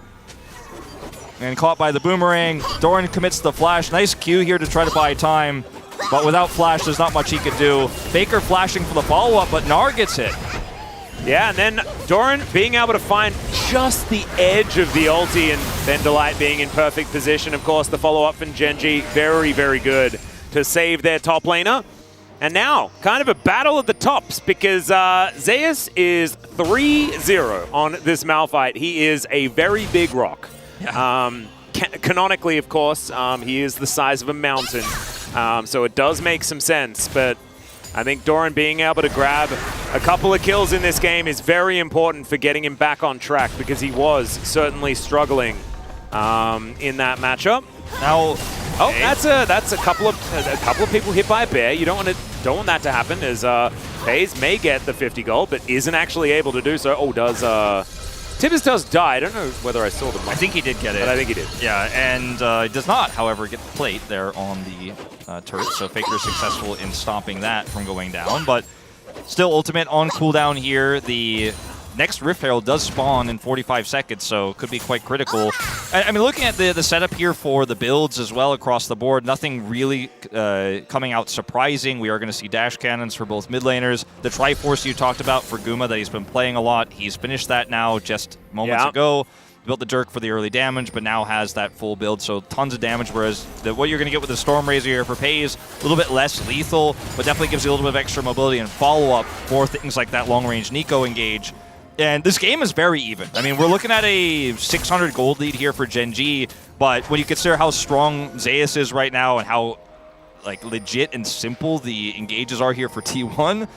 And caught by the boomerang. Doran commits the flash. Nice Q here to try to buy time. But without flash, there's not much he could do. Faker flashing for the follow-up, but Gnar gets hit. Yeah, and then Doran being able to find just the edge of the ulti, and then Delight being in perfect position. Of course, the follow-up from Gen.G, very, very good to save their top laner. And now, kind of a battle at the tops, because Zeus is 3-0 on this Malphite. He is a very big rock. Yeah. Canonically, of course, he is the size of a mountain. So it does make some sense, but I think Doran being able to grab a couple of kills in this game is very important for getting him back on track, because he was certainly struggling in that matchup. Now, that's a couple of people hit by a bear. You don't want that to happen, as FaZe may get the 50 gold, but isn't actually able to do so. Oh, does Tibbs does die. I don't know whether I saw the I think he did get it. But I think he did. Yeah, and he does not, however, get the plate there on the turret. So Faker successful in stopping that from going down. But still ultimate on cooldown here. The next Rift Herald does spawn in 45 seconds, so could be quite critical. I mean, looking at the setup here for the builds as well across the board, nothing really coming out surprising. We are going to see dash cannons for both mid laners. The Triforce you talked about for Guma that he's been playing a lot, he's finished that now just moments ago. Built the Dirk for the early damage, but now has that full build, so tons of damage, whereas what you're going to get with the Storm Razor here for Pei is a little bit less lethal, but definitely gives you a little bit of extra mobility and follow-up for things like that long-range Nico engage. And this game is very even. I mean, we're looking at a 600 gold lead here for Gen G, but when you consider how strong Zeus is right now and how like legit and simple the engages are here for T1.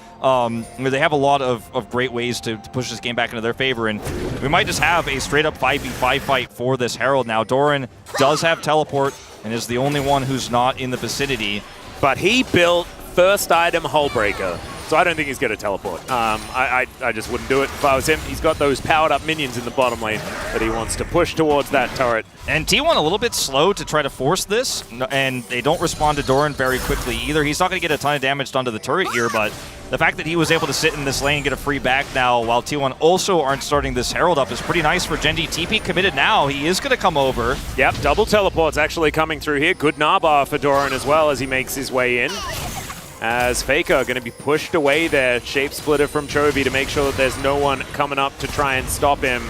They have a lot of great ways to push this game back into their favor, and we might just have a straight up 5v5 fight for this Herald now. Doran does have teleport and is the only one who's not in the vicinity. But he built first item Hullbreaker, so I don't think he's going to teleport. I just wouldn't do it if I was him. He's got those powered up minions in the bottom lane that he wants to push towards that turret. And T1 a little bit slow to try to force this, and they don't respond to Doran very quickly either. He's not going to get a ton of damage done to the turret here, but the fact that he was able to sit in this lane, get a free back now, while T1 also aren't starting this Herald up is pretty nice for Gen G. TP committed now. He is going to come over. Yep, double teleports actually coming through here. Good Nabbar for Doran as well as he makes his way in. As Faker going to be pushed away there, Shape Splitter from Chovy to make sure that there's no one coming up to try and stop him.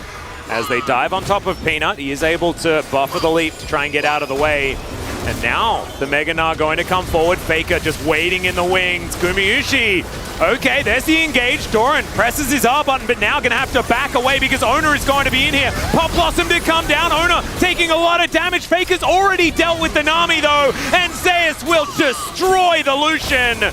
As they dive on top of Peanut, he is able to buffer the leap to try and get out of the way. And now the Mega Gnar going to come forward. Faker just waiting in the wings. Gumayusi. Okay, there's the engage. Doran presses his R button, but now going to have to back away because Owner is going to be in here. Pop Blossom to come down. Owner taking a lot of damage. Faker's already dealt with the Nami though, and Zeus will destroy the Lucian.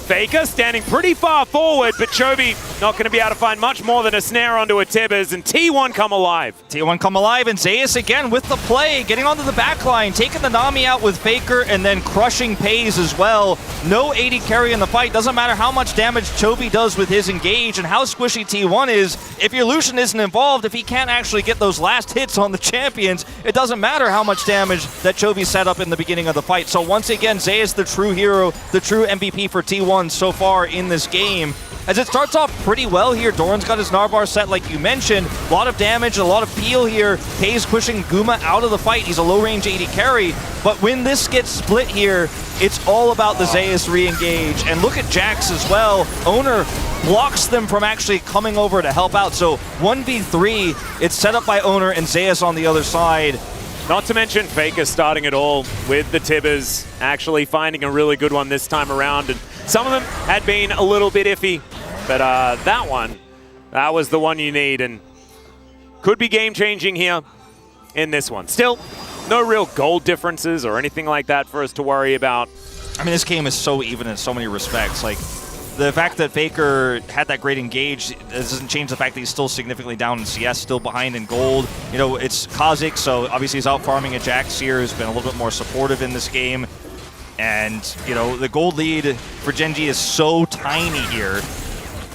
Faker standing pretty far forward, but Chovy not going to be able to find much more than a snare onto a Tibbers, and T1 come alive. T1 come alive, and Zeus again with the play, getting onto the back line, taking the Nami out with Faker, and then crushing Pays as well. No AD carry in the fight. Doesn't matter how much damage Chovy does with his engage and how squishy T1 is. If your Lucian isn't involved, if he can't actually get those last hits on the champions, it doesn't matter how much damage that Chovy set up in the beginning of the fight. So once again, Zeus the true hero, the true MVP for T1 so far in this game. As it starts off pretty well here, Doran's got his Narbar set like you mentioned. A lot of damage, a lot of peel here. Pays pushing Guma out of the fight. He's a low-range AD carry. But when this gets split here, it's all about the Zeus re-engage. And look at Jax as well. Owner blocks them from actually coming over to help out. So 1v3, it's set up by Owner and Zeus on the other side. Not to mention Faker starting it all with the Tibbers, actually finding a really good one this time around. And some of them had been a little bit iffy, but that was the one you need, and could be game-changing here in this one. Still, no real gold differences or anything like that for us to worry about. I mean, this game is so even in so many respects. Like, the fact that Faker had that great engage doesn't change the fact that he's still significantly down in CS, still behind in gold. You know, it's Kha'Zix, so obviously he's out farming a Jax here, who's been a little bit more supportive in this game. And, you know, the gold lead for Gen G is so tiny here.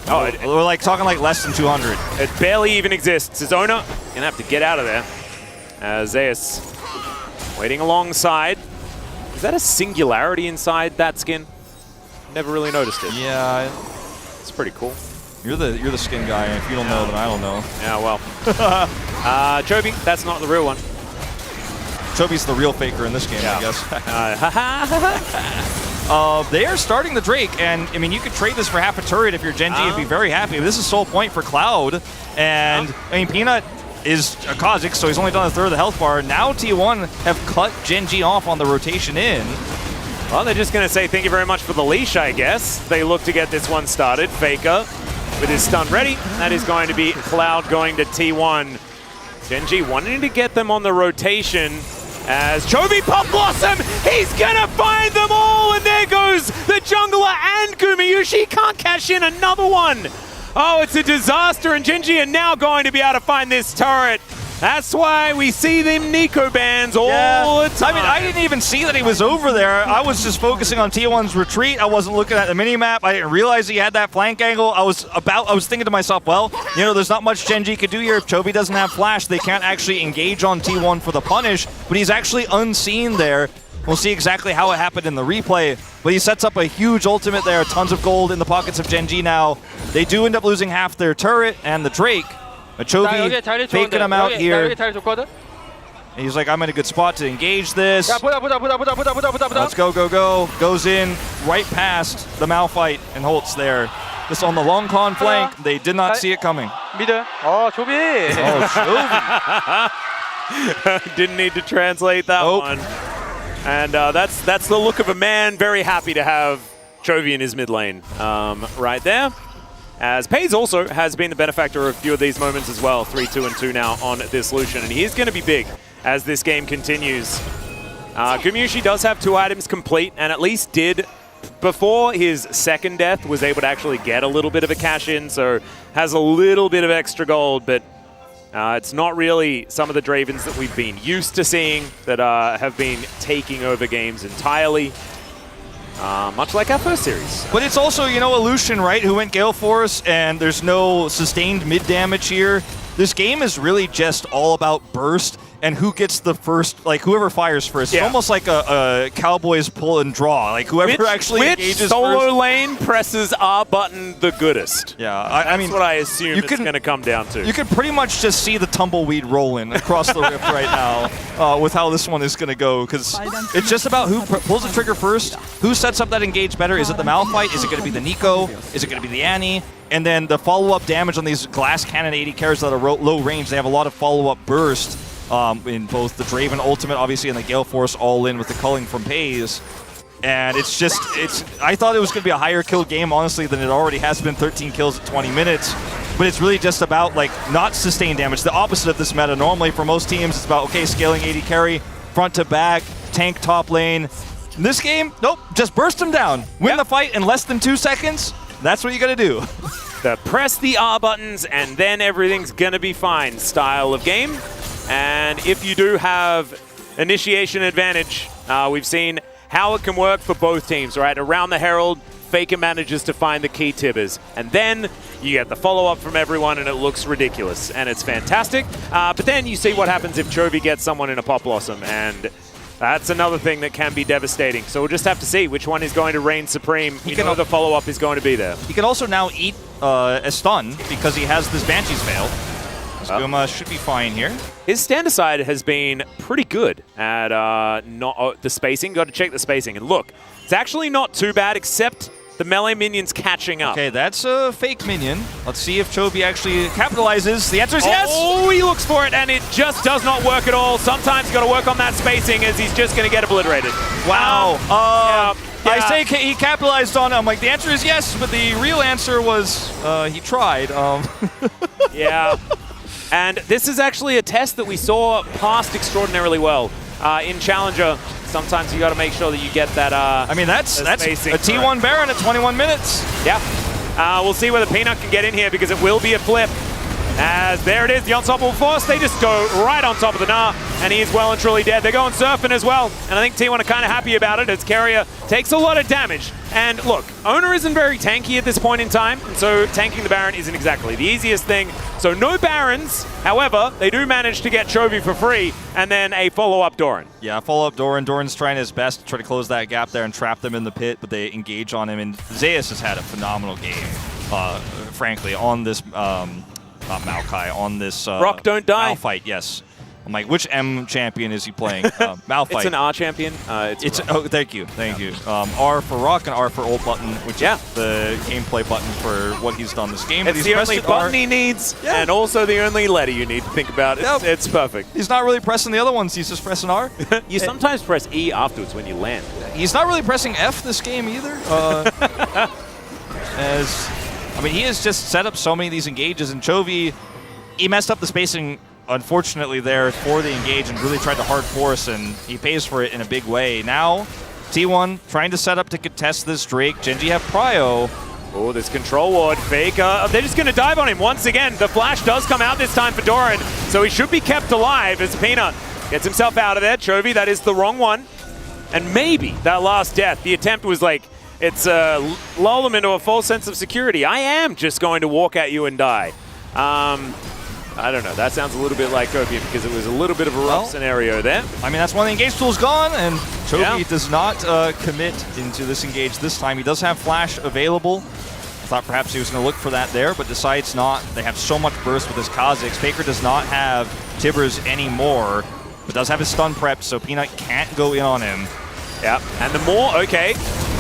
Oh, we're like talking like less than 200. It barely even exists. His owner gonna have to get out of there. Zeus waiting alongside. Is that a singularity inside that skin? Never really noticed it. Yeah, it's pretty cool. You're the skin guy. If you don't know, then I don't know. Yeah, well. Chovy, that's not the real one. Chovy's the real Faker in this game, yeah. I guess. They are starting the Drake, and I mean, you could trade this for half a turret if you're Gen G and be very happy. This is sole point for Cloud, and I mean, Peanut is a Kha'Zix, so he's only done a third of the health bar. Now T1 have cut Gen G off on the rotation in. Well, they're just going to say thank you very much for the leash, I guess. They look to get this one started. Faker with his stun ready. That is going to be Cloud going to T1. Gen G wanting to get them on the rotation as Chovy Pop Blossom. He's going to find them all, and there goes the jungler and Gumayusi. Can't cash in another one. Oh, it's a disaster, and Gen G are now going to be able to find this turret. That's why we see them Nico bans all the time. I mean, I didn't even see that he was over there. I was just focusing on T1's retreat. I wasn't looking at the minimap. I didn't realize he had that flank angle. I was thinking to myself, well, you know, there's not much Gen G could do here. If Chovy doesn't have flash, they can't actually engage on T1 for the punish, but he's actually unseen there. We'll see exactly how it happened in the replay, but he sets up a huge ultimate there. Tons of gold in the pockets of Gen G now. They do end up losing half their turret and the Drake. But Chovy faking him out here. He's like, I'm in a good spot to engage this. Let's go, go, go. Goes in right past the Malphite and Holtz there. Just on the long con flank. They did not see it coming. 미드. 조비. Chovy. Didn't need to translate that one. And that's the look of a man very happy to have Chovy in his mid lane right there. As Pays also has been the benefactor of a few of these moments as well. 3-2 and 2 now on this Lucian. And he's going to be big as this game continues. Gumyushi does have 2 items complete, and at least did, before his second death, was able to actually get a little bit of a cash in, so has a little bit of extra gold, but it's not really some of the Dravens that we've been used to seeing that have been taking over games entirely. Much like our first series. But it's also, you know, a Lucian, right, who went Gale Force, and there's no sustained mid damage here. This game is really just all about burst and who gets the first, like whoever fires first. It's almost like a Cowboys pull and draw. Like whoever actually engages solo first. lane presses R button the goodest. Yeah, I mean, that's what I assume it's going to come down to. You can pretty much just see the tumbleweed rolling across the rift right now with how this one is going to go, because it's just about who pulls the trigger first, who sets up that engage better. Is it the Malphite? Is it going to be the Nico? Is it going to be the Annie? And then the follow-up damage on these glass cannon 80 carries that are low range. They have a lot of follow-up burst in both the Draven ultimate, obviously, and the Gale Force all in with the culling from Pays. And it's just, I thought it was going to be a higher kill game, honestly, than it already has been. 13 kills at 20 minutes. But it's really just about, like, not sustained damage. The opposite of this meta. Normally, for most teams, it's about, okay, scaling 80 carry, front to back, tank top lane. In this game, nope, just burst them down. Win the fight in less than 2 seconds. That's what you got to do. Press the R buttons and then everything's gonna be fine style of game. And if you do have initiation advantage, we've seen how it can work for both teams, right? Around the Herald, Faker manages to find the key tibbers. And then you get the follow-up from everyone and it looks ridiculous. And it's fantastic. But then you see what happens if Chovy gets someone in a Pop Blossom, and that's another thing that can be devastating. So we'll just have to see which one is going to reign supreme. You know the follow-up is going to be there. He can also now eat a stun because he has this Banshee's Veil. Guma should be fine here. His stand aside has been pretty good at the spacing. Got to check the spacing. And look, it's actually not too bad, except the melee minions catching up. Okay, that's a fake minion. Let's see if Chovy actually capitalizes. The answer is yes! Oh, he looks for it, and it just does not work at all. Sometimes you got to work on that spacing, as he's just going to get obliterated. Wow. Yeah. I say he capitalized on it. I'm like, the answer is yes, but the real answer was he tried. Yeah. And this is actually a test that we saw passed extraordinarily well in Challenger. Sometimes you got to make sure that you get that. I mean, that's a T1 Baron at 21 minutes. Yeah. We'll see whether Peanut can get in here, because it will be a flip. As there it is, the Unstoppable Force. They just go right on top of the Gnar, and he is well and truly dead. They're going surfing as well, and I think T1 are kind of happy about it, as Carrier takes a lot of damage. And look, Owner isn't very tanky at this point in time, and so tanking the Baron isn't exactly the easiest thing. So no Barons. However, they do manage to get Chovy for free, and then a follow-up Doran. Yeah, follow-up Doran. Doran's trying his best to try to close that gap there and trap them in the pit, but they engage on him, and Zeus has had a phenomenal game, frankly, on this... not Maokai, on this Rock Don't Die Malphite, yes. I'm like, which M champion is he playing? Malphite. It's an R champion. Oh, thank you. R for Rock and R for Old Button, which is the gameplay button for what he's done this game. It's the only button he needs, and also the only letter you need to think about. It's perfect. He's not really pressing the other ones. He's just pressing R. You sometimes press E afterwards when you land. He's not really pressing F this game either. I mean, he has just set up so many of these engages, and Chovy, he messed up the spacing, unfortunately, there for the engage and really tried to hard force, and he pays for it in a big way. Now, T1 trying to set up to contest this Drake. Gen G have Prio. Oh, this control ward. Faker. They're just going to dive on him once again. The flash does come out this time for Doran, so he should be kept alive as Peanut gets himself out of there. Chovy, that is the wrong one. And maybe that last death, the attempt was like, it's lull them into a false sense of security. I am just going to walk at you and die. I don't know. That sounds a little bit like Opium because it was a little bit of a rough scenario there. I mean, that's one of the engage tools gone, and Chovy does not commit into this engage this time. He does have flash available. I thought perhaps he was going to look for that there, but decides not. They have so much burst with his Kha'Zix. Faker does not have Tibbers anymore, but does have his stun prep, so Peanut can't go in on him. Yeah, and the more, okay.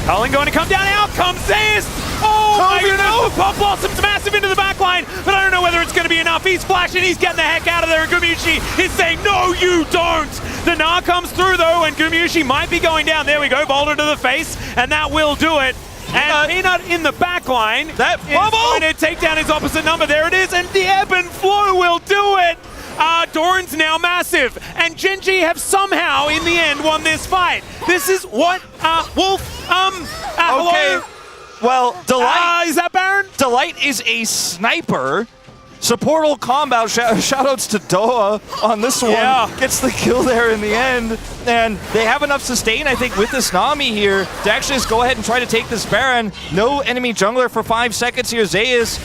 Culling going to come down, out comes Zeus! Oh my goodness, Pop Blossom's massive into the back line, but I don't know whether it's going to be enough. He's flashing, he's getting the heck out of there, and Gumushi is saying, no, you don't! The Gnar comes through though, and Gumushi might be going down. There we go, boulder to the face, and that will do it. And Peanut in the back line. That bubble! Going to take down his opposite number. There it is, and the ebb and flow will do it. Doran's now massive, and Genji have somehow, in the end, won this fight. This is what, Wolf, Okay, hello? well, Delight... is that Baron? Delight is a sniper. Supportal combo, shoutouts to Doa on this one. Gets the kill there in the end. And they have enough sustain, I think, with this Nami here to actually just go ahead and try to take this Baron. No enemy jungler for 5 seconds here. Zeus,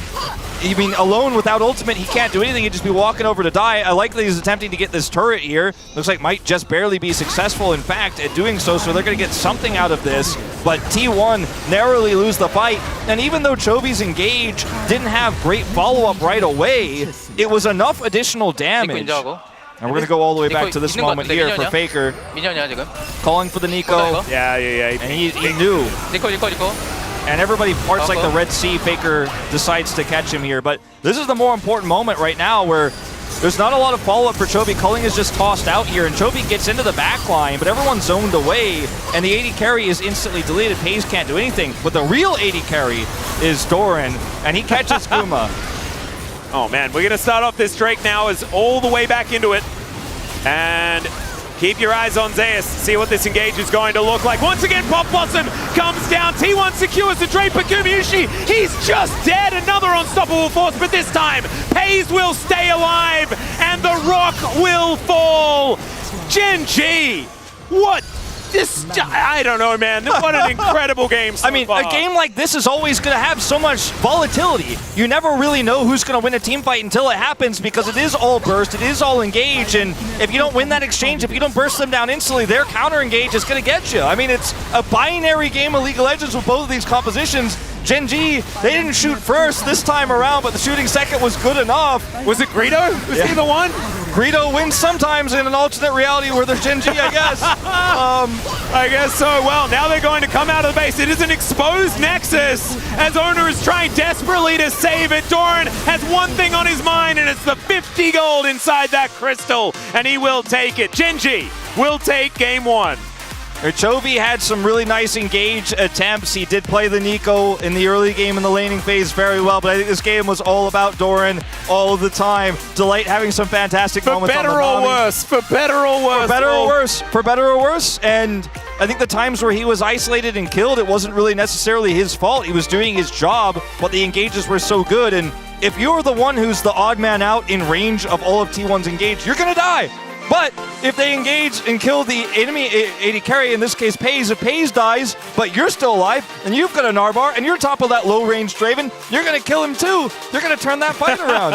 I mean, alone without ultimate, he can't do anything. He'd just be walking over to die. I like that he's attempting to get this turret here. Looks like might just barely be successful, in fact, at doing so they're going to get something out of this. But T1 narrowly lose the fight. And even though Chovy's engage didn't have great follow-up right away, it was enough additional damage. And we're going to go all the way back to this moment here for Faker. Calling for the Nico. Yeah. And he knew. And everybody parts like the Red Sea. Faker decides to catch him here. But this is the more important moment right now where there's not a lot of follow-up for Chovy. Culling is just tossed out here, and Chovy gets into the back line, but everyone's zoned away, and the AD carry is instantly deleted. Pays can't do anything, but the real AD carry is Doran, and he catches Kuma. Oh man, we're going to start off this Drake now as all the way back into it. And keep your eyes on Zeus, see what this engage is going to look like. Once again, Pop Blossom comes down. T1 secures the Drake, but Gumushi, he's just dead. Another unstoppable force, but this time, Pays will stay alive, and the rock will fall. Genji, what? I don't know, man. What an incredible game so I mean, far. a game like this is always going to have so much volatility. You never really know who's going to win a team fight until it happens because it is all burst, it is all engage, and if you don't win that exchange, if you don't burst them down instantly, their counter engage is going to get you. I mean, it's a binary game of League of Legends with both of these compositions. Genji, they didn't shoot first this time around, but the shooting second was good enough. Was it Greedo? Was he the one? Greedo wins sometimes in an alternate reality where there's Genji, I guess. I guess so. Well, now they're going to come out of the base. It is an exposed Nexus as Owner is trying desperately to save it. Doran has one thing on his mind, and it's the 50 gold inside that crystal, and he will take it. Genji will take game one. Chovy had some really nice engage attempts. He did play the Nico in the early game in the laning phase very well, but I think this game was all about Doran all of the time. Delight having some fantastic moments on the For better or worse. For better or worse. For better or worse. For better or worse. And I think the times where he was isolated and killed, it wasn't really necessarily his fault. He was doing his job, but the engages were so good. And if you're the one who's the odd man out in range of all of T1's engage, you're going to die. But if they engage and kill the enemy AD carry, in this case Pays, if Pays dies, but you're still alive, and you've got a Narvar, and you're top of that low-range Draven, you're going to kill him too. You're going to turn that fight around.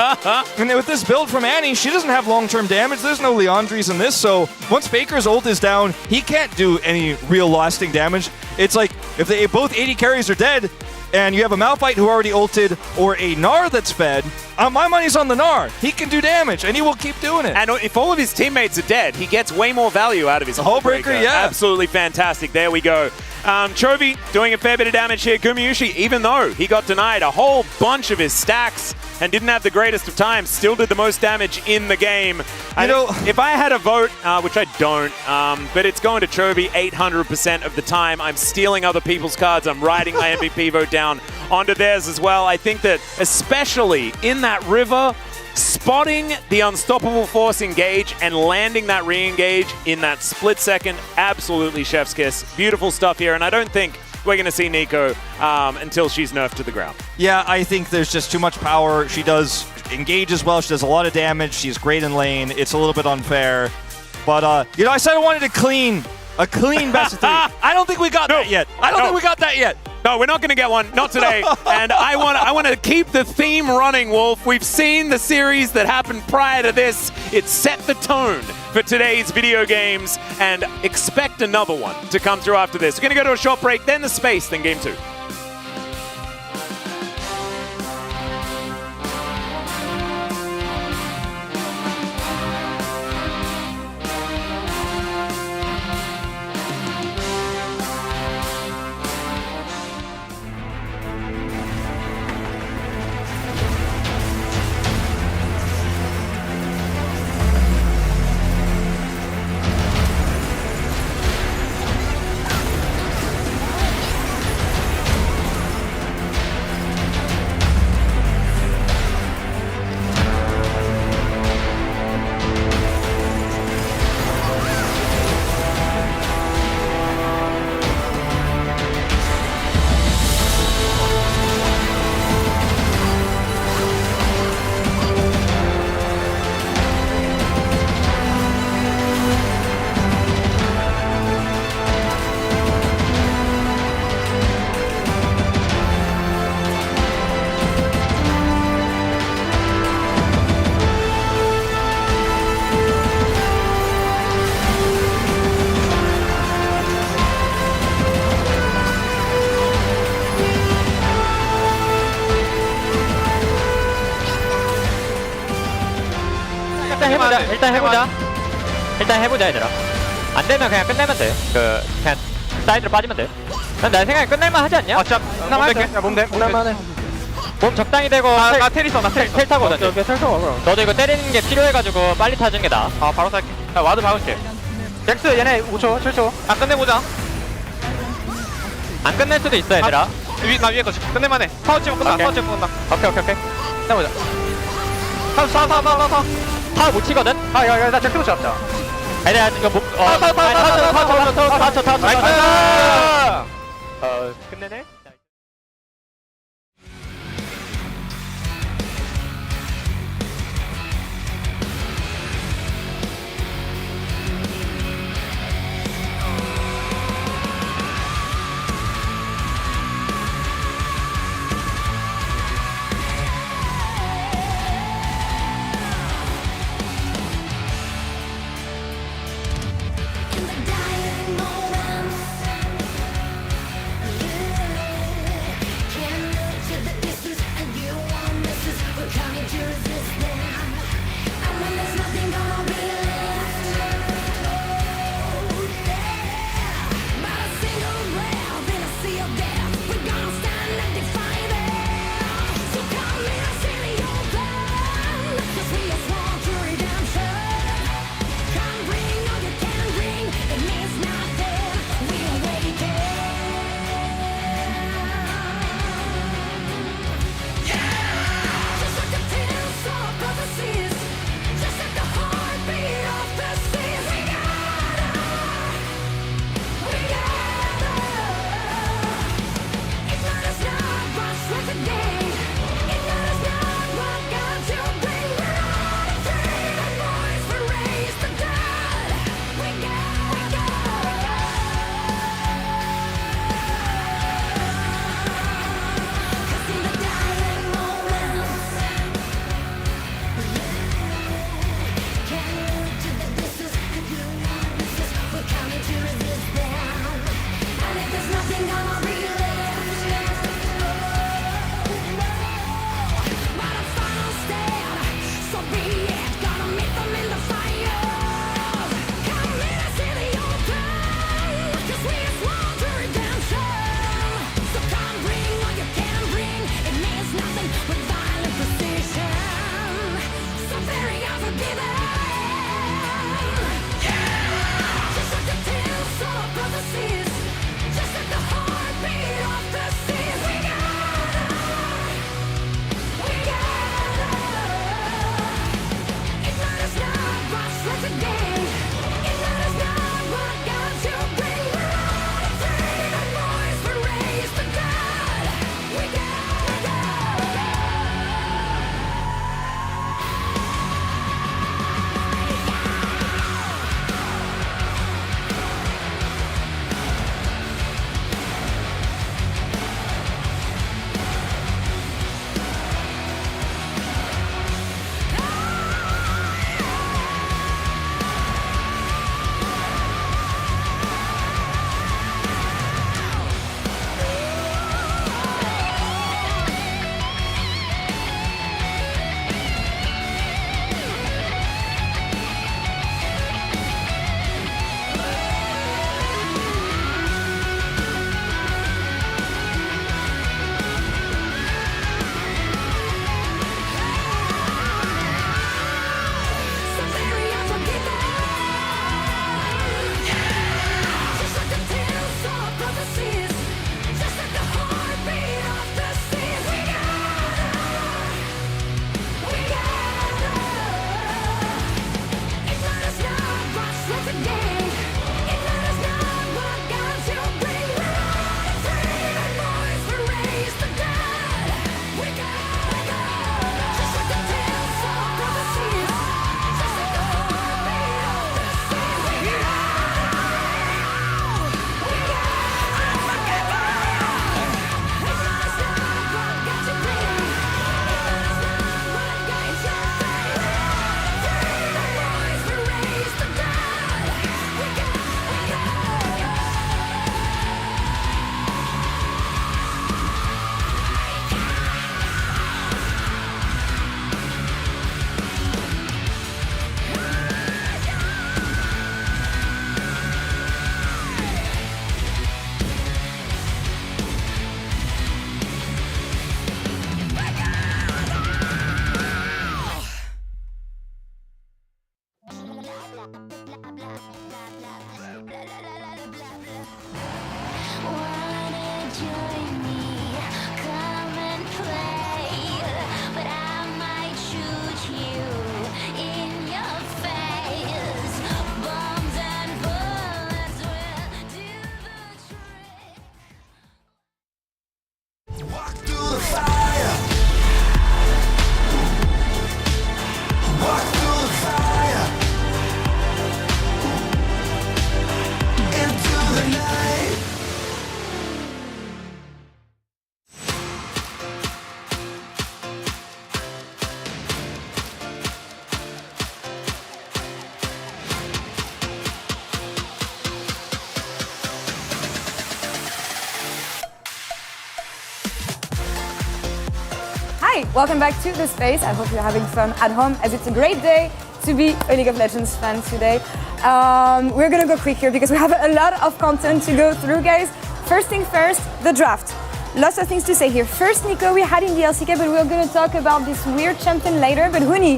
And with this build from Annie, she doesn't have long-term damage. There's no Leandries in this, so once Faker's ult is down, he can't do any real lasting damage. It's like, if both AD carries are dead, and you have a Malphite who already ulted, or a Gnar that's fed, my money's on the Gnar. He can do damage, and he will keep doing it. And if all of his teammates are dead, he gets way more value out of his Hullbreaker, yeah. Absolutely fantastic. There we go. Chovy doing a fair bit of damage here. Gumushi, even though he got denied a whole bunch of his stacks and didn't have the greatest of times, still did the most damage in the game. If I had a vote, which I don't, but it's going to Chovy 800% of the time. I'm stealing other people's cards. I'm writing my MVP vote down onto theirs as well. I think that especially in that river, spotting the unstoppable force engage and landing that re-engage in that split second, absolutely chef's kiss. Beautiful stuff here, and I don't think we're going to see Nico until she's nerfed to the ground. Yeah, I think there's just too much power. She does engage as well. She does a lot of damage. She's great in lane. It's a little bit unfair. But, I said I wanted a clean best of three. I don't think we got that yet. I don't think we got that yet. No, we're not going to get one. Not today. And I want to keep the theme running, Wolf. We've seen the series that happened prior to this. It set the tone for today's video games, and expect another one to come through after this. We're going to go to a short break, then the space, then game 2. 일단 해보자 얘들아. 안 되면 그냥 끝내면 돼. 그냥 사이드로 빠지면 돼. 난 내 생각에 끝낼만 하지 않냐? 진짜 몸 돼. 몸 적당히 되고 나 텔 있어. 텔 타고 던져. 텔 타고 그럼. 너도 이거 때리는 게 필요해가지고 빨리 타주는 게 나아. 바로 살게. 와드 박을게. 잭스 얘네 5초, 7초. 끝내보자. 안 끝낼 수도 있어 얘들아. 나 위에 거 끝낼만 해. 파워 치면 끝나. 오케이. 파워 치면 끝나. 오케이. 해보자. 파워 못 치거든? 야, 나 잭스도 잡자. 얘들아 이거 못. 끝내네? Hi, welcome back to the space. I hope you're having fun at home, as it's a great day to be a League of Legends fan today. We're gonna go quick here because we have a lot of content to go through, guys. First thing first, the draft. Lots of things to say here. First, Nico, we had in the LCK, but we're gonna talk about this weird champion later. But Huni,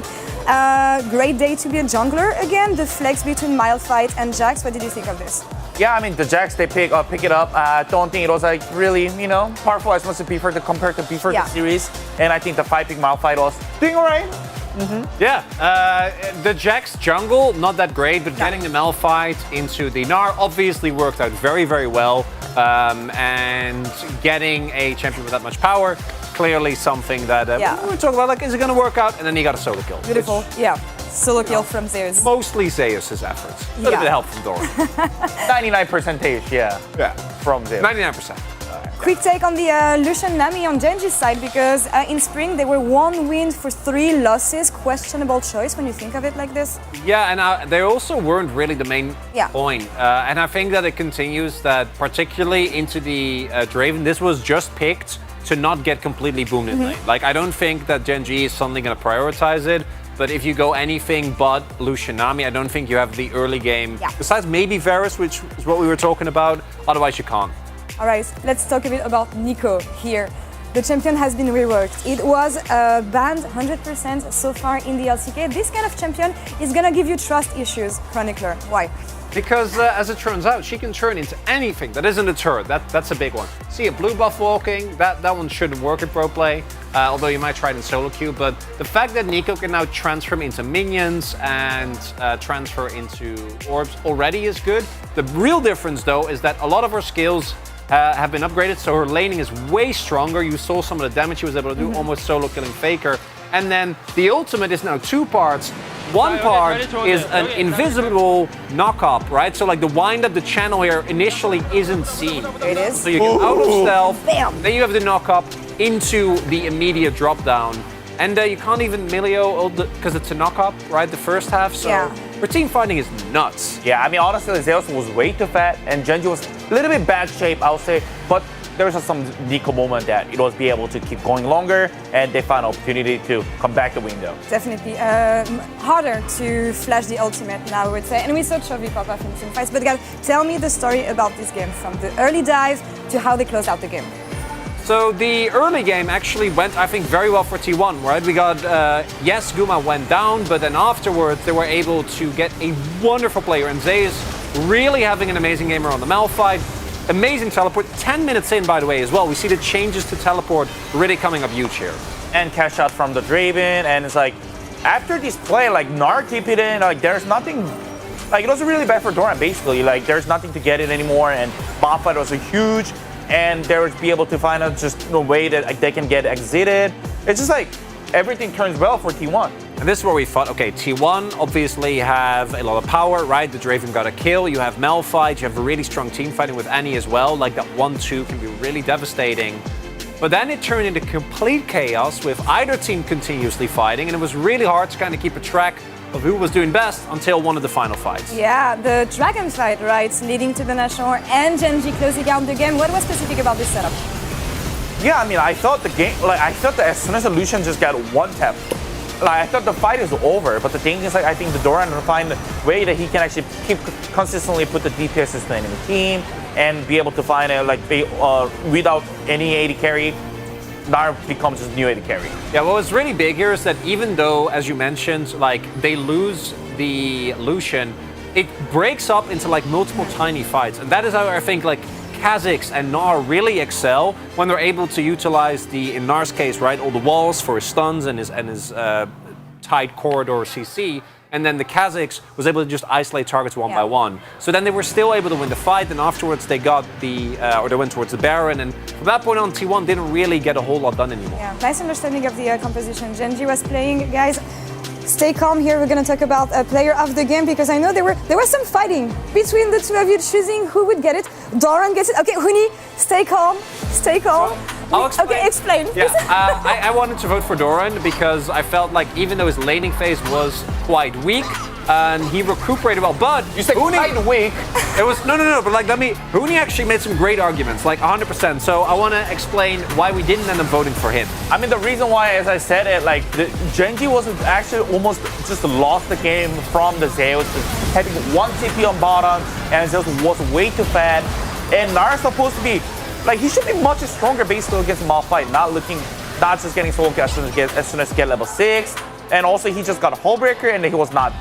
great day to be a jungler again. The flex between Mildfight and Jax. What did you think of this? Yeah, I mean, the Jax, they pick it up. I don't think it was like really, powerful as much as before compared to before the series. And I think the 5-pick Mildfight was doing all right. Yeah, the Jax jungle, not that great, but getting the Malphite into the Gnar obviously worked out very, very well. And getting a champion with that much power, clearly something that we talk about, like, is it going to work out? And then he got a solo kill. Beautiful, solo kill from Zeus. Mostly Zeus' efforts. A little bit of help from Doran. 99%, yeah, from Zeus. 99%. Quick take on the Lucian Nami on Genji's side, because in spring they were 1 win for 3 losses. Questionable choice when you think of it like this. Yeah, and they also weren't really the main point. And I think that it continues that, particularly into the Draven, this was just picked to not get completely boomed in lane. Like, I don't think that Genji is suddenly going to prioritize it. But if you go anything but Lucian Nami, I don't think you have the early game. Besides maybe Varus, which is what we were talking about. Otherwise, you can't. All right, let's talk a bit about Nico here. The champion has been reworked. It was banned 100% so far in the LCK. This kind of champion is gonna give you trust issues, Chronicler. Why? Because as it turns out, she can turn into anything that isn't a turret. That's a big one. See a blue buff walking, that one shouldn't work in pro play, although you might try it in solo queue. But the fact that Nico can now transform into minions and transfer into orbs already is good. The real difference, though, is that a lot of her skills have been upgraded, so her laning is way stronger. You saw some of the damage she was able to do, almost solo killing Faker. And then the ultimate is now 2 parts. One part is an invisible knock-up, right? So like the wind up the channel here initially isn't seen. There it is. So you get out of stealth, Bam. then you have the knock-up into the immediate drop-down. And you can't even Milio because it's a knock-up, right? The first half, so her team fighting is nuts. Yeah, I mean, honestly, Zeus was way too fat, and Genji was a little bit bad shape, I would say. But there was just some Nico moment that it was be able to keep going longer, and they found an opportunity to come back the window. Definitely harder to flash the ultimate now, I would say. And we saw Chovy pop off in some fights. But guys, tell me the story about this game, from the early dive to how they closed out the game. So the early game actually went, I think, very well for T1, right? We got, yes, Guma went down, but then afterwards they were able to get a wonderful player. And Zeus really having an amazing gamer on the Malphite. Amazing teleport. 10 minutes in, by the way, as well. We see the changes to teleport really coming up huge here. And cash out from the Draven, and it's like, after this play, like, Gnar keep it in, like, there's nothing, like, it was really bad for Doran, basically. Like, there's nothing to get it anymore, and bot fight was a huge, and they would be able to find out just a way that like, they can get exited. It's just like, everything turns well for T1. And this is where we thought, okay, T1 obviously have a lot of power, right? The Draven got a kill, you have Malphite, you have a really strong team fighting with Annie as well. Like that 1-2 can be really devastating. But then it turned into complete chaos with either team continuously fighting, and it was really hard to kind of keep a track of who was doing best until one of the final fights. Yeah, the Dragon fight, right, leading to the National and Genji closing out the game. What was specific about this setup? Yeah, I mean, I thought the game, like, I thought that as soon as the Lucian just got one tap, like, I thought the fight is over. But the thing is, like, I think the Doran will find a way that he can actually keep consistently put the DPS in the enemy team and be able to find a, like, without any AD carry, Gnar becomes his new AD carry. Yeah, what was really big here is that even though, as you mentioned, like, they lose the Lucian, it breaks up into, like, multiple tiny fights. And that is how I think, like, Kha'Zix and Gnar really excel when they're able to utilize the, in Gnar's case, right, all the walls for his stuns and his tight corridor CC. And then the Kha'Zix was able to just isolate targets one by one. So then they were still able to win the fight, and afterwards they got the, or they went towards the Baron, and from that point on, T1 didn't really get a whole lot done anymore. Yeah, nice understanding of the composition. Genji was playing, guys. Stay calm here. We're going to talk about a player of the game, because I know there was some fighting between the two of you, choosing who would get it. Doran gets it. Okay, Huni, stay calm. Stay calm. I'll explain. Okay, explain. Yeah, I wanted to vote for Doran because I felt like even though his laning phase was quite weak, and he recuperated well. But you said kind of weak. It was no. But like, Huni actually made some great arguments, like 100%. So I want to explain why we didn't end up voting for him. I mean, the reason why, as I said it, like Genji was actually almost just lost the game from the Zeus, having one TP on bottom, and Zeus was way too fat. And Nara's supposed to be like he should be much stronger basically against Malphite, not just getting solo kill as soon as he get level 6. And also he just got a Hullbreaker and he was not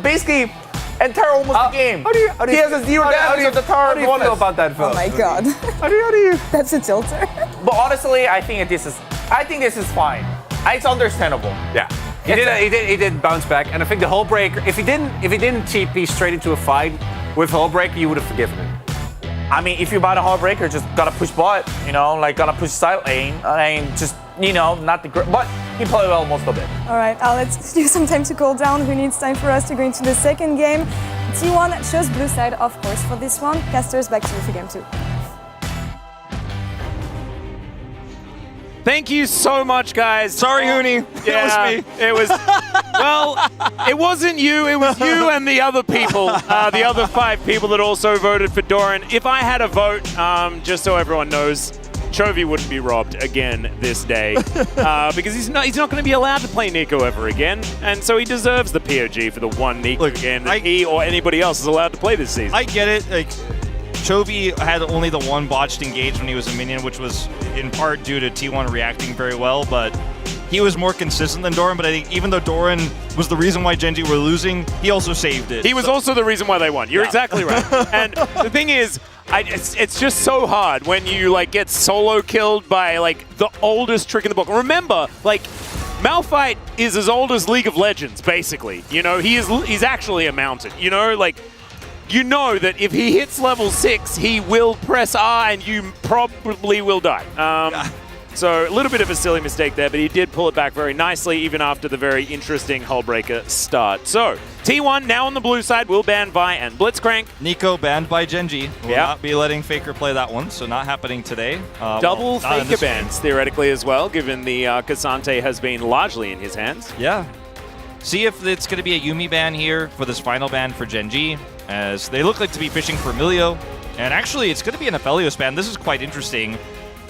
basically entire almost the game. He has a 0 damage of the tower. How do you feel about that, Phil? Oh my god. How do you? That's a tilter. But honestly, I think this is fine. It's understandable. Yeah. He did bounce back, and I think the Hullbreaker, if he didn't TP straight into a fight with Hullbreaker, you would have forgiven him. I mean, if you buy the Hullbreaker, just gotta push bot, like gotta push side lane, and just, not the great, but he played well most of it. All right, let's use some time to cool down. Who needs time for us to go into the second game? T1 chose blue side, of course, for this one. Casters, back to you for game 2. Thank you so much, guys. Sorry, Huni. Yeah, it was me. It was, well, it wasn't you. It was you and the other people, the other 5 people that also voted for Doran. If I had a vote, just so everyone knows, Chovy wouldn't be robbed again this day because he's not going to be allowed to play Nico ever again, and so he deserves the POG for the one Nico game that he or anybody else is allowed to play this season. I get it. Like, Chovy had only the one botched engage when he was a minion, which was in part due to T1 reacting very well, but he was more consistent than Doran. But I think even though Doran was the reason why Genji were losing, he also saved it. He was also the reason why they won. You're exactly right. And the thing is, it's just so hard when you get solo killed by the oldest trick in the book. Remember, Malphite is as old as League of Legends, basically. He's actually a mountain. You know that if he hits level 6, he will press R and you probably will die. So a little bit of a silly mistake there, but he did pull it back very nicely, even after the very interesting Hullbreaker start. So T1 now on the blue side will ban Vi and Blitzcrank. Nico banned by Genji. Will not be letting Faker play that one, so not happening today. Double Faker bans, theoretically, as well, given the Cassante has been largely in his hands. Yeah. See if it's going to be a Yuumi ban here for this final ban for Genji, as they look like to be fishing for Milio. And actually, it's going to be an Aphelios ban. This is quite interesting,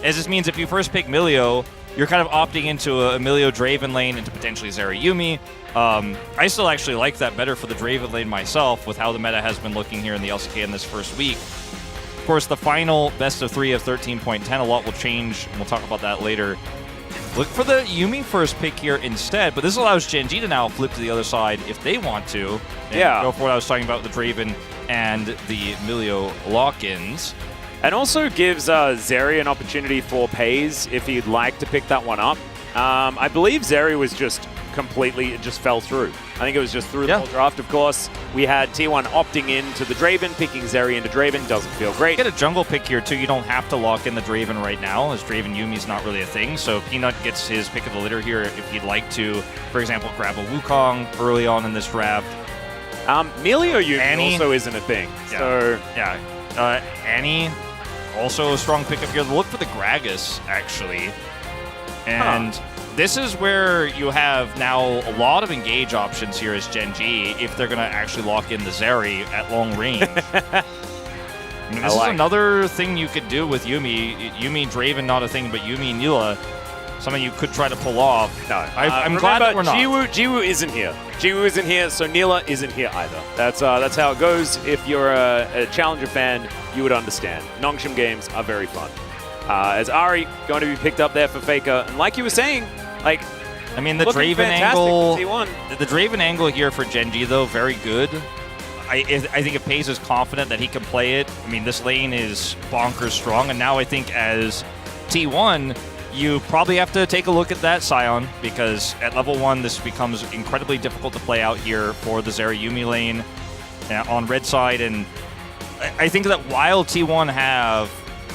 as this means if you first pick Milio, you're kind of opting into a Milio Draven lane into potentially Zeri Yuumi. I still actually like that better for the Draven lane myself, with how the meta has been looking here in the LCK in this first week. Of course, the final best of 3 of 13.10, a lot will change, and we'll talk about that later. Look for the Yuumi first pick here instead, but this allows Genji to now flip to the other side if they want to. And go for what I was talking about, the Draven and the Milio lock-ins. And also gives Zeri an opportunity for Pays if he'd like to pick that one up. I believe Zeri was just completely, it just fell through. I think it was just through the whole draft, of course. We had T1 opting into the Draven, picking Zeri into Draven, doesn't feel great. Get a jungle pick here too, you don't have to lock in the Draven right now, as Draven Yuumi's not really a thing, so Peanut gets his pick of the litter here if he'd like to, for example, grab a Wukong early on in this draft. Milio Yuumi also isn't a thing, so... Annie, also a strong pickup here. Look for the Gragas, actually. And this is where you have now a lot of engage options here as Genji if they're going to actually lock in the Zeri at long range. This is another thing you could do with Yuumi. Yuumi Draven, not a thing, but Yuumi Nila, something you could try to pull off. No, I'm glad that we're not. Jiwoo isn't here. Jiwoo isn't here, so Nila isn't here either. That's how it goes. If you're a Challenger fan, you would understand. Nongshim games are very fun. As Ari going to be picked up there for Faker, and like you were saying, the Draven angle, the Draven angle here for Genji though, very good. I think if Pays is confident that he can play it, this lane is bonkers strong, and now I think as T1, you probably have to take a look at that Scion, because at level 1, this becomes incredibly difficult to play out here for the Zeri Yuumi lane on red side, and I think that while T1 have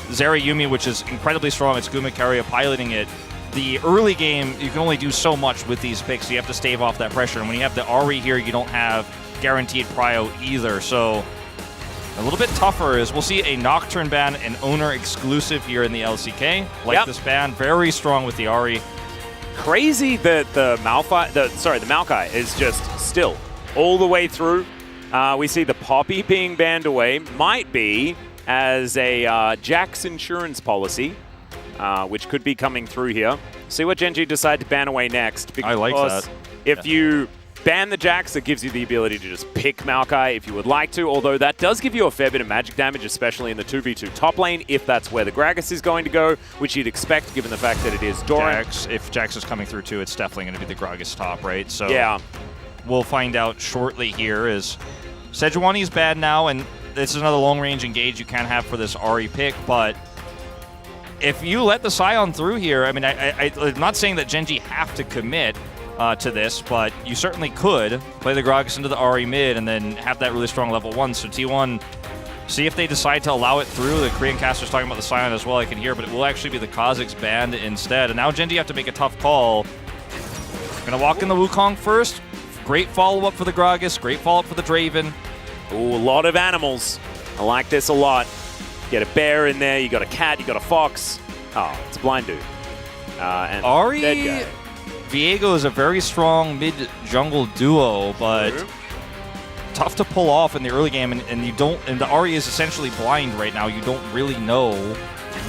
Zeri Yuumi, which is incredibly strong, it's Gumacaria piloting it, the early game, you can only do so much with these picks, so you have to stave off that pressure, and when you have the Ahri here, you don't have guaranteed prio either, so a little bit tougher is we'll see a Nocturne ban, an owner exclusive here in the LCK. This ban, very strong with the Ahri. Crazy that the Maokai is just still all the way through. We see the Poppy being banned away. Might be as a Jax insurance policy, which could be coming through here. See what Gen G decide to ban away next. I like that. If you ban the Jax, it gives you the ability to just pick Maokai if you would like to, although that does give you a fair bit of magic damage, especially in the 2v2 top lane, if that's where the Gragas is going to go, which you'd expect given the fact that it is Doran. If Jax is coming through too, it's definitely going to be the Gragas top, right? So yeah, we'll find out shortly here. Is Sejuani's bad now, and this is another long-range engage you can't have for this Ahri pick, but if you let the Scion through here, I mean, I'm not saying that Gen G have to commit to this, but you certainly could play the Gragas into the Ahri mid and then have that really strong level 1. So T1, see if they decide to allow it through. The Korean caster's talking about the Scion as well, I can hear, but it will actually be the Kha'Zix banned instead. And now Gen G have to make a tough call. Gonna walk in the Wukong first. Great follow-up for the Gragas, great follow-up for the Draven. Ooh, a lot of animals. I like this a lot. Get a bear in there, you got a cat, you got a fox. Oh, it's a blind dude. And Ahri, dead guy. Viego is a very strong mid-jungle duo, but tough to pull off in the early game, and you don't. And the Ahri is essentially blind right now. You don't really know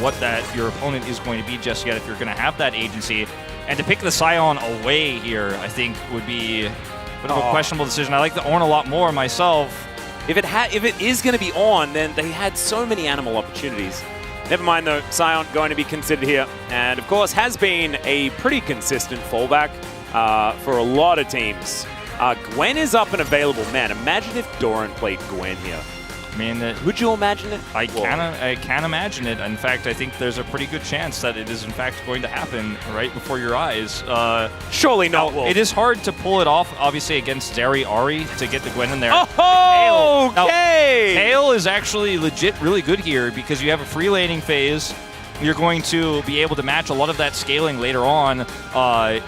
what your opponent is going to be just yet if you're going to have that agency. And to pick the Scion away here, I think would be a bit of a questionable decision. I like the Ornn a lot more myself. If it is going to be on, then they had so many animal opportunities. Never mind though, Scion going to be considered here. And of course has been a pretty consistent fallback for a lot of teams. Gwen is up and available. Man, imagine if Doran played Gwen here. I mean, would you imagine it? I can imagine it. In fact, I think there's a pretty good chance that it is in fact going to happen right before your eyes. Surely not, Wolf. It is hard to pull it off, obviously, against Zeri Ahri to get the Gwen in there. Oh, okay! Kayle is actually legit really good here because you have a free laning phase. You're going to be able to match a lot of that scaling later on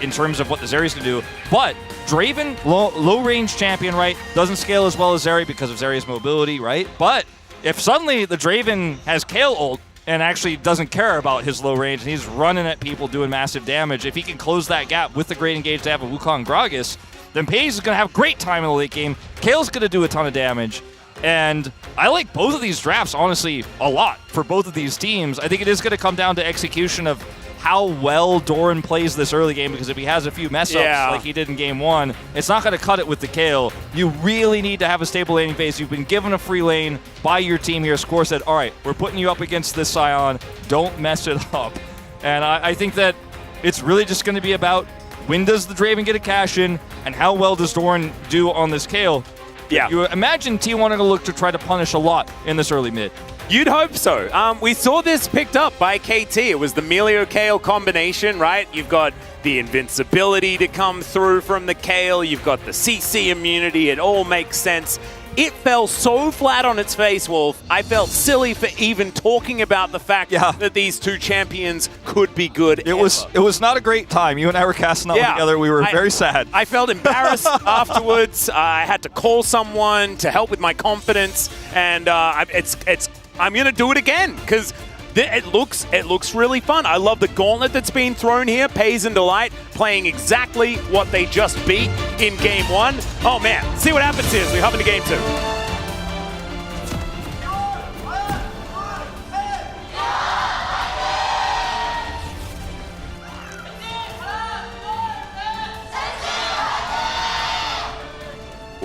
in terms of what the Zeri's going to do. But Draven, low-range champion, right? Doesn't scale as well as Zeri because of Zeri's mobility, right? But if suddenly the Draven has Kayle ult and actually doesn't care about his low range and he's running at people doing massive damage, if he can close that gap with the great engage to have a Wukong Gragas, then Paige is going to have great time in the late game. Kayle's going to do a ton of damage. And I like both of these drafts, honestly, a lot for both of these teams. I think it is going to come down to execution of how well Doran plays this early game, because if he has a few mess-ups like he did in Game 1, it's not going to cut it with the Kayle. You really need to have a stable laning phase. You've been given a free lane by your team here. Score said, all right, we're putting you up against this Scion. Don't mess it up. And I think that it's really just going to be about when does the Draven get a cash in and how well does Doran do on this Kayle. Yeah. You imagine T1 are going to look to try to punish a lot in this early mid. You'd hope so. We saw this picked up by KT. It was the Melio Kayle combination, right? You've got the invincibility to come through from the Kayle. You've got the CC immunity. It all makes sense. It fell so flat on its face, Wolf. I felt silly for even talking about the fact that these two champions could be good. It was not a great time. You and I were casting out together. We were very sad. I felt embarrassed afterwards. I had to call someone to help with my confidence, and I'm gonna do it again because it looks really fun. I love the gauntlet that's been thrown here. Pays and Delight playing exactly what they just beat in Game 1. Oh man, see what happens here as we hop into Game 2.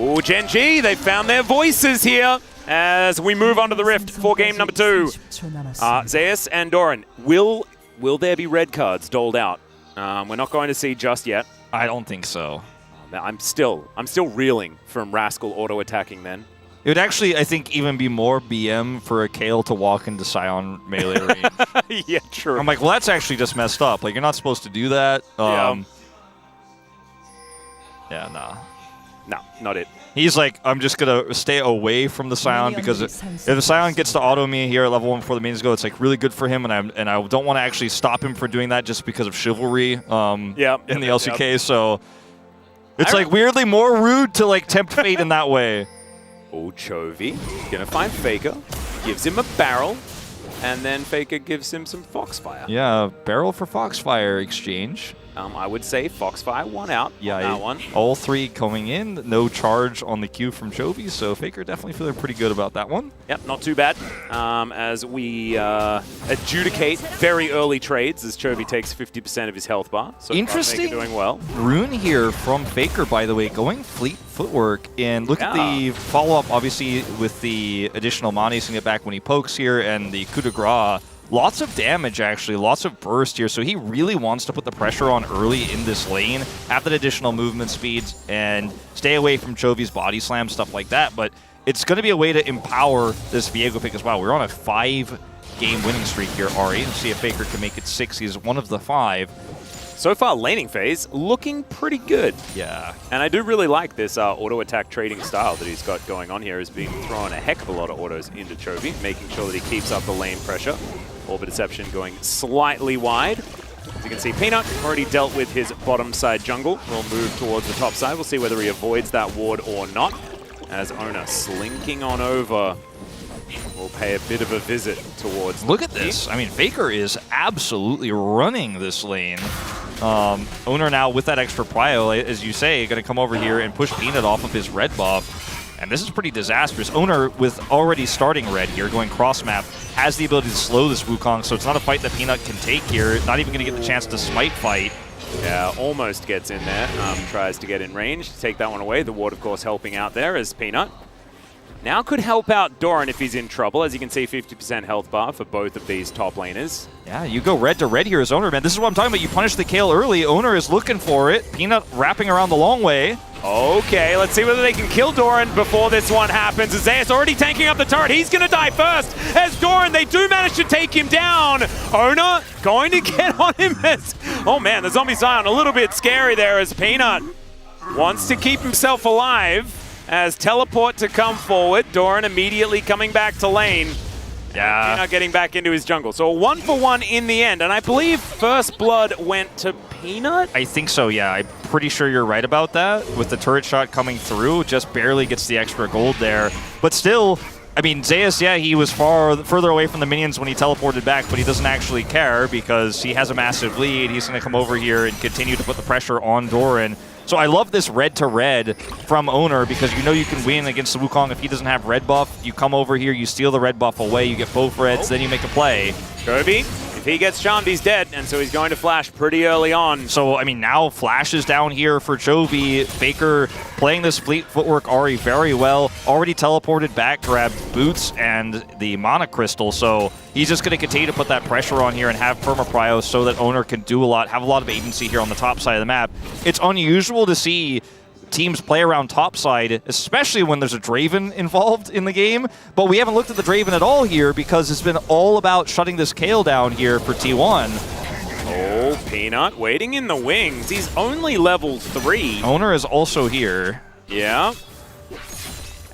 Ooh, Gen G, they found their voices here as we move on to the Rift for game number 2. Zeus and Doran, will there be red cards doled out? We're not going to see just yet. I don't think so. I'm still reeling from Rascal auto-attacking then. It would actually, I think, even be more BM for a Kayle to walk into Scion melee range. Yeah, true. I'm like, well, that's actually just messed up. Like, you're not supposed to do that. Yeah, nah. No, not it. He's like, I'm just going to stay away from the Scion because if the Scion gets to auto me here at level 1 before the mains go, it's like really good for him, and I don't want to actually stop him from doing that just because of chivalry in the LCK. So it's like weirdly more rude to like tempt fate in that way. Oh, Chovy gonna find Faker, gives him a barrel, and then Faker gives him some Foxfire. Yeah, barrel for Foxfire exchange. I would say Foxfire 1 out on that one. All 3 coming in. No charge on the Q from Chovy, so Faker definitely feeling pretty good about that one. Yep, not too bad. As we adjudicate very early trades as Chovy takes 50% of his health bar. So interesting. Faker doing well. Rune here from Faker, by the way, going fleet footwork. And look at the follow-up, obviously, with the additional mana he's going to get back when he pokes here, and the coup de grace. Lots of damage, actually. Lots of burst here. So he really wants to put the pressure on early in this lane, have that additional movement speeds, and stay away from Chovy's body slam, stuff like that. But it's going to be a way to empower this Viego pick as well. We're on a 5-game winning streak here, Ari, and see if Faker can make it 6. He's one of the 5. So far, laning phase looking pretty good. Yeah. And I do really like this auto-attack trading style that he's got going on here. He's been throwing a heck of a lot of autos into Chovy, making sure that he keeps up the lane pressure. Orbit Deception going slightly wide. As you can see, Peanut already dealt with his bottom side jungle. We'll move towards the top side. We'll see whether he avoids that ward or not. As Ona slinking on over, we'll pay a bit of a visit towards... Look at this. I mean, Faker is absolutely running this lane. Owner now with that extra prio, as you say, going to come over here and push Peanut off of his red buff. And this is pretty disastrous. Owner, with already starting red here, going cross-map, has the ability to slow this Wukong, so it's not a fight that Peanut can take here. Not even going to get the chance to smite fight. Yeah, almost gets in there. Tries to get in range to take that one away. The ward, of course, helping out there as Peanut. Now could help out Doran if he's in trouble. As you can see, 50% health bar for both of these top laners. Yeah, you go red to red here as Owner, man. This is what I'm talking about. You punish the Kayle early. Owner is looking for it. Peanut wrapping around the long way. Okay, let's see whether they can kill Doran before this one happens. Zeus already tanking up the turret. He's going to die first. As Doran, they do manage to take him down. Ona going to get on him as... Oh man, the Zombie Zion a little bit scary there as Peanut wants to keep himself alive. As teleport to come forward, Doran immediately coming back to lane. Yeah. Peanut getting back into his jungle. So a 1-for-1 in the end, and I believe first blood went to Peanut? I think so, yeah. I'm pretty sure you're right about that. With the turret shot coming through, just barely gets the extra gold there. But still, I mean, Zeus, yeah, he was further away from the minions when he teleported back, but he doesn't actually care because he has a massive lead. He's going to come over here and continue to put the pressure on Doran. So I love this red to red from Owner because you know you can win against the Wukong if he doesn't have red buff. You come over here, you steal the red buff away, you get both reds, then you make a play. Chovy, if he gets charmed, he's dead, and so he's going to flash pretty early on. So, I mean, now flash is down here for Chovy. Faker playing this fleet footwork Ari very well. Already teleported back, grabbed boots and the mana crystal, so he's just going to continue to put that pressure on here and have perma-prio so that Owner can do a lot, have a lot of agency here on the top side of the map. It's unusual to see teams play around topside, especially when there's a Draven involved in the game. But we haven't looked at the Draven at all here because it's been all about shutting this Kayle down here for T1. Oh, Peanut waiting in the wings. He's only level 3. Owner is also here. Yeah.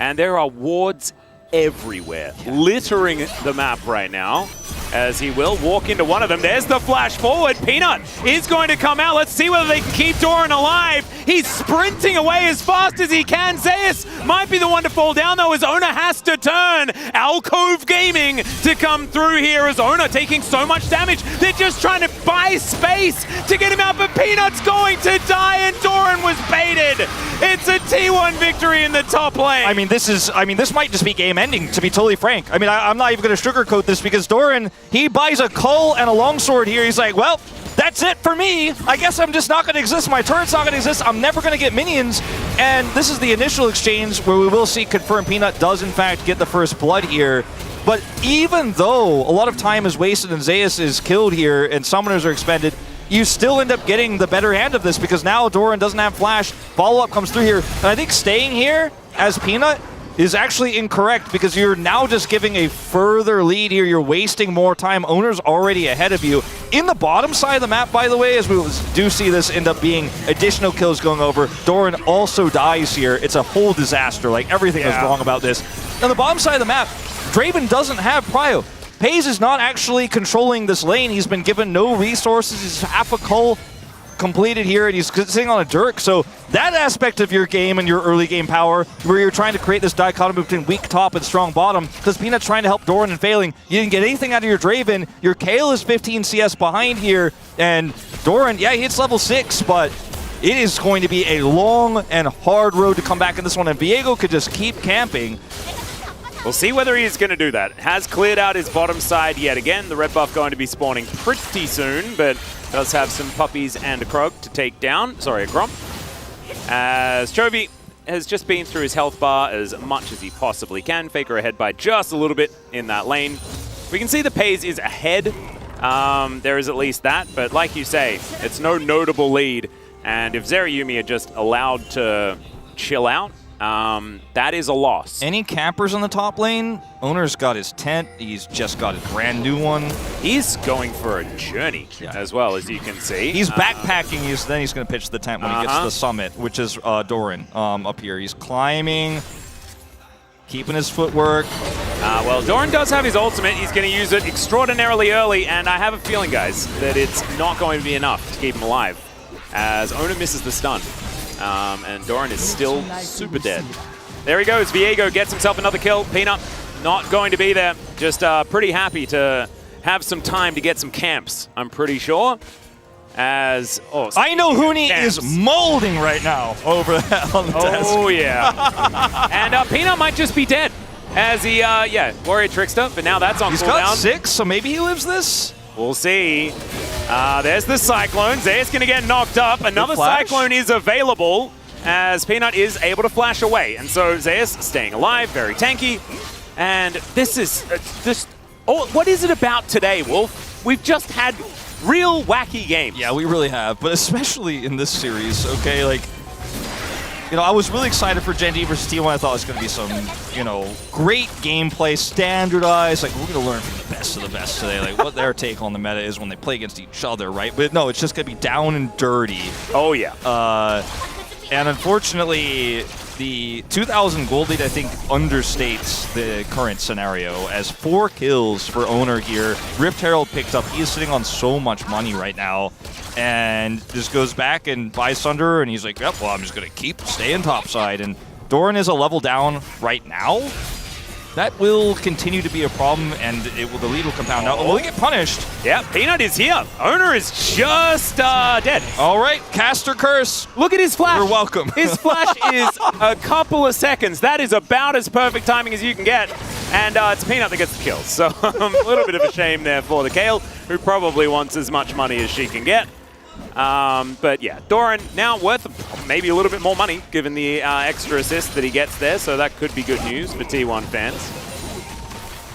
And there are wards everywhere, littering the map right now. As he will walk into one of them. There's the flash forward. Peanut is going to come out. Let's see whether they can keep Doran alive. He's sprinting away as fast as he can. Zeus might be the one to fall down, though, as Ona has to turn. Alcove Gaming to come through here as Ona taking so much damage. They're just trying to buy space to get him out, but Peanut's going to die, and Doran was baited. It's a T1 victory in the top lane. I mean, this might just be game ending, to be totally frank. I mean, I'm not even going to sugarcoat this because Doran, he buys a Cull and a longsword here. He's like, well, that's it for me. I guess I'm just not going to exist. My turret's not going to exist. I'm never going to get minions. And this is the initial exchange where we will see confirm Peanut does, in fact, get the first blood here. But even though a lot of time is wasted and Zeus is killed here and summoners are expended, you still end up getting the better hand of this because now Doran doesn't have flash. Follow-up comes through here. And I think staying here as Peanut is actually incorrect because you're now just giving a further lead here. You're wasting more time. Owner's already ahead of you. In the bottom side of the map, by the way, as we do see this end up being additional kills going over, Doran also dies here. It's a whole disaster. Like, everything is wrong about this. On the bottom side of the map, Draven doesn't have prio. Pays is not actually controlling this lane. He's been given no resources. He's half a cull completed here, and he's sitting on a Dirk. So that aspect of your game and your early game power, where you're trying to create this dichotomy between weak top and strong bottom, because Peanut's trying to help Doran and failing. You didn't get anything out of your Draven. Your Kayle is 15 CS behind here, and Doran, yeah, he hits level 6, but it is going to be a long and hard road to come back in this one, and Viego could just keep camping. We'll see whether he's going to do that. Has cleared out his bottom side yet again. The red buff going to be spawning pretty soon, but does have some puppies and a Krog to take down. Sorry, a Gromp. As Chovy has just been through his health bar as much as he possibly can. Faker ahead by just a little bit in that lane. We can see the Pays is ahead. There is at least that, but like you say, it's no notable lead. And if Zerayumi are just allowed to chill out, that is a loss. Any campers on the top lane? Owner's got his tent. He's just got a brand new one. He's going for a journey as well, as you can see. He's backpacking. Then he's going to pitch the tent when he gets to the summit, which is Doran up here. He's climbing, keeping his footwork. Well, Doran does have his ultimate. He's going to use it extraordinarily early, and I have a feeling, guys, that it's not going to be enough to keep him alive, as Owner misses the stun. And Doran is still super dead. There he goes. Viego gets himself another kill. Peanut not going to be there. Just pretty happy to have some time to get some camps, I'm pretty sure. As I know Huni is molding right now over on the desk. Oh, yeah. And Peanut might just be dead. As he, Warrior Trickster, but now that's on cooldown. He's got 6, so maybe he lives this? We'll see. There's the Cyclone. Zayas going to get knocked up. Another Cyclone is available as Peanut is able to flash away. And so Zayas staying alive, very tanky. And this is what is it about today, Wolf? We've just had real wacky games. Yeah, we really have, but especially in this series, okay? Like, you know, I was really excited for Gen G versus T1. I thought it was going to be some, you know, great gameplay, standardized. Like, we're going to learn from the best of the best today, like what their take on the meta is when they play against each other, right? But no, it's just going to be down and dirty. Oh, yeah. And unfortunately, the 2,000 gold lead, I think, understates the current scenario, as 4 kills for Owner here. Rift Herald picked up. He is sitting on so much money right now. And just goes back and buys Sunder, and he's like, yep, well, I'm just going to keep staying topside. And Doran is a level down right now. That will continue to be a problem, and the lead will compound. Now, will he get punished? Yeah, Peanut is here. Owner is just dead. All right, Caster Curse. Look at his flash. You're welcome. His flash is a couple of seconds. That is about as perfect timing as you can get. And it's Peanut that gets the kill. So a little bit of a shame there for the Kale, who probably wants as much money as she can get. But yeah, Doran now worth maybe a little bit more money given the extra assist that he gets there, so that could be good news for T1 fans.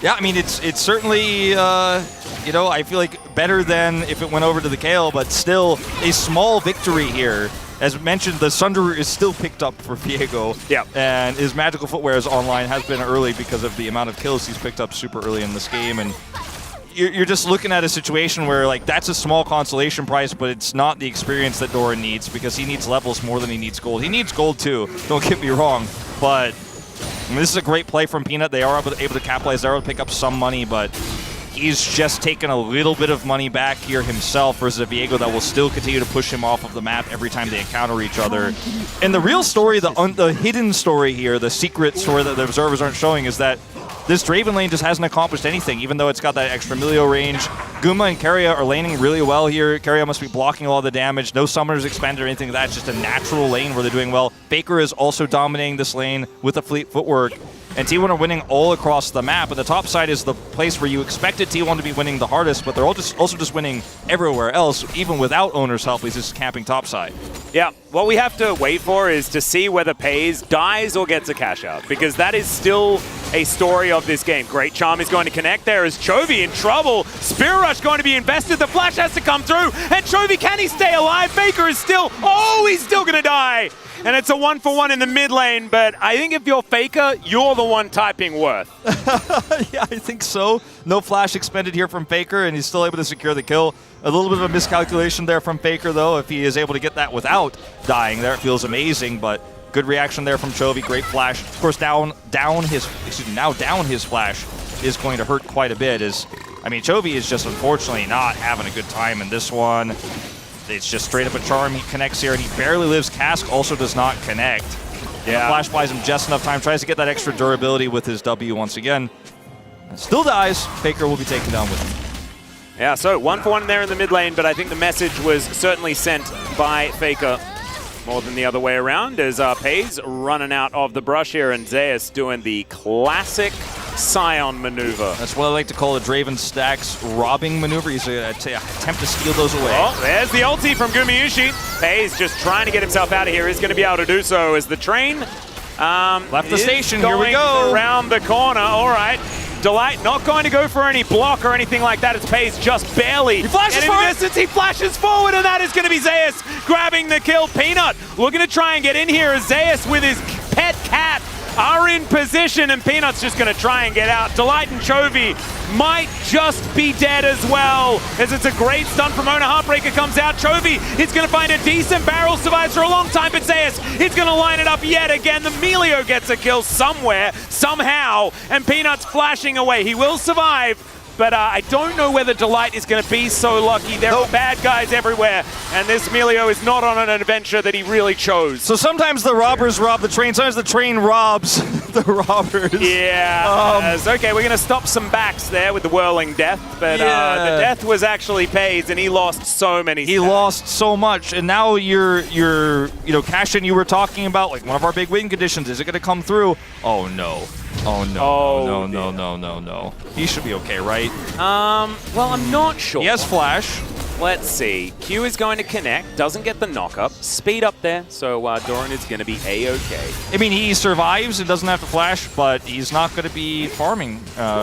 Yeah, I mean, it's certainly, you know, I feel like better than if it went over to the Kale, but still a small victory here. As mentioned, the Sunder is still picked up for Viego. Yeah. And his magical footwear is online, has been early because of the amount of kills he's picked up super early in this game. And you're just looking at a situation where, like, that's a small consolation price, but it's not the experience that Doran needs because he needs levels more than he needs gold. He needs gold too, don't get me wrong, but I mean, this is a great play from Peanut. They are able to capitalize, they're able to pick up some money, but he's just taken a little bit of money back here himself versus a Viego that will still continue to push him off of the map every time they encounter each other. And the real story, the hidden story here, the secret story that the observers aren't showing is that this Draven lane just hasn't accomplished anything, even though it's got that extra Milio range. Guma and Keria are laning really well here. Keria must be blocking a lot of the damage. No summoners expanded or anything like that. It's just a natural lane where they're doing well. Faker is also dominating this lane with the fleet footwork. And T1 are winning all across the map. And the top side is the place where you expected T1 to be winning the hardest, but they're also just winning everywhere else, even without Owner's help. He's just camping top side. Yeah, what we have to wait for is to see whether Pays dies or gets a cash out, because that is still a story of this game. Great Charm is going to connect. There is Chovy in trouble. Spirit Rush going to be invested. The flash has to come through. And Chovy, can he stay alive? Faker is still, he's still going to die. And it's a 1-for-1 in the mid lane, but I think if you're Faker, you're the one typing Worth. Yeah, I think so. No flash expended here from Faker, and he's still able to secure the kill. A little bit of a miscalculation there from Faker, though. If he is able to get that without dying there, it feels amazing, but good reaction there from Chovy. Great flash. Of course, down his flash is going to hurt quite a bit. I mean, Chovy is just unfortunately not having a good time in this one. It's just straight up a charm. He connects here, and he barely lives. Cask also does not connect. Yeah. The flash buys him just enough time. Tries to get that extra durability with his W once again. Still dies. Faker will be taken down with him. Yeah, so 1 for 1 there in the mid lane, but I think the message was certainly sent by Faker more than the other way around, as Pays running out of the brush here, and Zeus doing the classic Scion maneuver. That's what I like to call a Draven Stacks robbing maneuver. He's going to attempt to steal those away. Oh, there's the ulti from Gumayusi. Pays just trying to get himself out of here. He's going to be able to do so as the train left the station. Here we go. Around the corner. All right. Delight not going to go for any block or anything like that. It's Pays just barely. He flashes forward. He flashes forward, and that is going to be Zeus grabbing the kill. Peanut looking to try and get in here as Zeus with his pet cat are in position, and Peanut's just going to try and get out. Delight and Chovy might just be dead as well, as it's a great stun from Ona. Heartbreaker comes out. Chovy is going to find a decent barrel, survives for a long time, but Zeus is going to line it up yet again. The Melio gets a kill somewhere, somehow, and Peanut's flashing away. He will survive, but I don't know whether Delight is going to be so lucky. There are bad guys everywhere, and this Melio is not on an adventure that he really chose. So sometimes the robbers rob the train, sometimes the train robs the robbers. Yeah, okay, we're going to stop some backs there with the whirling death, but the death was actually Pays, and he lost so many He lost so much, and now you're Cashin, you were talking about, like, one of our big win conditions. Is it going to come through? Oh, no. Oh, no, no. He should be okay, right? Well, I'm not sure. He has flash. Let's see. Q is going to connect, doesn't get the knock-up. Speed up there, so Doran is going to be A-okay. I mean, he survives and doesn't have to flash, but he's not going to be farming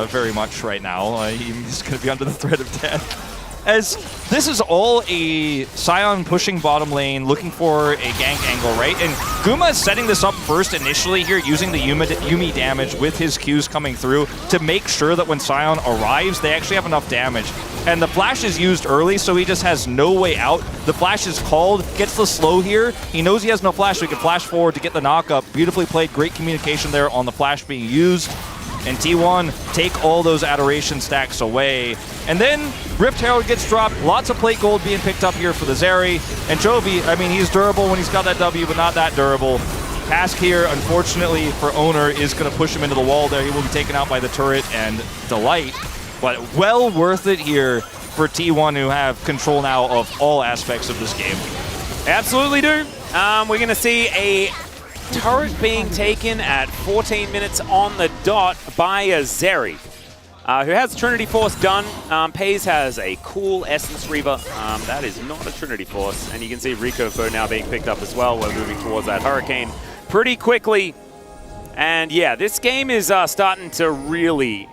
very much right now. He's going to be under the threat of death. As this is all a Scion pushing bottom lane, looking for a gank angle, right? And Guma is setting this up first initially here, using the Yumi damage with his Qs coming through to make sure that when Scion arrives, they actually have enough damage. And the flash is used early, so he just has no way out. The flash is called, gets the slow here. He knows he has no flash, so he can flash forward to get the knock-up. Beautifully played, great communication there on the flash being used. And T1 take all those Adoration stacks away. And then Rift Herald gets dropped. Lots of plate gold being picked up here for the Zeri. And Chovy, I mean, he's durable when he's got that W, but not that durable. Task here, unfortunately, for Owner is going to push him into the wall there. He will be taken out by the turret and Delight. But well worth it here for T1, who have control now of all aspects of this game. Absolutely do. We're going to see a turret being taken at 14 minutes on the dot by a Zeri, who has Trinity Force done. Pays has a cool Essence Reaver. That is not a Trinity Force, and you can see Rico Bow now being picked up as well. We're moving towards that Hurricane pretty quickly. And yeah, this game is starting to really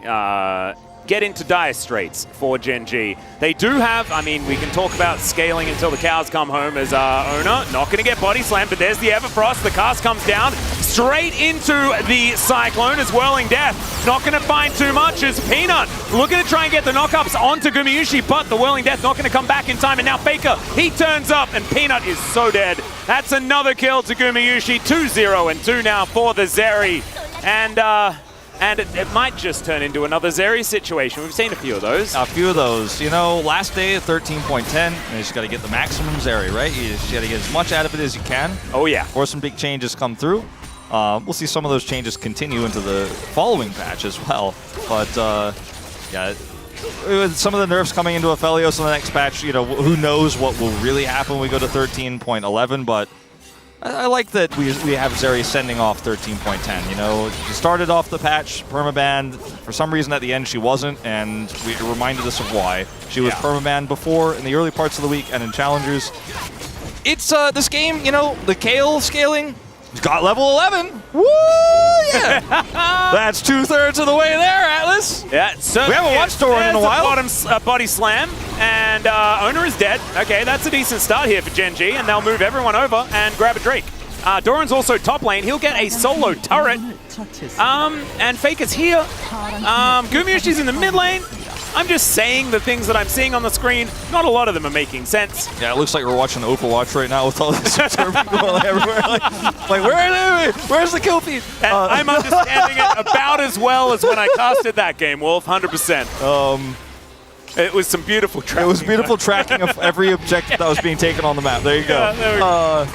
get into dire straits for Gen G. They do have, I mean, we can talk about scaling until the cows come home as Owner, not going to get body slammed, but there's the Everfrost. The cast comes down straight into the Cyclone as Whirling Death. Not going to find too much as Peanut looking to try and get the knockups onto Gumayusi, but the Whirling Death not going to come back in time, and now Faker, he turns up, and Peanut is so dead. That's another kill to Gumayusi, 2-0 and 2 now for the Zeri. And it might just turn into another Zeri situation. We've seen a few of those. A few of those. You know, last day at 13.10, you just got to get the maximum Zeri, right? You just got to get as much out of it as you can. Oh, yeah. Or some big changes come through. We'll see some of those changes continue into the following patch as well. But, yeah, with some of the nerfs coming into Aphelios in the next patch, you know, who knows what will really happen when we go to 13.11, but I like that we have Zeri sending off 13.10. You know, she started off the patch permabanned. For some reason at the end she wasn't, and it reminded us of why. She was permabanned before in the early parts of the week and in Challengers. It's this game, you know, the Kayle scaling got level 11. Woo! Yeah! That's 2/3 of the way there, Atlas. Yeah, we haven't watched Doran in a while. Body slam, and Owner is dead. Okay, that's a decent start here for Gen G, and they'll move everyone over and grab a Drake. Doran's also top lane. He'll get a solo turret. And Faker's here. Gumayushi's in the mid lane. I'm just saying the things that I'm seeing on the screen. Not a lot of them are making sense. Yeah, it looks like we're watching Overwatch right now with all this going everywhere. Like where are they? Where's the kill feed? And I'm understanding it about as well as when I casted that game, Wolf, 100%. It was some beautiful tracking. It was beautiful tracking of every objective that was being taken on the map. There you go. Yeah, there we go.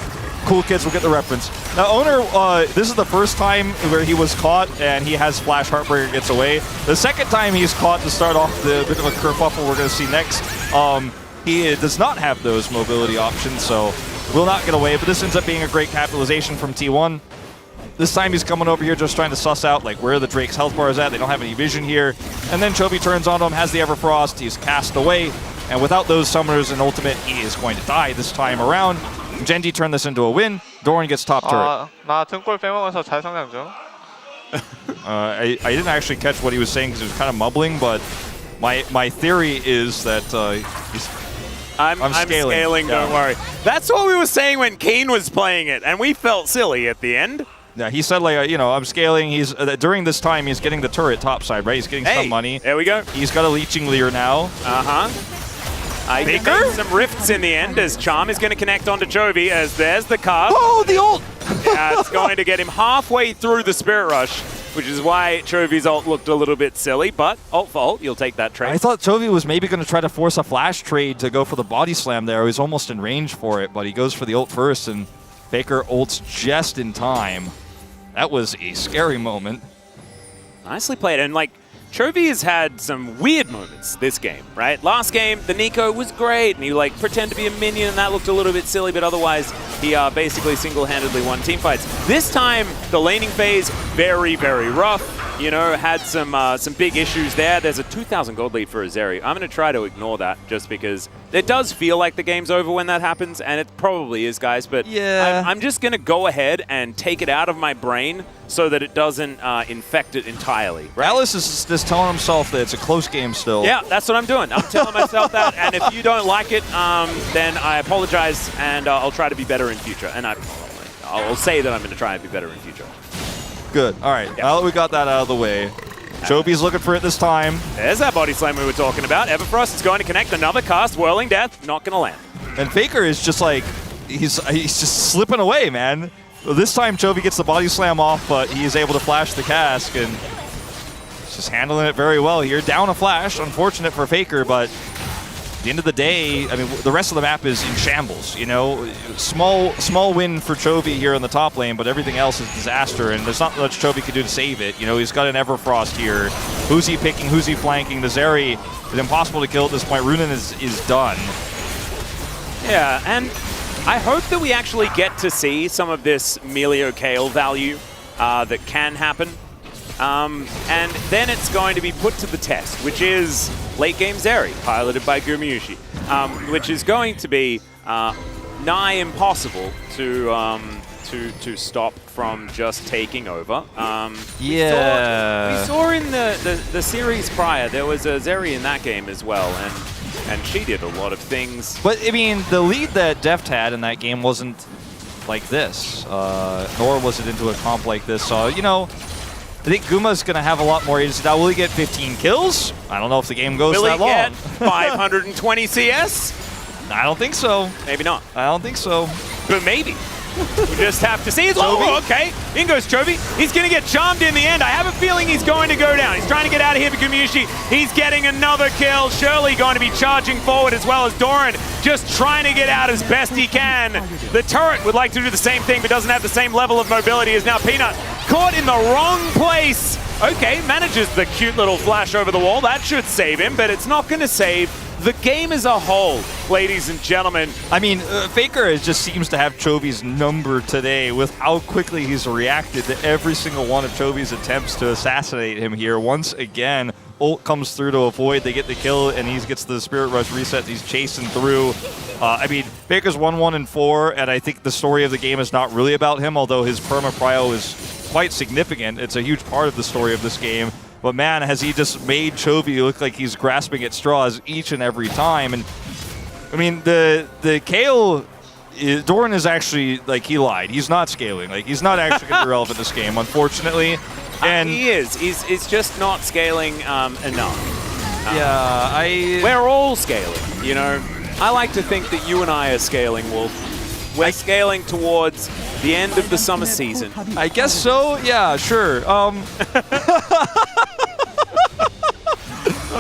cool kids will get the reference. Now, Owner, this is the first time where he was caught and he has Flash Heartbreaker gets away. The second time he's caught to start off the bit of a kerfuffle we're going to see next, he does not have those mobility options, so will not get away. But this ends up being a great capitalization from T1. This time he's coming over here just trying to suss out like where the Drake's health bar is at. They don't have any vision here. And then Chovy turns on him, has the Everfrost, he's cast away. And without those summoners and ultimate, he is going to die this time around. Genji turned this into a win. Doran gets top turret. 나 등골 빼먹어서 잘 성장 중. I didn't actually catch what he was saying because he was kind of mumbling, but my theory is that I'm scaling. Don't worry. That's what we were saying when Keen was playing it, and we felt silly at the end. Yeah, he said like, I'm scaling. He's during this time he's getting the turret topside, right? He's getting some money. There we go. He's got a leeching leer now. I made some rifts in the end as Charm is going to connect onto Chovy as there's the cast. Oh, the ult! Yeah, it's going to get him halfway through the Spirit Rush, which is why Chovy's ult looked a little bit silly, but ult for ult, you'll take that trade. I thought Chovy was maybe going to try to force a flash trade to go for the body slam there. He was almost in range for it, but he goes for the ult first, and Faker ults just in time. That was a scary moment. Nicely played, and like, Chovy has had some weird moments this game, right? Last game, the Nico was great, and he like pretended to be a minion, and that looked a little bit silly, but otherwise, he basically single-handedly won team fights. This time, the laning phase, very, very rough. You know, had some big issues there. There's a 2,000 gold lead for Azeri. I'm going to try to ignore that just because it does feel like the game's over when that happens, and it probably is, guys, but yeah. I'm just going to go ahead and take it out of my brain so that it doesn't infect it entirely. Right? Alice is just telling himself that it's a close game still. Yeah, that's what I'm doing. I'm telling myself that, and if you don't like it, then I apologize, and I'll try to be better in future. And I'll say that I'm going to try and be better in future. Good. All right. Now that we got that out of the way, Chovy's looking for it this time. There's that body slam we were talking about. Everfrost is going to connect another cast. Whirling Death, not going to land. And Faker is just like, he's just slipping away, man. This time Chovy gets the body slam off, but he is able to flash the cask, and he's just handling it very well here. Down a flash, unfortunate for Faker, but at the end of the day, I mean, the rest of the map is in shambles, you know? Small win for Chovy here in the top lane, but everything else is disaster, and there's not much Chovy can do to save it. You know, he's got an Everfrost here. Who's he picking? Who's he flanking? The Zeri is impossible to kill at this point. Runen is done. Yeah, and I hope that we actually get to see some of this Melio Kale value that can happen. And then it's going to be put to the test, which is late game Zeri, piloted by Gumayushi, which is going to be nigh impossible to stop from just taking over. We saw in the series prior, there was a Zeri in that game as well, and she did a lot of things. But, I mean, the lead that Deft had in that game wasn't like this, nor was it into a comp like this. So, you know, I think Guma's going to have a lot more agency. Now, will he get 15 kills? I don't know if the game goes that long. Will he get 520 CS? I don't think so. Maybe not. I don't think so. But maybe. We just have to see. Oh, okay. In goes Chovy. He's going to get charmed in the end. I have a feeling he's going to go down. He's trying to get out of here for Gumayushi. He's getting another kill. Shirley going to be charging forward as well as Doran, just trying to get out as best he can. The turret would like to do the same thing, but doesn't have the same level of mobility as now Peanut. Caught in the wrong place. Okay, manages the cute little flash over the wall. That should save him, but it's not going to save the game as a whole, ladies and gentlemen. I mean, Faker just seems to have Chovy's number today with how quickly he's reacted to every single one of Chovy's attempts to assassinate him here. Once again, ult comes through to avoid. They get the kill, and he gets the Spirit Rush reset. He's chasing through. I mean, Faker's 1-1-4, and I think the story of the game is not really about him, although his perma-prio is quite significant. It's a huge part of the story of this game. But man, has he just made Chovy look like he's grasping at straws each and every time. And I mean, the Kale, Doran is actually, like, he lied. He's not scaling. Like, he's not actually going to be relevant in this game, unfortunately. And he is. He's just not scaling enough. Yeah, we're all scaling, you know. I like to think that you and I are scaling, Wolf. We're scaling towards the end of the summer season. I guess so. Yeah, sure.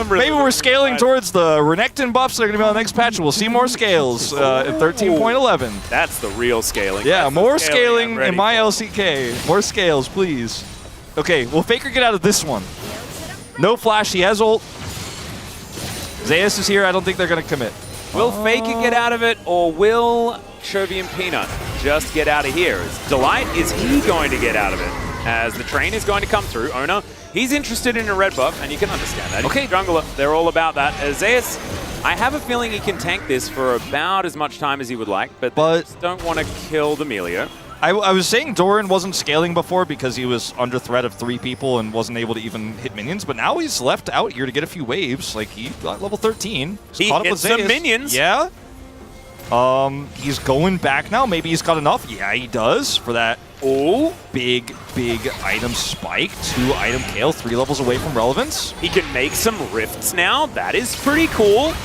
Maybe we're scaling towards the Renekton buffs that are going to be on the next patch. We'll see more scales in 13.11. That's the real scaling. Yeah, That's more the scaling I'm ready in my for. LCK. More scales, please. Okay, will Faker get out of this one? No flash, he has ult. Zeus is here, I don't think they're going to commit. Will Faker get out of it, or will Chovy and Peanut just get out of here? Delight, is he going to get out of it? As the train is going to come through, Owner, he's interested in a red buff, and you can understand that. Okay. He's a jungler, they're all about that. Zeus, I have a feeling he can tank this for about as much time as he would like, but they just don't want to kill the Melio. I was saying Doran wasn't scaling before because he was under threat of 3 people and wasn't able to even hit minions, but now he's left out here to get a few waves. Like, he got level 13. He hit some minions. Yeah. He's going back now. Maybe he's got enough. Yeah, he does for that. Oh, big item spike. 2 item Kale, 3 levels away from relevance. He can make some rifts now. That is pretty cool.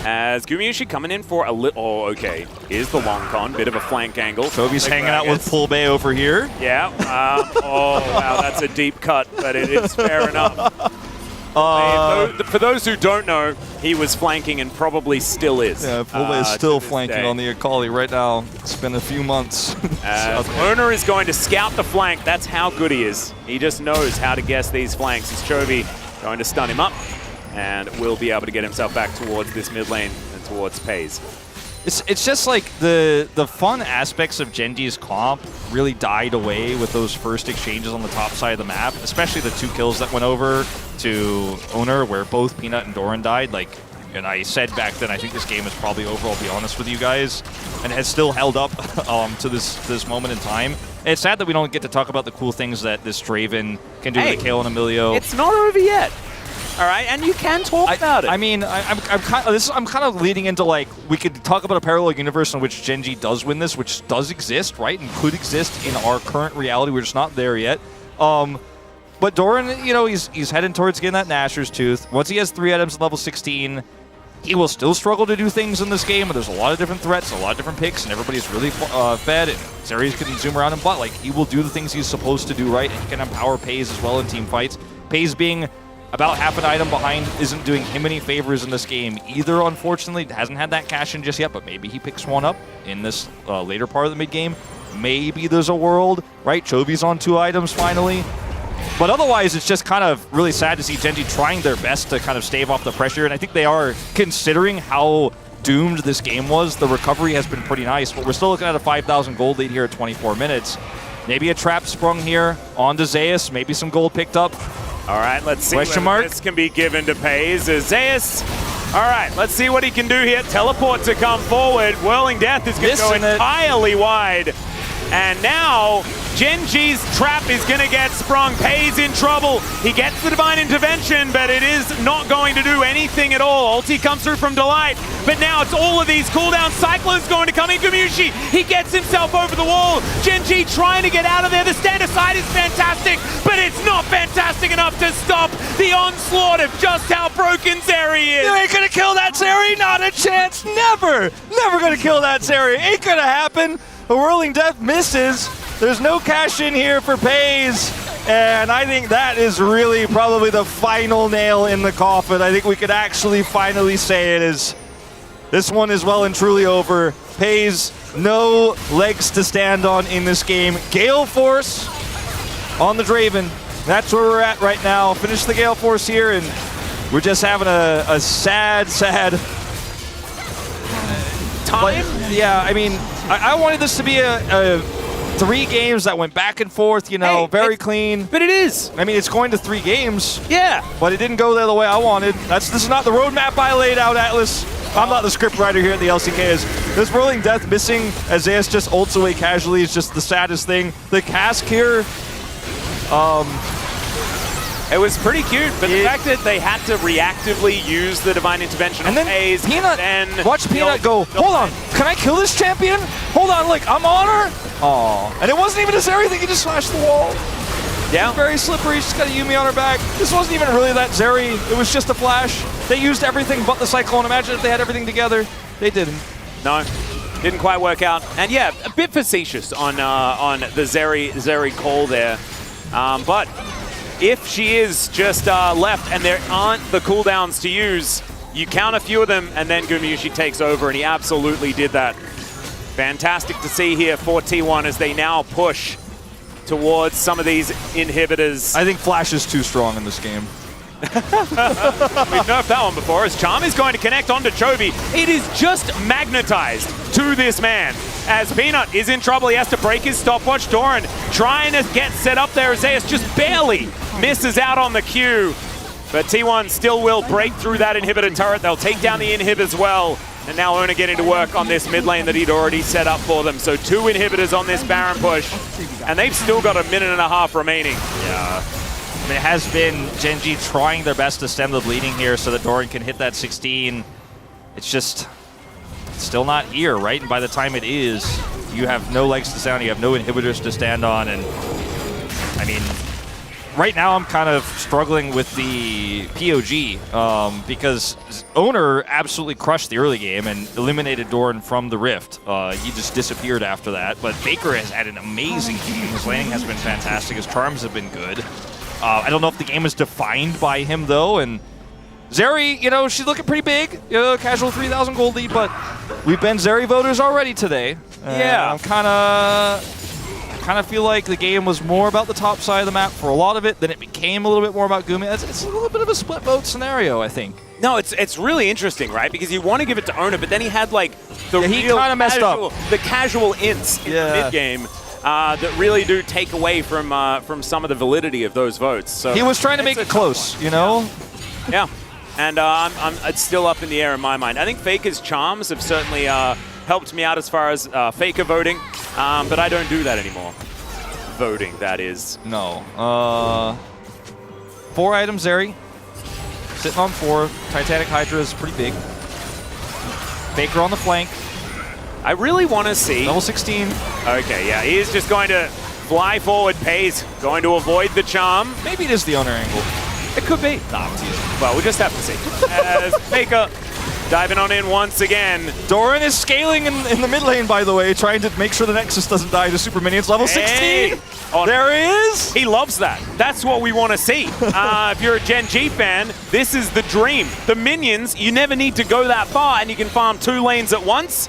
As Gumiushi coming in for a little... Oh, okay. Here's the long con. Bit of a flank angle. Toby's hanging out with Pull Bay over here. Yeah. Oh, wow. That's a deep cut, but it is fair enough. For those who don't know, he was flanking and probably still is. Yeah, Pull Bay is still flanking on the Akali right now. It's been a few months. Owner is going to scout the flank. That's how good he is. He just knows how to guess these flanks. As Chovy going to stun him up, and will be able to get himself back towards this mid lane and towards Pays. It's just like the fun aspects of Genji's comp really died away with those first exchanges on the top side of the map, especially the 2 kills that went over to Owner where both Peanut and Doran died. Like, and I said back then, I think this game is probably over, I'll be honest with you guys, and has still held up to this moment in time. And it's sad that we don't get to talk about the cool things that this Draven can do with a Kale and Emilio. It's not over yet. All right, and you can talk about it. I mean, I'm kind of leading into, like, we could talk about a parallel universe in which Genji does win this, which does exist, right, and could exist in our current reality. We're just not there yet. But Doran, you know, he's heading towards getting that Nashor's Tooth. Once he has 3 items at level 16, he will still struggle to do things in this game. But there's a lot of different threats, a lot of different picks, and everybody's really fed. And Zeri's can zoom around and butt. Like, he will do the things he's supposed to do, right, and he can empower Pays as well in team fights. Pays being about half an item behind isn't doing him any favors in this game either, unfortunately. Hasn't had that cash in just yet, but maybe he picks one up in this later part of the mid-game. Maybe there's a world, right? Chovy's on 2 items finally. But otherwise, it's just kind of really sad to see Genji trying their best to kind of stave off the pressure, and I think they are, considering how doomed this game was. The recovery has been pretty nice, but we're still looking at a 5,000 gold lead here at 24 minutes. Maybe a trap sprung here onto Zeus, maybe some gold picked up. All right, let's see whether this can be given to Pays. Zeus, all right, let's see what he can do here. Teleport to come forward. Whirling Death is going to go entirely wide. And now Genji's trap is going to get sprung. Pays in trouble. He gets the Divine Intervention, but it is not going to do anything at all. Ulti comes through from Delight, but now it's all of these cooldowns. Cyclone's going to come in. Gumiushi, he gets himself over the wall. Genji trying to get out of there. The stand aside is fantastic, but it's not fantastic enough to stop the onslaught of just how broken Zeri is. You ain't going to kill that Zeri? Not a chance. Never. Never going to kill that Zeri. Ain't going to happen. A Whirling Death misses. There's no cash in here for Pays. And I think that is really probably the final nail in the coffin. I think we could actually finally say it is. This one is well and truly over. Pays no legs to stand on in this game. Gale Force on the Draven. That's where we're at right now. Finish the Gale Force here, and we're just having a sad time. Yeah, I mean, I wanted this to be a 3 games that went back and forth, you know, very clean. But it is. I mean, it's going to 3 games. Yeah. But it didn't go there the way I wanted. This is not the roadmap I laid out, Atlas. I'm not the script writer here at the LCK. This Whirling Death missing as Zeus just ults away casually is just the saddest thing. The cask here, it was pretty cute, but the fact that they had to reactively use the Divine Intervention and then Pays, Peanut, watch Peanut go, hold on, can I kill this champion? Hold on, like, I'm on her? Aw. And it wasn't even a Zeri thing, he just slashed the wall. Yeah. Very slippery, she's got a Yumi on her back. This wasn't even really that Zeri, it was just a flash. They used everything but the Cyclone. Imagine if they had everything together. They didn't. No. Didn't quite work out. And yeah, a bit facetious on the Zeri call there. But if she is just left and there aren't the cooldowns to use, you count a few of them and then Gumushi takes over, and he absolutely did that. Fantastic to see here for T1 as they now push towards some of these inhibitors. I think Flash is too strong in this game. We've nerfed that one before, as Charm is going to connect onto Chovy. It is just magnetized to this man. As Peanut is in trouble, he has to break his stopwatch. Doran trying to get set up there. Zeus just barely misses out on the Q. But T1 still will break through that inhibitor turret. They'll take down the inhib as well. And now Ona getting to work on this mid lane that he'd already set up for them. So 2 inhibitors on this Baron push. And they've still got a minute and a half remaining. Yeah. It has been Gen.G trying their best to stem the bleeding here so that Doran can hit that 16. It's just still not here, right? And by the time it is, you have no legs to stand on, you have no inhibitors to stand on, and I mean, right now I'm kind of struggling with the POG because Owner absolutely crushed the early game and eliminated Doran from the Rift. He just disappeared after that, but Faker has had an amazing game. His laning has been fantastic, his charms have been good. I don't know if the game is defined by him, though, and Zeri, you know, she's looking pretty big. Casual 3,000 gold lead, but we've been Zeri voters already today. Yeah. I'm kind of feel like the game was more about the top side of the map for a lot of it, then it became a little bit more about Gumi. It's a little bit of a split vote scenario, I think. No, it's really interesting, right? Because you want to give it to Ona, but then he had like the he kind of messed up. The casual ints in the mid game. That really do take away from some of the validity of those votes. So he was trying to make it close, you know? Yeah, and it's still up in the air in my mind. I think Faker's charms have certainly helped me out as far as Faker voting, but I don't do that anymore. Voting, that is. No. 4 items, Zeri. Sitting on 4. Titanic Hydra is pretty big. Faker on the flank. I really want to see... Level 16. Okay, yeah, he is just going to fly forward, Pays, going to avoid the charm. Maybe it is the Owner angle. It could be. Nah, I'm teasing. Well, we'll just have to see. As Faker diving on in once again. Doran is scaling in the mid lane, by the way, trying to make sure the Nexus doesn't die to Super Minions. Level 16! Oh, there he is! He loves that. That's what we want to see. If you're a Gen.G fan, this is the dream. The minions, you never need to go that far, and you can farm 2 lanes at once.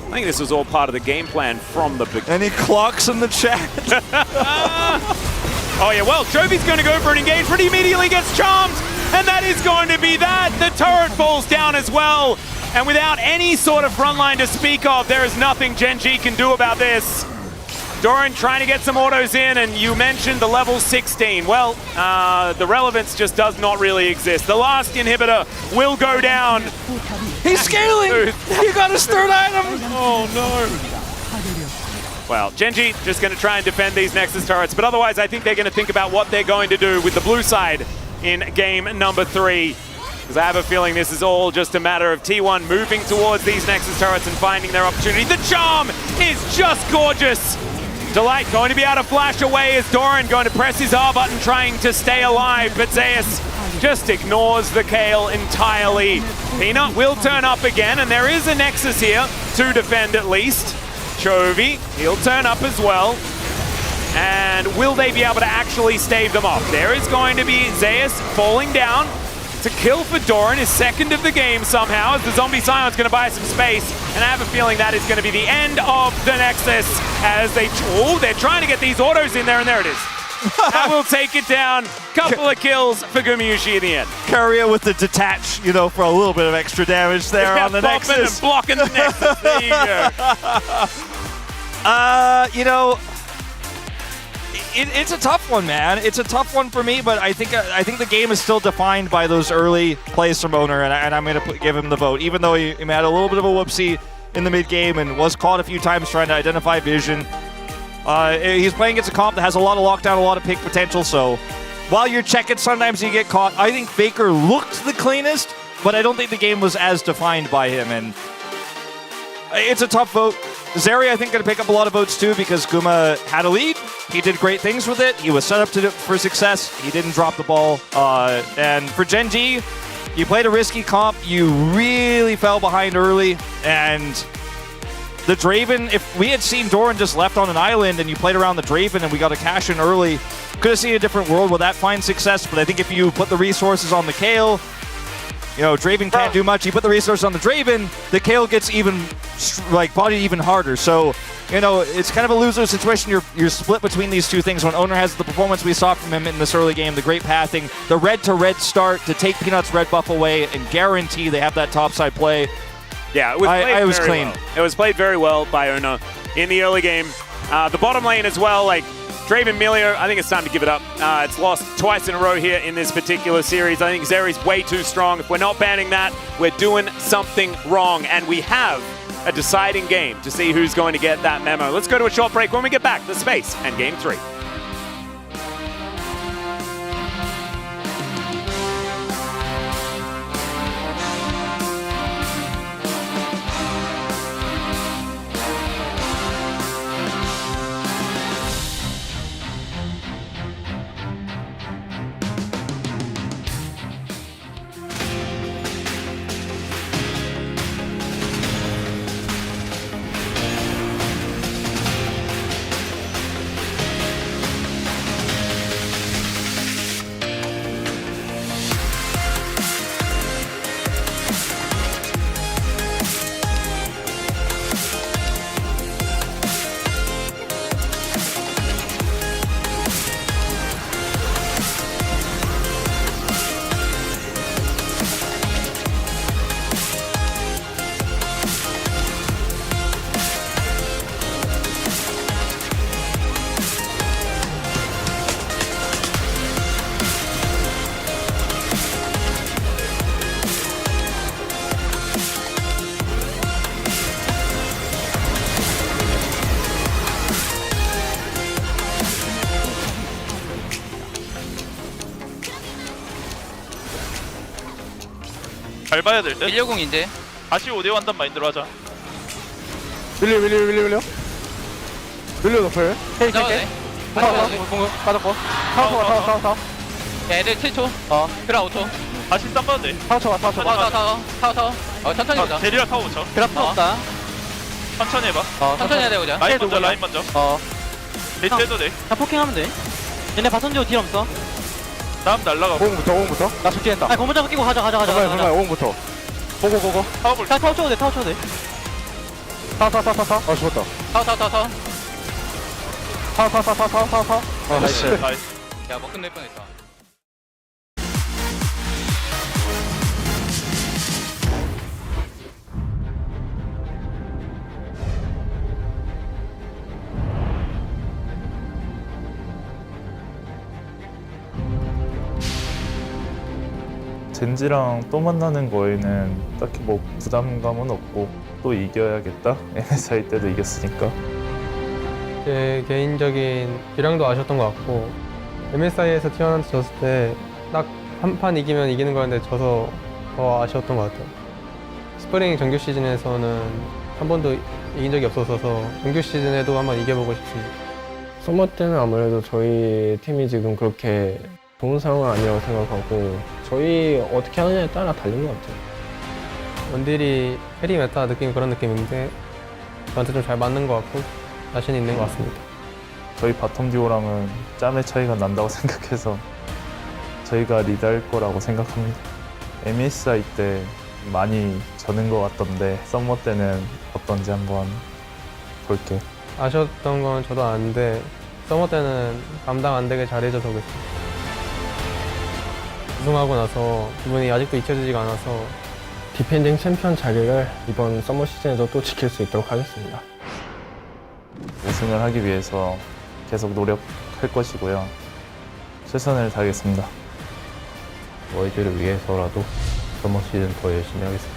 I think this was all part of the game plan from the beginning. And he clocks in the chat. Oh yeah, well, Jovi's going to go for an engagement. He immediately gets charmed, and that is going to be that. The turret falls down as well. And without any sort of front line to speak of, there is nothing Gen.G can do about this. Doran trying to get some autos in, and you mentioned the level 16. Well, the relevance just does not really exist. The last inhibitor will go down. He's scaling! He got his 3rd item! Oh no! Well, Gen.G just going to try and defend these Nexus turrets, but otherwise I think they're going to think about what they're going to do with the blue side in game number 3. Because I have a feeling this is all just a matter of T1 moving towards these Nexus turrets and finding their opportunity. The charm is just gorgeous! Delight going to be able to flash away as Doran going to press his R button trying to stay alive, but Zeus just ignores the Kale entirely. Peanut will turn up again, and there is a Nexus here to defend at least. Chovy, he'll turn up as well. And will they be able to actually stave them off? There is going to be Zeus falling down. It's a kill for Doran, his 2nd of the game somehow, as the Zombie Scion's going to buy some space. And I have a feeling that is going to be the end of the Nexus as they're trying to get these autos in there, and there it is. That will take it down. Couple of kills for Gumushi in the end. Courier with the detach, you know, for a little bit of extra damage there on the Nexus. And blocking the Nexus. There you go. You know, it's a tough one, man. It's a tough one for me, but I think the game is still defined by those early plays from Owner, and I'm going to give him the vote, even though he had a little bit of a whoopsie in the mid game and was caught a few times trying to identify vision. He's playing against a comp that has a lot of lockdown, a lot of pick potential, so while you're checking, sometimes you get caught. I think Faker looked the cleanest, but I don't think the game was as defined by him, and it's a tough vote. Zeri, I think, going to pick up a lot of votes too because Guma had a lead. He did great things with it. He was set up for success. He didn't drop the ball. And for Gen.G, you played a risky comp. You really fell behind early, and the Draven, if we had seen Doran just left on an island and you played around the Draven and we got a cash in early, could have seen a different world. Will that find success? But I think if you put the resources on the Kayle, you know, Draven can't do much. You put the resources on the Draven, the Kayle gets even, like, bodied even harder. So, you know, it's kind of a loser situation. You're split between these two things. When Owner has the performance we saw from him in this early game, the great pathing, the red-to-red start to take Peanut's red buff away and guarantee they have that topside play. Yeah, it was played it was very clean. well. It was played very well by Owner in the early game. The bottom lane as well, like, Draven Milio, I think it's time to give it up. It's lost twice in a row here in this particular series. I think Zeri's way too strong. If we're not banning that, we're doing something wrong. And we have a deciding game to see who's going to get that memo. Let's go to a short break. When we get back, the space and game 3. 잘 봐야 될 듯? 160인데 다시 5대 한단 마인드로 하자. 밀려 높을 헬 빠졌고 타워 애들 7초 드라 5초 다시 쌈 봐도 돼. 타워 천천히 보자 데리라 타워 붙여. 드랍 없다 천천히 해봐. 천천히 해야 돼 보자 라인 먼저, 라인 먼저. 데이트 해도 돼. 다 포킹하면 돼 얘네 바텀 딜 없어 다음 날라가고. 오공부터 나 죽겠다 아 건물장 끼고 가자 정말 오공부터 고고 타워 볼. 타워 쳐도 돼 타워 죽었다 타워 나이스. 나이스. 야 뭐 끝낼 뻔했다 젠지랑 또 만나는 거에는 딱히 뭐 부담감은 없고 또 이겨야겠다. MSI 때도 이겼으니까. 제 개인적인 기량도 아셨던 것 같고 MSI에서 T1한테 졌을 때 딱 한 판 이기면 이기는 거였는데 져서 더 아쉬웠던 것 같아요. 스프링 정규 시즌에서는 한 번도 이긴 적이 없었어서 정규 시즌에도 한번 이겨보고 싶습니다. 서머 때는 아무래도 저희 팀이 지금 그렇게 좋은 상황은 아니라고 생각하고 저희 어떻게 하느냐에 따라 달린 것 같아요. 원딜이 캐리 메타 느낌 그런 느낌인데 저한테 좀 잘 맞는 것 같고 자신 있는 것 같습니다. 저희 바텀 듀오랑은 짬의 차이가 난다고 생각해서 저희가 리드할 거라고 생각합니다. MSI 때 많이 져는 것 같던데 썸머 때는 어떤지 한번 볼게요. 아쉬웠던 건 저도 아는데 서머 때는 감당 안 되게 잘해줘서 그랬습니다. 우승하고 나서 기분이 아직도 잊혀지지가 않아서 디펜딩 챔피언 자리를 이번 서머 시즌에도 또 지킬 수 있도록 하겠습니다. 우승을 하기 위해서 계속 노력할 것이고요. 최선을 다하겠습니다. 월드를 위해서라도 서머 시즌 더 열심히 하겠습니다.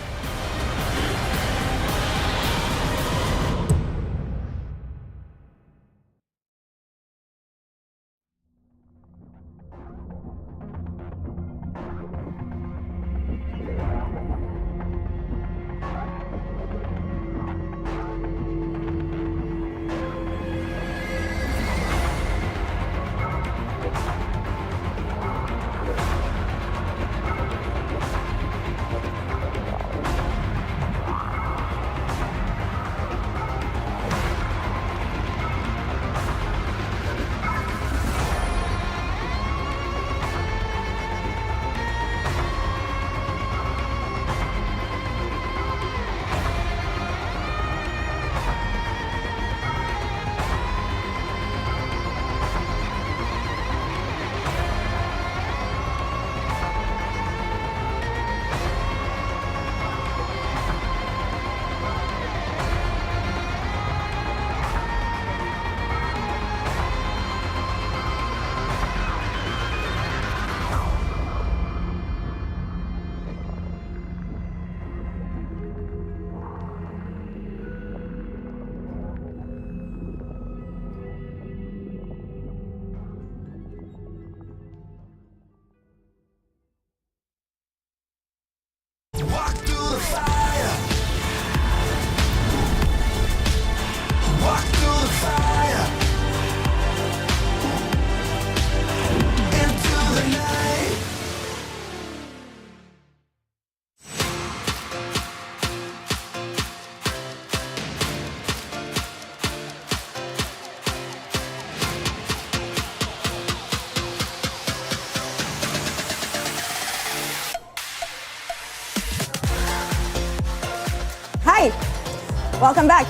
Hi, welcome back.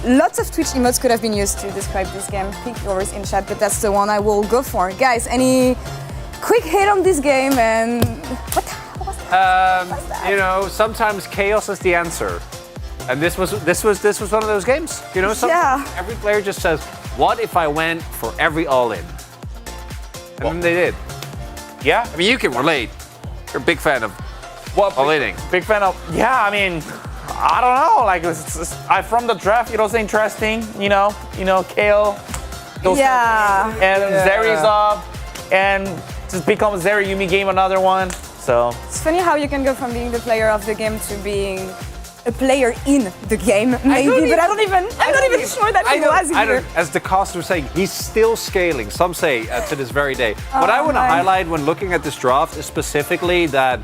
Lots of Twitch emotes could have been used to describe this game. Pick yours in chat, but that's the one I will go for. Guys, any quick hit on this game and what the hell was that? You know, sometimes chaos is the answer. And this was one of those games. You know, every player just says, what if I went for every all-in? And then they did. Yeah. I mean, you can relate. You're a big fan of all-inning. Big fan of, yeah, I mean, I don't know. Like, from the draft, it was interesting. You know, Kale. And Zeri's up. And just becomes Zeri Yumi game, another one. So. It's funny how you can go from being the player of the game to being a player in the game, maybe, but I'm not even sure that he was here. As the cast was saying, he's still scaling. Some say to this very day. What I want to highlight when looking at this draft is specifically that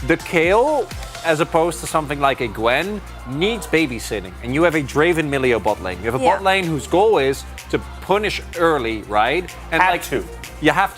the Kale, as opposed to something like a Gwen, needs babysitting. And you have a Draven Milio bot lane. You have a bot lane whose goal is to punish early, right? And You have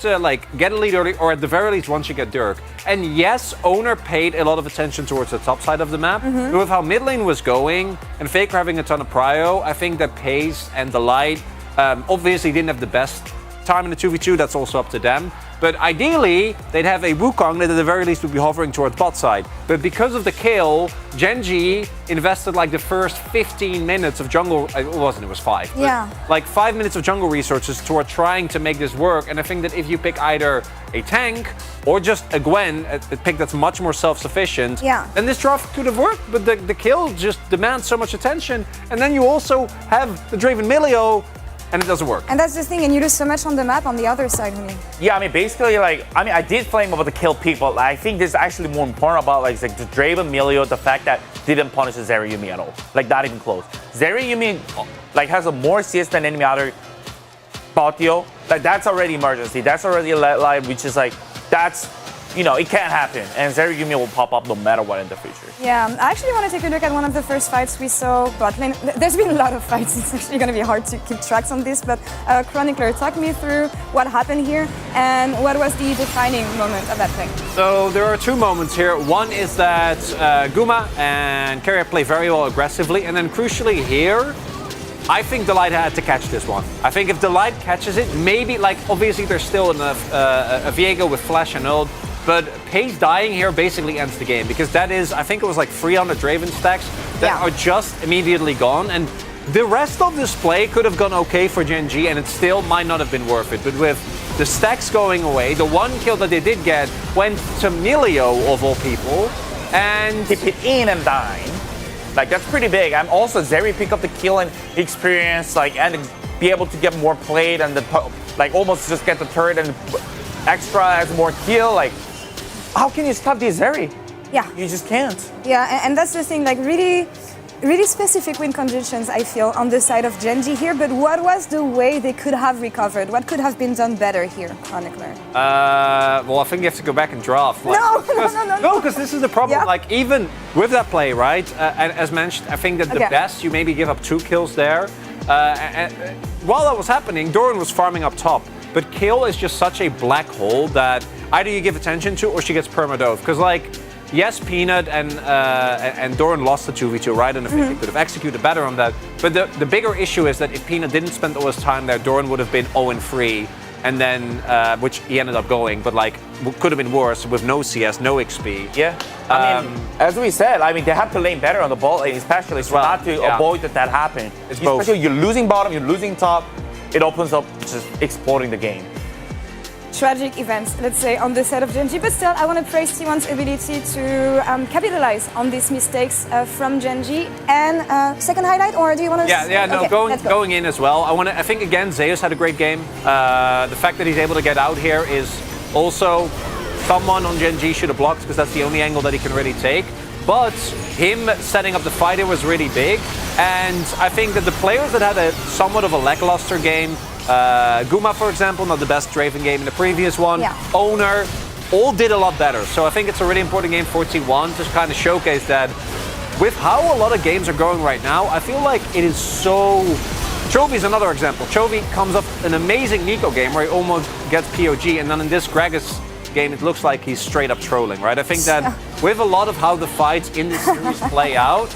to like get a lead early, or at the very least once you get Dirk. And yes, Owner paid a lot of attention towards the top side of the map. But with how mid lane was going and Faker having a ton of prio, I think that Pace and Delight obviously didn't have the best time in the 2v2. That's also up to them. But ideally, they'd have a Wukong that at the very least would be hovering towards bot side. But because of the kill, Genji invested like the first 15 minutes of jungle, it was 5. Yeah. Like 5 minutes of jungle resources toward trying to make this work. And I think that if you pick either a tank or just a Gwen, a pick that's much more self-sufficient, then this draft could have worked. But the kill just demands so much attention. And then you also have the Draven Milio, and it doesn't work. And that's the thing, and you lose so much on the map on the other side, Huni. Yeah, I mean, basically, I did flame about the kill peak, but I think this is actually more important about like the Draven Milio, the fact that didn't punish Zeri Yumi at all. Like, not even close. Zeri Yumi, like, has a more CS than any other Patio. Like, that's already emergency. That's already a live, which is like, that's, you know, it can't happen. And Zeri Yumi will pop up no matter what in the future. Yeah, I actually want to take a look at one of the first fights we saw bot lane. There's been a lot of fights. It's actually going to be hard to keep tracks on this, but Chronicler, talk me through what happened here and what was the defining moment of that thing. So there are two moments here. One is that Guma and Carrier play very well aggressively, and then crucially here, I think Delight had to catch this one. I think if Delight catches it, maybe, like, obviously there's still enough a Viego with Flash and ult, but Pace dying here basically ends the game, because that is, I think it was like 300 Draven stacks that are just immediately gone, and the rest of this play could have gone okay for Genji, and it still might not have been worth it. But with the stacks going away, the one kill that they did get went to Milio, of all people, and keep it in and dying. Like, that's pretty big. I'm also Zeri pick up the kill and experience, like, and be able to get more played and like almost just get the turret and extra as more kill. Like, how can you stop the Zeri? Yeah. You just can't. Yeah, and that's the thing, like really specific win conditions, I feel, on the side of Genji here, but what was the way they could have recovered? What could have been done better here, Chronicler? Well, I think you have to go back and draft. Like, no, because this is the problem. Yeah. Like, even with that play, right, and as mentioned, I think that the best, you maybe give up 2 kills there. And while that was happening, Doran was farming up top. But Kill is just such a black hole that either you give attention to or she gets permadove. Because, like, yes, Peanut and Doran lost the 2v2, right? And I think they could have executed better on that. But the bigger issue is that if Peanut didn't spend all his time there, Doran would have been 0-3. And then, which he ended up going, but like, could have been worse with no CS, no XP. Yeah, I mean, as we said, I mean, they have to lane better on the ball lane, especially so not to avoid that happen. It's especially you're losing bottom, you're losing top, it opens up just exploding the game. Tragic events, let's say, on the side of Genji, but still, I want to praise T1's ability to capitalize on these mistakes from Genji. And second highlight, or do you want to? Going in as well. I think again, Zeus had a great game. The fact that he's able to get out here is also someone on Genji should have blocked, because that's the only angle that he can really take. But him setting up the fight here was really big, and I think that the players that had a somewhat of a lackluster game, Guma, for example, not the best Draven game in the previous one, Owner, all did a lot better. So I think it's a really important game for T1 to kind of showcase that with how a lot of games are going right now, I feel like it is so... Chovy is another example. Chovy comes up an amazing Nico game where he almost gets POG, and then in this, Gragas game, it looks like he's straight up trolling, right? I think that with a lot of how the fights in this series play out,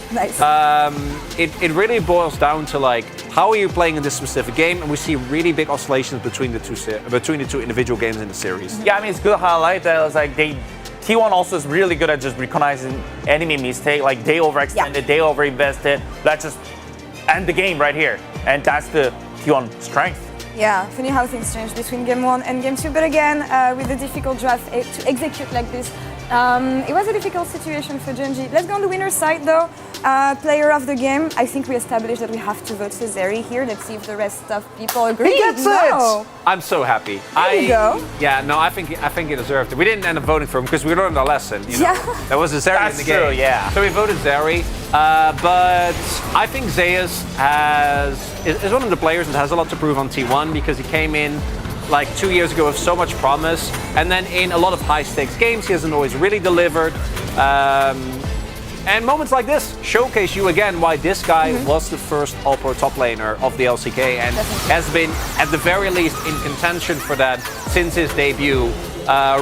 it really boils down to like, how are you playing in this specific game? And we see really big oscillations between the two individual games in the series. Yeah, I mean, it's good to highlight that it's like T1 also is really good at just recognizing enemy mistake. Like they overextended, they overinvested. Let's just end the game right here. And that's the T1 strength. Yeah, funny how things change between game 1 and game 2. But again, with the difficult draft to execute like this, it was a difficult situation for Genji. Let's go on the winner's side though. Player of the game. I think we established that we have to vote for Zeri here. Let's see if the rest of people agree. He gets it! I'm so happy. There you go. Yeah, no, I think he deserved it. We didn't end up voting for him because we learned our lesson. You know? Yeah. There was a Zeri in the game. True, yeah. So we voted Zeri. But I think Zeus is one of the players that has a lot to prove on T1 because he came in like 2 years ago with so much promise, and then in a lot of high stakes games he hasn't always really delivered. And moments like this showcase you again why this guy was the first all-pro top laner of the LCK and has been at the very least in contention for that since his debut.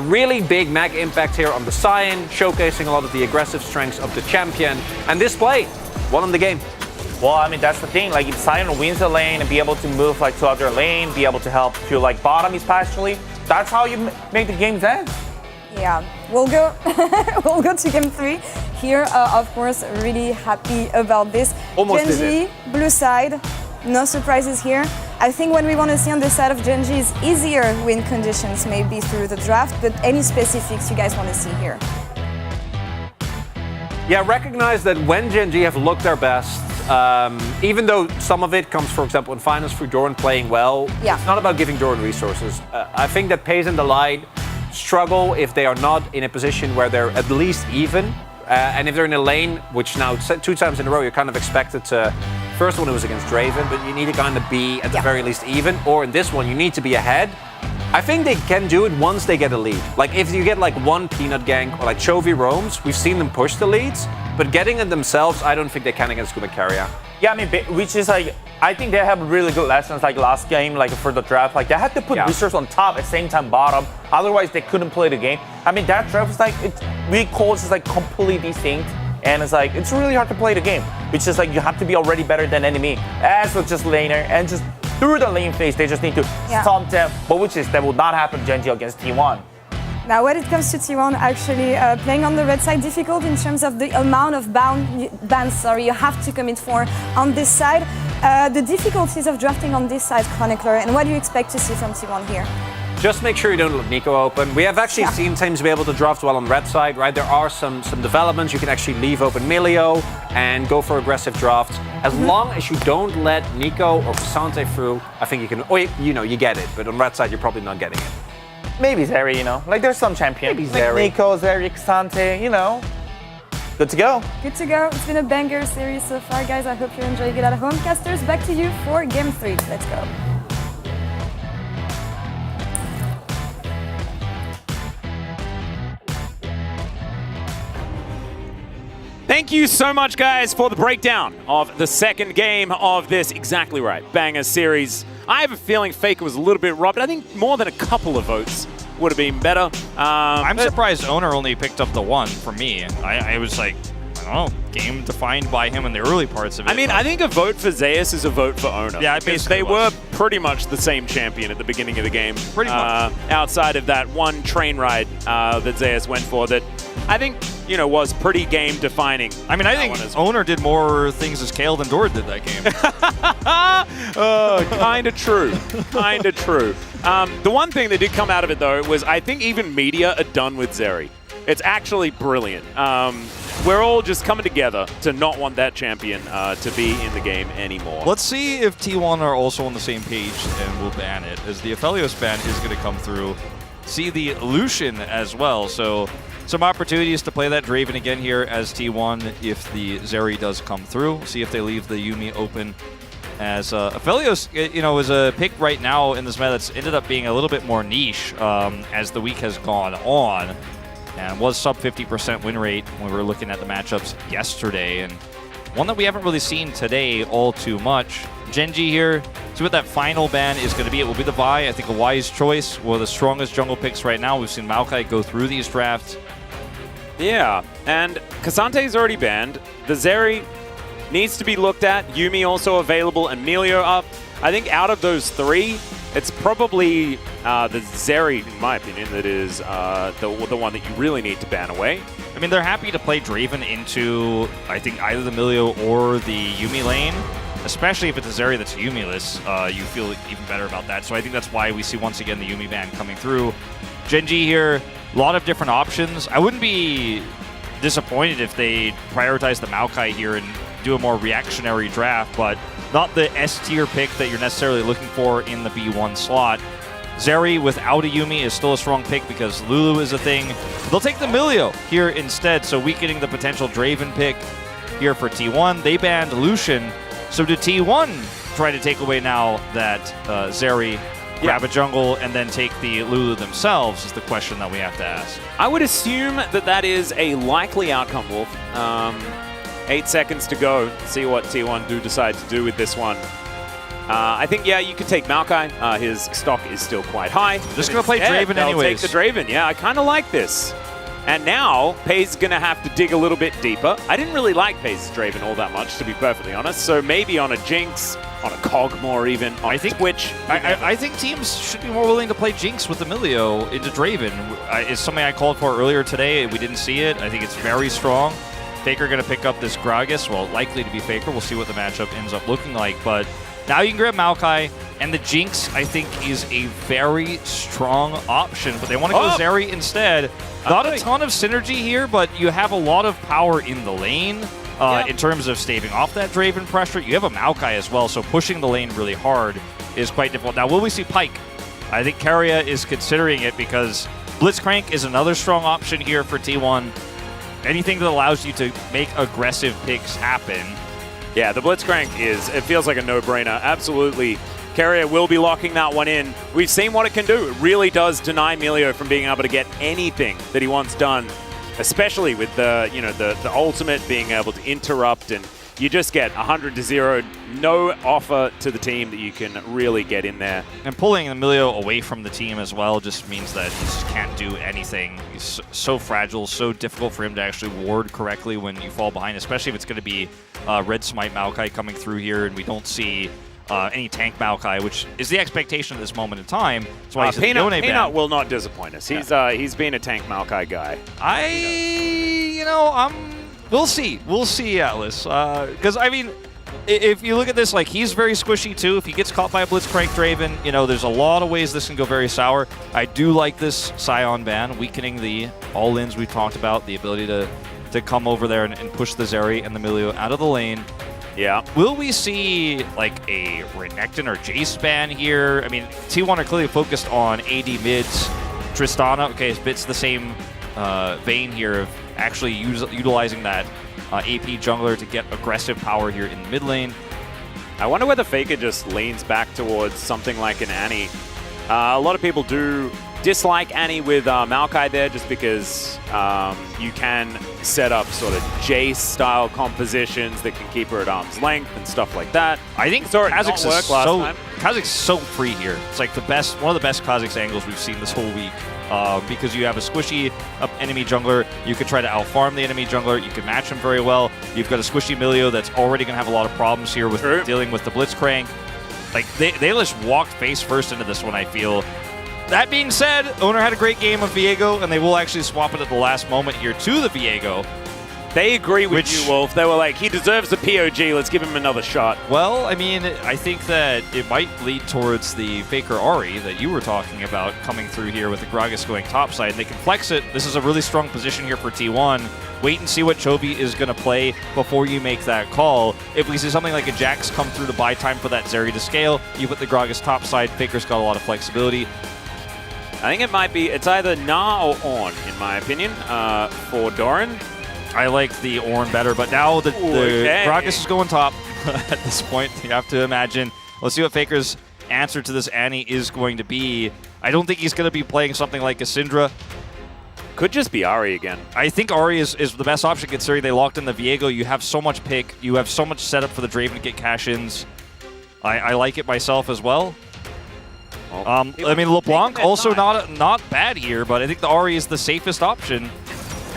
Really big mag impact here on the Sion, showcasing a lot of the aggressive strengths of the champion. And this play won the game. Well, I mean, that's the thing. Like, if Sion wins a lane and be able to move like to other lane, be able to help to like bottom especially, that's how you make the games end. Yeah, we'll go to game 3 here. Of course, really happy about this. Almost Genji, blue side, no surprises here. I think what we want to see on the side of Genji is easier win conditions, maybe through the draft, but any specifics you guys want to see here? Yeah, recognize that when Genji have looked their best, even though some of it comes, for example, in finals through Doran playing well, it's not about giving Doran resources. I think that Pace and the Light struggle if they are not in a position where they're at least even. And if they're in a lane, which now 2 times in a row you're kind of expected to, first one it was against Draven, but you need to kind of be at the very least even, or in this one you need to be ahead. I think they can do it once they get a lead. Like if you get like one peanut gank or like Chovy roams, we've seen them push the leads, but getting it themselves, I don't think they can against Gumacaria. Yeah, I mean, which is like, I think they have really good lessons like last game, like for the draft. Like they had to put resource on top at the same time bottom, otherwise they couldn't play the game. I mean, that draft is like, weak calls is like completely distinct. And it's like, it's really hard to play the game. It's just like, you have to be already better than enemy. As with just laner, and just through the lane phase, they just need to stomp them. But that will not happen Genji against T1. Now, when it comes to T1, actually playing on the red side difficult in terms of the amount of bans you have to commit for on this side. The difficulties of drafting on this side, Chronicler, and what do you expect to see from T1 here? Just make sure you don't let Nico open. We have actually seen teams be able to draft well on red side, right? There are some developments. You can actually leave open Milio and go for aggressive drafts. As long as you don't let Nico or Cassante through, I think you can, you get it. But on red side, you're probably not getting it. Maybe Zeri, like there's some champion. Maybe like Zeri. Nico, Zeri, Cassante, Good to go. Good to go. It's been a banger series so far, guys. I hope you're enjoying it at home. Casters, back to you for game 3. Let's go. Thank you so much, guys, for the breakdown of the second game of this, exactly right, banger series. I have a feeling Faker was a little bit robbed. I think more than a couple of votes would have been better. I'm surprised Owner only picked up the 1 for me. I was like, I don't know, game defined by him in the early parts of it. I mean, I think a vote for Zeus is a vote for Owner. Yeah, because they were pretty much the same champion at the beginning of the game. Pretty much. Outside of that one train ride that Zeus went for that I think, was pretty game defining. I mean, I think Owner did more things as Kale than Dord did that game. Kind of true. Kind of true. The one thing that did come out of it, though, was I think even media are done with Zeri. It's actually brilliant. We're all just coming together to not want that champion to be in the game anymore. Let's see if T1 are also on the same page and will ban it, as the Aphelios ban is going to come through. See the Lucian as well, so some opportunities to play that Draven again here as T1 if the Zeri does come through. See if they leave the Yuumi open. As Aphelios, is a pick right now in this meta that's ended up being a little bit more niche as the week has gone on. And was sub 50% win rate when we were looking at the matchups yesterday. And one that we haven't really seen today all too much. Genji here, see what that final ban is going to be. It will be the Vi. I think a wise choice. One of the strongest jungle picks right now. We've seen Maokai go through these drafts. Yeah, and Casante's already banned. The Zeri needs to be looked at. Yuumi also available, and Emilio up. I think out of those three, it's probably the Zeri, in my opinion, that is the one that you really need to ban away. I mean, they're happy to play Draven into, I think, either the Emilio or the Yuumi lane. Especially if it's a Zeri that's Yuumi-less, you feel even better about that. So I think that's why we see once again the Yuumi ban coming through. Genji here, a lot of different options. I wouldn't be disappointed if they prioritize the Maokai here and do a more reactionary draft, but not the S-tier pick that you're necessarily looking for in the B1 slot. Zeri without a Yuumi is still a strong pick because Lulu is a thing. They'll take the Emilio here instead, so weakening the potential Draven pick here for T1. They banned Lucian. So did T1 try to take away now that Zeri grab a jungle and then take the Lulu themselves is the question that we have to ask. I would assume that that is a likely outcome, Wolf. 8 seconds to go. See what T1 do decide to do with this one. I think, yeah, you could take Maokai. His stock is still quite high. Just going to play Draven anyways. Take the Draven. Yeah, I kind of like this. And now, Pei's going to have to dig a little bit deeper. I didn't really like Pei's Draven all that much, to be perfectly honest. So maybe on a Jinx, on a Kog'Maw even, on Twitch. I think teams should be more willing to play Jinx with Emilio into Draven. It's something I called for earlier today. We didn't see it. I think it's very strong. Faker going to pick up this Gragas. Well, likely to be Faker. We'll see what the matchup ends up looking like. But now you can grab Maokai. And the Jinx, I think, is a very strong option. But they want to go Zeri instead. Not a ton of synergy here, but you have a lot of power in the lane in terms of staving off that Draven pressure. You have a Maokai as well, so pushing the lane really hard is quite difficult. Now, will we see Pyke? I think Keria is considering it because Blitzcrank is another strong option here for T1. Anything that allows you to make aggressive picks happen. Yeah, the Blitzcrank it feels like a no-brainer. Absolutely. Keria will be locking that one in. We've seen what it can do. It really does deny Emilio from being able to get anything that he wants done, especially with the ultimate being able to interrupt, and you just get 100-0. No offer to the team that you can really get in there. And pulling Emilio away from the team as well just means that he just can't do anything. He's so fragile, so difficult for him to actually ward correctly when you fall behind, especially if it's going to be Red Smite Maokai coming through here and we don't see any tank Maokai, which is the expectation at this moment in time. That's why Peanut will not disappoint us. He's been a tank Maokai guy. We'll see. We'll see, Atlas. Because, I mean, if you look at this, like, he's very squishy, too. If he gets caught by a Blitzcrank Draven, there's a lot of ways this can go very sour. I do like this Scion ban, weakening the all-ins we talked about, the ability to come over there and push the Zeri and the Emilio out of the lane. Yeah. Will we see, like, a Renekton or Jace ban here? I mean, T1 are clearly focused on AD mids. Tristana, okay, it's the same vein here of actually utilizing that AP jungler to get aggressive power here in the mid lane. I wonder whether Faker just leans back towards something like an Annie. A lot of people do dislike Annie with Maokai there just because you can set up sort of Jace-style compositions that can keep her at arm's length and stuff like that. I think Kha'Zix's so free here. It's like one of the best Kha'Zix angles we've seen this whole week. Because you have a squishy enemy jungler, you could try to out-farm the enemy jungler, you can match him very well. You've got a squishy Emilio that's already going to have a lot of problems here with dealing with the Blitzcrank. Like, they just walked face first into this one, I feel. That being said, Owner had a great game of Viego, and they will actually swap it at the last moment here to the Viego. They agree with you, Wolf. They were like, he deserves a POG. Let's give him another shot. Well, I mean, I think that it might lead towards the Faker Ahri that you were talking about coming through here with the Gragas going topside. And they can flex it. This is a really strong position here for T1. Wait and see what Chovy is going to play before you make that call. If we see something like a Jax come through to buy time for that Zeri to scale, you put the Gragas topside. Faker's got a lot of flexibility. I think it's either Na or Ornn, in my opinion, for Doran. I like the Ornn better, but now the Gragas is going top at this point. You have to imagine. Let's see what Faker's answer to this Annie is going to be. I don't think he's going to be playing something like a Syndra. Could just be Ari again. I think Ari is the best option considering they locked in the Viego. You have so much pick. You have so much setup for the Draven to get cash-ins. I like it myself as well. I mean, LeBlanc also not bad here, but I think the Ari is the safest option.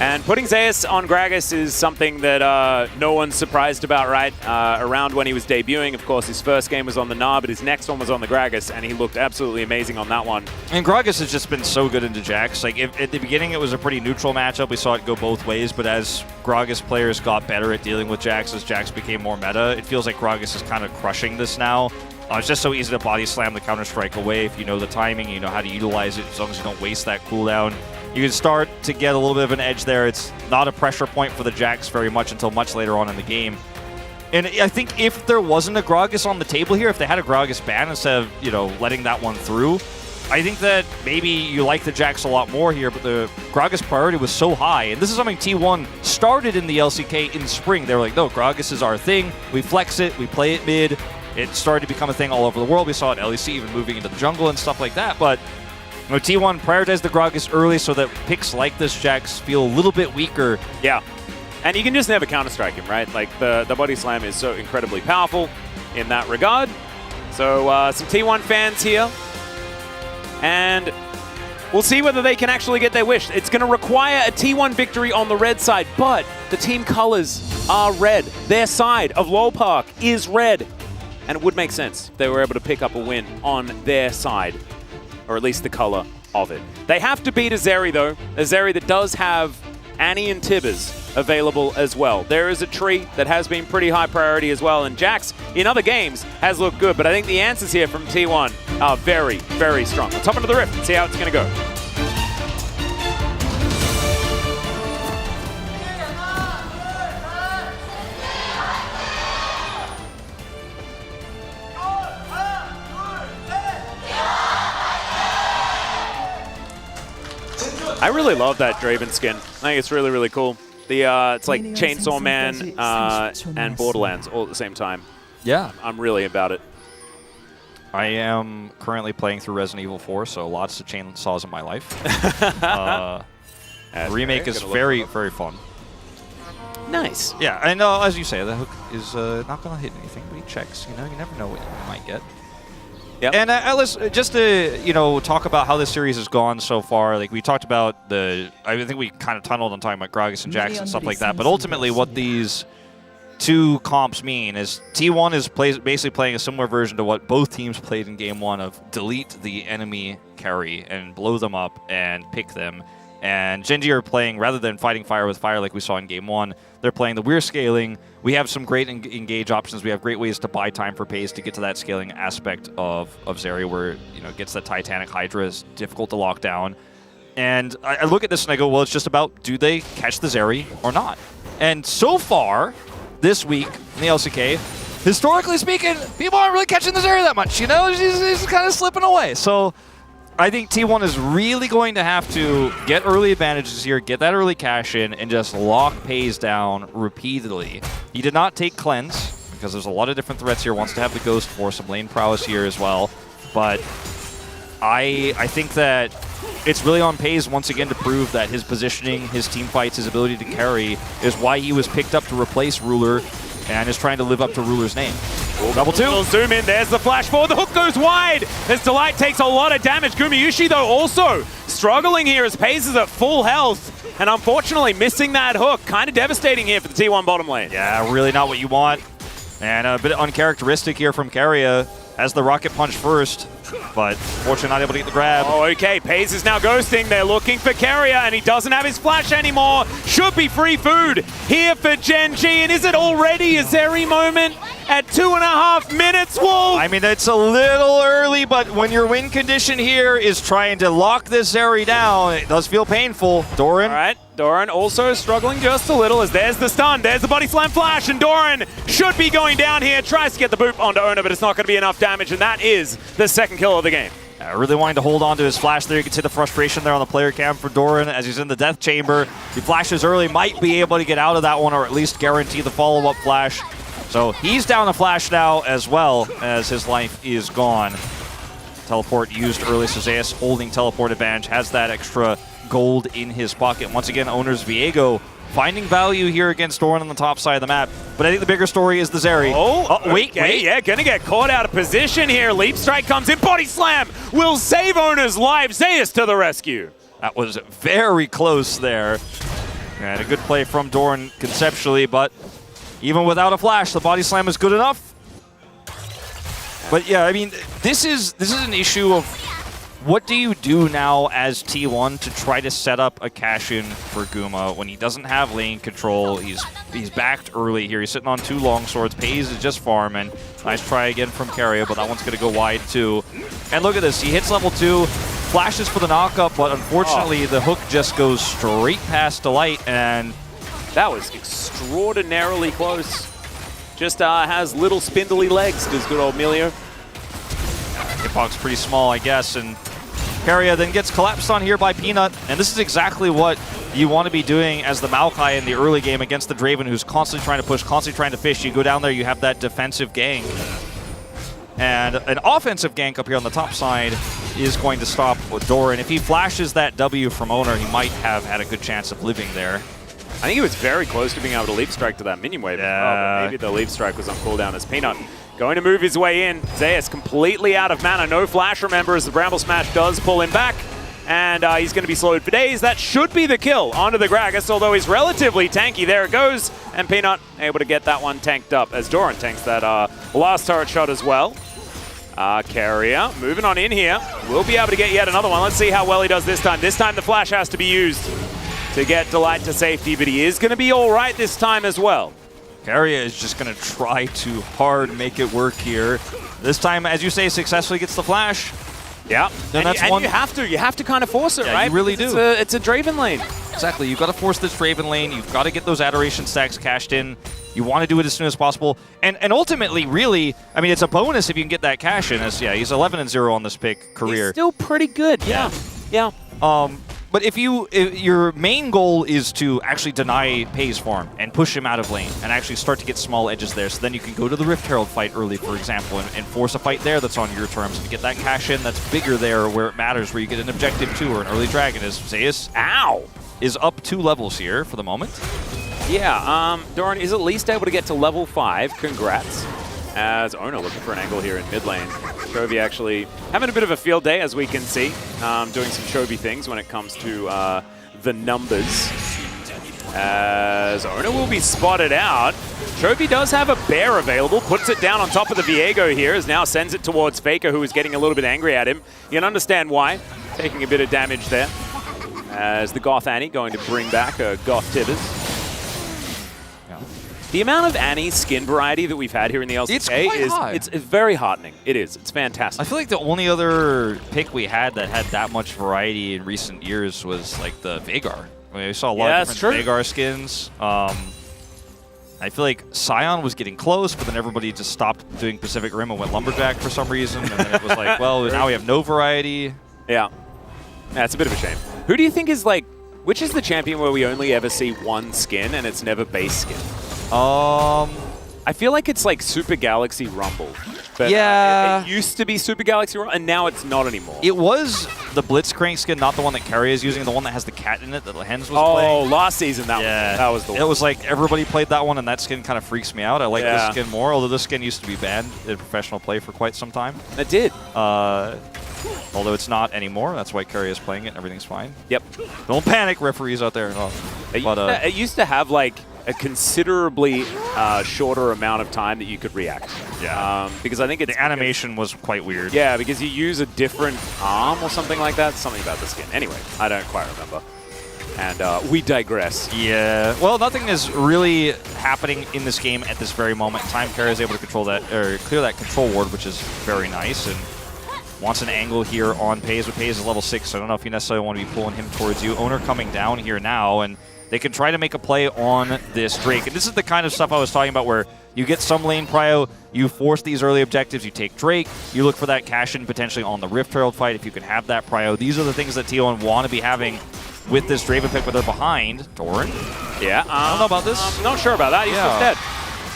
And putting Zeus on Gragas is something that no one's surprised about, right? Around when he was debuting, of course, his first game was on the Gnar, but his next one was on the Gragas, and he looked absolutely amazing on that one. And Gragas has just been so good into Jax. Like, at the beginning, it was a pretty neutral matchup. We saw it go both ways, but as Gragas players got better at dealing with Jax, as Jax became more meta, it feels like Gragas is kind of crushing this now. It's just so easy to body slam the Counter-Strike away if you know the timing, you know how to utilize it, as long as you don't waste that cooldown. You can start to get a little bit of an edge there. It's not a pressure point for the Jax very much until much later on in the game. And I think if there wasn't a Gragas on the table here, if they had a Gragas ban instead of, you know, letting that one through, I think that maybe you like the Jax a lot more here, but the Gragas priority was so high. And this is something T1 started in the LCK in spring. They were like, no, Gragas is our thing. We flex it. We play it mid. It started to become a thing all over the world. We saw it LEC even moving into the jungle and stuff like that. But you know, T1 prioritized the Gragas early so that picks like this Jax feel a little bit weaker. Yeah. And you can just never counter-strike him, right? Like, the body slam is so incredibly powerful in that regard. So, some T1 fans here. And we'll see whether they can actually get their wish. It's going to require a T1 victory on the red side, but the team colors are red. Their side of LoL Park is red. And it would make sense if they were able to pick up a win on their side, or at least the color of it. They have to beat a Zeri, though. A Zeri that does have Annie and Tibbers available as well. There is a tree that has been pretty high priority as well, and Jax, in other games, has looked good, but I think the answers here from T1 are very, very strong. Let's hop into the Rift and see how it's going to go. I really love that Draven skin. I think it's really, really cool. It's like Chainsaw Man and Borderlands all at the same time. Yeah. I'm really about it. I am currently playing through Resident Evil 4, so lots of chainsaws in my life. The remake is very, very fun. Nice. Yeah, and as you say, the hook is not going to hit anything, but he checks. You know, you never know what you might get. Yep. And Alice, just to talk about how this series has gone so far, like we talked about I think we kind of tunneled on talking about Gragas and Jax and stuff like that, but ultimately what these two comps mean is T1 is basically playing a similar version to what both teams played in Game 1 of delete the enemy carry and blow them up and pick them. And Genji are playing, rather than fighting fire with fire like we saw in Game 1, they're playing the we're scaling. We have some great engage options. We have great ways to buy time for pace to get to that scaling aspect of Zeri where it gets the Titanic Hydra is difficult to lock down. And I look at this and I go, well, it's just about do they catch the Zeri or not? And so far, this week in the LCK, historically speaking, people aren't really catching the Zeri that much. He's kind of slipping away. So I think T1 is really going to have to get early advantages here, get that early cash in, and just lock pays down repeatedly. He did not take Cleanse, because there's a lot of different threats here. Wants to have the Ghost for some lane prowess here as well. But I think that it's really on Pays once again to prove that his positioning, his team fights, his ability to carry is why he was picked up to replace Ruler and is trying to live up to Ruler's name. Double two. We'll zoom in. There's the flash forward. The hook goes wide. As Delight takes a lot of damage. Gumayushi, though, also struggling here as Pays is at full health. And unfortunately, missing that hook. Kind of devastating here for the T1 bottom lane. Yeah, really not what you want. And a bit uncharacteristic here from Keria. Has the rocket punch first, but fortunately not able to get the grab. Oh, okay. Pays is now ghosting. They're looking for Keria, and he doesn't have his flash anymore. Should be free food here for Genji. And is it already a Zeri moment at 2.5 minutes, Wolf? I mean, it's a little early, but when your win condition here is trying to lock this Zeri down, it does feel painful. Doran. All right. Doran also struggling just a little as there's the stun, there's the body slam flash, and Doran should be going down here. Tries to get the boop onto Ona, but it's not going to be enough damage, and that is the second kill of the game. Really wanting to hold on to his flash there. You can see the frustration there on the player cam for Doran as he's in the death chamber. He flashes early, might be able to get out of that one or at least guarantee the follow-up flash. So he's down a flash now as well as his life is gone. Teleport used early, so Zeus holding teleport advantage, has that extra gold in his pocket. Once again, Owner's Viego finding value here against Doran on the top side of the map. But I think the bigger story is the Zeri. Wait, yeah, gonna get caught out of position here. Leap Strike comes in, body slam will save Owner's life. Zeus to the rescue. That was very close there. And a good play from Doran conceptually, but even without a flash, the body slam is good enough. But yeah, I mean, this is an issue of what do you do now as T1 to try to set up a cash-in for Guma when he doesn't have lane control? He's backed early here. He's sitting on 2 long swords. Pays is just farming. Nice try again from Carrier, but that one's going to go wide too. And look at this. He hits level 2, flashes for the knockup, but unfortunately the hook just goes straight past Delight, and that was extraordinarily close. Just has little spindly legs, does good old Milio. Hitbox pretty small, I guess, and Carrier then gets collapsed on here by Peanut, and this is exactly what you want to be doing as the Maokai in the early game against the Draven, who's constantly trying to push, constantly trying to fish. You go down there, you have that defensive gank. And an offensive gank up here on the top side is going to stop Doran. If he flashes that W from Owner, he might have had a good chance of living there. I think he was very close to being able to leap strike to that minion wave as well, but maybe the leap strike was on cooldown as Peanut going to move his way in. Zeus completely out of mana, no flash, remember, as the Bramble Smash does pull him back. And he's going to be slowed for days. That should be the kill onto the Gragas, although he's relatively tanky. There it goes. And Peanut able to get that one tanked up as Doran tanks that last turret shot as well. Carrier moving on in here. We'll be able to get yet another one. Let's see how well he does this time. This time the flash has to be used to get Delight to safety, but he is going to be all right this time as well. Carrier is just going to try too hard, make it work here. This time, as you say, successfully gets the flash. Yeah, then and you have to kind of force it, yeah, right? You really do. It's a Draven lane. Exactly, you've got to force this Draven lane. You've got to get those Adoration stacks cashed in. You want to do it as soon as possible. And ultimately, really, I mean, it's a bonus if you can get that cash in. As, yeah, he's 11-0 on this pick career. He's still pretty good, yeah. But if your main goal is to actually deny Pei's farm and push him out of lane and actually start to get small edges there, so then you can go to the Rift Herald fight early, for example, and force a fight there that's on your terms and get that cash in that's bigger there where it matters, where you get an objective 2 or an early dragon, as Zeus is up 2 levels here for the moment. Yeah, Doran is at least able to get to level 5. Congrats. As Owner looking for an angle here in mid lane. Chovy actually having a bit of a field day, as we can see, doing some Chovy things when it comes to the numbers. As Owner will be spotted out. Chovy does have a bear available, puts it down on top of the Viego here, as now sends it towards Faker, who is getting a little bit angry at him. You can understand why, taking a bit of damage there. As the Goth Annie going to bring back a Goth Tibbers. The amount of Annie skin variety that we've had here in the LCK it's very heartening. It is. It's fantastic. I feel like the only other pick we had that had that much variety in recent years was like the Veigar. I mean, we saw a lot of different Veigar skins. I feel like Scion was getting close, but then everybody just stopped doing Pacific Rim and went Lumberjack for some reason. And then it was like, well, now we have no variety. Yeah. It's a bit of a shame. Who do you think is like, which is the champion where we only ever see one skin and it's never base skin? I feel like it's like Super Galaxy Rumble. But yeah. It used to be Super Galaxy Rumble, and now it's not anymore. It was the Blitzcrank skin, not the one that Carrier is using, the one that has the cat in it that Hens was playing. Oh, last season that was the one. It was like everybody played that one, and that skin kind of freaks me out. I like this skin more, although this skin used to be banned in professional play for quite some time. It did. Although it's not anymore. That's why Carrier is playing it, and everything's fine. Yep. Don't panic, referees out there. It used to have like a considerably shorter amount of time that you could react. Yeah. Because I think the animation was quite weird. Yeah, because you use a different arm or something like that. Something about the skin. Anyway, I don't quite remember. And we digress. Yeah. Well, nothing is really happening in this game at this very moment. Time Carrier is able to control that or clear that control ward, which is very nice. And wants an angle here on Pays, but Pays is level 6, so I don't know if you necessarily want to be pulling him towards you. Owner coming down here now, and they can try to make a play on this Drake. And this is the kind of stuff I was talking about where you get some lane prio, you force these early objectives, you take Drake, you look for that cash-in potentially on the Rift Herald fight if you can have that prio. These are the things that T1 want to be having with this Draven pick, but they're behind. Doran? Yeah. I don't know about this. Not sure about that. He's just dead.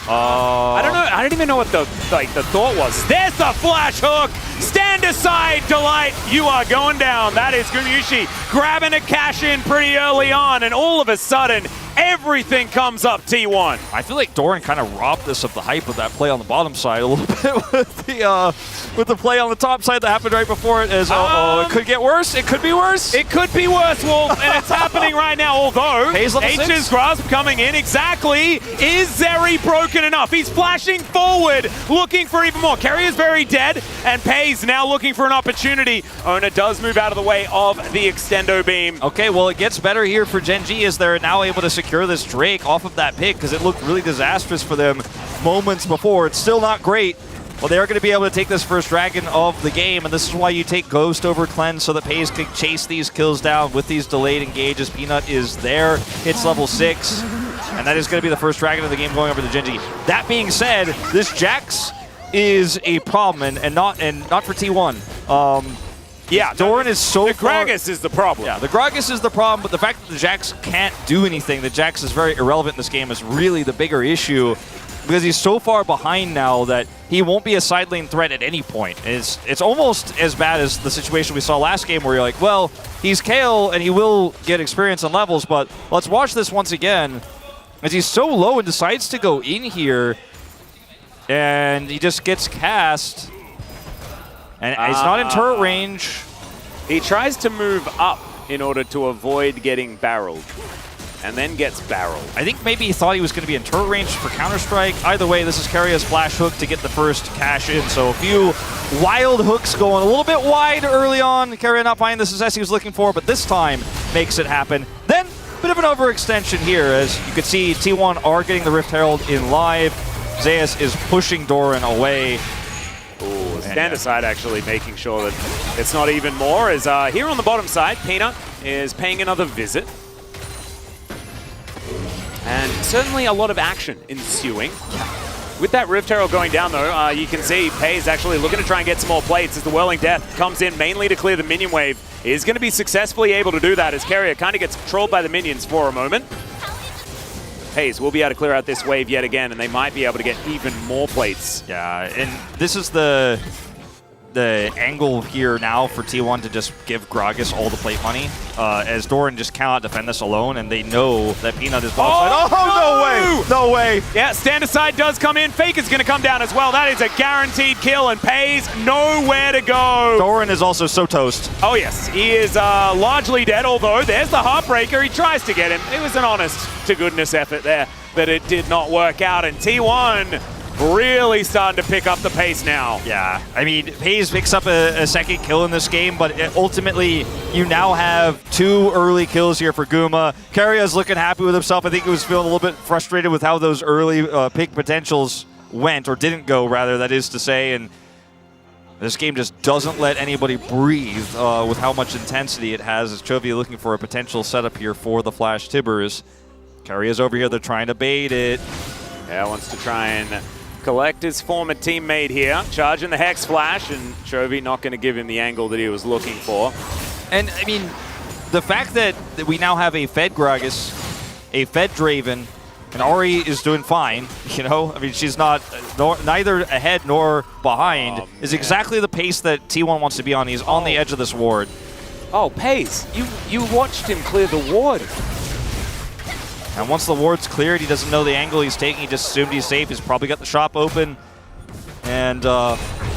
I don't know. I don't even know what the thought was. There's the flash hook. Stand aside, Delight. You are going down. That is Gumyushi grabbing a cash in pretty early on, and all of a sudden, everything comes up T1. I feel like Doran kind of robbed us of the hype of that play on the bottom side a little bit with the play on the top side that happened right before it. It could get worse. It could be worse. It could be worse, Wolf, and it's happening right now. Although H's grasp coming in exactly. Is Zeri broken enough? He's flashing forward, looking for even more. Carry is very dead, and Pays now looking for an opportunity. Ona does move out of the way of the extendo beam. Okay, well, it gets better here for Gen G as they're now able to secure this Drake off of that pick because it looked really disastrous for them moments before. It's still not great. Well, they're going to be able to take this first dragon of the game, and this is why you take Ghost over Cleanse so that Pays can chase these kills down with these delayed engages. Peanut is there, hits level 6, and that is going to be the first dragon of the game going over to Gen G. That being said, this Jax is a problem, and not for T1. Yeah, Doran is so the Gragas is the problem. Yeah, the Gragas is the problem, but the fact that the Jax can't do anything, the Jax is very irrelevant in this game, is really the bigger issue because he's so far behind now that he won't be a side lane threat at any point. It's almost as bad as the situation we saw last game where you're like, well, he's Kayle and he will get experience and levels, but let's watch this once again as he's so low and decides to go in here and he just gets cast. And he's not in turret range. He tries to move up in order to avoid getting barreled, and then gets barreled. I think maybe he thought he was going to be in turret range for Counter-Strike. Either way, this is Karria's flash hook to get the first cash in. So a few wild hooks going a little bit wide early on. Karria not finding the success he was looking for, but this time makes it happen. Then, bit of an overextension here, as you can see T1 are getting the Rift Herald in live. Zeus is pushing Doran away. Ooh, stand aside actually making sure that it's not even more. As here on the bottom side, Peanut is paying another visit. And certainly a lot of action ensuing. With that Rift Herald going down though, you can see Pays actually looking to try and get some more plates as the Whirling Death comes in mainly to clear the minion wave. Is going to be successfully able to do that as Karria kind of gets controlled by the minions for a moment. Pays will be able to clear out this wave yet again, and they might be able to get even more plates. Yeah, and this is the angle here now for T1 to just give Gragas all the plate money, as Doran just cannot defend this alone, and they know that Peanut is bottom side. Oh, no way! No way! Yeah, stand aside does come in. Fake is going to come down as well. That is a guaranteed kill, and Pays nowhere to go. Doran is also so toast. Oh yes, he is largely dead, although there's the Heartbreaker. He tries to get him. It was an honest-to-goodness effort there, but it did not work out, and T1 really starting to pick up the pace now. Yeah, I mean, Pays picks up a second kill in this game, but ultimately, you now have 2 early kills here for Guma. Karria's looking happy with himself. I think he was feeling a little bit frustrated with how those early pick potentials went, or didn't go, rather, that is to say, and this game just doesn't let anybody breathe with how much intensity it has, as Chovy looking for a potential setup here for the Flash Tibbers. Karria's over here, they're trying to bait it. Yeah, wants to try and collect his former teammate here, charging the Hex Flash, and Chovy not going to give him the angle that he was looking for. And, I mean, the fact that we now have a Fed Gragas, a Fed Draven, and Ahri is doing fine, you know? I mean, she's not neither ahead nor behind, is exactly the pace that T1 wants to be on. He's on the edge of this ward. Oh, Pace, you watched him clear the ward. And once the ward's cleared, he doesn't know the angle he's taking. He just assumed he's safe. He's probably got the shop open. And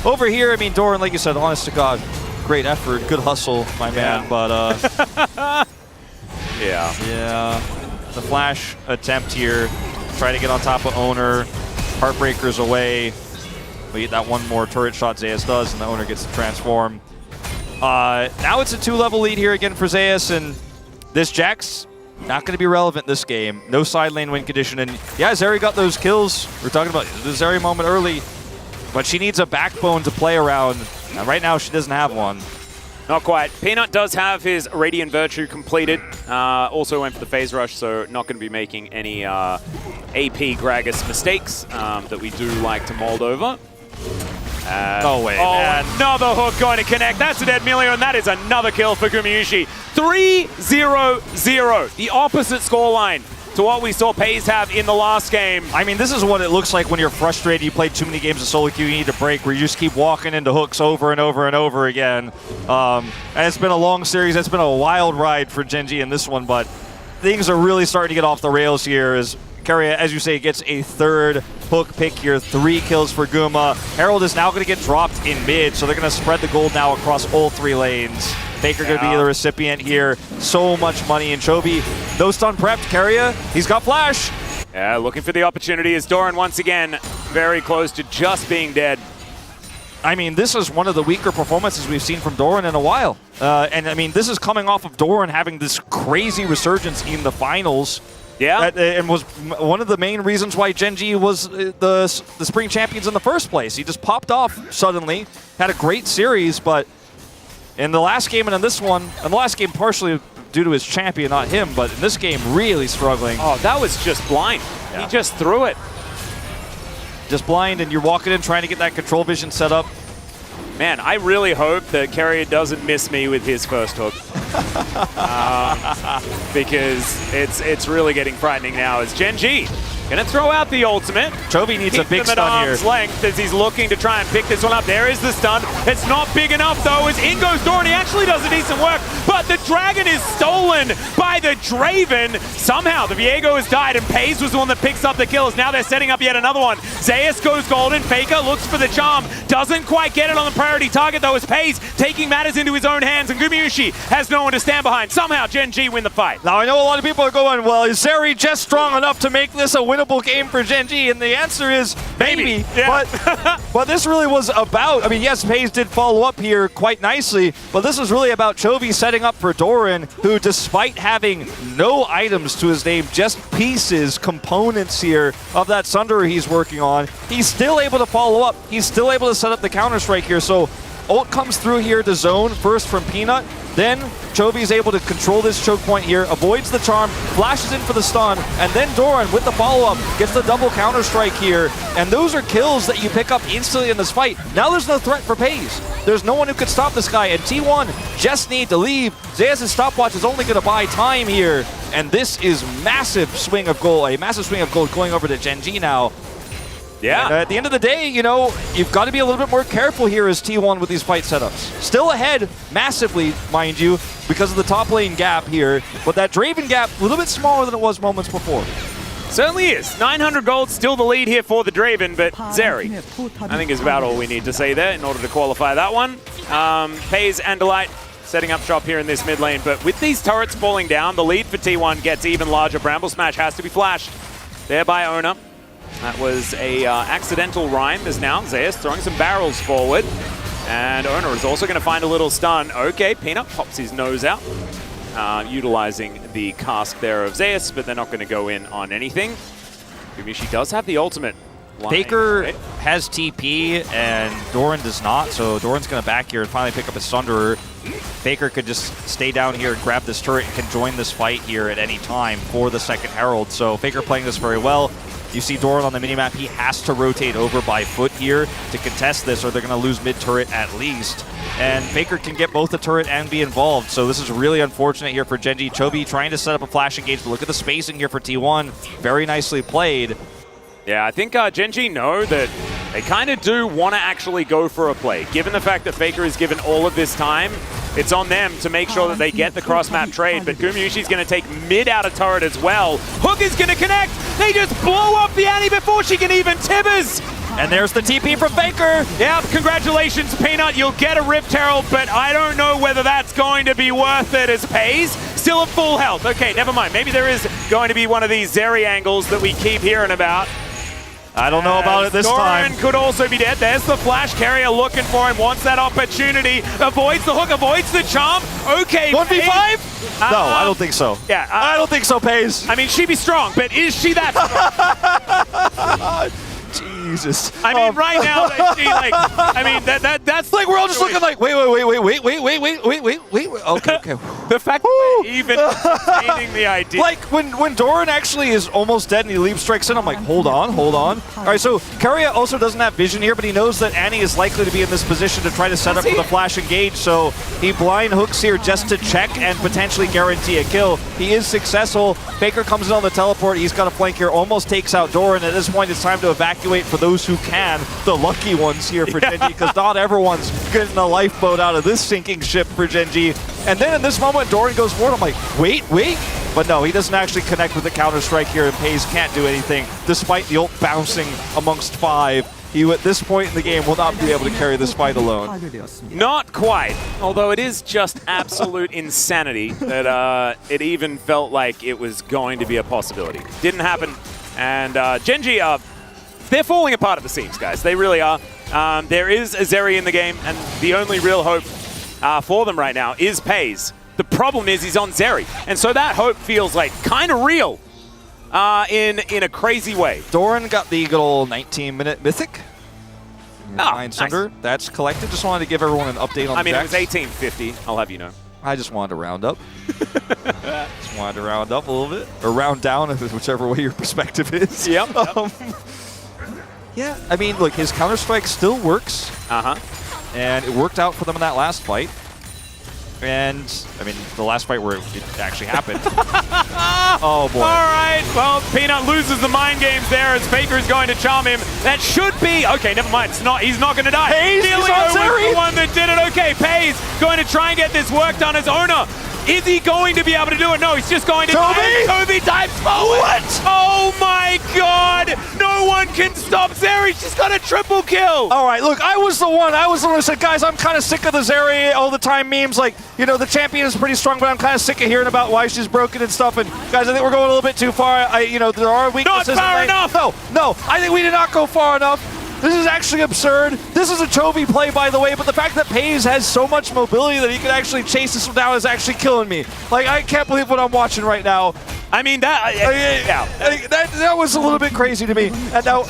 over here, I mean, Doran, like you said, honest to God, great effort, good hustle, my man. But yeah, the flash attempt here, try to get on top of Owner. Heartbreaker's away. We get that one more turret shot Zeus does, and the Owner gets to transform. Now it's a 2-level lead here again for Zeus, and this Jax not going to be relevant this game. No side lane win condition. And yeah, Zeri got those kills. We're talking about the Zeri moment early, but she needs a backbone to play around. And right now, she doesn't have one. Not quite. Peanut does have his Radiant Virtue completed. Also went for the phase rush, so not going to be making any AP Gragas mistakes that we do like to mold over. No way, man. Another hook going to connect. That's a dead Milio, and that is another kill for Gumyushi. 3-0-0, the opposite scoreline to what we saw FaZe have in the last game. I mean, this is what it looks like when you're frustrated. You played too many games of solo queue, you need to break, where you just keep walking into hooks over and over and over again. And it's been a long series. It's been a wild ride for Gen G in this one, but things are really starting to get off the rails here as Keria, as you say, gets a third hook pick here. 3 kills for Guma. Herald is now going to get dropped in mid, so they're going to spread the gold now across all 3 lanes. Faker going to be the recipient here. So much money in Chovy. No stun prepped. Keria, he's got flash. Yeah, looking for the opportunity as Doran once again very close to just being dead. I mean, this is one of the weaker performances we've seen from Doran in a while. And I mean, this is coming off of Doran having this crazy resurgence in the finals. Yeah. And was one of the main reasons why Gen G was the spring champions in the first place. He just popped off suddenly, had a great series, but in the last game and in this one, in the last game partially due to his champion, not him, but in this game really struggling. Oh, that was just blind. Yeah. He just threw it. Just blind, and you're walking in trying to get that control vision set up. Man, I really hope that Keria doesn't miss me with his first hook. Because it's really getting frightening now as Gen G gonna throw out the ultimate. Chovy needs a big stun stun here. Length as he's looking to try and pick this one up. There is the stun. It's not big enough though as in goes Doran. He actually does a decent work, but the dragon is stolen by the Draven. Somehow the Viego has died and FaZe was the one that picks up the kills. Now they're setting up yet another one. Zeus goes golden. Faker looks for the charm. Doesn't quite get it on the priority target though as FaZe taking matters into his own hands and Gumayusi has no one to stand behind. Somehow Gen G win the fight. Now I know a lot of people are going, well, is Zeri just strong enough to make this a winnable game for Gen G? And the answer is maybe. Yeah. But this really was about, I mean, yes, FaZe did follow up here quite nicely, but this was really about Chovy setting up for Doran, who despite having no items to his name, just pieces, components here of that Sunderer he's working on, he's still able to follow up. He's still able to set up the counter-strike here. So ult comes through here to zone, first from Peanut, then Chovy's able to control this choke point here, avoids the charm, flashes in for the stun, and then Doran with the follow-up gets the double counter-strike here, and those are kills that you pick up instantly in this fight. Now there's no threat for FaZe. There's no one who could stop this guy, and T1 just need to leave. Zeus' stopwatch is only going to buy time here, and this is massive swing of gold, a massive swing of gold going over to Gen G now. Yeah. And at the end of the day, you know, you've got to be a little bit more careful here as T1 with these fight setups. Still ahead massively, mind you, because of the top lane gap here, but that Draven gap a little bit smaller than it was moments before. Certainly is. 900 gold, still the lead here for the Draven, but Zeri, I think is about all we need to say there in order to qualify that one. FaZe and Delight setting up shop here in this mid lane, but with these turrets falling down, the lead for T1 gets even larger. Bramble Smash has to be flashed there by Ona. That was a accidental rhyme as now Zeus throwing some barrels forward. And Ona is also going to find a little stun. Okay, Peanut pops his nose out, utilizing the cask there of Zeus, but they're not going to go in on anything. Gumayusi does have the ultimate. Faker has TP and Doran does not, so Doran's going to back here and finally pick up his Sunderer. Faker could just stay down here and grab this turret and can join this fight here at any time for the second Herald. So Faker playing this very well. You see Doran on the minimap, he has to rotate over by foot here to contest this or they're going to lose mid-turret at least. And Faker can get both the turret and be involved, so this is really unfortunate here for Gen G. Chovy trying to set up a flash engage, but look at the spacing here for T1. Very nicely played. Yeah, I think Gen G know that they kind of do want to actually go for a play. Given the fact that Faker is given all of this time, it's on them to make sure that they get the cross-map trade, but Gumayusi's going to take mid out of turret as well. Hook is going to connect. They just blow up the Annie before she can even tibbers. And there's the TP from Faker. Yeah, congratulations, Peanut. You'll get a Rift Herald, but I don't know whether that's going to be worth it as FaZe still at full health. Okay, never mind. Maybe there is going to be one of these Zeri angles that we keep hearing about. I don't know about it this time. Doran could also be dead. There's the flash carrier looking for him. Wants that opportunity. Avoids the hook. Avoids the charm. Okay. 1v5? No, I don't think so. Yeah. I don't think so, FaZe. I mean, she'd be strong, but is she that strong? Jesus. I mean, right now, she, like, I mean, that's like we're all just looking like, wait. Okay. The fact that we're even entertaining the idea. Like, when Doran actually is almost dead and he leap strikes in, I'm like, hold on. All right, so Keria also doesn't have vision here, but he knows that Annie is likely to be in this position to try to set up for the flash engage, so he blind hooks here just to check and potentially guarantee a kill. He is successful. Faker comes in on the teleport. He's got a flank here, almost takes out Doran. At this point, it's time to evacuate for those who can. The lucky ones here for Genji, because not everyone's getting a lifeboat out of this sinking ship for Genji. And then in this moment, Doran goes forward. I'm like, wait. But no, he doesn't actually connect with the counter-strike here, and Pays can't do anything, despite the ult bouncing amongst 5. He, at this point in the game, will not be able to carry this fight alone. Not quite, although it is just absolute insanity that it even felt like it was going to be a possibility. Didn't happen, and Genji, they're falling apart at the seams, guys. They really are. There is a Zeri in the game, and the only real hope for them right now is Pays. The problem is he's on Zeri, and so that hope feels like kind of real in a crazy way. Doran got the good old 19-minute mythic. Nice. That's collected. Just wanted to give everyone an update on the it was 1850, I'll have you know. I just wanted to round up. Just wanted to round up a little bit. Or round down, whichever way your perspective is. Yep. Yeah, I mean, look, his Counter-Strike still works. And it worked out for them in that last fight. And, I mean, the last fight where it actually happened. Oh, boy. All right, well, Peanut loses the mind games there as Faker is going to charm him. That should be... Okay, never mind. It's not. He's not going to die. Pays is on was the one that did it. Okay, Pays going to try and get this work done as owner. Is he going to be able to do it? No, he's just going to die. Toby dives forward. What? Oh, my God. No one can stop Zeri. She's got a triple kill. All right, look, I was the one who said, guys, I'm kind of sick of the Zeri all the time memes. Like, you know, the champion is pretty strong, but I'm kind of sick of hearing about why she's broken and stuff. And, guys, I think we're going a little bit too far. There are weaknesses. Not far enough. No, I think we did not go far enough. This is actually absurd. This is a Chovy play, by the way, but the fact that Pays has so much mobility that he can actually chase this one down is actually killing me. Like, I can't believe what I'm watching right now. I mean, that was a little bit crazy to me. And now,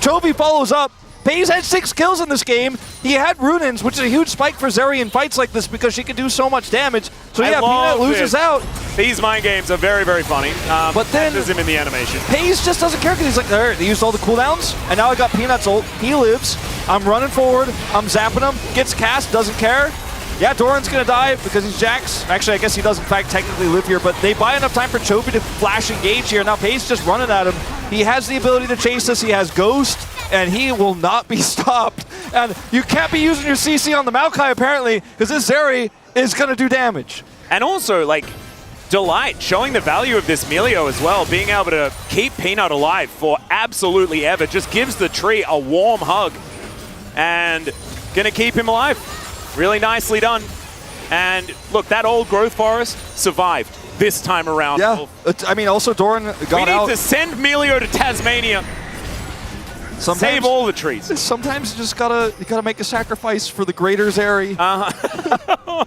Chovy follows up. Pays had 6 kills in this game. He had Runins, which is a huge spike for Zeri in fights like this because she can do so much damage. So yeah, Peanut loses out. These mind games are very, very funny. But then there's him in the animation. Pays just doesn't care because he's like, all right, they used all the cooldowns, and now I got Peanut's ult. He lives. I'm running forward. I'm zapping him. Gets cast. Doesn't care. Yeah, Doran's going to die because he's Jax. Actually, I guess he does, in fact, technically live here, but they buy enough time for Chovy to flash engage here. Now Pays just running at him. He has the ability to chase this. He has Ghost, and he will not be stopped. And you can't be using your CC on the Maokai, apparently, because this Zeri is going to do damage. And also, like, Delight showing the value of this Melio as well, being able to keep Peanut alive for absolutely ever, just gives the tree a warm hug and going to keep him alive. Really nicely done. And look, that old growth forest survived this time around. Yeah, I mean, also Doran got out. We need to send Melio to Tasmania. Save all the trees. Sometimes you just gotta make a sacrifice for the greater Zeri. Oh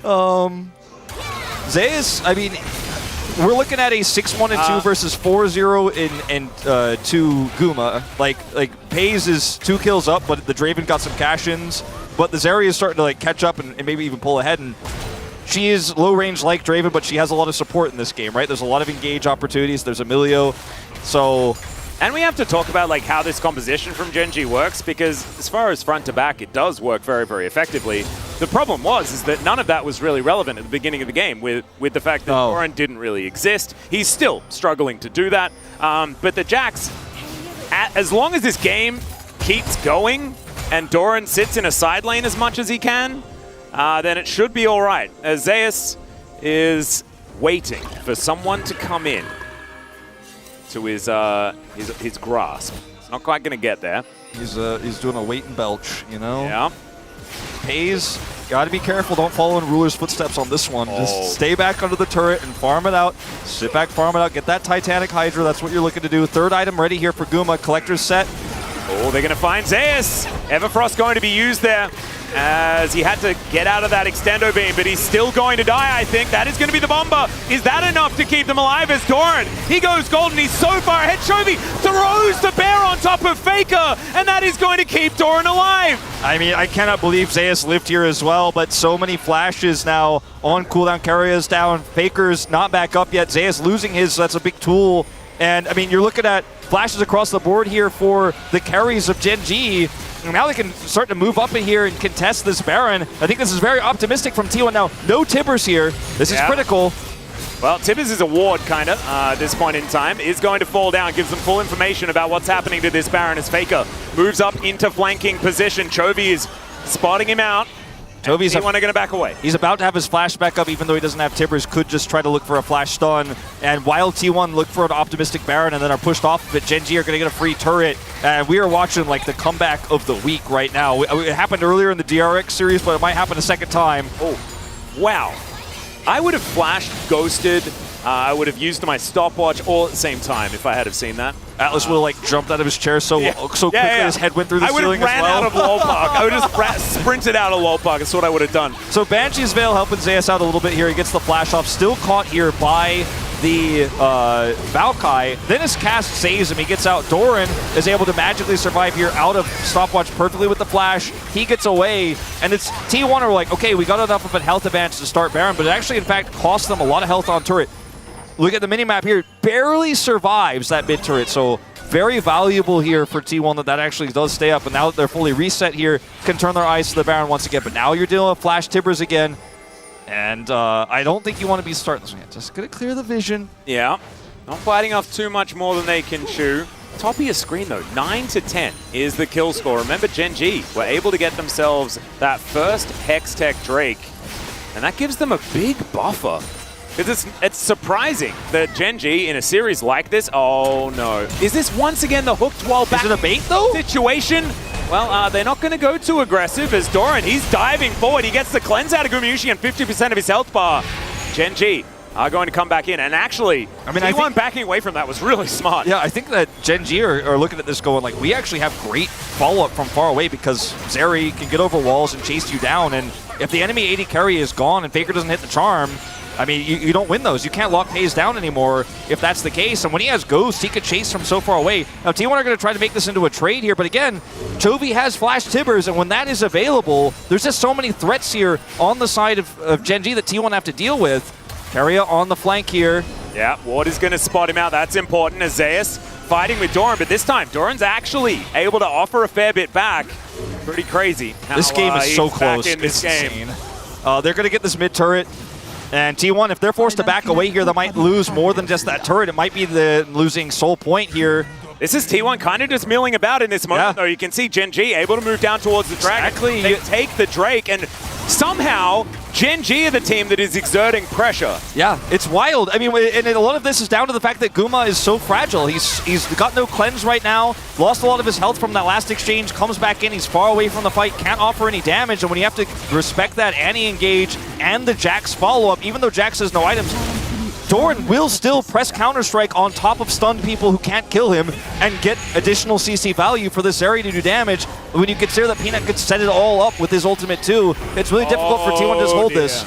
no. Zeus, I mean, we're looking at a 6-1-2 versus 4-0 in 2 Guma. Like Pays is 2 kills up, but the Draven got some cash-ins. But the Zeri is starting to like catch up and maybe even pull ahead. And she is low range like Draven, but she has a lot of support in this game, right? There's a lot of engage opportunities. There's Emilio. So... And we have to talk about like how this composition from Genji works, because as far as front to back, it does work very, very effectively. The problem is that none of that was really relevant at the beginning of the game with the fact that Doran didn't really exist. He's still struggling to do that. But the Jax, as long as this game keeps going and Doran sits in a side lane as much as he can, then it should be all right. As Zeus is waiting for someone to come in to his grasp. It's not quite going to get there. He's doing a wait and belch, you know? Yeah. Pays, got to be careful. Don't follow in Ruler's footsteps on this one. Just stay back under the turret and farm it out. Sit back, farm it out. Get that Titanic Hydra. That's what you're looking to do. 3rd item ready here for Guma. Collector's set. Oh, they're going to find Zeus. Everfrost going to be used there as he had to get out of that extendo beam, but he's still going to die, I think. That is going to be the bomber. Is that enough to keep them alive as Doran? He goes golden. He's so far ahead. Chovy throws the bear on top of Faker, and that is going to keep Doran alive. I mean, I cannot believe Zeus lived here as well, but so many flashes now on cooldown. Carrier's down. Faker's not back up yet. Zeus losing his, so that's a big tool. And, I mean, you're looking at flashes across the board here for the carries of Gen G. Now they can start to move up in here and contest this Baron. I think this is very optimistic from T1 now. No Tibbers here. This is critical. Well, Tibbers' is a ward, kind of, at this point in time. Is going to fall down, gives them full information about what's happening to this Baron as Faker moves up into flanking position. Chovy is spotting him out. Toby's going to back away. He's about to have his flash back up, even though he doesn't have Tibbers. Could just try to look for a flash stun. And while T1 look for an optimistic Baron and then are pushed off of it, Gen G are going to get a free turret. And we are watching like the comeback of the week right now. It happened earlier in the DRX series, but it might happen a second time. Oh, wow. I would have flashed, ghosted. I would have used my stopwatch all at the same time if I had have seen that. Atlas will like jumped out of his chair so quickly his head went through the ceiling as well. I would have ran out of lol park. I would have just sprinted out of lol park. That's what I would have done. So Banshee's Veil helping Zeus out a little bit here. He gets the flash off. Still caught here by the Valkai. Then his cast saves him. He gets out. Doran is able to magically survive here out of stopwatch perfectly with the flash. He gets away. And it's T1 are like, okay, we got enough of a health advantage to start Baron, but it actually, in fact, costs them a lot of health on turret. Look at the minimap here. Barely survives that mid turret. So very valuable here for T1 that actually does stay up. And now that they're fully reset here, can turn their eyes to the Baron once again. But now you're dealing with Flash Tibbers again. And I don't think you want to be starting this one yet. Just going to clear the vision. Yeah. Not biting off too much more than they can chew. Top of your screen, though, 9-10 is the kill score. Remember, Gen G were able to get themselves that first Hextech Drake. And that gives them a big buffer. Because it's surprising that Gen G in a series like this, oh no. Is this once again the hooked while back? Is it a bait though? Situation? Well, they're not going to go too aggressive as Doran, he's diving forward. He gets the cleanse out of Gumayushi and 50% of his health bar. Gen G are going to come back in. And actually, I mean, T1 backing away from that was really smart. Yeah, I think that Gen G are looking at this going like, we actually have great follow-up from far away because Zeri can get over walls and chase you down. And if the enemy AD carry is gone and Faker doesn't hit the charm, I mean, you don't win those. You can't lock Pays down anymore if that's the case. And when he has Ghost, he could chase from so far away. Now, T1 are going to try to make this into a trade here. But again, Chovy has Flash Tibbers, and when that is available, there's just so many threats here on the side of Gen G that T1 have to deal with. Carrier on the flank here. Yeah, Ward is going to spot him out. That's important as Zeus fighting with Doran. But this time, Doran's actually able to offer a fair bit back. Pretty crazy. This game is so close. It's insane. They're going to get this mid turret. And T1, if they're forced to back away here, they might lose more than just that turret. It might be the losing soul point here. This is T1 kind of just milling about in this moment, though. You can see Gen G able to move down towards the Dragon. Exactly. They take the Drake, and somehow Gen G are the team that is exerting pressure. Yeah, it's wild. I mean, and a lot of this is down to the fact that Guma is so fragile. He's got no cleanse right now, lost a lot of his health from that last exchange, comes back in, he's far away from the fight, can't offer any damage, and when you have to respect that anti-engage and the Jax follow-up, even though Jax has no items, Doran will still press Counter-Strike on top of stunned people who can't kill him and get additional CC value for this area to do damage. When you consider that Peanut could set it all up with his ultimate too, it's really difficult for T1 to just hold this.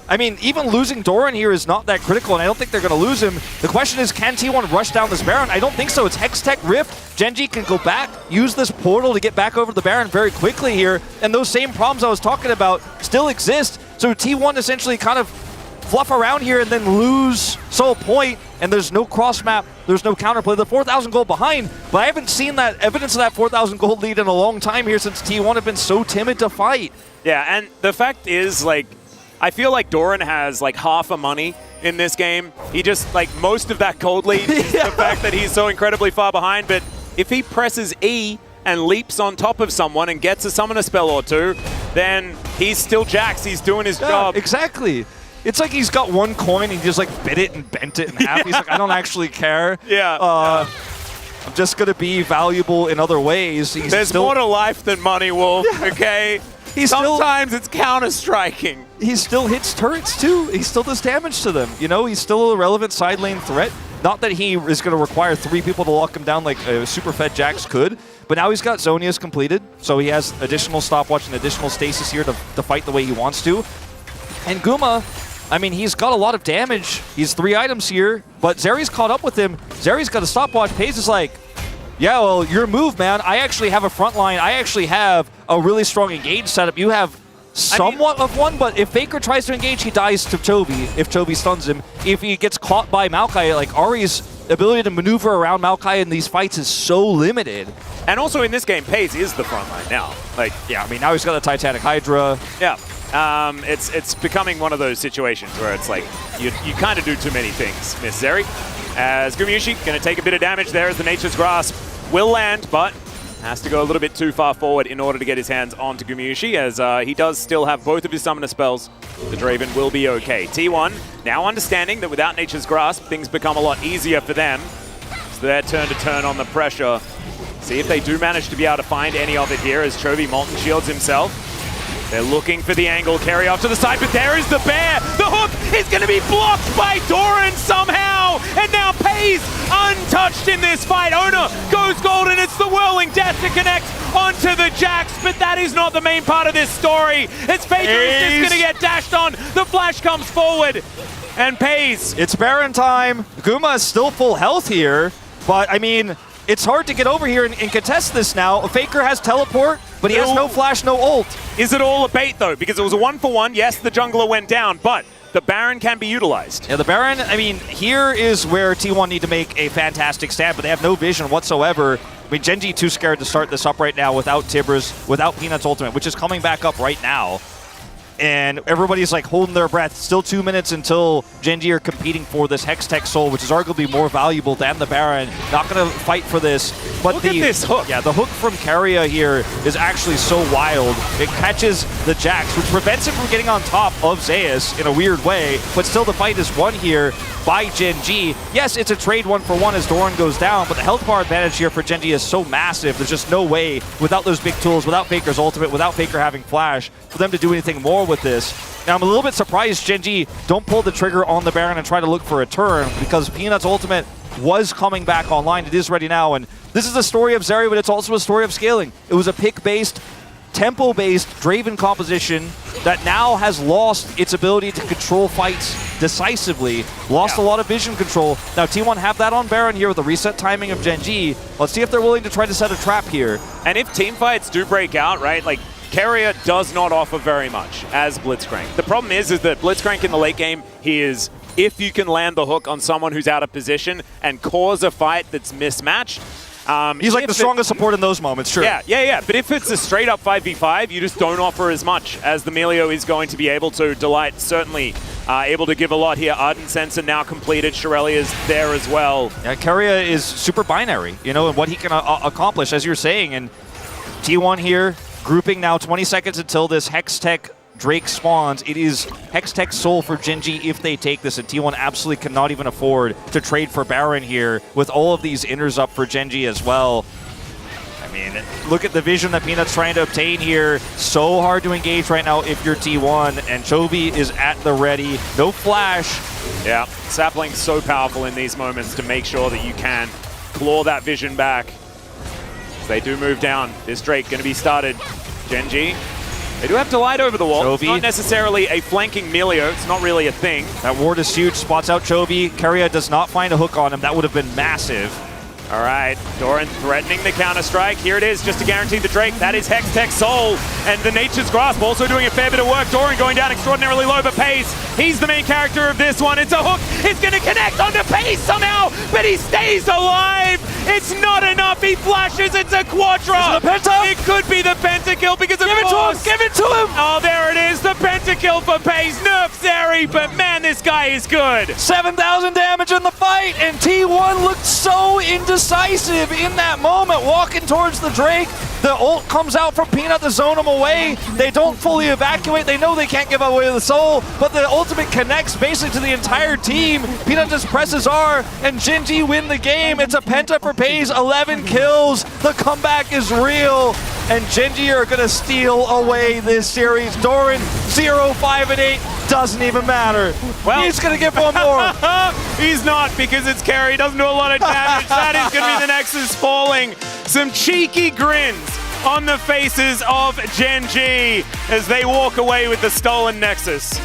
I mean, even losing Doran here is not that critical, and I don't think they're going to lose him. The question is, can T1 rush down this Baron? I don't think so. It's Hextech Rift. Gen G can go back, use this portal to get back over the Baron very quickly here, and those same problems I was talking about still exist. So T1 essentially kind of fluff around here and then lose Soul Point, and there's no cross map, there's no counterplay. The 4,000 gold behind, but I haven't seen that evidence of that 4,000 gold lead in a long time here since T1 have been so timid to fight. Yeah, and the fact is, like, I feel like Doran has like half a money in this game. He just, like, most of that gold lead is the fact that he's so incredibly far behind, but if he presses E and leaps on top of someone and gets a summoner spell or two, then he's still Jax, he's doing his job. Exactly. It's like he's got one coin and he just like bit it and bent it in half. He's like, I don't actually care. I'm just going to be valuable in other ways. There's more to life than money, Wolf, okay? Sometimes it's counter-striking. He still hits turrets too. He still does damage to them. You know, he's still a relevant side lane threat. Not that he is going to require 3 people to lock him down like super fed Jax could, but now he's got Zonia's completed, so he has additional stopwatch and additional stasis here to fight the way he wants to. And Guma, I mean, he's got a lot of damage. He's 3 items here, but Zeri's caught up with him. Zeri's got a stopwatch. Paze is like, yeah, well, your move, man. I actually have a front line. I actually have a really strong engage setup. You have somewhat of one, but if Faker tries to engage, he dies to Chovy if Chovy stuns him. If he gets caught by Maokai, like Ari's ability to maneuver around Maokai in these fights is so limited. And also in this game, Paze is the front line now. Like, yeah, I mean, now he's got the Titanic Hydra. Yeah. It's becoming one of those situations where it's like, you kind of do too many things, Miss Zeri. As Gumayusi going to take a bit of damage there as the Nature's Grasp will land, but has to go a little bit too far forward in order to get his hands onto Gumayusi, as he does still have both of his summoner spells. The Draven will be okay. T1 now understanding that without Nature's Grasp, things become a lot easier for them. It's their turn to turn on the pressure. See if they do manage to be able to find any of it here as Chovy Molten Shields himself. They're looking for the angle, carry off to the side, but there is the bear! The hook is going to be blocked by Doran somehow! And now Paze untouched in this fight. Ona goes golden, it's the Whirling Death to connect onto the Jax, but that is not the main part of this story. As Faker is just going to get dashed on, the flash comes forward, and Paze. It's Baron time. Guma is still full health here, but I mean, it's hard to get over here and contest this now. Faker has teleport, but he has no flash, no ult. Is it all a bait, though? Because it was a 1-for-1. Yes, the jungler went down, but the Baron can be utilized. Yeah, the Baron, I mean, here is where T1 need to make a fantastic stand, but they have no vision whatsoever. I mean, Genji too scared to start this up right now without Tibbers, without Peanut's ultimate, which is coming back up right now. And everybody's like holding their breath. Still 2 minutes until Genji are competing for this Hextech Soul, which is arguably more valuable than the Baron. Not going to fight for this. But look at this hook. Yeah, the hook from Keria here is actually so wild. It catches the Jax, which prevents him from getting on top of Zeus in a weird way. But still the fight is won here by Genji. Yes, it's a trade 1-for-1 as Doran goes down, but the health bar advantage here for Genji is so massive. There's just no way, without those big tools, without Faker's ultimate, without Faker having flash, for them to do anything more with this. Now, I'm a little bit surprised Genji don't pull the trigger on the Baron and try to look for a turn, because Peanut's ultimate was coming back online. It is ready now, and this is a story of Zeri, but it's also a story of scaling. It was a pick-based, tempo-based Draven composition that now has lost its ability to control fights decisively, lost a lot of vision control. Now T1 have that on Baron here with the reset timing of Genji. Let's see if they're willing to try to set a trap here. And if team fights do break out, right, like Keria does not offer very much as Blitzcrank. The problem is that Blitzcrank in the late game, he is, if you can land the hook on someone who's out of position and cause a fight that's mismatched, he's like the strongest support in those moments, sure. Yeah. But if it's a straight up 5v5, you just don't offer as much as the Melio is going to be able to. Delight certainly able to give a lot here. Ardent Sensor now completed. Shirelli is there as well. Yeah, Keria is super binary, you know, and what he can accomplish, as you're saying. And T1 here, grouping now 20 seconds until this Hextech Drake spawns. It is Hextech Soul for Genji if they take this, and T1 absolutely cannot even afford to trade for Baron here with all of these inners up for Genji as well. I mean, look at the vision that Peanut's trying to obtain here. So hard to engage right now if you're T1, and Chovy is at the ready. No flash. Yeah, Sapling's so powerful in these moments to make sure that you can claw that vision back. As they do move down, this Drake going to be started. Genji. They do have Delight over the wall. Chovy. It's not necessarily a flanking Melio. It's not really a thing. That ward is huge. Spots out Chovy. Keria does not find a hook on him. That would have been massive. All right, Doran threatening the counter-strike. Here it is, just to guarantee the Drake. That is Hextech Soul, and the Nature's Grasp also doing a fair bit of work. Doran going down extraordinarily low, but Paze, he's the main character of this one. It's a hook. It's going to connect onto Paze somehow, but he stays alive. It's not enough. He flashes. It's a Quadra. Is it the penta? It could be the pentakill because of course. Give it to him. Oh, there it is, the pentakill for Paze. Nerf Zeri, but man, this guy is good. 7,000 damage in the fight, and T1 looked so indecisive in that moment, walking towards the Drake. The ult comes out from Peanut to zone him away. They don't fully evacuate. They know they can't give away the soul, but the ultimate connects basically to the entire team. Peanut just presses R, and Genji win the game. It's a penta for Paze, 11 kills. The comeback is real. and Genji are going to steal away this series. Doran, 0-5-8, doesn't even matter. Well, he's going to get one more. He's not, because it's carry. Doesn't do a lot of damage. That is going to be the Nexus falling. Some cheeky grins on the faces of Genji as they walk away with the stolen Nexus.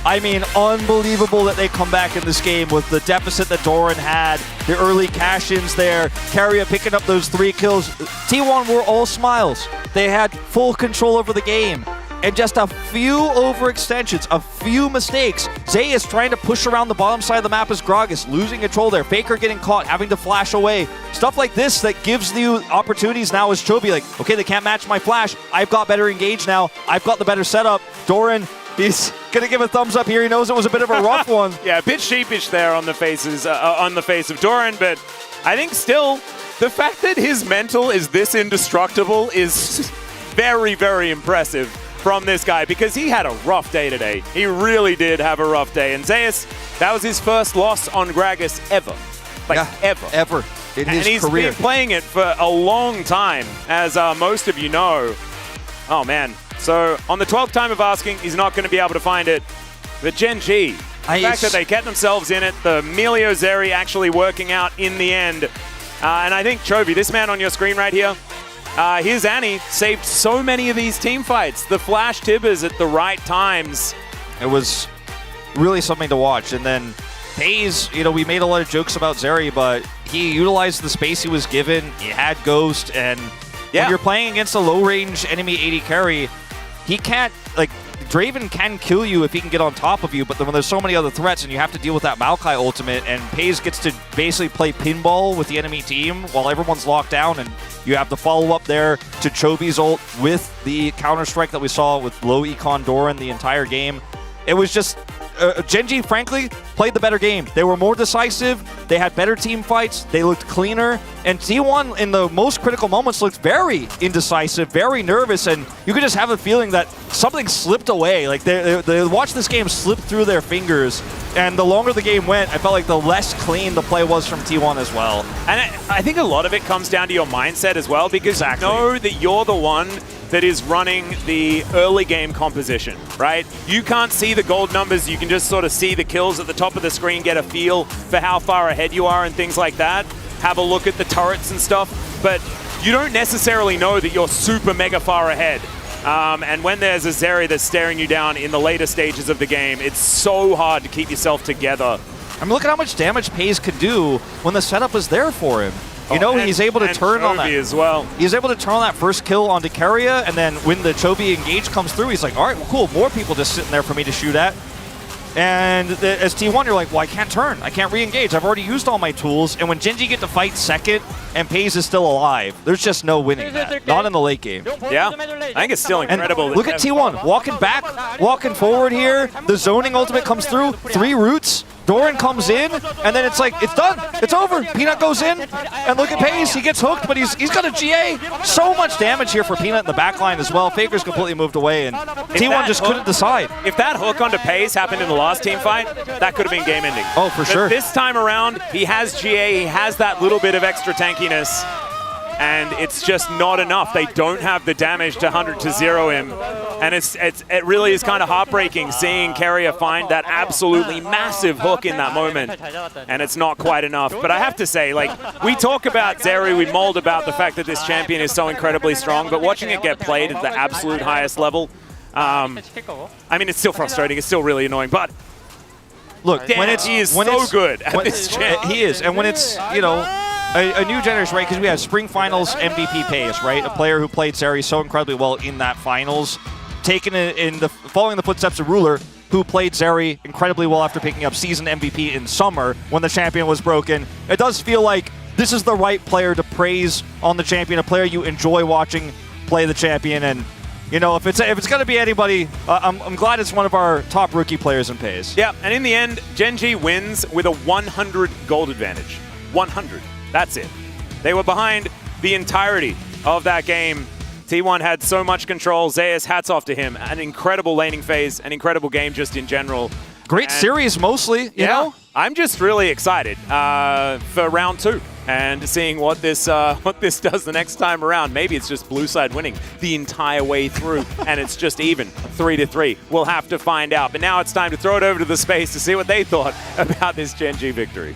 I mean, unbelievable that they come back in this game with the deficit that Doran had, the early cash-ins there, Carrier picking up those 3 kills. T1 were all smiles. They had full control over the game. And just a few overextensions, a few mistakes. Zay is trying to push around the bottom side of the map as Gragas, losing control there. Faker getting caught, having to flash away. Stuff like this that gives you opportunities now as Chobi, like, okay, they can't match my flash. I've got better engage now. I've got the better setup. Doran, he's gonna give a thumbs up here. He knows it was a bit of a rough one. Yeah, a bit sheepish there on the faces, on the face of Doran, but I think still, the fact that his mental is this indestructible is very, very impressive from this guy, because he had a rough day today. He really did have a rough day. And Zeus, that was his first loss on Gragas ever. Like, ever in his he's career. Been playing it for a long time, as most of you know. Oh, man. So, on the 12th time of asking, he's not going to be able to find it. But Genji, the fact that they kept themselves in it, the Melio Zeri actually working out in the end. And I think, Chobi, this man on your screen right here, his Annie saved so many of these team fights. The flash tibbers at the right times. It was really something to watch. And then FaZe, you know, we made a lot of jokes about Zeri, but he utilized the space he was given. He had Ghost, and when you're playing against a low-range enemy AD carry, he can't, like, Draven can kill you if he can get on top of you, but then when there's so many other threats and you have to deal with that Maokai ultimate, and FaZe gets to basically play pinball with the enemy team while everyone's locked down, and you have to follow up there to Chobi's ult with the Counter-Strike that we saw with low econ Doran the entire game. It was just, Genji, frankly, played the better game. They were more decisive, they had better team fights, they looked cleaner, and T1 in the most critical moments looked very indecisive, very nervous, and you could just have a feeling that something slipped away. Like, they watched this game slip through their fingers, and the longer the game went, I felt like the less clean the play was from T1 as well. And I think a lot of it comes down to your mindset as well, because you know that you're the one that is running the early game composition, right? You can't see the gold numbers, you can just sort of see the kills at the top of the screen, get a feel for how far ahead you are and things like that. Have a look at the turrets and stuff, but you don't necessarily know that you're super mega far ahead. And when there's a Zeri that's staring you down in the later stages of the game, it's so hard to keep yourself together. I mean, look at how much damage FaZe could do when the setup is there for him. You know, he's able to turn on that as well. He's able to turn on that first kill onto Keria, and then when the Chobi engage comes through, he's like, all right, well, cool, more people just sitting there for me to shoot at. And as T1, you're like, well, I can't turn. I can't re-engage. I've already used all my tools. And when Genji get to fight second and FaZe is still alive, there's just no winning that. Not in the late game. Yeah, I think it's still incredible. And look at T1, walking back, walking forward here. The zoning ultimate comes through, 3 roots. Doran comes in, and then it's like, it's done. It's over. Peanut goes in, and look at FaZe. He gets hooked, but he's got a GA. So much damage here for Peanut in the back line as well. Faker's completely moved away, and T1 just couldn't decide. If that hook onto FaZe happened in the last team fight, that could have been game ending. Oh, for sure. This time around, he has GA, he has that little bit of extra tankiness, and it's just not enough. They don't have the damage to 100 to 0 him. And it really is kind of heartbreaking seeing Carrier find that absolutely massive hook in that moment, and it's not quite enough. But I have to say, like, we talk about Zeri, we mold about the fact that this champion is so incredibly strong, but watching it get played at the absolute highest level, I mean, it's still frustrating, it's still really annoying, but look, he is so good at this champ. He is, and when it's, you know, a new generation, right? Because we have Spring Finals MVP Pace, right? A player who played Zeri so incredibly well in that finals, taken in the following the footsteps of Ruler, who played Zeri incredibly well after picking up season MVP in summer when the champion was broken. It does feel like this is the right player to praise on the champion, a player you enjoy watching play the champion. And you know, if it's going to be anybody, I'm glad it's one of our top rookie players in Pace. Yeah, and in the end, Genji wins with a 100 gold advantage. 100. That's it. They were behind the entirety of that game. T1 had so much control. Zeus, hats off to him. An incredible laning phase, an incredible game just in general. Great series mostly, you know? I'm just really excited for round 2. and seeing what this does the next time around. Maybe it's just blue side winning the entire way through, and it's just even 3-3. We'll have to find out. But now it's time to throw it over to the space to see what they thought about this Gen G victory.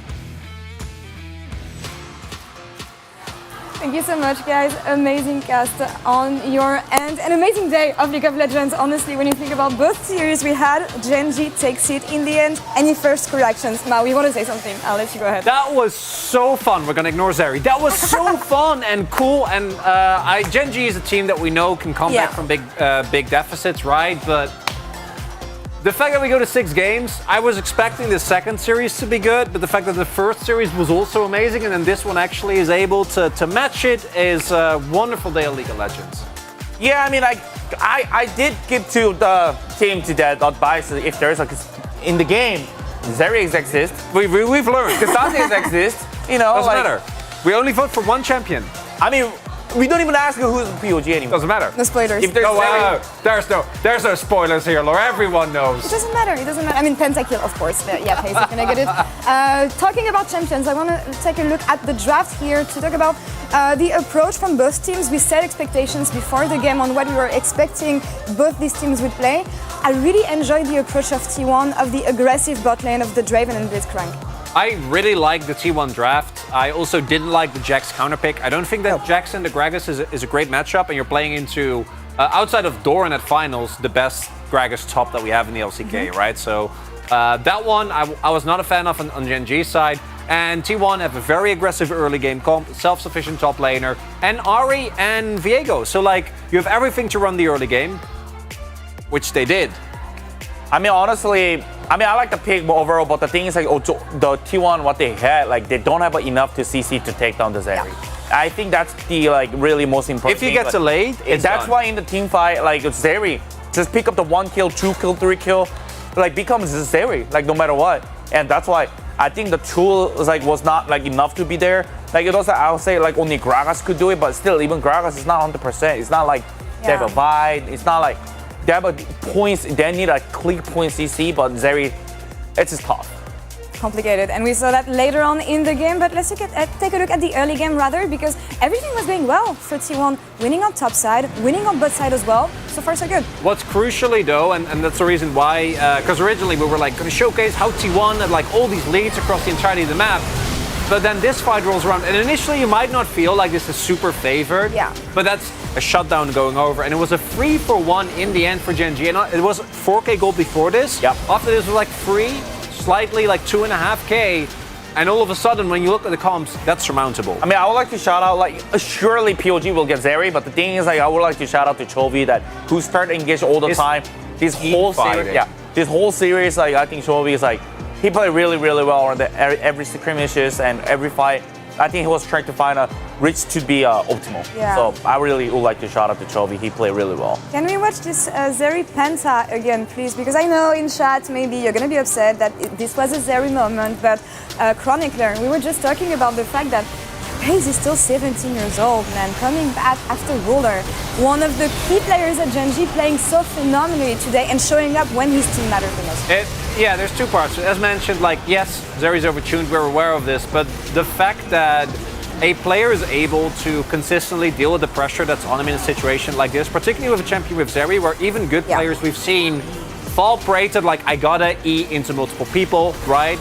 Thank you so much, guys. Amazing cast on your end. An amazing day of League of Legends. Honestly, when you think about both series we had, Gen G takes it in the end. Any first reactions? Mao, you want to say something? I'll let you go ahead. That was so fun. We're going to ignore Zeri. That was so fun and cool. And Gen G is a team that we know can come back from big deficits, right? But the fact that we go to 6 games, I was expecting the second series to be good, but the fact that the first series was also amazing, and then this one actually is able to match it is a wonderful day of League of Legends. Yeah, I mean, I did give to the team to that advice if there's in the game, Zeri exists. We've learned. Cassandra exists. You know, doesn't matter. We only vote for one champion. I mean, we don't even ask who's POG anymore. Doesn't matter. No spoilers. If there's no spoilers here, Laura. Everyone knows. It doesn't matter. It doesn't matter. I mean, Pentakill, of course. But yeah, Pace is gonna get it. Talking about champions, I want to take a look at the draft here to talk about the approach from both teams. We set expectations before the game on what we were expecting both these teams would play. I really enjoyed the approach of T1, of the aggressive bot lane of the Draven and Blitzcrank. I really like the T1 draft. I also didn't like the Jax counterpick. I don't think that Jax and the Gragas is a great matchup, and you're playing into, outside of Doran at finals, the best Gragas top that we have in the LCK, right? So that one, I was not a fan of on Gen G's side. And T1 have a very aggressive early game comp, self-sufficient top laner, and Ahri and Viego. So like, you have everything to run the early game, which they did. I mean, honestly, I like the pick overall, but the thing is, like, the T1, what they had, like, they don't have enough to CC to take down the Zeri. I think that's the, like, really most important thing. If he gets delayed, that's why in the team fight, like, Zeri, just pick up the 1 kill, 2 kill, 3 kill, like, becomes Zeri, like, no matter what. And that's why I think the tool was not, like, enough to be there. Like, it also, I'll say, like, only Gragas could do it, but still, even Gragas is not 100%. It's not like they have a vibe. It's not like they have points, they need a click point CC, but Zeri, it's just tough. Complicated, and we saw that later on in the game, but let's take a look at the early game rather, because everything was going well for T1, winning on top side, winning on bot side as well. So far so good. What's crucially though, and that's the reason why, because originally we were like going to showcase how T1 had like all these leads across the entirety of the map, but then this fight rolls around, and initially you might not feel like this is super favored, but that's a shutdown going over, and it was a 3-for-1 in the end for Gen G, and it was 4K gold before this. After this was like free, slightly like 2.5K, and all of a sudden when you look at the comps, that's surmountable. I mean, I would like to shout out, like, surely POG will get Zeri, but the thing is, like, I would like to shout out to Chovy, that who started engaged all the time. This whole series, like, I think Chovy is like, he played really, really well on every skirmishes and every fight. I think he was trying to find a reach to be optimal. So I really would like to shout out to Chovy. He played really well. Can we watch this Zeri Penta again, please? Because I know in chat maybe you're going to be upset that this was a Zeri moment, but Chronicler, we were just talking about the fact that Pace is still 17 years old, man, coming back after Ruler. One of the key players at Gen G playing so phenomenally today and showing up when his team matters the most. Yeah, there's two parts. As mentioned, like, yes, Zeri's overtuned, we're aware of this, but the fact that a player is able to consistently deal with the pressure that's on him in a situation like this, particularly with a champion with Zeri, where even good players we've seen fall prey to, like, I gotta E into multiple people, right?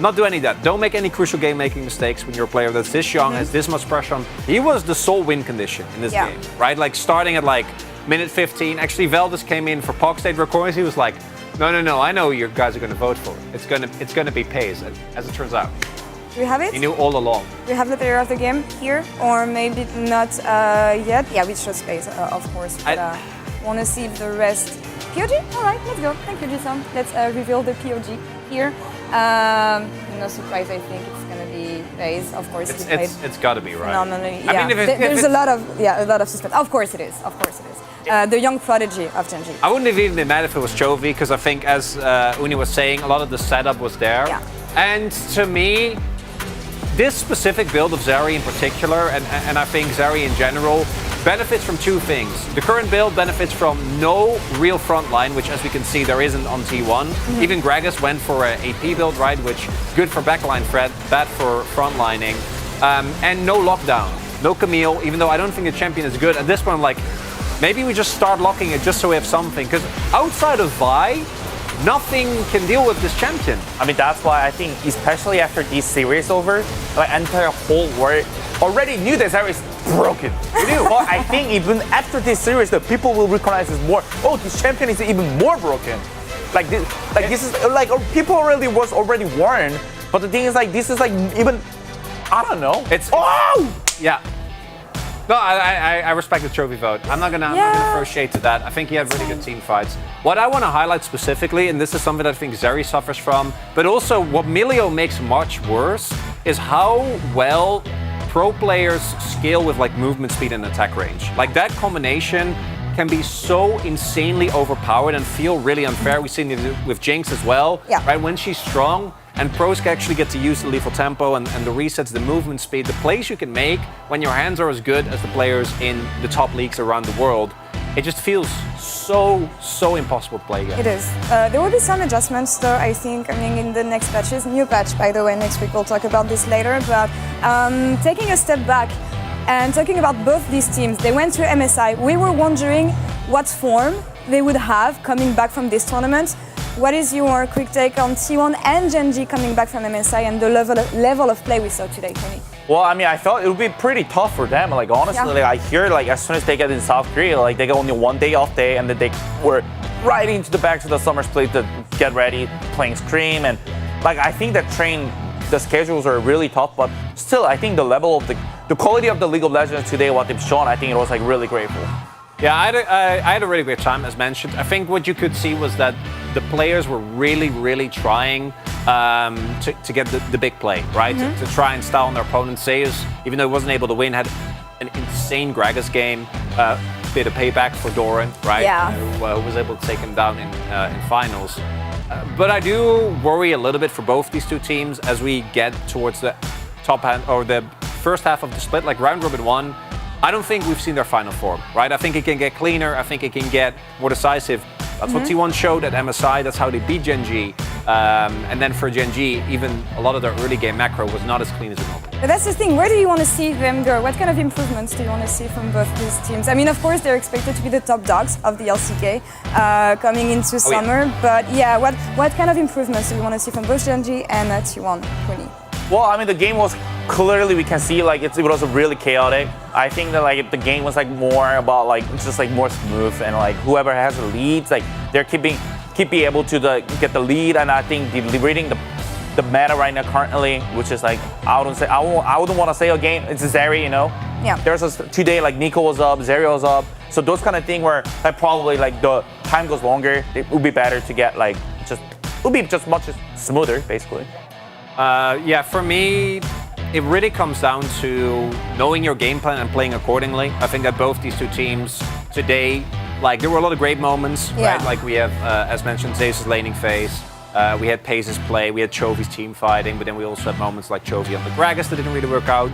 Not do any of that. Don't make any crucial game-making mistakes when you're a player that's this young, has this much pressure on. He was the sole win condition in this game, right? Like, starting at, like, minute 15. Actually, Veldis came in for Pog State recordings. He was like, no, I know you guys are going to vote for it. It's gonna be Pace, as it turns out. Do we have it? He knew all along. Do we have the player of the game here? Or maybe not yet? Yeah, we show Space, of course. But want to see if the rest... POG? All right, let's go. Thank you, Jisung. Let's reveal the POG here. No surprise, I think it's gonna be Pace. Of course, it's got to be, right? Phenomenally. I mean, there's a lot of suspense. Of course it is. The young prodigy of Gen G. I wouldn't have even been mad if it was Chovy, because I think, as Uni was saying, a lot of the setup was there. And to me, this specific build of Zeri in particular, and I think Zeri in general, benefits from two things. The current build benefits from no real front line, which as we can see there isn't on T1. Even Gragas went for a AP build, right, which good for backline threat, bad for frontlining. And no lockdown, no Camille, even though I don't think the champion is good. At this point, I'm like, maybe we just start locking it just so we have something. Because outside of Vi, nothing can deal with this champion. I mean, that's why I think, especially after this series over, the entire whole world already knew that Zeri is broken. We knew. But I think even after this series, the people will recognize this more. Oh, this champion is even more broken. This is like people already was already warned. But the thing is, like, this is like even, I don't know. It's yeah. No, I respect the trophy vote. I'm not gonna throw shade to that. I think he had really good team fights. What I want to highlight specifically, and this is something that I think Zeri suffers from, but also what Milio makes much worse, is how well pro players scale with like movement speed and attack range. Like that combination can be so insanely overpowered and feel really unfair. We've seen it with Jinx as well. Yeah. Right, when she's strong, and pros can actually get to use the lethal tempo and the resets, the movement speed, the plays you can make when your hands are as good as the players in the top leagues around the world. It just feels so impossible to play against. It is. There will be some adjustments though, I think, coming in the next patches. New patch, by the way, next week. We'll talk about this later. But taking a step back and talking about both these teams, they went to MSI. We were wondering what form they would have coming back from this tournament. What is your quick take on T1 and Gen.G coming back from MSI and the level of play we saw today, Tony? Well, I mean, I thought it would be pretty tough for them. Like, honestly, like, I hear, like, as soon as they get in South Korea, like, they get only 1 day off day, and then they were right into the back to the Summer Split to get ready, playing Scream, and, like, I think that the schedules are really tough, but still, I think the level of the quality of the League of Legends today, what they've shown, I think it was, like, really grateful. Yeah, I had a really great time, as mentioned. I think what you could see was that the players were really trying to get the big play, right? To try and style on their opponents. Zeus, even though he wasn't able to win, had an insane Gragas game. Bit of payback for Doran, right? Yeah. Who was able to take him down in finals. But I do worry a little bit for both these two teams as we get towards the top hand or the first half of the split, like round robin 1. I don't think we've seen their final form, right? I think it can get cleaner. I think it can get more decisive. That's what T1 showed at MSI. That's how they beat Gen.G. And then for Gen.G, even a lot of their early game macro was not as clean as it normally. But that's the thing. Where do you want to see them go? What kind of improvements do you want to see from both these teams? I mean, of course, they're expected to be the top dogs of the LCK coming into summer. Yeah. But yeah, what kind of improvements do you want to see from both Gen.G and T1? Tony? Well, I mean, the game was clearly, we can see, like, it was really chaotic. I think that, like, the game was, like, more about, like, just, like, more smooth, and, like, whoever has the leads, like, they're keep being able to get the lead, and I think reading the meta right now currently, which is, like, I wouldn't want to say a game, it's Zeri, you know? Yeah. There's today, like, Nico was up, Zeri was up, so those kind of thing where, like, probably, like, the time goes longer, it would be better to get, like, it would be just much smoother, basically. Yeah, for me, it really comes down to knowing your game plan and playing accordingly. I think that both these two teams today, like, there were a lot of great moments, right? Like, we have, as mentioned, Zeus' laning phase. We had Pace's play. We had Chovy's team fighting, but then we also had moments like Chovy on the Gragas that didn't really work out.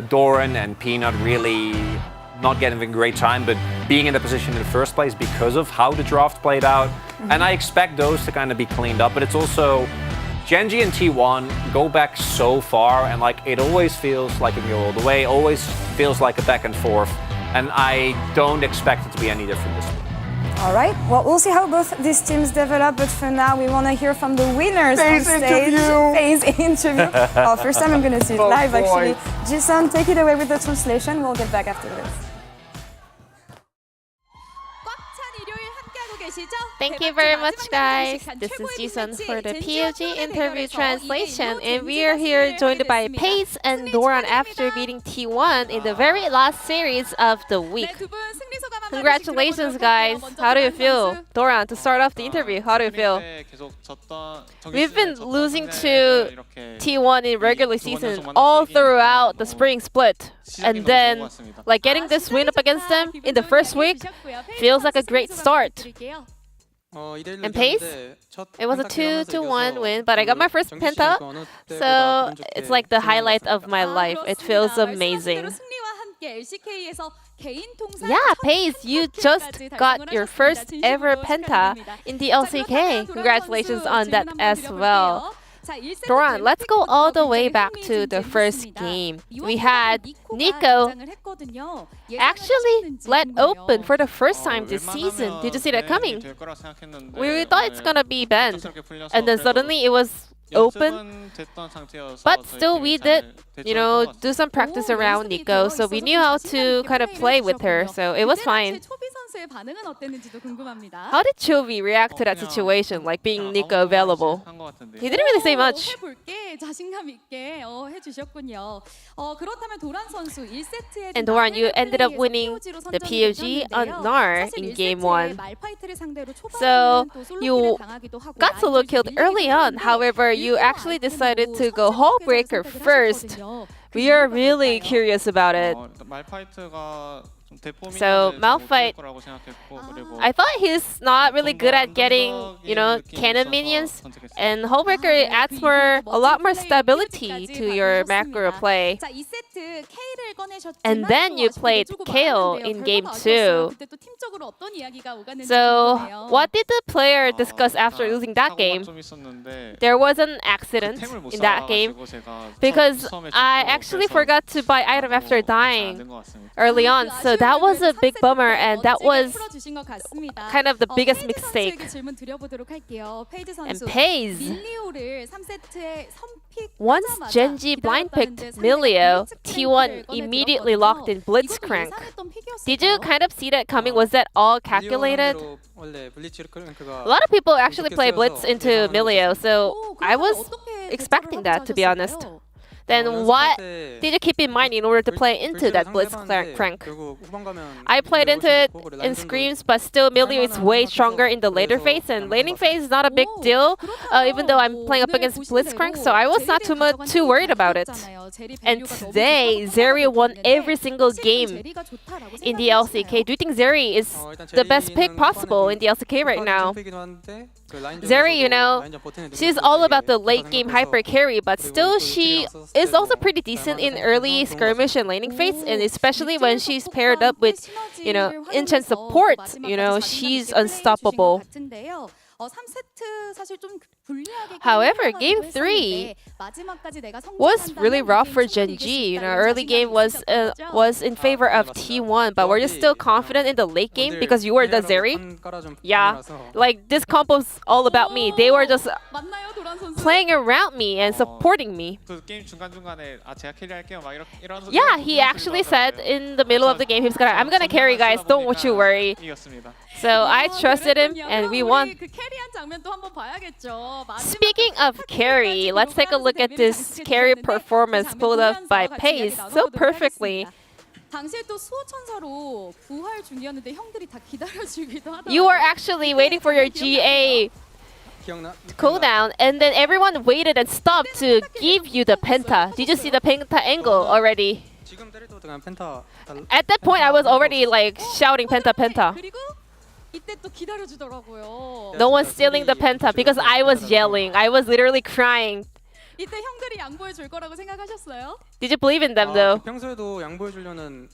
Doran and Peanut really not getting a great time, but being in the position in the first place because of how the draft played out. And I expect those to kind of be cleaned up, but it's also Gen.G and T1 go back so far, and like it always feels like it can go all the way, always feels like a back and forth, and I don't expect it to be any different this week. All right, well, we'll see how both these teams develop, but for now, we want to hear from the winners on stage. Phase interview. Oh, first time I'm going to see it live, actually. Jason, take it away with the translation. We'll get back after this. Thank you very much, guys. This is Jason for the POG interview translation, and we are here joined by Pace and Doran after beating T1 in the very last series of the week. Congratulations, guys. How do you feel? Doran, to start off the interview, how do you feel? We've been losing to T1 in regular season all throughout the spring split, and then like getting this win up against them in the first week feels like a great start. And Pace, it was a 2-1 win, but I got my first penta, so it's like the highlight of my life. It feels amazing. Yeah, Paige, you just got your first ever penta in the LCK. Congratulations on that as well. Doran, let's go all the way back to the first game. We had Nico actually let open for the first time this season. Did you see that coming? We thought it's gonna be banned, and then suddenly it was open. But still, we did, do some practice around Nico, so we knew how to kind of play with her, so it was fine. How did Chovy react to that situation, like being Nico available? He didn't really say much. And Doran, you ended up winning the POG on Gnar in game 1. So you got solo killed early on, however, you actually decided to go Hull Breaker first. We are really curious about it. So Malphite, I thought he's not really good at getting, cannon minions, and Hullbreaker adds a lot more stability to your macro play. And then you played Kayle in game 2. So what did the player discuss after losing that game? There was an accident in that game because I actually forgot to buy item after dying early on, so that was a big bummer, and that was kind of the biggest mistake. And Paze, once Genji blind picked Milio, T1 immediately locked in Blitzcrank. Did you kind of see that coming? Was that all calculated? A lot of people actually play Blitz into Milio, so I was expecting that, to be honest. Then what did you keep in mind in order to play into that Blitzcrank? I played into it in scrims, but still Milio is way stronger in the later phase, and laning phase is not a big deal, even though I'm playing up against Blitzcrank, so I was not too worried about it. And today, Zeri won every single game in the LCK. Do you think Zeri is the best pick possible in the LCK right now? Zeri, she's all about the late game hyper carry, but still she is also pretty decent in early skirmish and laning phase, and especially when she's paired up with, enchant support, she's unstoppable. However, game 3 was really rough for Genji. Early game was in favor of T1, but were you still confident in the late game because you were the Zeri? Yeah, like this combo's all about me. They were just playing around me and supporting me. Yeah, he actually said in the middle of the game I'm gonna carry, guys, don't you worry. So I trusted him and we won. Speaking of carry, let's take a look at this carry performance pulled up by Pace so perfectly. You were actually waiting for your GA cooldown, and then everyone waited and stopped to give you the penta. Did you see the penta angle already? At that point, I was already like shouting penta, penta. No one's stealing the penta because I was yelling. I was literally crying. Did you believe in them though?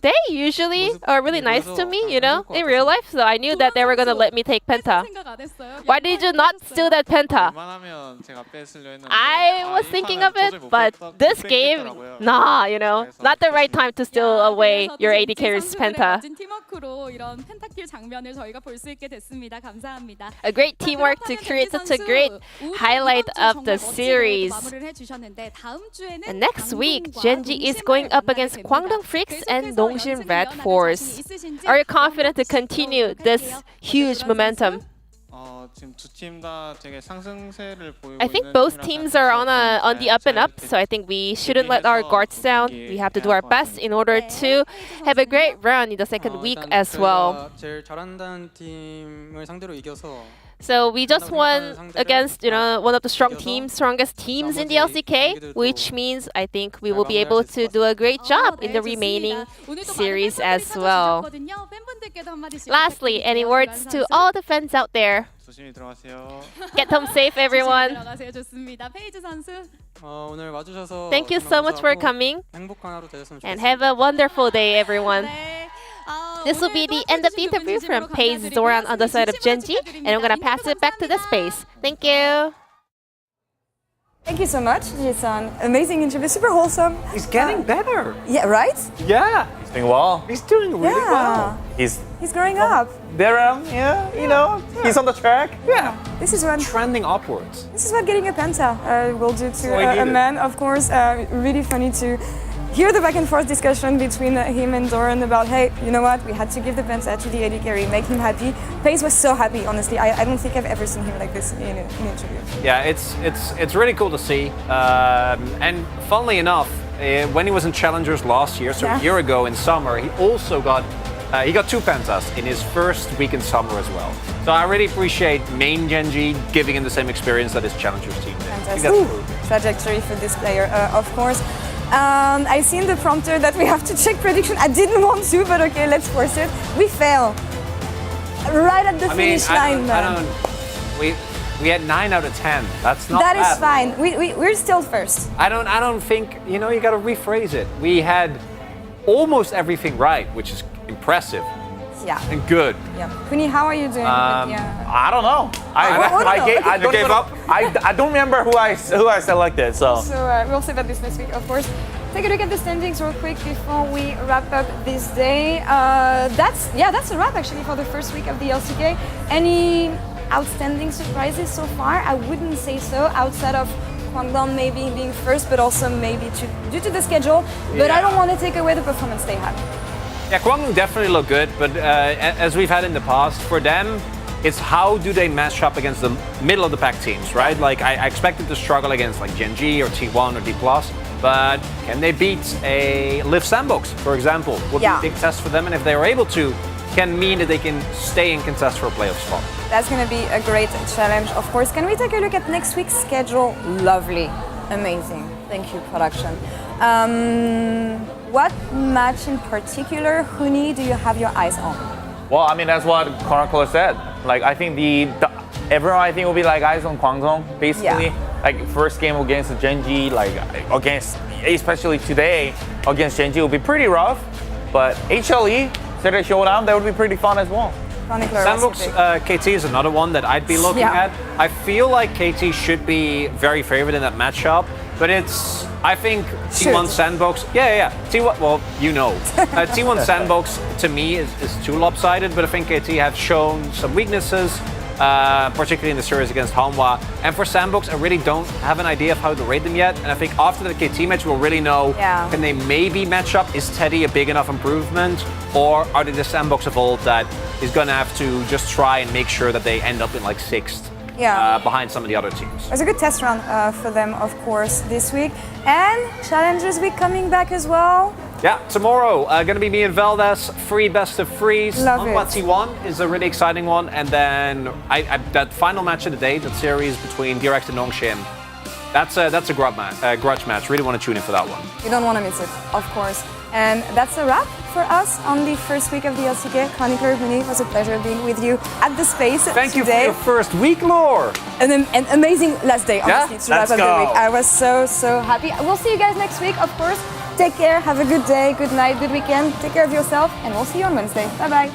They usually are really nice to me, in real life, so I knew that they were gonna let me take penta. Why did you not steal that penta? I was thinking of it, but this game, nah, not the right time to steal away your AD carry's penta. A great teamwork to create such a great highlight of the series. And next week, Genji is going up against Kwangdong Freaks and Nongsin Red Force. Are you confident to continue this huge momentum? I think both teams are on the up and up, so I think we shouldn't let our guards down. We have to do our best in order to have a great run in the second week as well. So we just won against one of the strongest teams in the LCK, which means I think we will be able to do a great job in the remaining series as well. Lastly, any words to all the fans out there? Get home safe, everyone. Thank you so much for coming, and have a wonderful day, everyone. This will be the end of the interview from Paige Zoran on the side of Genji, and I'm gonna pass it back to the space. Thank you. Thank you so much, Jason. Amazing interview, super wholesome. He's getting better. Yeah, right? Yeah. He's doing well. He's doing really well. He's growing up. there, you know, he's on the track. Yeah. This is what trending upwards. This is what getting a penta will do to we a need man. Of course, really funny to hear the back and forth discussion between him and Doran about, hey, you know what, we had to give the penta to the AD carry, make him happy. Pace was so happy, honestly. I don't think I've ever seen him like this in an interview. Yeah, it's really cool to see. And funnily enough, when he was in Challengers last year, so a year ago in summer, he also got 2 pentas in his first week in summer as well. So I really appreciate main Genji giving him the same experience that his Challengers team did. Fantastic trajectory for this player, of course. I seen the prompter that we have to check prediction. I didn't want to, but okay, let's force it. We fail. Right at the finish line, man. We had 9 out of 10. That's not bad. That is fine. We're still first. I don't think, you gotta rephrase it. We had almost everything right, which is impressive. Yeah. And good. Yeah. Kuni, how are you doing? I don't know. I gave up. I don't remember who I selected. So we'll see about this next week, of course. Take a look at the standings real quick before we wrap up this day. That's a wrap actually for the first week of the LCK. Any outstanding surprises so far? I wouldn't say so, outside of Kwangdong maybe being first, but also maybe due to the schedule. But I don't want to take away the performance they had. Yeah, Kwangdong definitely look good, but as we've had in the past, for them, it's how do they match up against the middle of the pack teams, right? Like I expected to struggle against like Genji or T1 or D+, but can they beat a Liv Sandbox, for example? Would be a big test for them, and if they are able to, can mean that they can stay in contest for a playoff spot. That's going to be a great challenge, of course. Can we take a look at next week's schedule? Lovely. Amazing. Thank you, production. What match in particular, Huni, do you have your eyes on? well, I mean that's what Chronicler said. Like I think everyone will be like eyes on Kwangdong basically. Yeah. Like first game against Genji, like against especially today against Genji will be pretty rough. But HLE, Saturday Showdown, that would be pretty fun as well. Sandbox KT is another one that I'd be looking at. I feel like KT should be very favored in that matchup, but I think T1 Sandbox, T1, well, T1 Sandbox to me is too lopsided, but I think KT have shown some weaknesses, particularly in the series against Hanwha. And for Sandbox, I really don't have an idea of how to rate them yet, and I think after the KT match, we'll really know, can they maybe match up? Is Teddy a big enough improvement, or are they the Sandbox of old that is going to have to just try and make sure that they end up in like 6th? Behind some of the other teams. It was a good test run for them, of course, this week. And Challengers Week coming back as well. Yeah, tomorrow, going to be me and Valdez, free best of threes. Love it. T1 is a really exciting one. And then that final match of the day, that series between DRX and Nongshim, that's a grudge match. Really want to tune in for that one. You don't want to miss it, of course. And that's a wrap for us on the first week of the LCK. Chronicler Huni, it was a pleasure being with you at the space today. Thank you for your first week, Lore. An amazing last day, honestly, to wrap let's up go. the week. I was so happy. We'll see you guys next week, of course. Take care, have a good day, good night, good weekend. Take care of yourself, and we'll see you on Wednesday. Bye-bye.